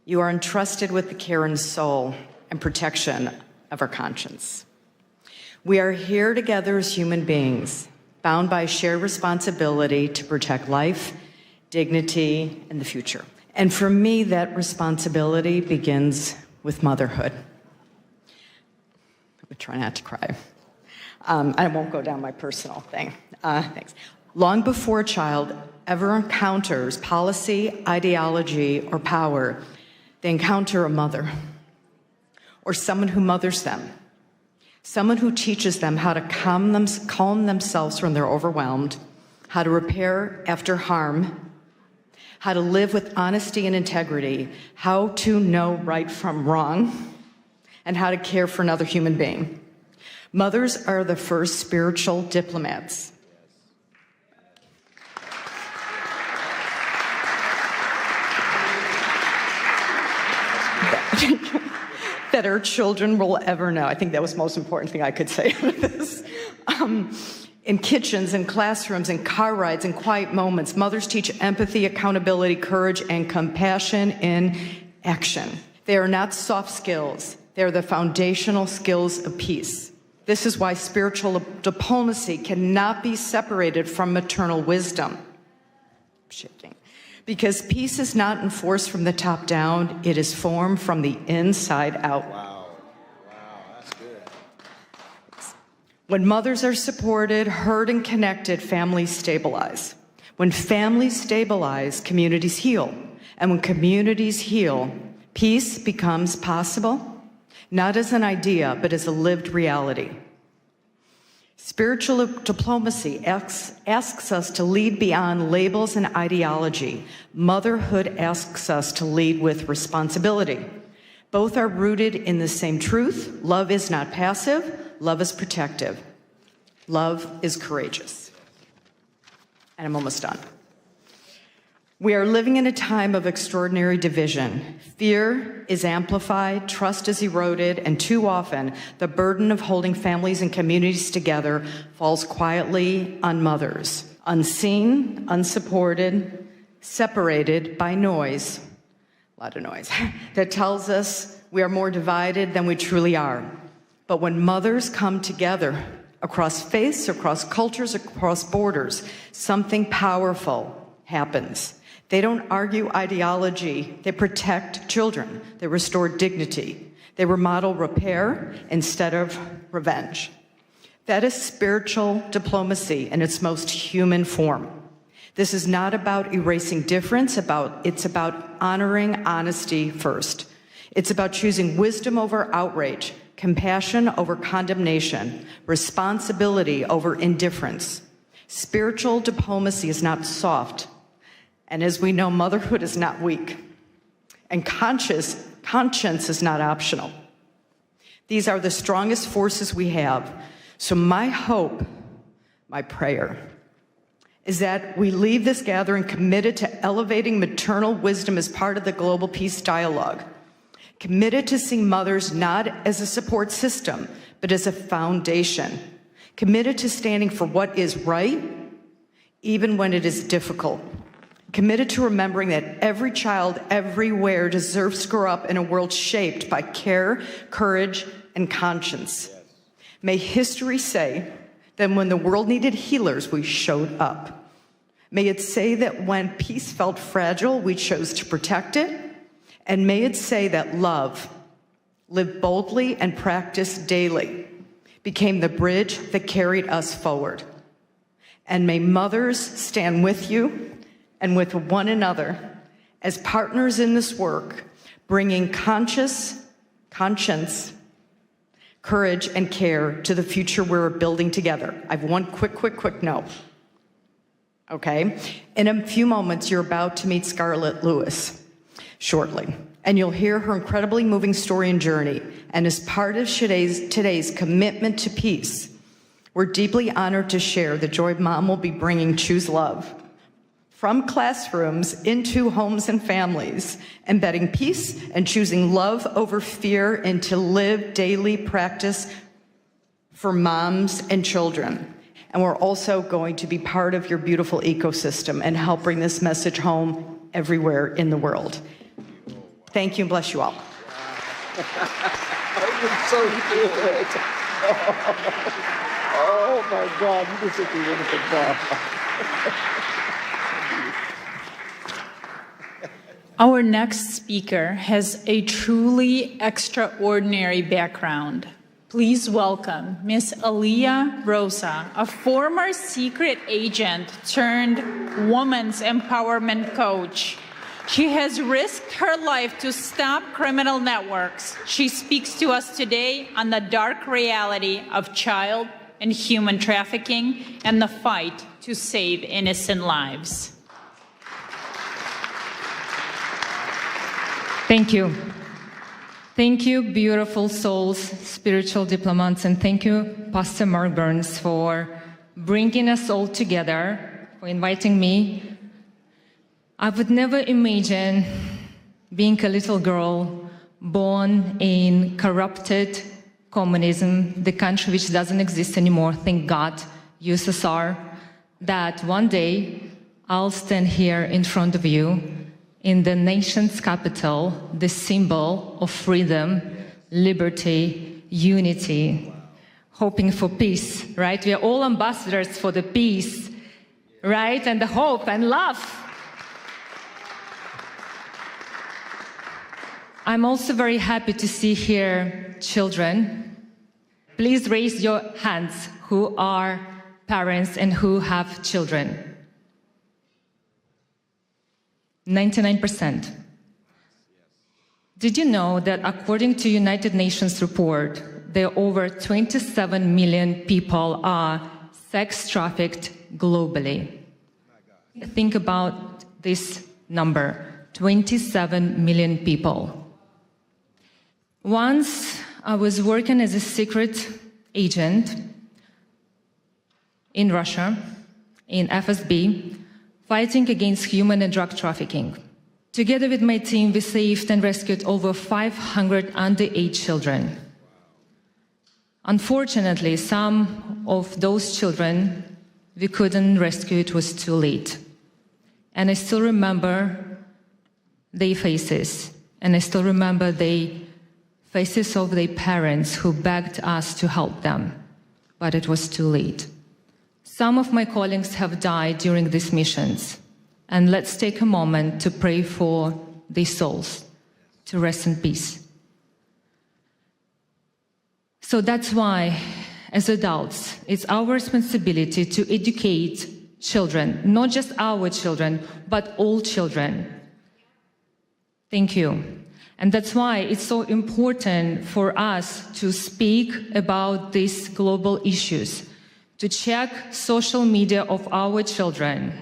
You are entrusted with the care and soul and protection of our conscience. We are here together as human beings, bound by shared responsibility to protect life, dignity, and the future. And for me, that responsibility begins with motherhood. I'm gonna try not to cry. I won't go down my personal thing. Thanks. Long before a child ever encounters policy, ideology, or power, they encounter a mother or someone who mothers them, someone who teaches them how to calm themselves when they're overwhelmed, how to repair after harm, how to live with honesty and integrity, how to know right from wrong, and how to care for another human being. Mothers are the first spiritual diplomats. That our children will ever know. I think that was the most important thing I could say out of this. In kitchens, in classrooms, in car rides, in quiet moments, mothers teach empathy, accountability, courage, and compassion in action. They are not soft skills. They are the foundational skills of peace. This is why spiritual diplomacy cannot be separated from maternal wisdom. Because peace is not enforced from the top down, it is formed from the inside out. Wow, that's good. When mothers are supported, heard, and connected, families stabilize. When families stabilize, communities heal. And when communities heal, peace becomes possible. not as an idea, but as a lived reality. Spiritual diplomacy asks us to lead beyond labels and ideology. Motherhood asks us to lead with responsibility. Both are rooted in the same truth. Love is not passive. Love is protective. Love is courageous. And I'm almost done. We are living in a time of extraordinary division. Fear is amplified, trust is eroded, and too often the burden of holding families and communities together falls quietly on mothers, unseen, unsupported, separated by noise, a lot of noise, that tells us we are more divided than we truly are. But when mothers come together across faiths, across cultures, across borders, something powerful happens. They don't argue ideology. They protect children. They restore dignity. They remodel repair instead of revenge. That is spiritual diplomacy in its most human form. This is not about erasing difference. It's about honoring honesty first. It's about choosing wisdom over outrage, compassion over condemnation, responsibility over indifference. Spiritual diplomacy is not soft. And as we know, motherhood is not weak. And conscience is not optional. These are the strongest forces we have. So my hope, my prayer, is that we leave this gathering committed to elevating maternal wisdom as part of the global peace dialogue, committed to seeing mothers not as a support system, but as a foundation, committed to standing for what is right, even when it is difficult, committed to remembering that every child everywhere deserves to grow up in a world shaped by care, courage, and conscience. May history say that when the world needed healers, we showed up. May it say that when peace felt fragile, we chose to protect it. And may it say that love, lived boldly and practiced daily, became the bridge that carried us forward. And may mothers stand with you and with one another as partners in this work, bringing conscience, courage, and care to the future we're building together. I have one quick note. Okay? In a few moments, you're about to meet Scarlett Lewis shortly, and you'll hear her incredibly moving story and journey. And as part of today's commitment to peace, we're deeply honored to share the joy Mom will be bringing Choose Love from classrooms into homes and families, embedding peace and choosing love over fear into live daily practice for moms and children. And we're also going to be part of your beautiful ecosystem and help bring this message home everywhere in the world. Thank you and bless you all. That was so good. Oh my God, you did such a wonderful job. Our next speaker has a truly extraordinary background. Please welcome Ms. Aliyah Rosa, a former secret agent turned women's empowerment coach. She has risked her life to stop criminal networks. She speaks to us today on the dark reality of child and human trafficking and the fight to save innocent lives. Thank you. Thank you, beautiful souls, spiritual diplomats, and thank you, Pastor Mark Burns, for bringing us all together, for inviting me. I would never imagine being a little girl born in corrupted communism, the country which doesn't exist anymore, thank God, USSR, that one day I'll stand here in front of you in the nation's capital, the symbol of freedom, liberty, unity, hoping for peace, right? We are all ambassadors for the peace, right? And the hope and love. I'm also very happy to see here children. Please raise your hands who are parents and who have children. 99%. Did you know that according to United Nations report, there are over 27 million people are sex trafficked globally? Think about this number, 27 million people. Once I was working as a secret agent in Russia, in FSB, fighting against human and drug trafficking. Together with my team, we saved and rescued over 500 underage children. Unfortunately, some of those children we couldn't rescue, it was too late. And I still remember their faces, and I still remember the faces of their parents who begged us to help them, but it was too late. Some of my colleagues have died during these missions, and let's take a moment to pray for their souls to rest in peace. So that's why, as adults, it's our responsibility to educate children, not just our children, but all children. Thank you. And that's why it's so important for us to speak about these global issues, to check social media of our children,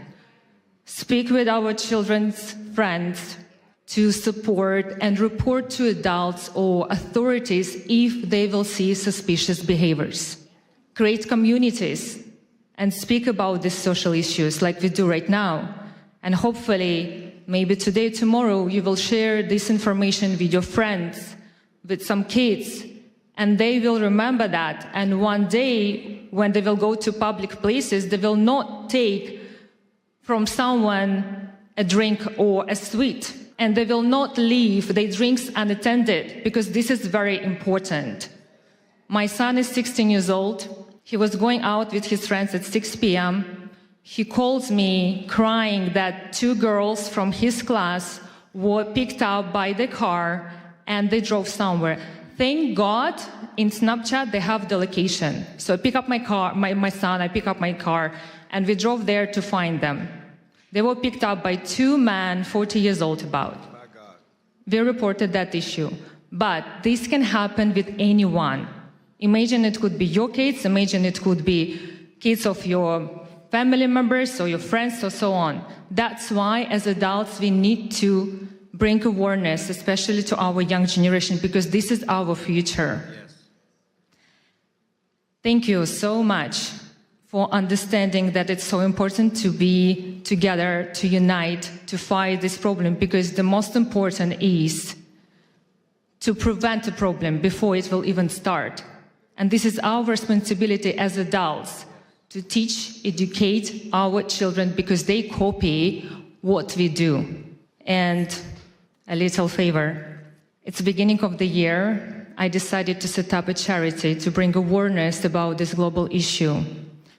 speak with our children's friends, to support and report to adults or authorities if they will see suspicious behaviors. Create communities and speak about these social issues like we do right now. And hopefully, maybe today, tomorrow, you will share this information with your friends, with some kids, and they will remember that. And one day, when they will go to public places, they will not take from someone a drink or a sweet, and they will not leave their drinks unattended, because this is very important. My son is 16 years old. He was going out with his friends at 6 p.m. He calls me crying that 2 girls from his class were picked up by the car and they drove somewhere. Thank God in Snapchat they have the location. So I pick up my car, my son, I pick up my car, and we drove there to find them. They were picked up by 2 men, 40 years old about. We reported that issue. But this can happen with anyone. Imagine it could be your kids, imagine it could be kids of your family members or your friends or so on. That's why, as adults, we need to bring awareness, especially to our young generation, because this is our future. Yes. Thank you so much for understanding that it's so important to be together, to unite, to fight this problem, because the most important is to prevent the problem before it will even start. And this is our responsibility as adults, to teach, educate our children, because they copy what we do. And a little favor. It's the beginning of the year. I decided to set up a charity to bring awareness about this global issue.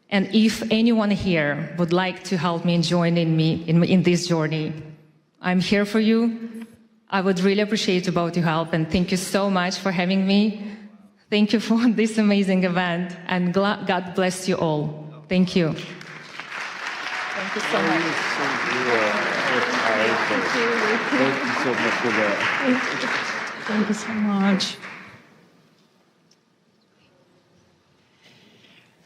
And if anyone here would like to help me and join in me in this journey, I'm here for you. I would really appreciate about your help, and thank you so much for having me. Thank you for this amazing event, and God bless you all. Thank you. Thank you so much. Thank you so much for that. Thank you so much.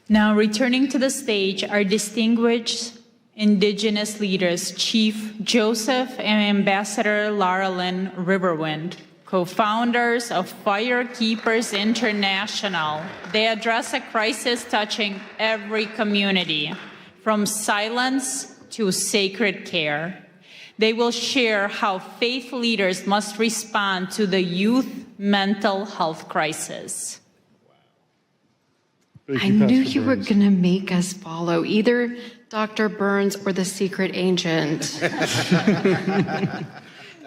Now, returning to the stage, our distinguished Indigenous leaders, Chief Joseph and Ambassador Lara Lynn Riverwind, co-founders of Firekeepers International. They address a crisis touching every community, from silence to sacred care. They will share how faith leaders must respond to the youth mental health crisis. I knew you were going to make us follow either Dr. Burns or the secret agent.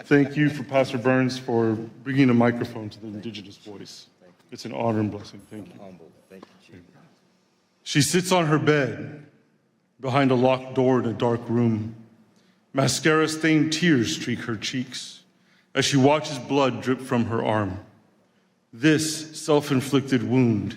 Thank you for Pastor Burns for bringing a microphone to the Indigenous voice. It's an honor and blessing. Thank you. She sits on her bed behind a locked door in a dark room. Mascara-stained tears streak her cheeks as she watches blood drip from her arm. This self-inflicted wound,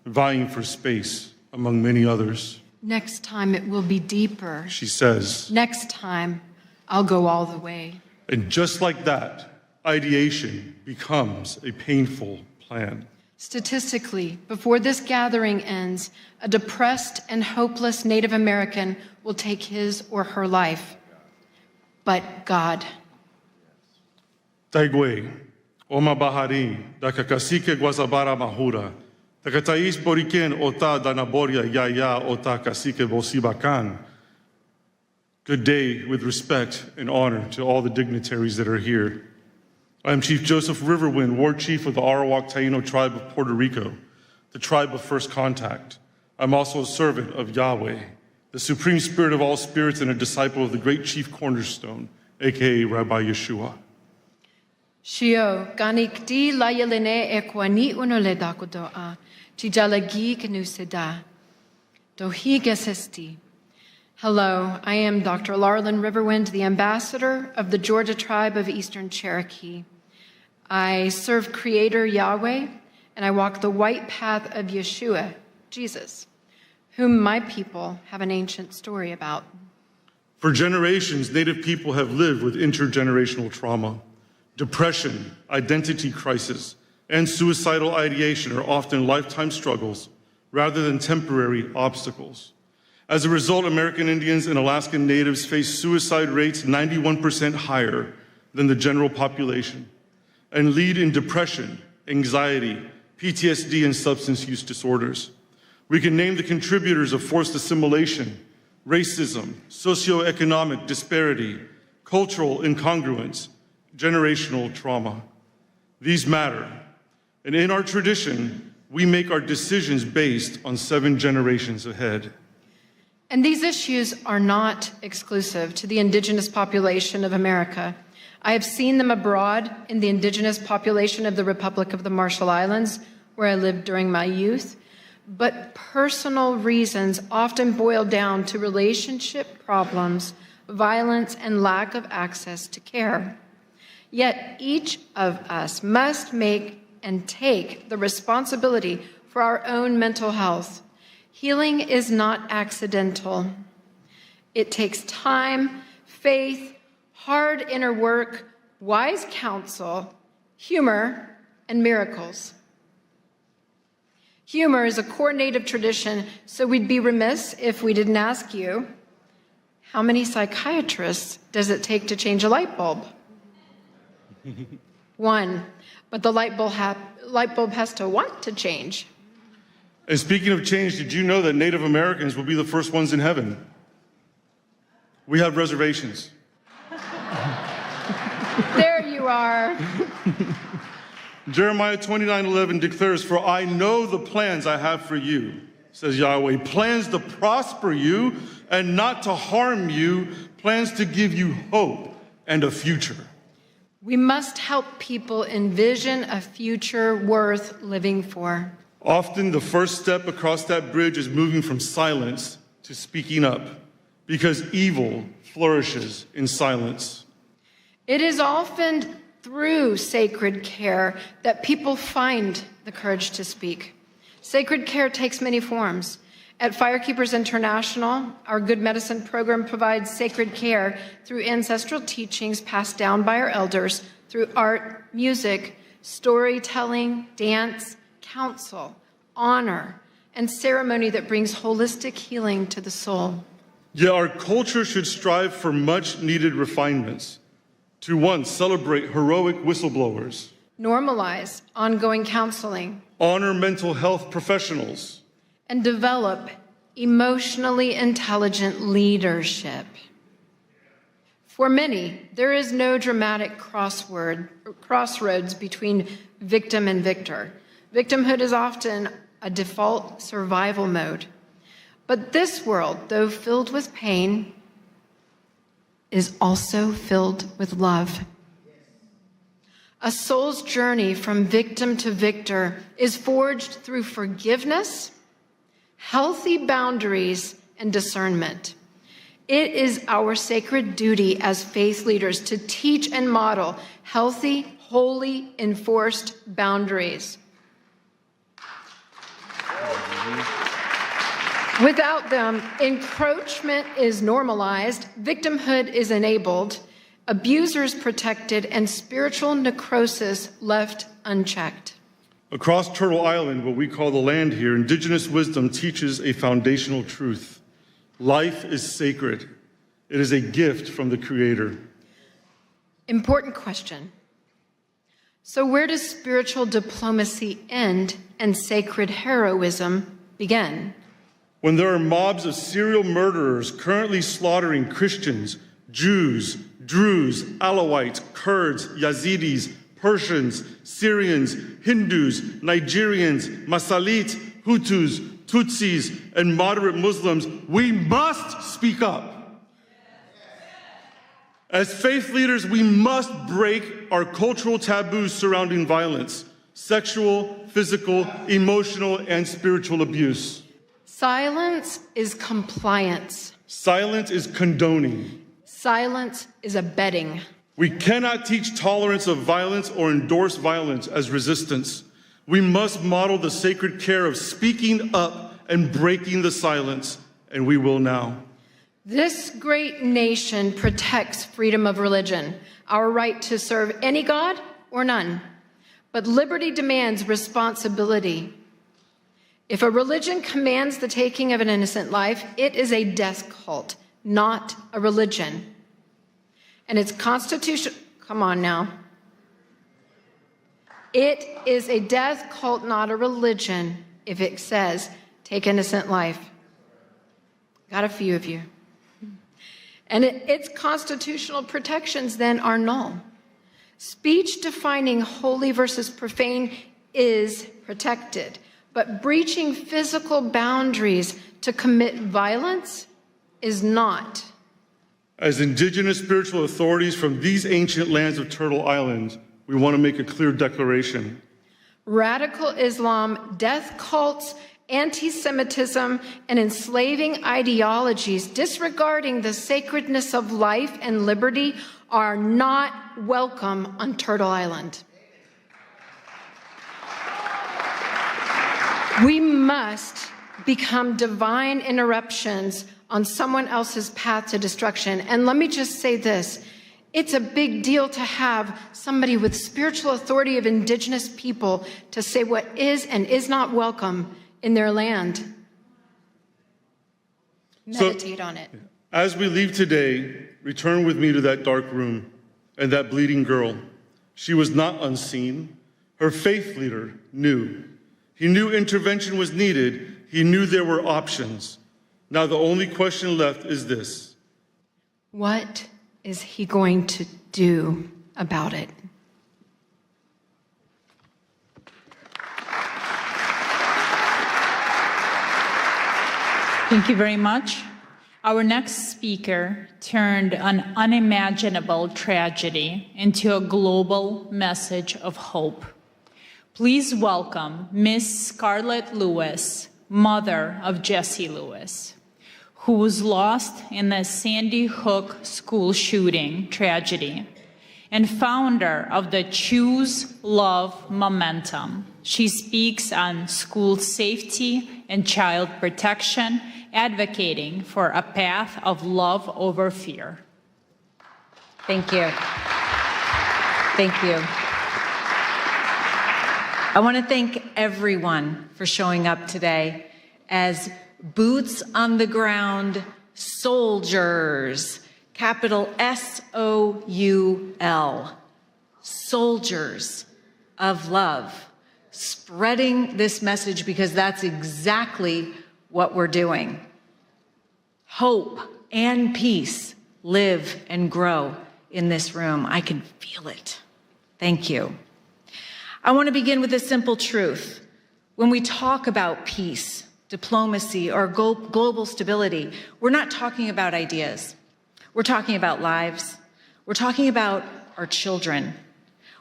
vying for space among many others. Next time it will be deeper. She says. Next time I'll go all the way. And just like that, ideation becomes a painful plan. Statistically, before this gathering ends, a depressed and hopeless Native American will take his or her life. But God. Taigwe, Oma Bahari, da kakasike guasabara mahura, da katais boriken ota danaboria yaya ota kasike bosibakan. Good day with respect and honor to all the dignitaries that are here. I am Chief Joseph Riverwind, Ward Chief of the Arawak Taino tribe of Puerto Rico, the tribe of first contact. I'm also a servant of Yahweh, the supreme spirit of all spirits and a disciple of the great chief cornerstone, aka Rabbi Yeshua. Shio, ganik di layelene ekwani unole dakudoa, tijalagi kenuseda, dohi gesesti. Hello, I am Dr. Larlin Riverwind, the ambassador of the Georgia tribe of Eastern Cherokee. I serve Creator Yahweh, and I walk the white path of Yeshua, Jesus, whom my people have an ancient story about. For generations, Native people have lived with intergenerational trauma. Depression, identity crisis, and suicidal ideation are often lifetime struggles rather than temporary obstacles. As a result, American Indians and Alaskan Natives face suicide rates 91% higher than the general population and lead in depression, anxiety, PTSD, and substance use disorders. We can name the contributors of forced assimilation, racism, socioeconomic disparity, cultural incongruence, generational trauma. These matter. And in our tradition, we make our decisions based on 7 generations ahead. And these issues are not exclusive to the indigenous population of America. I have seen them abroad in the indigenous population of the Republic of the Marshall Islands, where I lived during my youth. But personal reasons often boil down to relationship problems, violence, and lack of access to care. Yet each of us must make and take the responsibility for our own mental health. Healing is not accidental. It takes time, faith, hard inner work, wise counsel, humor, and miracles. Humor is a core Native tradition, so we'd be remiss if we didn't ask you, how many psychiatrists does it take to change a light bulb? 1, but the light bulb has to want to change. And speaking of change, did you know that Native Americans will be the first ones in heaven? We have reservations. There you are. Jeremiah 29:11 declares, "For I know the plans I have for you," says Yahweh, "plans to prosper you and not to harm you, plans to give you hope and a future." We must help people envision a future worth living for. Often the first step across that bridge is moving from silence to speaking up, because evil flourishes in silence. It is often through sacred care that people find the courage to speak. Sacred care takes many forms. At Firekeepers International, our Good Medicine program provides sacred care through ancestral teachings passed down by our elders through art, music, storytelling, dance, counsel, honor, and ceremony that brings holistic healing to the soul. Yet our culture should strive for much needed refinements to, 1, celebrate heroic whistleblowers, Normalize ongoing counseling, honor mental health professionals, and develop emotionally intelligent leadership. For many, there is no dramatic crossroads between victim and victor. Victimhood is often a default survival mode. But this world, though filled with pain, is also filled with love. A soul's journey from victim to victor is forged through forgiveness, healthy boundaries, and discernment. It is our sacred duty as faith leaders to teach and model healthy, holy, enforced boundaries. Without them, encroachment is normalized, victimhood is enabled, abusers protected, and spiritual necrosis left unchecked. Across Turtle Island, what we call the land here, indigenous wisdom teaches a foundational truth. Life is sacred. It is a gift from the Creator. Important question. So where does spiritual diplomacy end and sacred heroism begin? When there are mobs of serial murderers currently slaughtering Christians, Jews, Druze, Alawites, Kurds, Yazidis, Persians, Syrians, Hindus, Nigerians, Masalit, Hutus, Tutsis, and moderate Muslims, we must speak up. As faith leaders, we must break our cultural taboos surrounding violence, sexual, physical, emotional, and spiritual abuse. Silence is compliance. Silence is condoning. Silence is abetting. We cannot teach tolerance of violence or endorse violence as resistance. We must model the sacred care of speaking up and breaking the silence, and we will now. This great nation protects freedom of religion, our right to serve any God or none. But liberty demands responsibility. If a religion commands the taking of an innocent life, it is a death cult, not a religion. And its constitution, come on now. It is a death cult, not a religion, if it says, take innocent life. Got a few of you. And its constitutional protections then are null. Speech defining holy versus profane is protected, but breaching physical boundaries to commit violence is not. As indigenous spiritual authorities from these ancient lands of Turtle Island, we want to make a clear declaration. Radical Islam, death cults, anti-Semitism, and enslaving ideologies disregarding the sacredness of life and liberty are not welcome on Turtle Island. We must become divine interruptions on someone else's path to destruction. And let me just say this. It's a big deal to have somebody with spiritual authority of indigenous people to say what is and is not welcome in their land. Meditate on it. As we leave today, return with me to that dark room and that bleeding girl. She was not unseen. Her faith leader knew. He knew intervention was needed. He knew there were options. Now the only question left is this. What is he going to do about it? Thank you very much. Our next speaker turned an unimaginable tragedy into a global message of hope. Please welcome Miss Scarlett Lewis, mother of Jesse Lewis, who was lost in the Sandy Hook school shooting tragedy, and founder of the Choose Love Momentum. She speaks on school safety and child protection, advocating for a path of love over fear. Thank you. Thank you. I want to thank everyone for showing up today as boots on the ground soldiers, capital S-O-U-L, soldiers of love, spreading this message because that's exactly what we're doing. Hope and peace live and grow in this room. I can feel it. Thank you. I want to begin with a simple truth. When we talk about peace, diplomacy, or global stability, we're not talking about ideas. We're talking about lives. We're talking about our children.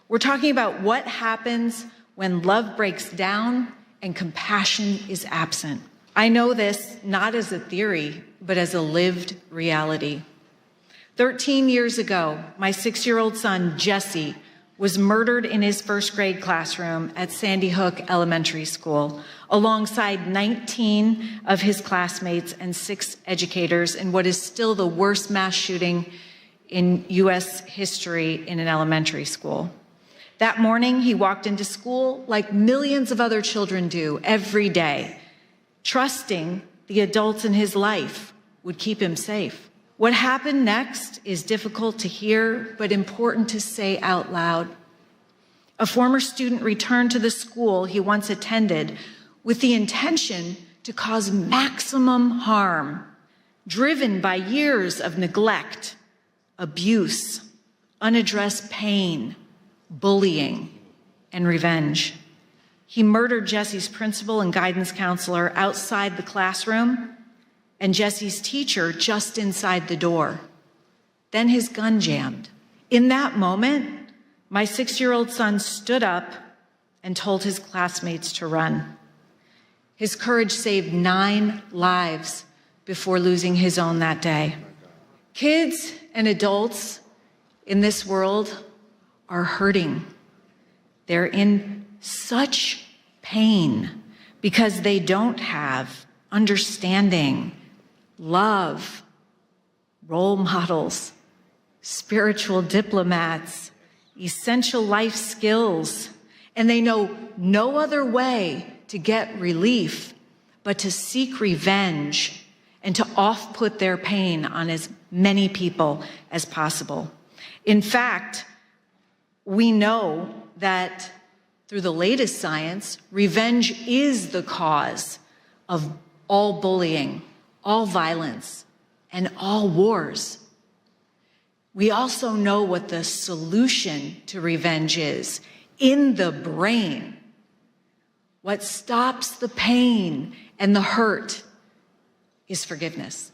We're talking about what happens when love breaks down and compassion is absent. I know this not as a theory, but as a lived reality. 13 years ago, my 6-year-old son, Jesse, was murdered in his first grade classroom at Sandy Hook Elementary School, alongside 19 of his classmates and 6 educators in what is still the worst mass shooting in U.S. history in an elementary school. That morning, he walked into school like millions of other children do every day, trusting the adults in his life would keep him safe. What happened next is difficult to hear, but important to say out loud. A former student returned to the school he once attended with the intention to cause maximum harm, driven by years of neglect, abuse, unaddressed pain, bullying, and revenge. He murdered Jesse's principal and guidance counselor outside the classroom and Jesse's teacher just inside the door. Then his gun jammed. In that moment, my 6-year-old son stood up and told his classmates to run. His courage saved 9 lives before losing his own that day. Kids and adults in this world are hurting. They're in such pain because they don't have understanding, love, role models, spiritual diplomats, essential life skills, and they know no other way to get relief but to seek revenge and to off-put their pain on as many people as possible. In fact, we know that through the latest science, revenge is the cause of all bullying, all violence, and all wars. We also know what the solution to revenge is in the brain. What stops the pain and the hurt is forgiveness.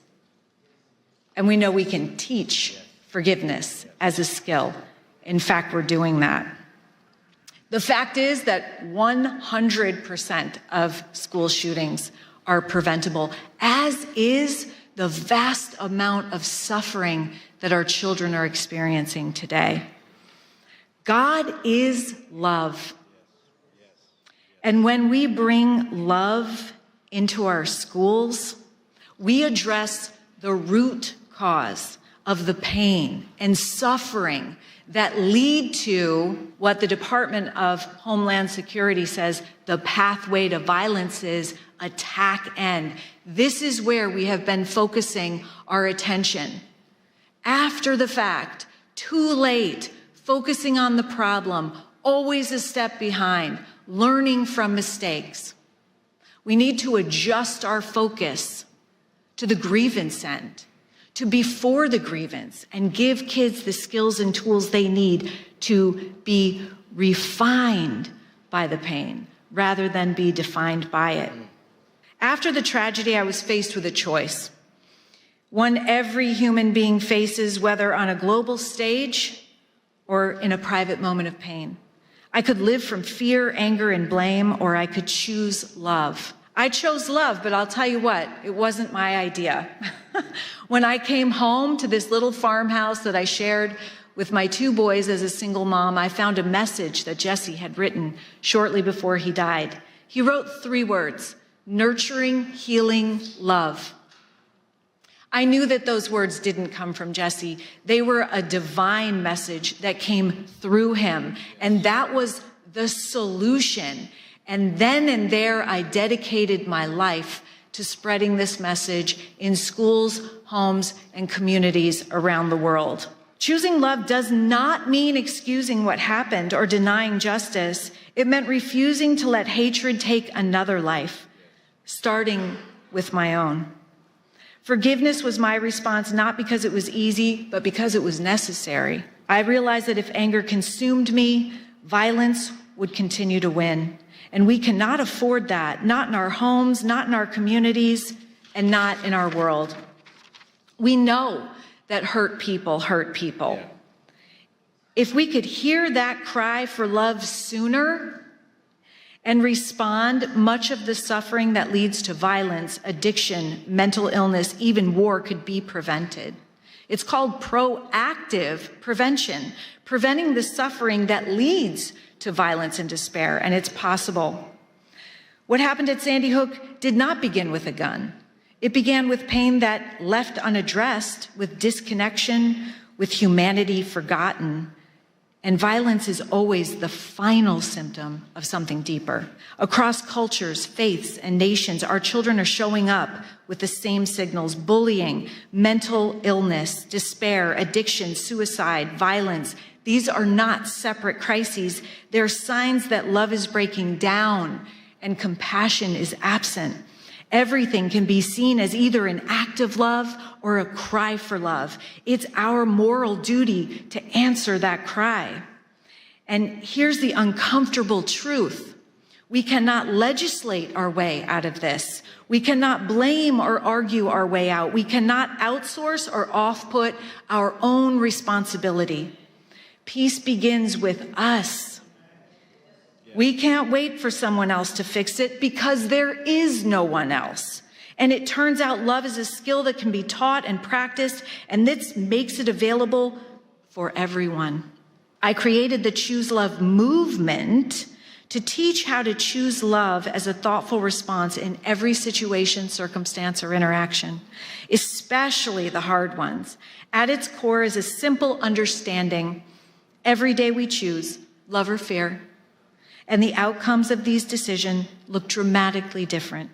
And we know we can teach forgiveness as a skill. In fact, we're doing that. The fact is that 100% of school shootings are preventable, as is the vast amount of suffering that our children are experiencing today. God is love. And when we bring love into our schools, we address the root cause of the pain and suffering that lead to what the Department of Homeland Security says the pathway to violence is: attack end. This is where we have been focusing our attention. After the fact, too late, focusing on the problem, always a step behind, learning from mistakes. We need to adjust our focus to the grievance end, to before the grievance, and give kids the skills and tools they need to be refined by the pain rather than be defined by it. After the tragedy, I was faced with a choice, one every human being faces, whether on a global stage or in a private moment of pain. I could live from fear, anger, and blame, or I could choose love. I chose love, but I'll tell you what, it wasn't my idea. When I came home to this little farmhouse that I shared with my 2 boys as a single mom, I found a message that Jesse had written shortly before he died. He wrote 3 words: nurturing, healing, love. I knew that those words didn't come from Jesse. They were a divine message that came through him, and that was the solution. And then and there, I dedicated my life to spreading this message in schools, homes, and communities around the world. Choosing love does not mean excusing what happened or denying justice. It meant refusing to let hatred take another life, starting with my own. Forgiveness was my response, not because it was easy, but because it was necessary. I realized that if anger consumed me, violence would continue to win. And we cannot afford that, not in our homes, not in our communities, and not in our world. We know that hurt people hurt people. If we could hear that cry for love sooner and respond, much of the suffering that leads to violence, addiction, mental illness, even war could be prevented. It's called proactive prevention, preventing the suffering that leads to violence and despair, and it's possible. What happened at Sandy Hook did not begin with a gun. It began with pain that left unaddressed, with disconnection, with humanity forgotten. And violence is always the final symptom of something deeper. Across cultures, faiths, and nations, our children are showing up with the same signals: bullying, mental illness, despair, addiction, suicide, violence. These are not separate crises. They're signs that love is breaking down and compassion is absent. Everything can be seen as either an act of love or a cry for love. It's our moral duty to answer that cry. And here's the uncomfortable truth. We cannot legislate our way out of this. We cannot blame or argue our way out. We cannot outsource or off-put our own responsibility. Peace begins with us. We can't wait for someone else to fix it because there is no one else. And it turns out love is a skill that can be taught and practiced, and this makes it available for everyone. I created the Choose Love movement to teach how to choose love as a thoughtful response in every situation, circumstance, or interaction, especially the hard ones. At its core is a simple understanding. Every day we choose love or fear, and the outcomes of these decisions look dramatically different.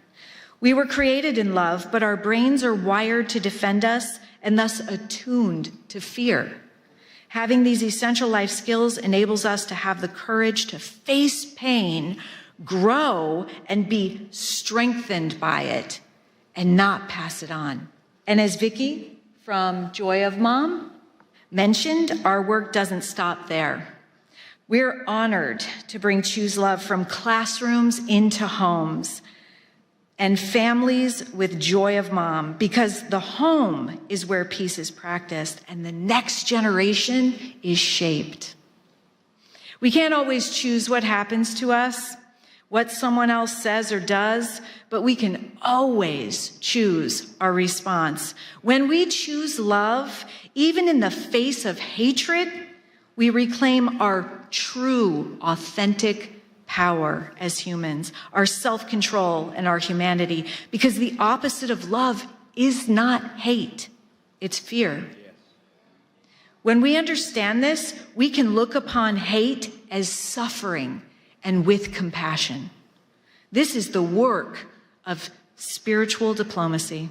We were created in love, but our brains are wired to defend us and thus attuned to fear. Having these essential life skills enables us to have the courage to face pain, grow, and be strengthened by it, and not pass it on. And as Vicki from Joy of Mom mentioned, our work doesn't stop there. We're honored to bring Choose Love from classrooms into homes and families with Joy of Mom, because the home is where peace is practiced and the next generation is shaped. We can't always choose what happens to us, what someone else says or does, but we can always choose our response. When we choose love, even in the face of hatred, we reclaim our true, authentic power as humans, our self-control and our humanity, because the opposite of love is not hate, it's fear. When we understand this, we can look upon hate as suffering and with compassion. This is the work of spiritual diplomacy.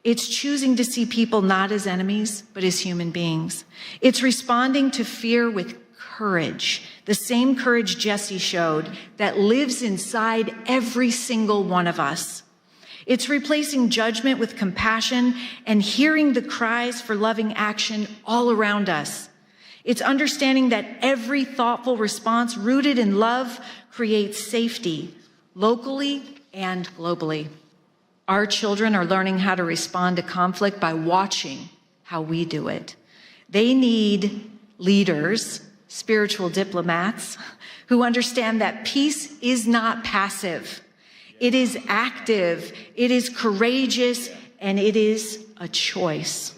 It's choosing to see people not as enemies, but as human beings. It's responding to fear with courage, the same courage Jesse showed that lives inside every single one of us. It's replacing judgment with compassion and hearing the cries for loving action all around us. It's understanding that every thoughtful response rooted in love creates safety, locally and globally. Our children are learning how to respond to conflict by watching how we do it. They need leaders, spiritual diplomats, who understand that peace is not passive. It is active, it is courageous, and it is a choice.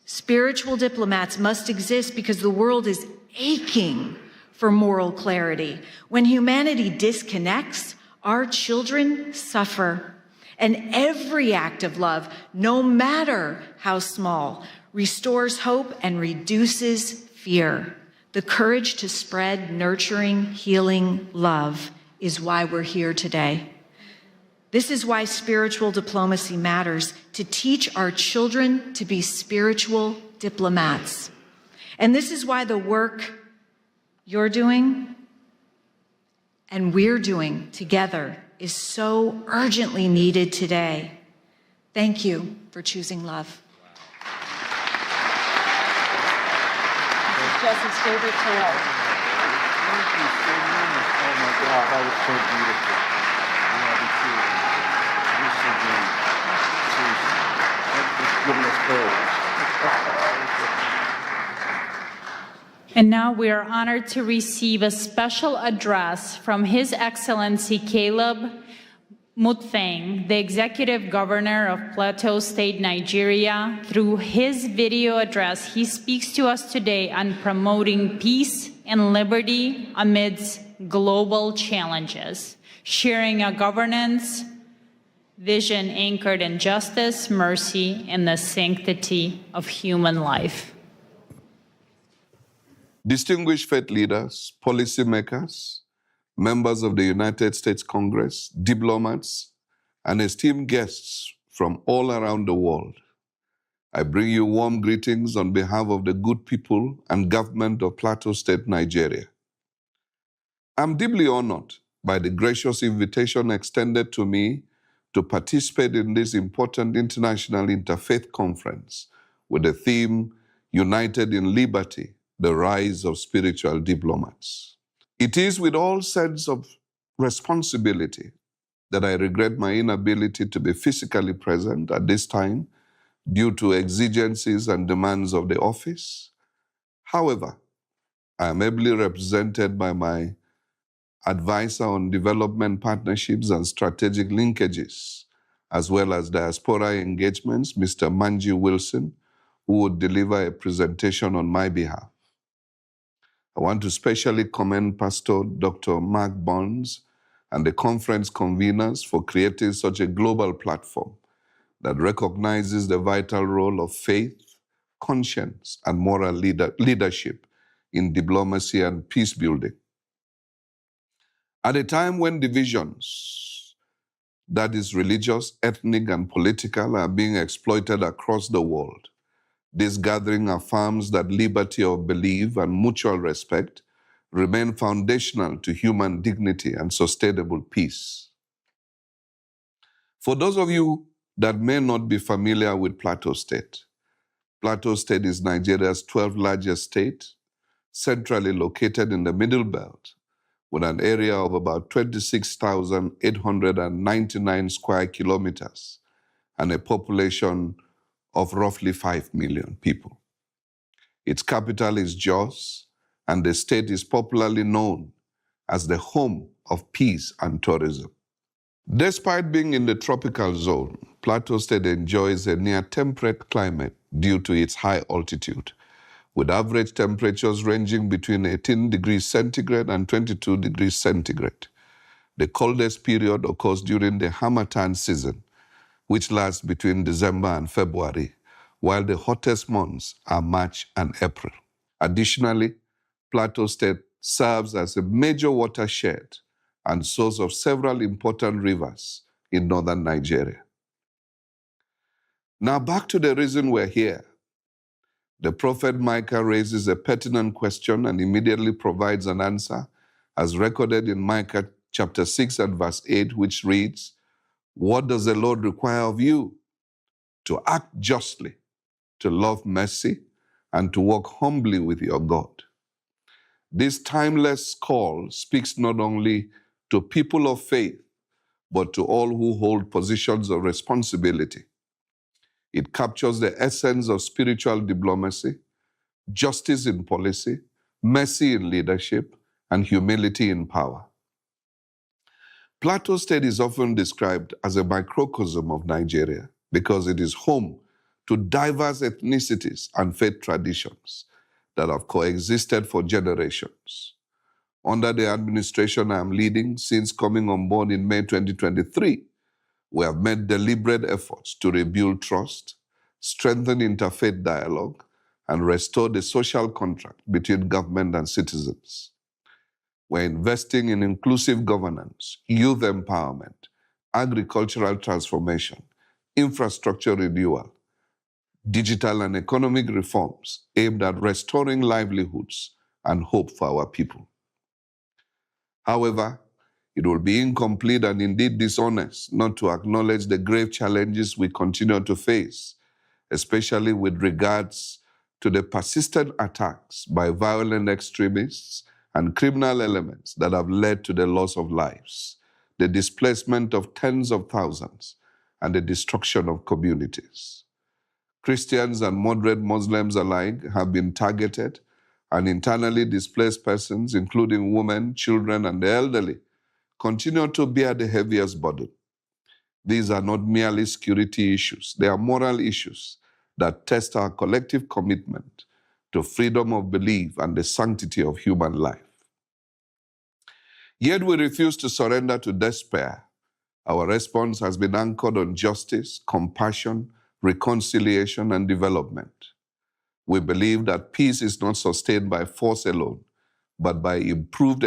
Spiritual diplomats must exist because the world is aching for moral clarity. When humanity disconnects, our children suffer. And every act of love, no matter how small, restores hope and reduces fear. The courage to spread nurturing, healing love is why we're here today. This is why spiritual diplomacy matters, to teach our children to be spiritual diplomats. And this is why the work you're doing and we're doing together is so urgently needed today. Thank you for choosing love. This is Jesse's favorite tale. Thank you so much. Oh my God, that was so beautiful. Yeah, me too. You're so great. Seriously. Thanks for giving us courage. And now we are honored to receive a special address from His Excellency Caleb Mutfeng, the Executive Governor of Plateau State, Nigeria. Through his video address, he speaks to us today on promoting peace and liberty amidst global challenges, sharing a governance vision anchored in justice, mercy, and the sanctity of human life. distinguished faith leaders, policymakers, members of the United States Congress, diplomats, and esteemed guests from all around the world, I bring you warm greetings on behalf of the good people and government of Plateau State, Nigeria. I'm deeply honored by the gracious invitation extended to me to participate in this important International Interfaith Conference with the theme, United in Liberty, the Rise of Spiritual Diplomats. It is with all sense of responsibility that I regret my inability to be physically present at this time due to exigencies and demands of the office. However, I am ably represented by my advisor on development partnerships and strategic linkages, as well as diaspora engagements, Mr. Manji Wilson, who would deliver a presentation on my behalf. I want to specially commend Pastor Dr. Mark Burns and the conference conveners for creating such a global platform that recognizes the vital role of faith, conscience, and moral leadership in diplomacy and peace building. At a time when divisions, that is religious, ethnic, and political, are being exploited across the world, this gathering affirms that liberty of belief and mutual respect remain foundational to human dignity and sustainable peace. For those of you that may not be familiar with Plateau State is Nigeria's 12th largest state, centrally located in the Middle Belt, with an area of about 26,899 square kilometers and a population of roughly 5 million people. Its capital is Jos, and the state is popularly known as the home of peace and tourism. Despite being in the tropical zone, Plateau State enjoys a near-temperate climate due to its high altitude, with average temperatures ranging between 18 degrees centigrade and 22 degrees centigrade. The coldest period occurs during the Harmattan season, which lasts between December and February, while the hottest months are March and April. Additionally, Plateau State serves as a major watershed and source of several important rivers in northern Nigeria. Now back to the reason we're here. The prophet Micah raises a pertinent question and immediately provides an answer, as recorded in Micah chapter 6 and verse 8, which reads, "What does the Lord require of you? To act justly, to love mercy, and to walk humbly with your God." This timeless call speaks not only to people of faith, but to all who hold positions of responsibility. It captures the essence of spiritual diplomacy, justice in policy, mercy in leadership, and humility in power. Plateau State is often described as a microcosm of Nigeria because it is home to diverse ethnicities and faith traditions that have coexisted for generations. Under the administration I am leading since coming on board in May 2023, we have made deliberate efforts to rebuild trust, strengthen interfaith dialogue, and restore the social contract between government and citizens. We're investing in inclusive governance, youth empowerment, agricultural transformation, infrastructure renewal, digital and economic reforms aimed at restoring livelihoods and hope for our people. However, it will be incomplete and indeed dishonest not to acknowledge the grave challenges we continue to face, especially with regards to the persistent attacks by violent extremists and criminal elements that have led to the loss of lives, the displacement of tens of thousands, and the destruction of communities. Christians and moderate Muslims alike have been targeted, and internally displaced persons, including women, children, and the elderly, continue to bear the heaviest burden. These are not merely security issues, they are moral issues that test our collective commitment to freedom of belief and the sanctity of human life. Yet we refuse to surrender to despair. Our response has been anchored on justice, compassion, reconciliation, and development. We believe that peace is not sustained by force alone, but by improved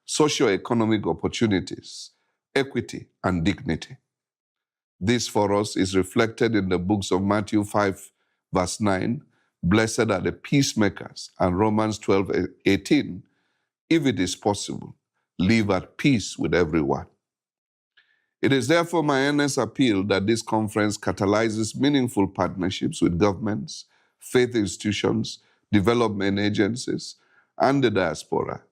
socio-economic opportunities, equity, and dignity. This for us is reflected in the books of Matthew 5, verse 9, "Blessed are the peacemakers," and Romans 12:18, "If it is possible, live at peace with everyone." It is therefore my earnest appeal that this conference catalyzes meaningful partnerships with governments, faith institutions, development agencies, and the diaspora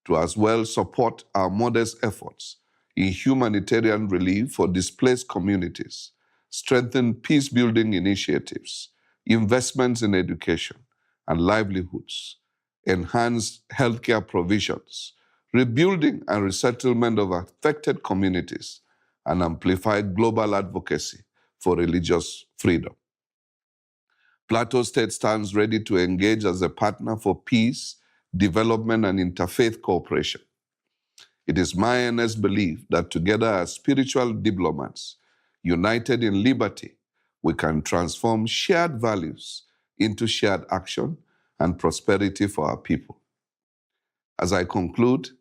to as well support our modest efforts in humanitarian relief for displaced communities, strengthen peace-building initiatives, investments in education and livelihoods, enhance healthcare provisions, rebuilding and resettlement of affected communities, and amplify global advocacy for religious freedom. Plateau State stands ready to engage as a partner for peace, development, and interfaith cooperation. It is my earnest belief that together as spiritual diplomats, united in liberty, we can transform shared values into shared action and prosperity for our people. As I conclude,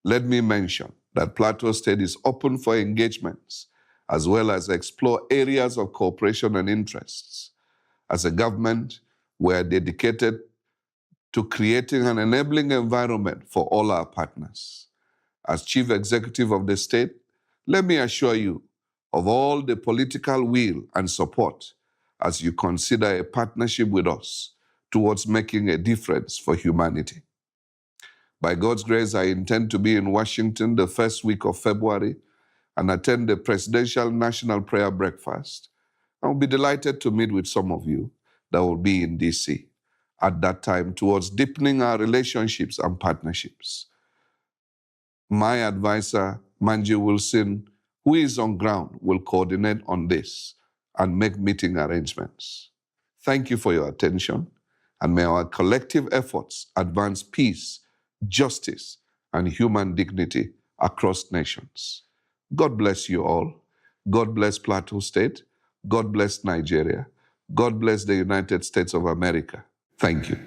let me mention that Plateau State is open for engagements, as well as explore areas of cooperation and interests. As a government, we are dedicated to creating an enabling environment for all our partners. As Chief Executive of the state, let me assure you of all the political will and support as you consider a partnership with us towards making a difference for humanity. By God's grace, I intend to be in Washington the first week of February and attend the Presidential National Prayer Breakfast. I will be delighted to meet with some of you that will be in DC at that time towards deepening our relationships and partnerships. My advisor, Manji Wilson, who is on ground, will coordinate on this and make meeting arrangements. Thank you for your attention, and may our collective efforts advance peace, justice, and human dignity across nations. God bless you all. God bless Plateau State. God bless Nigeria. God bless the United States of America. Thank you.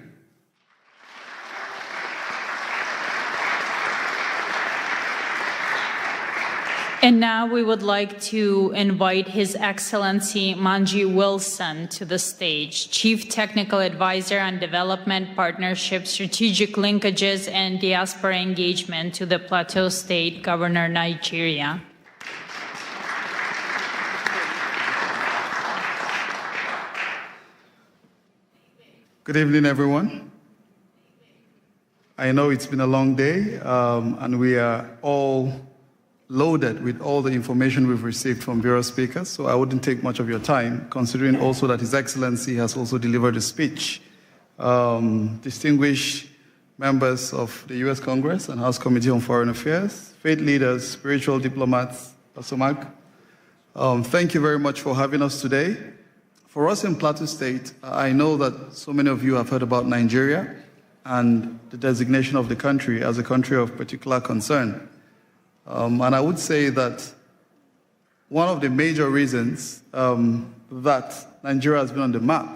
And now we would like to invite His Excellency Manji Wilson to the stage, Chief Technical Advisor on Development Partnership, Strategic Linkages, and Diaspora Engagement to the Plateau State Governor, Nigeria. Good evening, everyone. I know it's been a long day, and we are all loaded with all the information we've received from various speakers, so I wouldn't take much of your time, considering also that His Excellency has also delivered a speech. Distinguished members of the U.S. Congress and House Committee on Foreign Affairs, faith leaders, spiritual diplomats, Pastor Mark, thank you very much for having us today. For us in Plateau State, I know that so many of you have heard about Nigeria and the designation of the country as a country of particular concern. And I would say that one of the major reasons that Nigeria has been on the map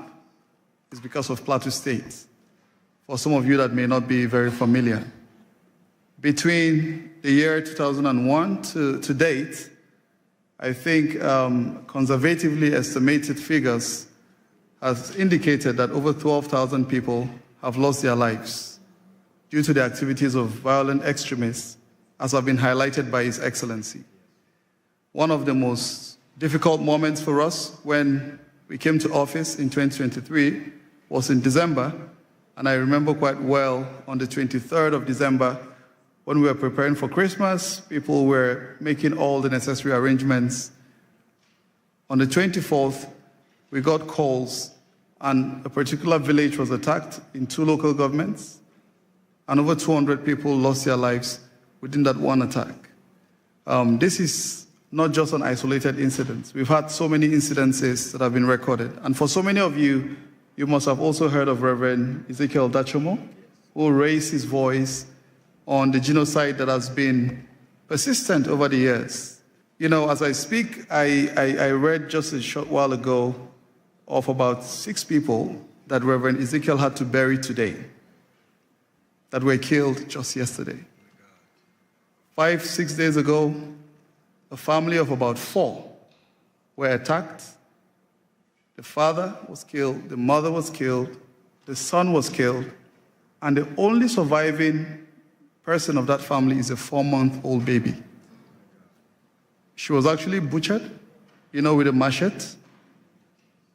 is because of Plateau State. For some of you that may not be very familiar, between the year 2001 to date, I think conservatively estimated figures has indicated that over 12,000 people have lost their lives due to the activities of violent extremists, as have been highlighted by His Excellency. One of the most difficult moments for us when we came to office in 2023 was in December, and I remember quite well on the 23rd of December, when we were preparing for Christmas, people were making all the necessary arrangements. On the 24th, we got calls, and a particular village was attacked in 2 local governments, and over 200 people lost their lives within that one attack. This is not just an isolated incident. We've had so many incidences that have been recorded. And for so many of you, you must have also heard of Reverend Ezekiel Dachomo, who raised his voice on the genocide that has been persistent over the years. You know, as I speak, I read just a short while ago of about 6 people that Reverend Ezekiel had to bury today, that were killed just yesterday. 5-6 days ago, a family of about 4 were attacked. The father was killed, the mother was killed, the son was killed, and the only surviving person of that family is a 4-month-old baby. She was actually butchered, with a machete,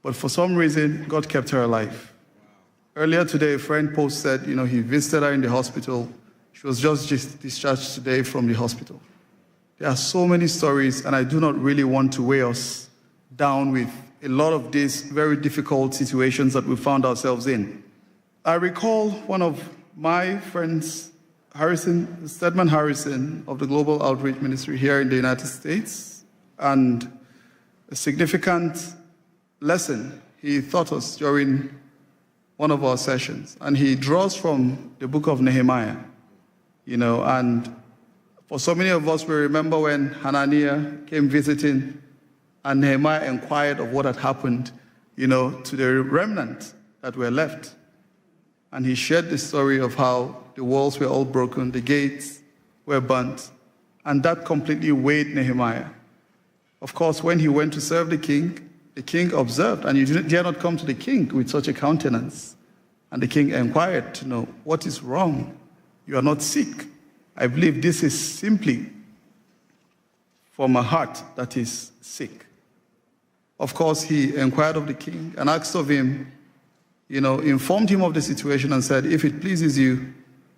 but for some reason, God kept her alive. Earlier today, a friend posted, he visited her in the hospital. She was just discharged today from the hospital. There are so many stories, and I do not really want to weigh us down with a lot of these very difficult situations that we found ourselves in. I recall one of my friends, Stedman Harrison of the Global Outreach Ministry here in the United States, and a significant lesson he taught us during one of our sessions. And he draws from the book of Nehemiah, and for so many of us, we remember when Hananiah came visiting and Nehemiah inquired of what had happened, to the remnant that were left. And he shared the story of how the walls were all broken, the gates were burnt, and that completely weighed Nehemiah. Of course, when he went to serve the king observed, and you dare not come to the king with such a countenance. And the king inquired to know, what is wrong? You are not sick. I believe this is simply from a heart that is sick. Of course, he inquired of the king and asked of him, informed him of the situation and said, if it pleases you,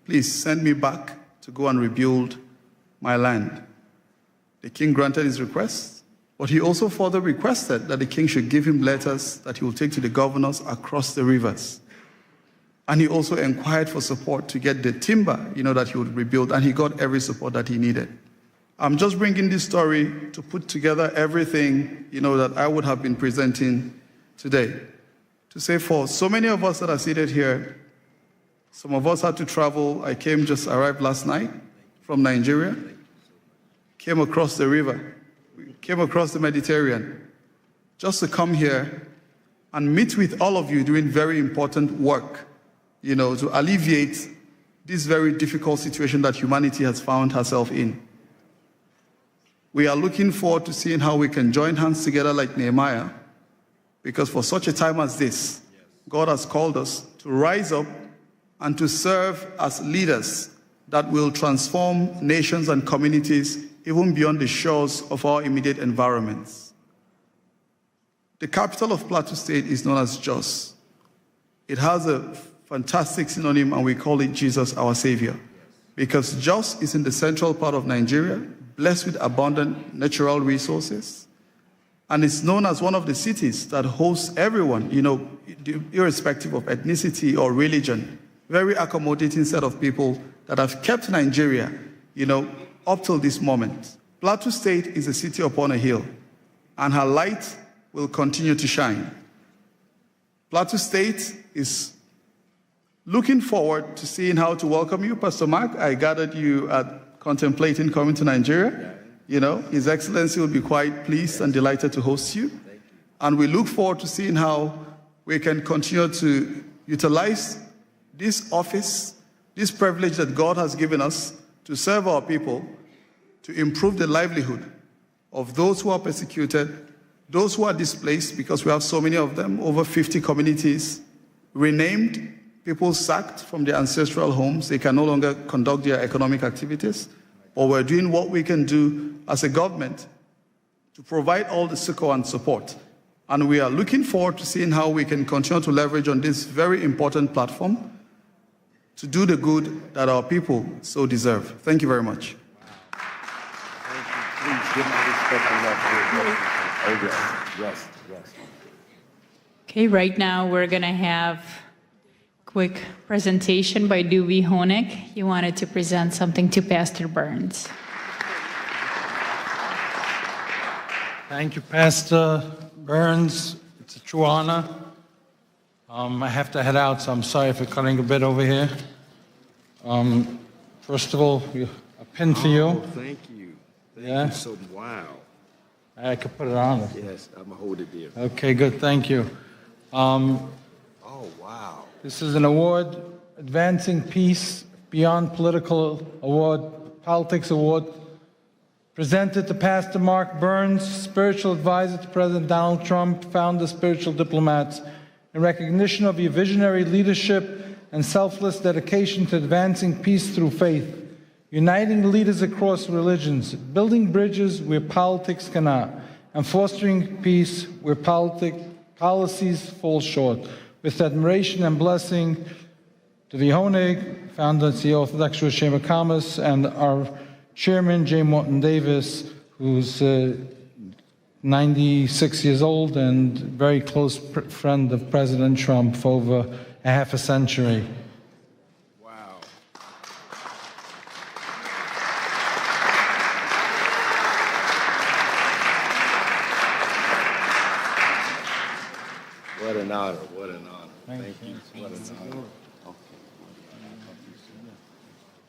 please send me back to go and rebuild my land. The king granted his request, but he also further requested that the king should give him letters that he will take to the governors across the rivers. And he also inquired for support to get the timber, that he would rebuild, and he got every support that he needed. I'm just bringing this story to put together everything, that I would have been presenting today. To say for so many of us that are seated here, some of us had to travel. I arrived last night from Nigeria, came across the river, came across the Mediterranean, just to come here and meet with all of you doing very important work, to alleviate this very difficult situation that humanity has found herself in. We are looking forward to seeing how we can join hands together like Nehemiah, because for such a time as this, God has called us to rise up and to serve as leaders that will transform nations and communities even beyond the shores of our immediate environments. The capital of Plateau State is known as Jos. It has a fantastic synonym, and we call it Jesus, our Savior, because Jos is in the central part of Nigeria, blessed with abundant natural resources, and it's known as one of the cities that hosts everyone, irrespective of ethnicity or religion. Very accommodating set of people that have kept Nigeria, up till this moment. Plateau State is a city upon a hill, and her light will continue to shine. Plateau State is looking forward to seeing how to welcome you. Pastor Mark, I gathered you are contemplating coming to Nigeria. His Excellency will be quite pleased and delighted to host you. And we look forward to seeing how we can continue to utilize this office, this privilege that God has given us to serve our people, to improve the livelihood of those who are persecuted, those who are displaced, because we have so many of them, over 50 communities, renamed, people sacked from their ancestral homes. They can no longer conduct their economic activities. Or we're doing what we can do as a government to provide all the succor and support. And we are looking forward to seeing how we can continue to leverage on this very important platform to do the good that our people so deserve. Thank you very much. Please give my respect and love to your yes. Okay, right now we're going to have a quick presentation by Dewey Honig. He wanted to present something to Pastor Burns. Thank you, Pastor Burns. It's a true honor. I have to head out, so I'm sorry for cutting a bit over here. First of all, a pin for you. Oh, thank you. Thank you so much. Wow. I could put it on. Yes, I'm going to hold it there. Okay, good. Thank you. Oh, wow. This is an award, Advancing Peace Beyond Political Award, Politics Award, presented to Pastor Mark Burns, spiritual advisor to President Donald Trump, founder of Spiritual Diplomats, in recognition of your visionary leadership and selfless dedication to advancing peace through faith, uniting leaders across religions, building bridges where politics cannot, and fostering peace where policies fall short. With admiration and blessing to the Honig, founder and CEO of the Orthodox Chamber of Commerce, and our chairman, J. Morton Davis, who's 96 years old and very close friend of President Trump for over a half a century. Wow. What an honor, what an honor. Thank you. What an honor.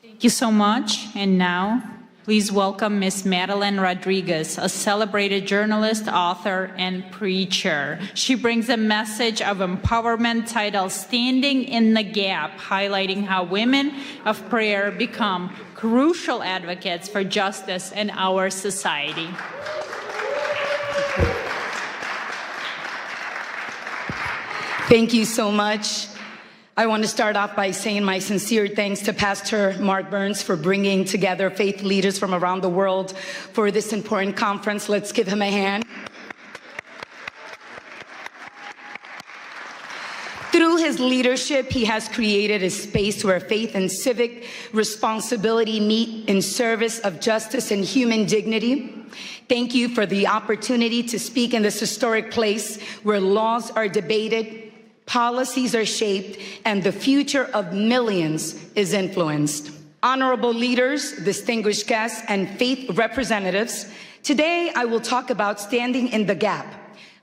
Thank you so much. And now, please welcome Ms. Madeline Rodriguez, a celebrated journalist, author, and preacher. She brings a message of empowerment titled Standing in the Gap, highlighting how women of prayer become crucial advocates for justice in our society. Thank you so much. I want to start off by saying my sincere thanks to Pastor Mark Burns for bringing together faith leaders from around the world for this important conference. Let's give him a hand. Through his leadership, he has created a space where faith and civic responsibility meet in service of justice and human dignity. Thank you for the opportunity to speak in this historic place where laws are debated, policies are shaped, and the future of millions is influenced. Honorable leaders, distinguished guests, and faith representatives, today I will talk about standing in the gap,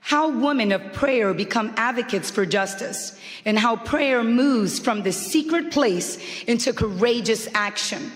how women of prayer become advocates for justice, and how prayer moves from the secret place into courageous action.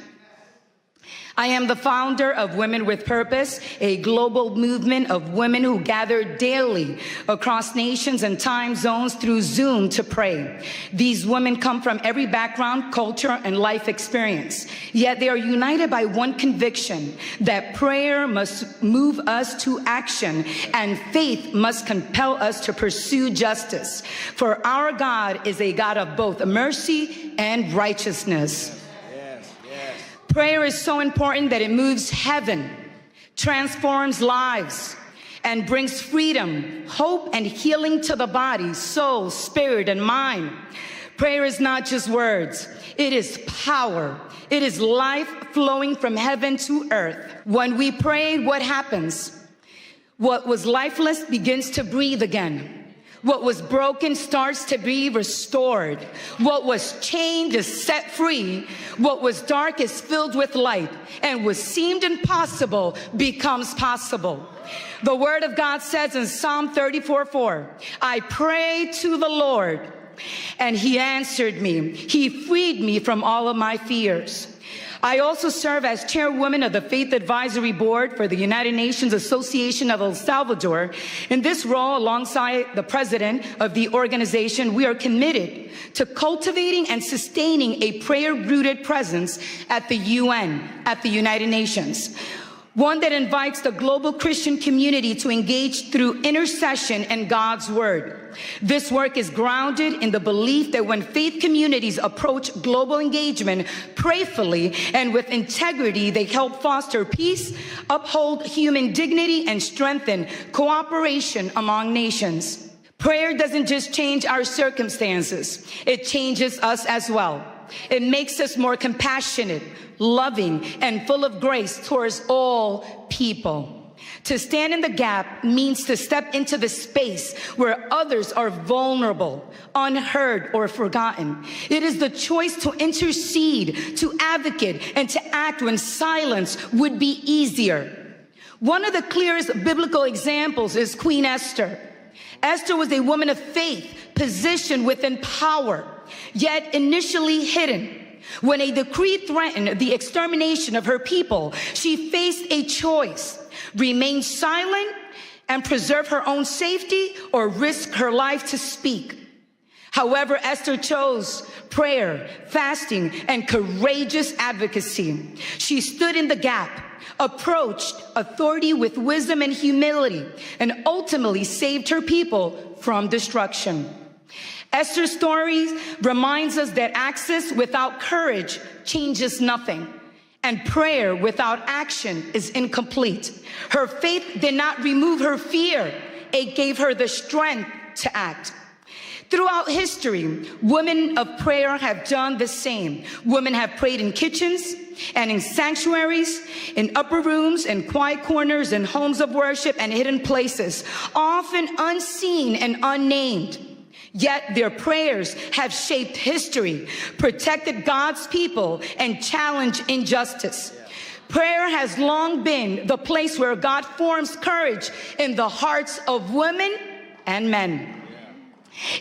I am the founder of Women with Purpose, a global movement of women who gather daily across nations and time zones through Zoom to pray. These women come from every background, culture, and life experience, yet they are united by one conviction, that prayer must move us to action and faith must compel us to pursue justice. For our God is a God of both mercy and righteousness. Prayer is so important that it moves heaven, transforms lives, and brings freedom, hope, and healing to the body, soul, spirit, and mind. Prayer is not just words. It is power. It is life flowing from heaven to earth. When we pray, what happens? What was lifeless begins to breathe again. What was broken starts to be restored. What was chained is set free. What was dark is filled with light. And what seemed impossible becomes possible. The word of God says in Psalm 34:4, I prayed to the Lord, and he answered me. He freed me from all of my fears. I also serve as chairwoman of the Faith Advisory Board for the United Nations Association of El Salvador. In this role, alongside the president of the organization, we are committed to cultivating and sustaining a prayer-rooted presence at the UN, at the United Nations. One that invites the global Christian community to engage through intercession and God's word. This work is grounded in the belief that when faith communities approach global engagement prayerfully and with integrity, they help foster peace, uphold human dignity, and strengthen cooperation among nations. Prayer doesn't just change our circumstances, it changes us as well. It makes us more compassionate, loving, and full of grace towards all people. To stand in the gap means to step into the space where others are vulnerable, unheard, or forgotten. It is the choice to intercede, to advocate, and to act when silence would be easier. One of the clearest biblical examples is Queen Esther. Esther was a woman of faith, positioned within power, yet initially hidden. When a decree threatened the extermination of her people, she faced a choice: remain silent and preserve her own safety, or risk her life to speak. However, Esther chose prayer, fasting, and courageous advocacy. She stood in the gap, approached authority with wisdom and humility, and ultimately saved her people from destruction. Esther's story reminds us that access without courage changes nothing, and prayer without action is incomplete. Her faith did not remove her fear. It gave her the strength to act. Throughout history, women of prayer have done the same. Women have prayed in kitchens and in sanctuaries, in upper rooms, in quiet corners, in homes of worship and hidden places, often unseen and unnamed. Yet their prayers have shaped history, protected God's people, and challenged injustice. Prayer has long been the place where God forms courage in the hearts of women and men.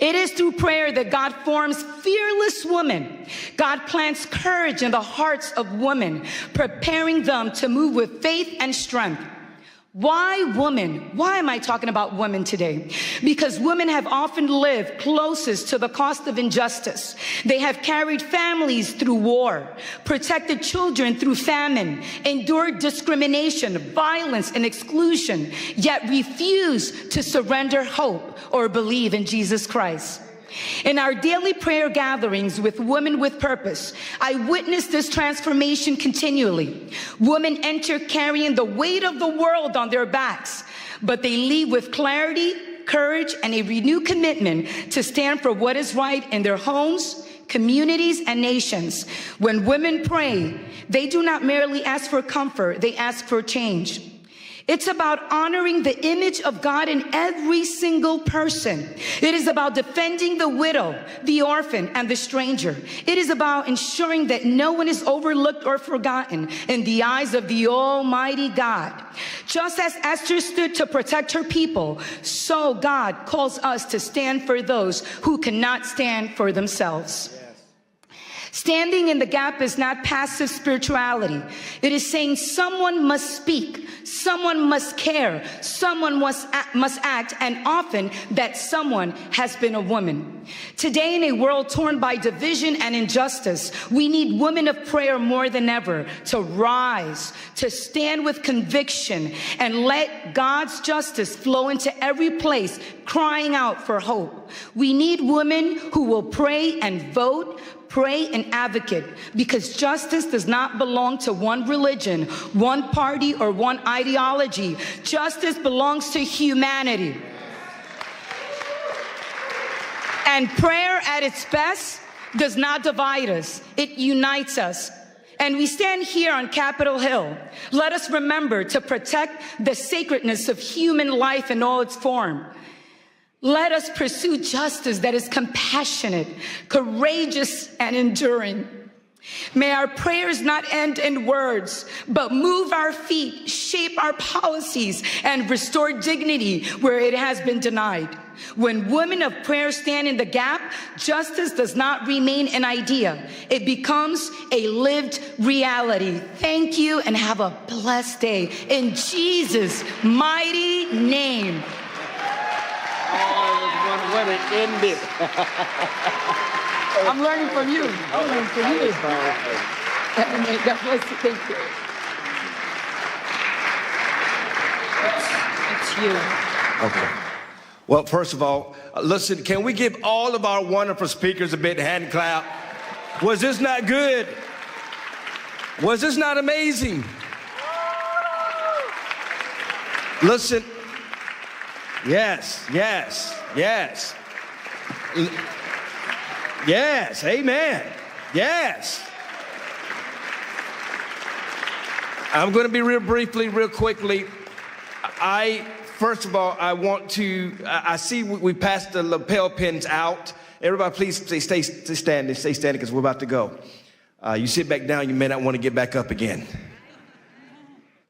It is through prayer that God forms fearless women. God plants courage in the hearts of women, preparing them to move with faith and strength. Why women? Why am I talking about women today? Because women have often lived closest to the cost of injustice. They have carried families through war, protected children through famine, endured discrimination, violence, and exclusion, yet refuse to surrender hope or believe in Jesus Christ. In our daily prayer gatherings with Women with Purpose, I witness this transformation continually. Women enter carrying the weight of the world on their backs, but they leave with clarity, courage, and a renewed commitment to stand for what is right in their homes, communities, and nations. When women pray, they do not merely ask for comfort, they ask for change. It's about honoring the image of God in every single person. It is about defending the widow, the orphan, and the stranger. It is about ensuring that no one is overlooked or forgotten in the eyes of the Almighty God. Just as Esther stood to protect her people, so God calls us to stand for those who cannot stand for themselves. Standing in the gap is not passive spirituality. It is saying someone must speak, someone must care, someone must act, and often that someone has been a woman. Today, in a world torn by division and injustice, we need women of prayer more than ever to rise, to stand with conviction, and let God's justice flow into every place, crying out for hope. We need women who will pray and vote, pray and advocate, because justice does not belong to one religion, one party, or one ideology. Justice belongs to humanity. And prayer at its best does not divide us, it unites us. And we stand here on Capitol Hill. Let us remember to protect the sacredness of human life in all its form. Let us pursue justice that is compassionate, courageous, and enduring. May our prayers not end in words, but move our feet, shape our policies, and restore dignity where it has been denied. When women of prayer stand in the gap, justice does not remain an idea. It becomes a lived reality. Thank you and have a blessed day. In Jesus' mighty name. When it ended. I'm learning from you. I'm learning from you. God bless you. Thank you. It's you. Okay. Well, first of all, listen, can we give all of our wonderful speakers a big hand clap? Was this not good? Was this not amazing? Listen. Yes, yes, yes. Yes, amen. Yes. I'm going to be real quickly. First of all, I want to, I see we passed the lapel pins out. Everybody, please stay standing because we're about to go. You sit back down, you may not want to get back up again.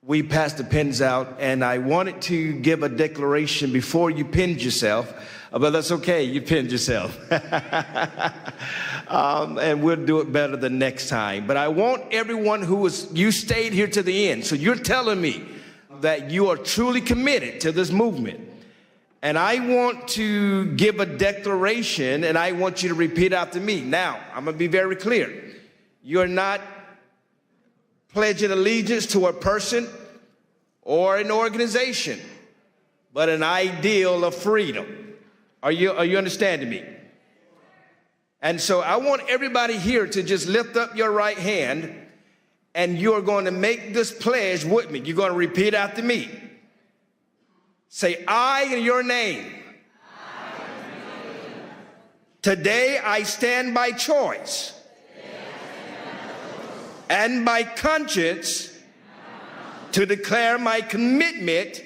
We passed the pins out, and I wanted to give a declaration before you pinned yourself, but that's okay, you pinned yourself. And we'll do it better the next time. But I want everyone you stayed here to the end, so you're telling me that you are truly committed to this movement. And I want to give a declaration, and I want you to repeat after me. Now, I'm going to be very clear. You're not pledging allegiance to a person or an organization, but an ideal of freedom. Are you understanding me? And so I want everybody here to just lift up your right hand, and you're going to make this pledge with me. You're going to repeat after me. Say, I in your name. Today I stand by choice and by conscience to declare my commitment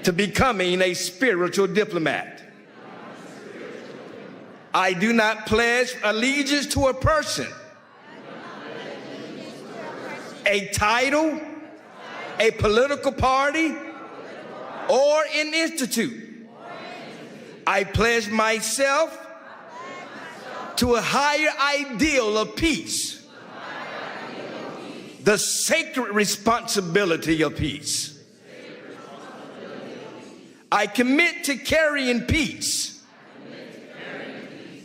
to becoming a spiritual diplomat. I do not pledge allegiance to a person, a title, a political party, or an institute. I pledge myself to a higher ideal of peace, the sacred responsibility of peace. I commit to carrying peace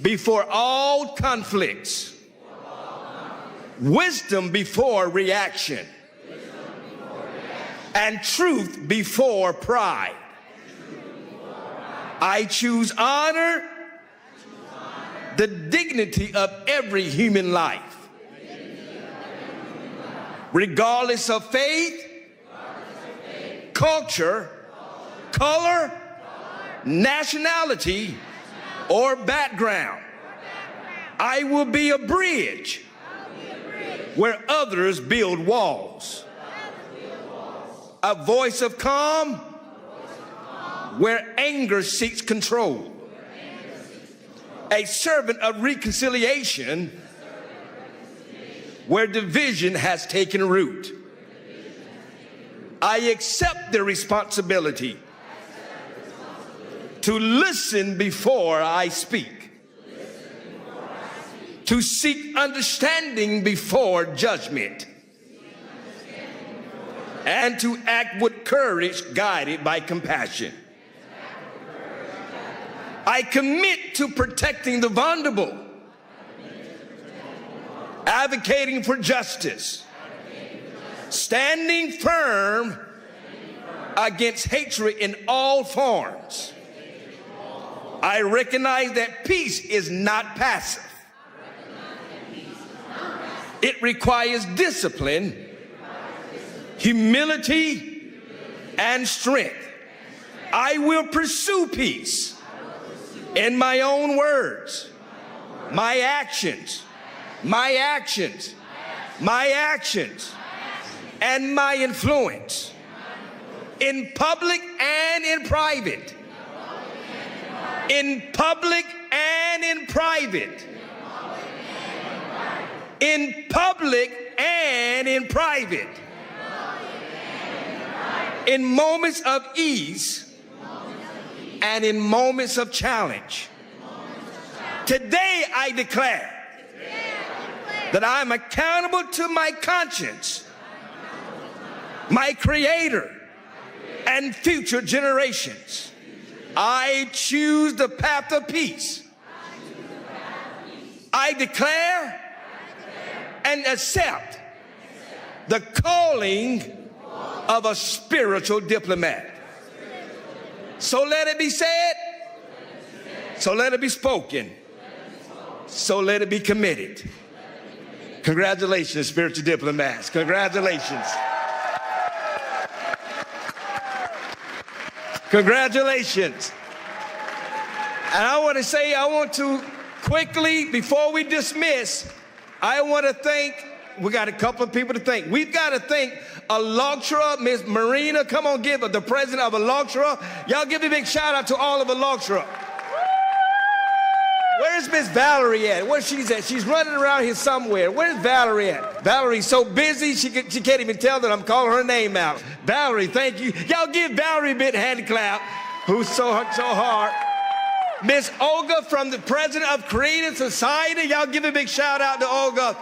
before all conflicts, wisdom before reaction, and truth before pride. I choose honor, the dignity of every human life, regardless of faith, culture, color, nationality, or background. I will be a bridge where others build walls. A voice of calm where anger seeks control. A servant of reconciliation where division has taken root. I accept the responsibility to listen before I speak, to seek understanding before judgment, and to act with courage guided by compassion. I commit to protecting the vulnerable, advocating for justice, standing firm against hatred in all forms. I recognize that peace is not passive. It requires discipline, humility, and strength. I will pursue peace in my own words, my actions, my actions, my actions, and my influence, in public and in private, in public and in private, in public and in private, in moments of ease and in moments of challenge. Today I declare that I am accountable to my conscience, my Creator, and future generations. I choose the path of peace. I declare and accept the calling of a spiritual diplomat. So let it be said, so let it be spoken, so let it be committed. Congratulations, spiritual diplomats. Congratulations. Congratulations. And I want to quickly, before we dismiss, I want to thank, we got a couple of people to thank. We've got to thank ALLATRA, Miss Marina. Come on, give her, the president of ALLATRA. Y'all give a big shout out to all of ALLATRA. Where's Miss Valerie at? Where's she at? She's running around here somewhere. Where's Valerie at? Valerie's so busy, she can't even tell that I'm calling her name out. Valerie, thank you. Y'all give Valerie a big hand clap, who's so hard. Miss Olga from the president of Creative Society. Y'all give a big shout out to Olga.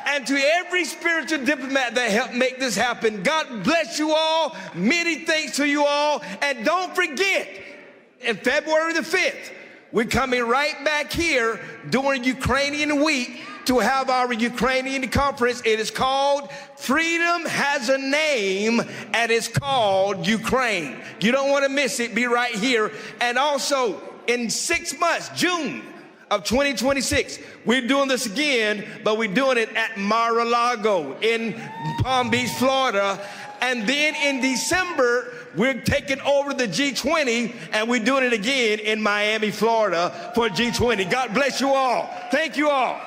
And to every spiritual diplomat that helped make this happen, God bless you all. Many thanks to you all. And don't forget, in February the 5th, we're coming right back here during Ukrainian Week to have our Ukrainian conference. It is called Freedom Has a Name, and it's called Ukraine. You don't want to miss it. Be right here. And also, in 6 months, June of 2026, we're doing this again, but we're doing it at Mar-a-Lago in Palm Beach, Florida. And then in December, we're taking over the G20, and we're doing it again in Miami, Florida for G20. God bless you all. Thank you all.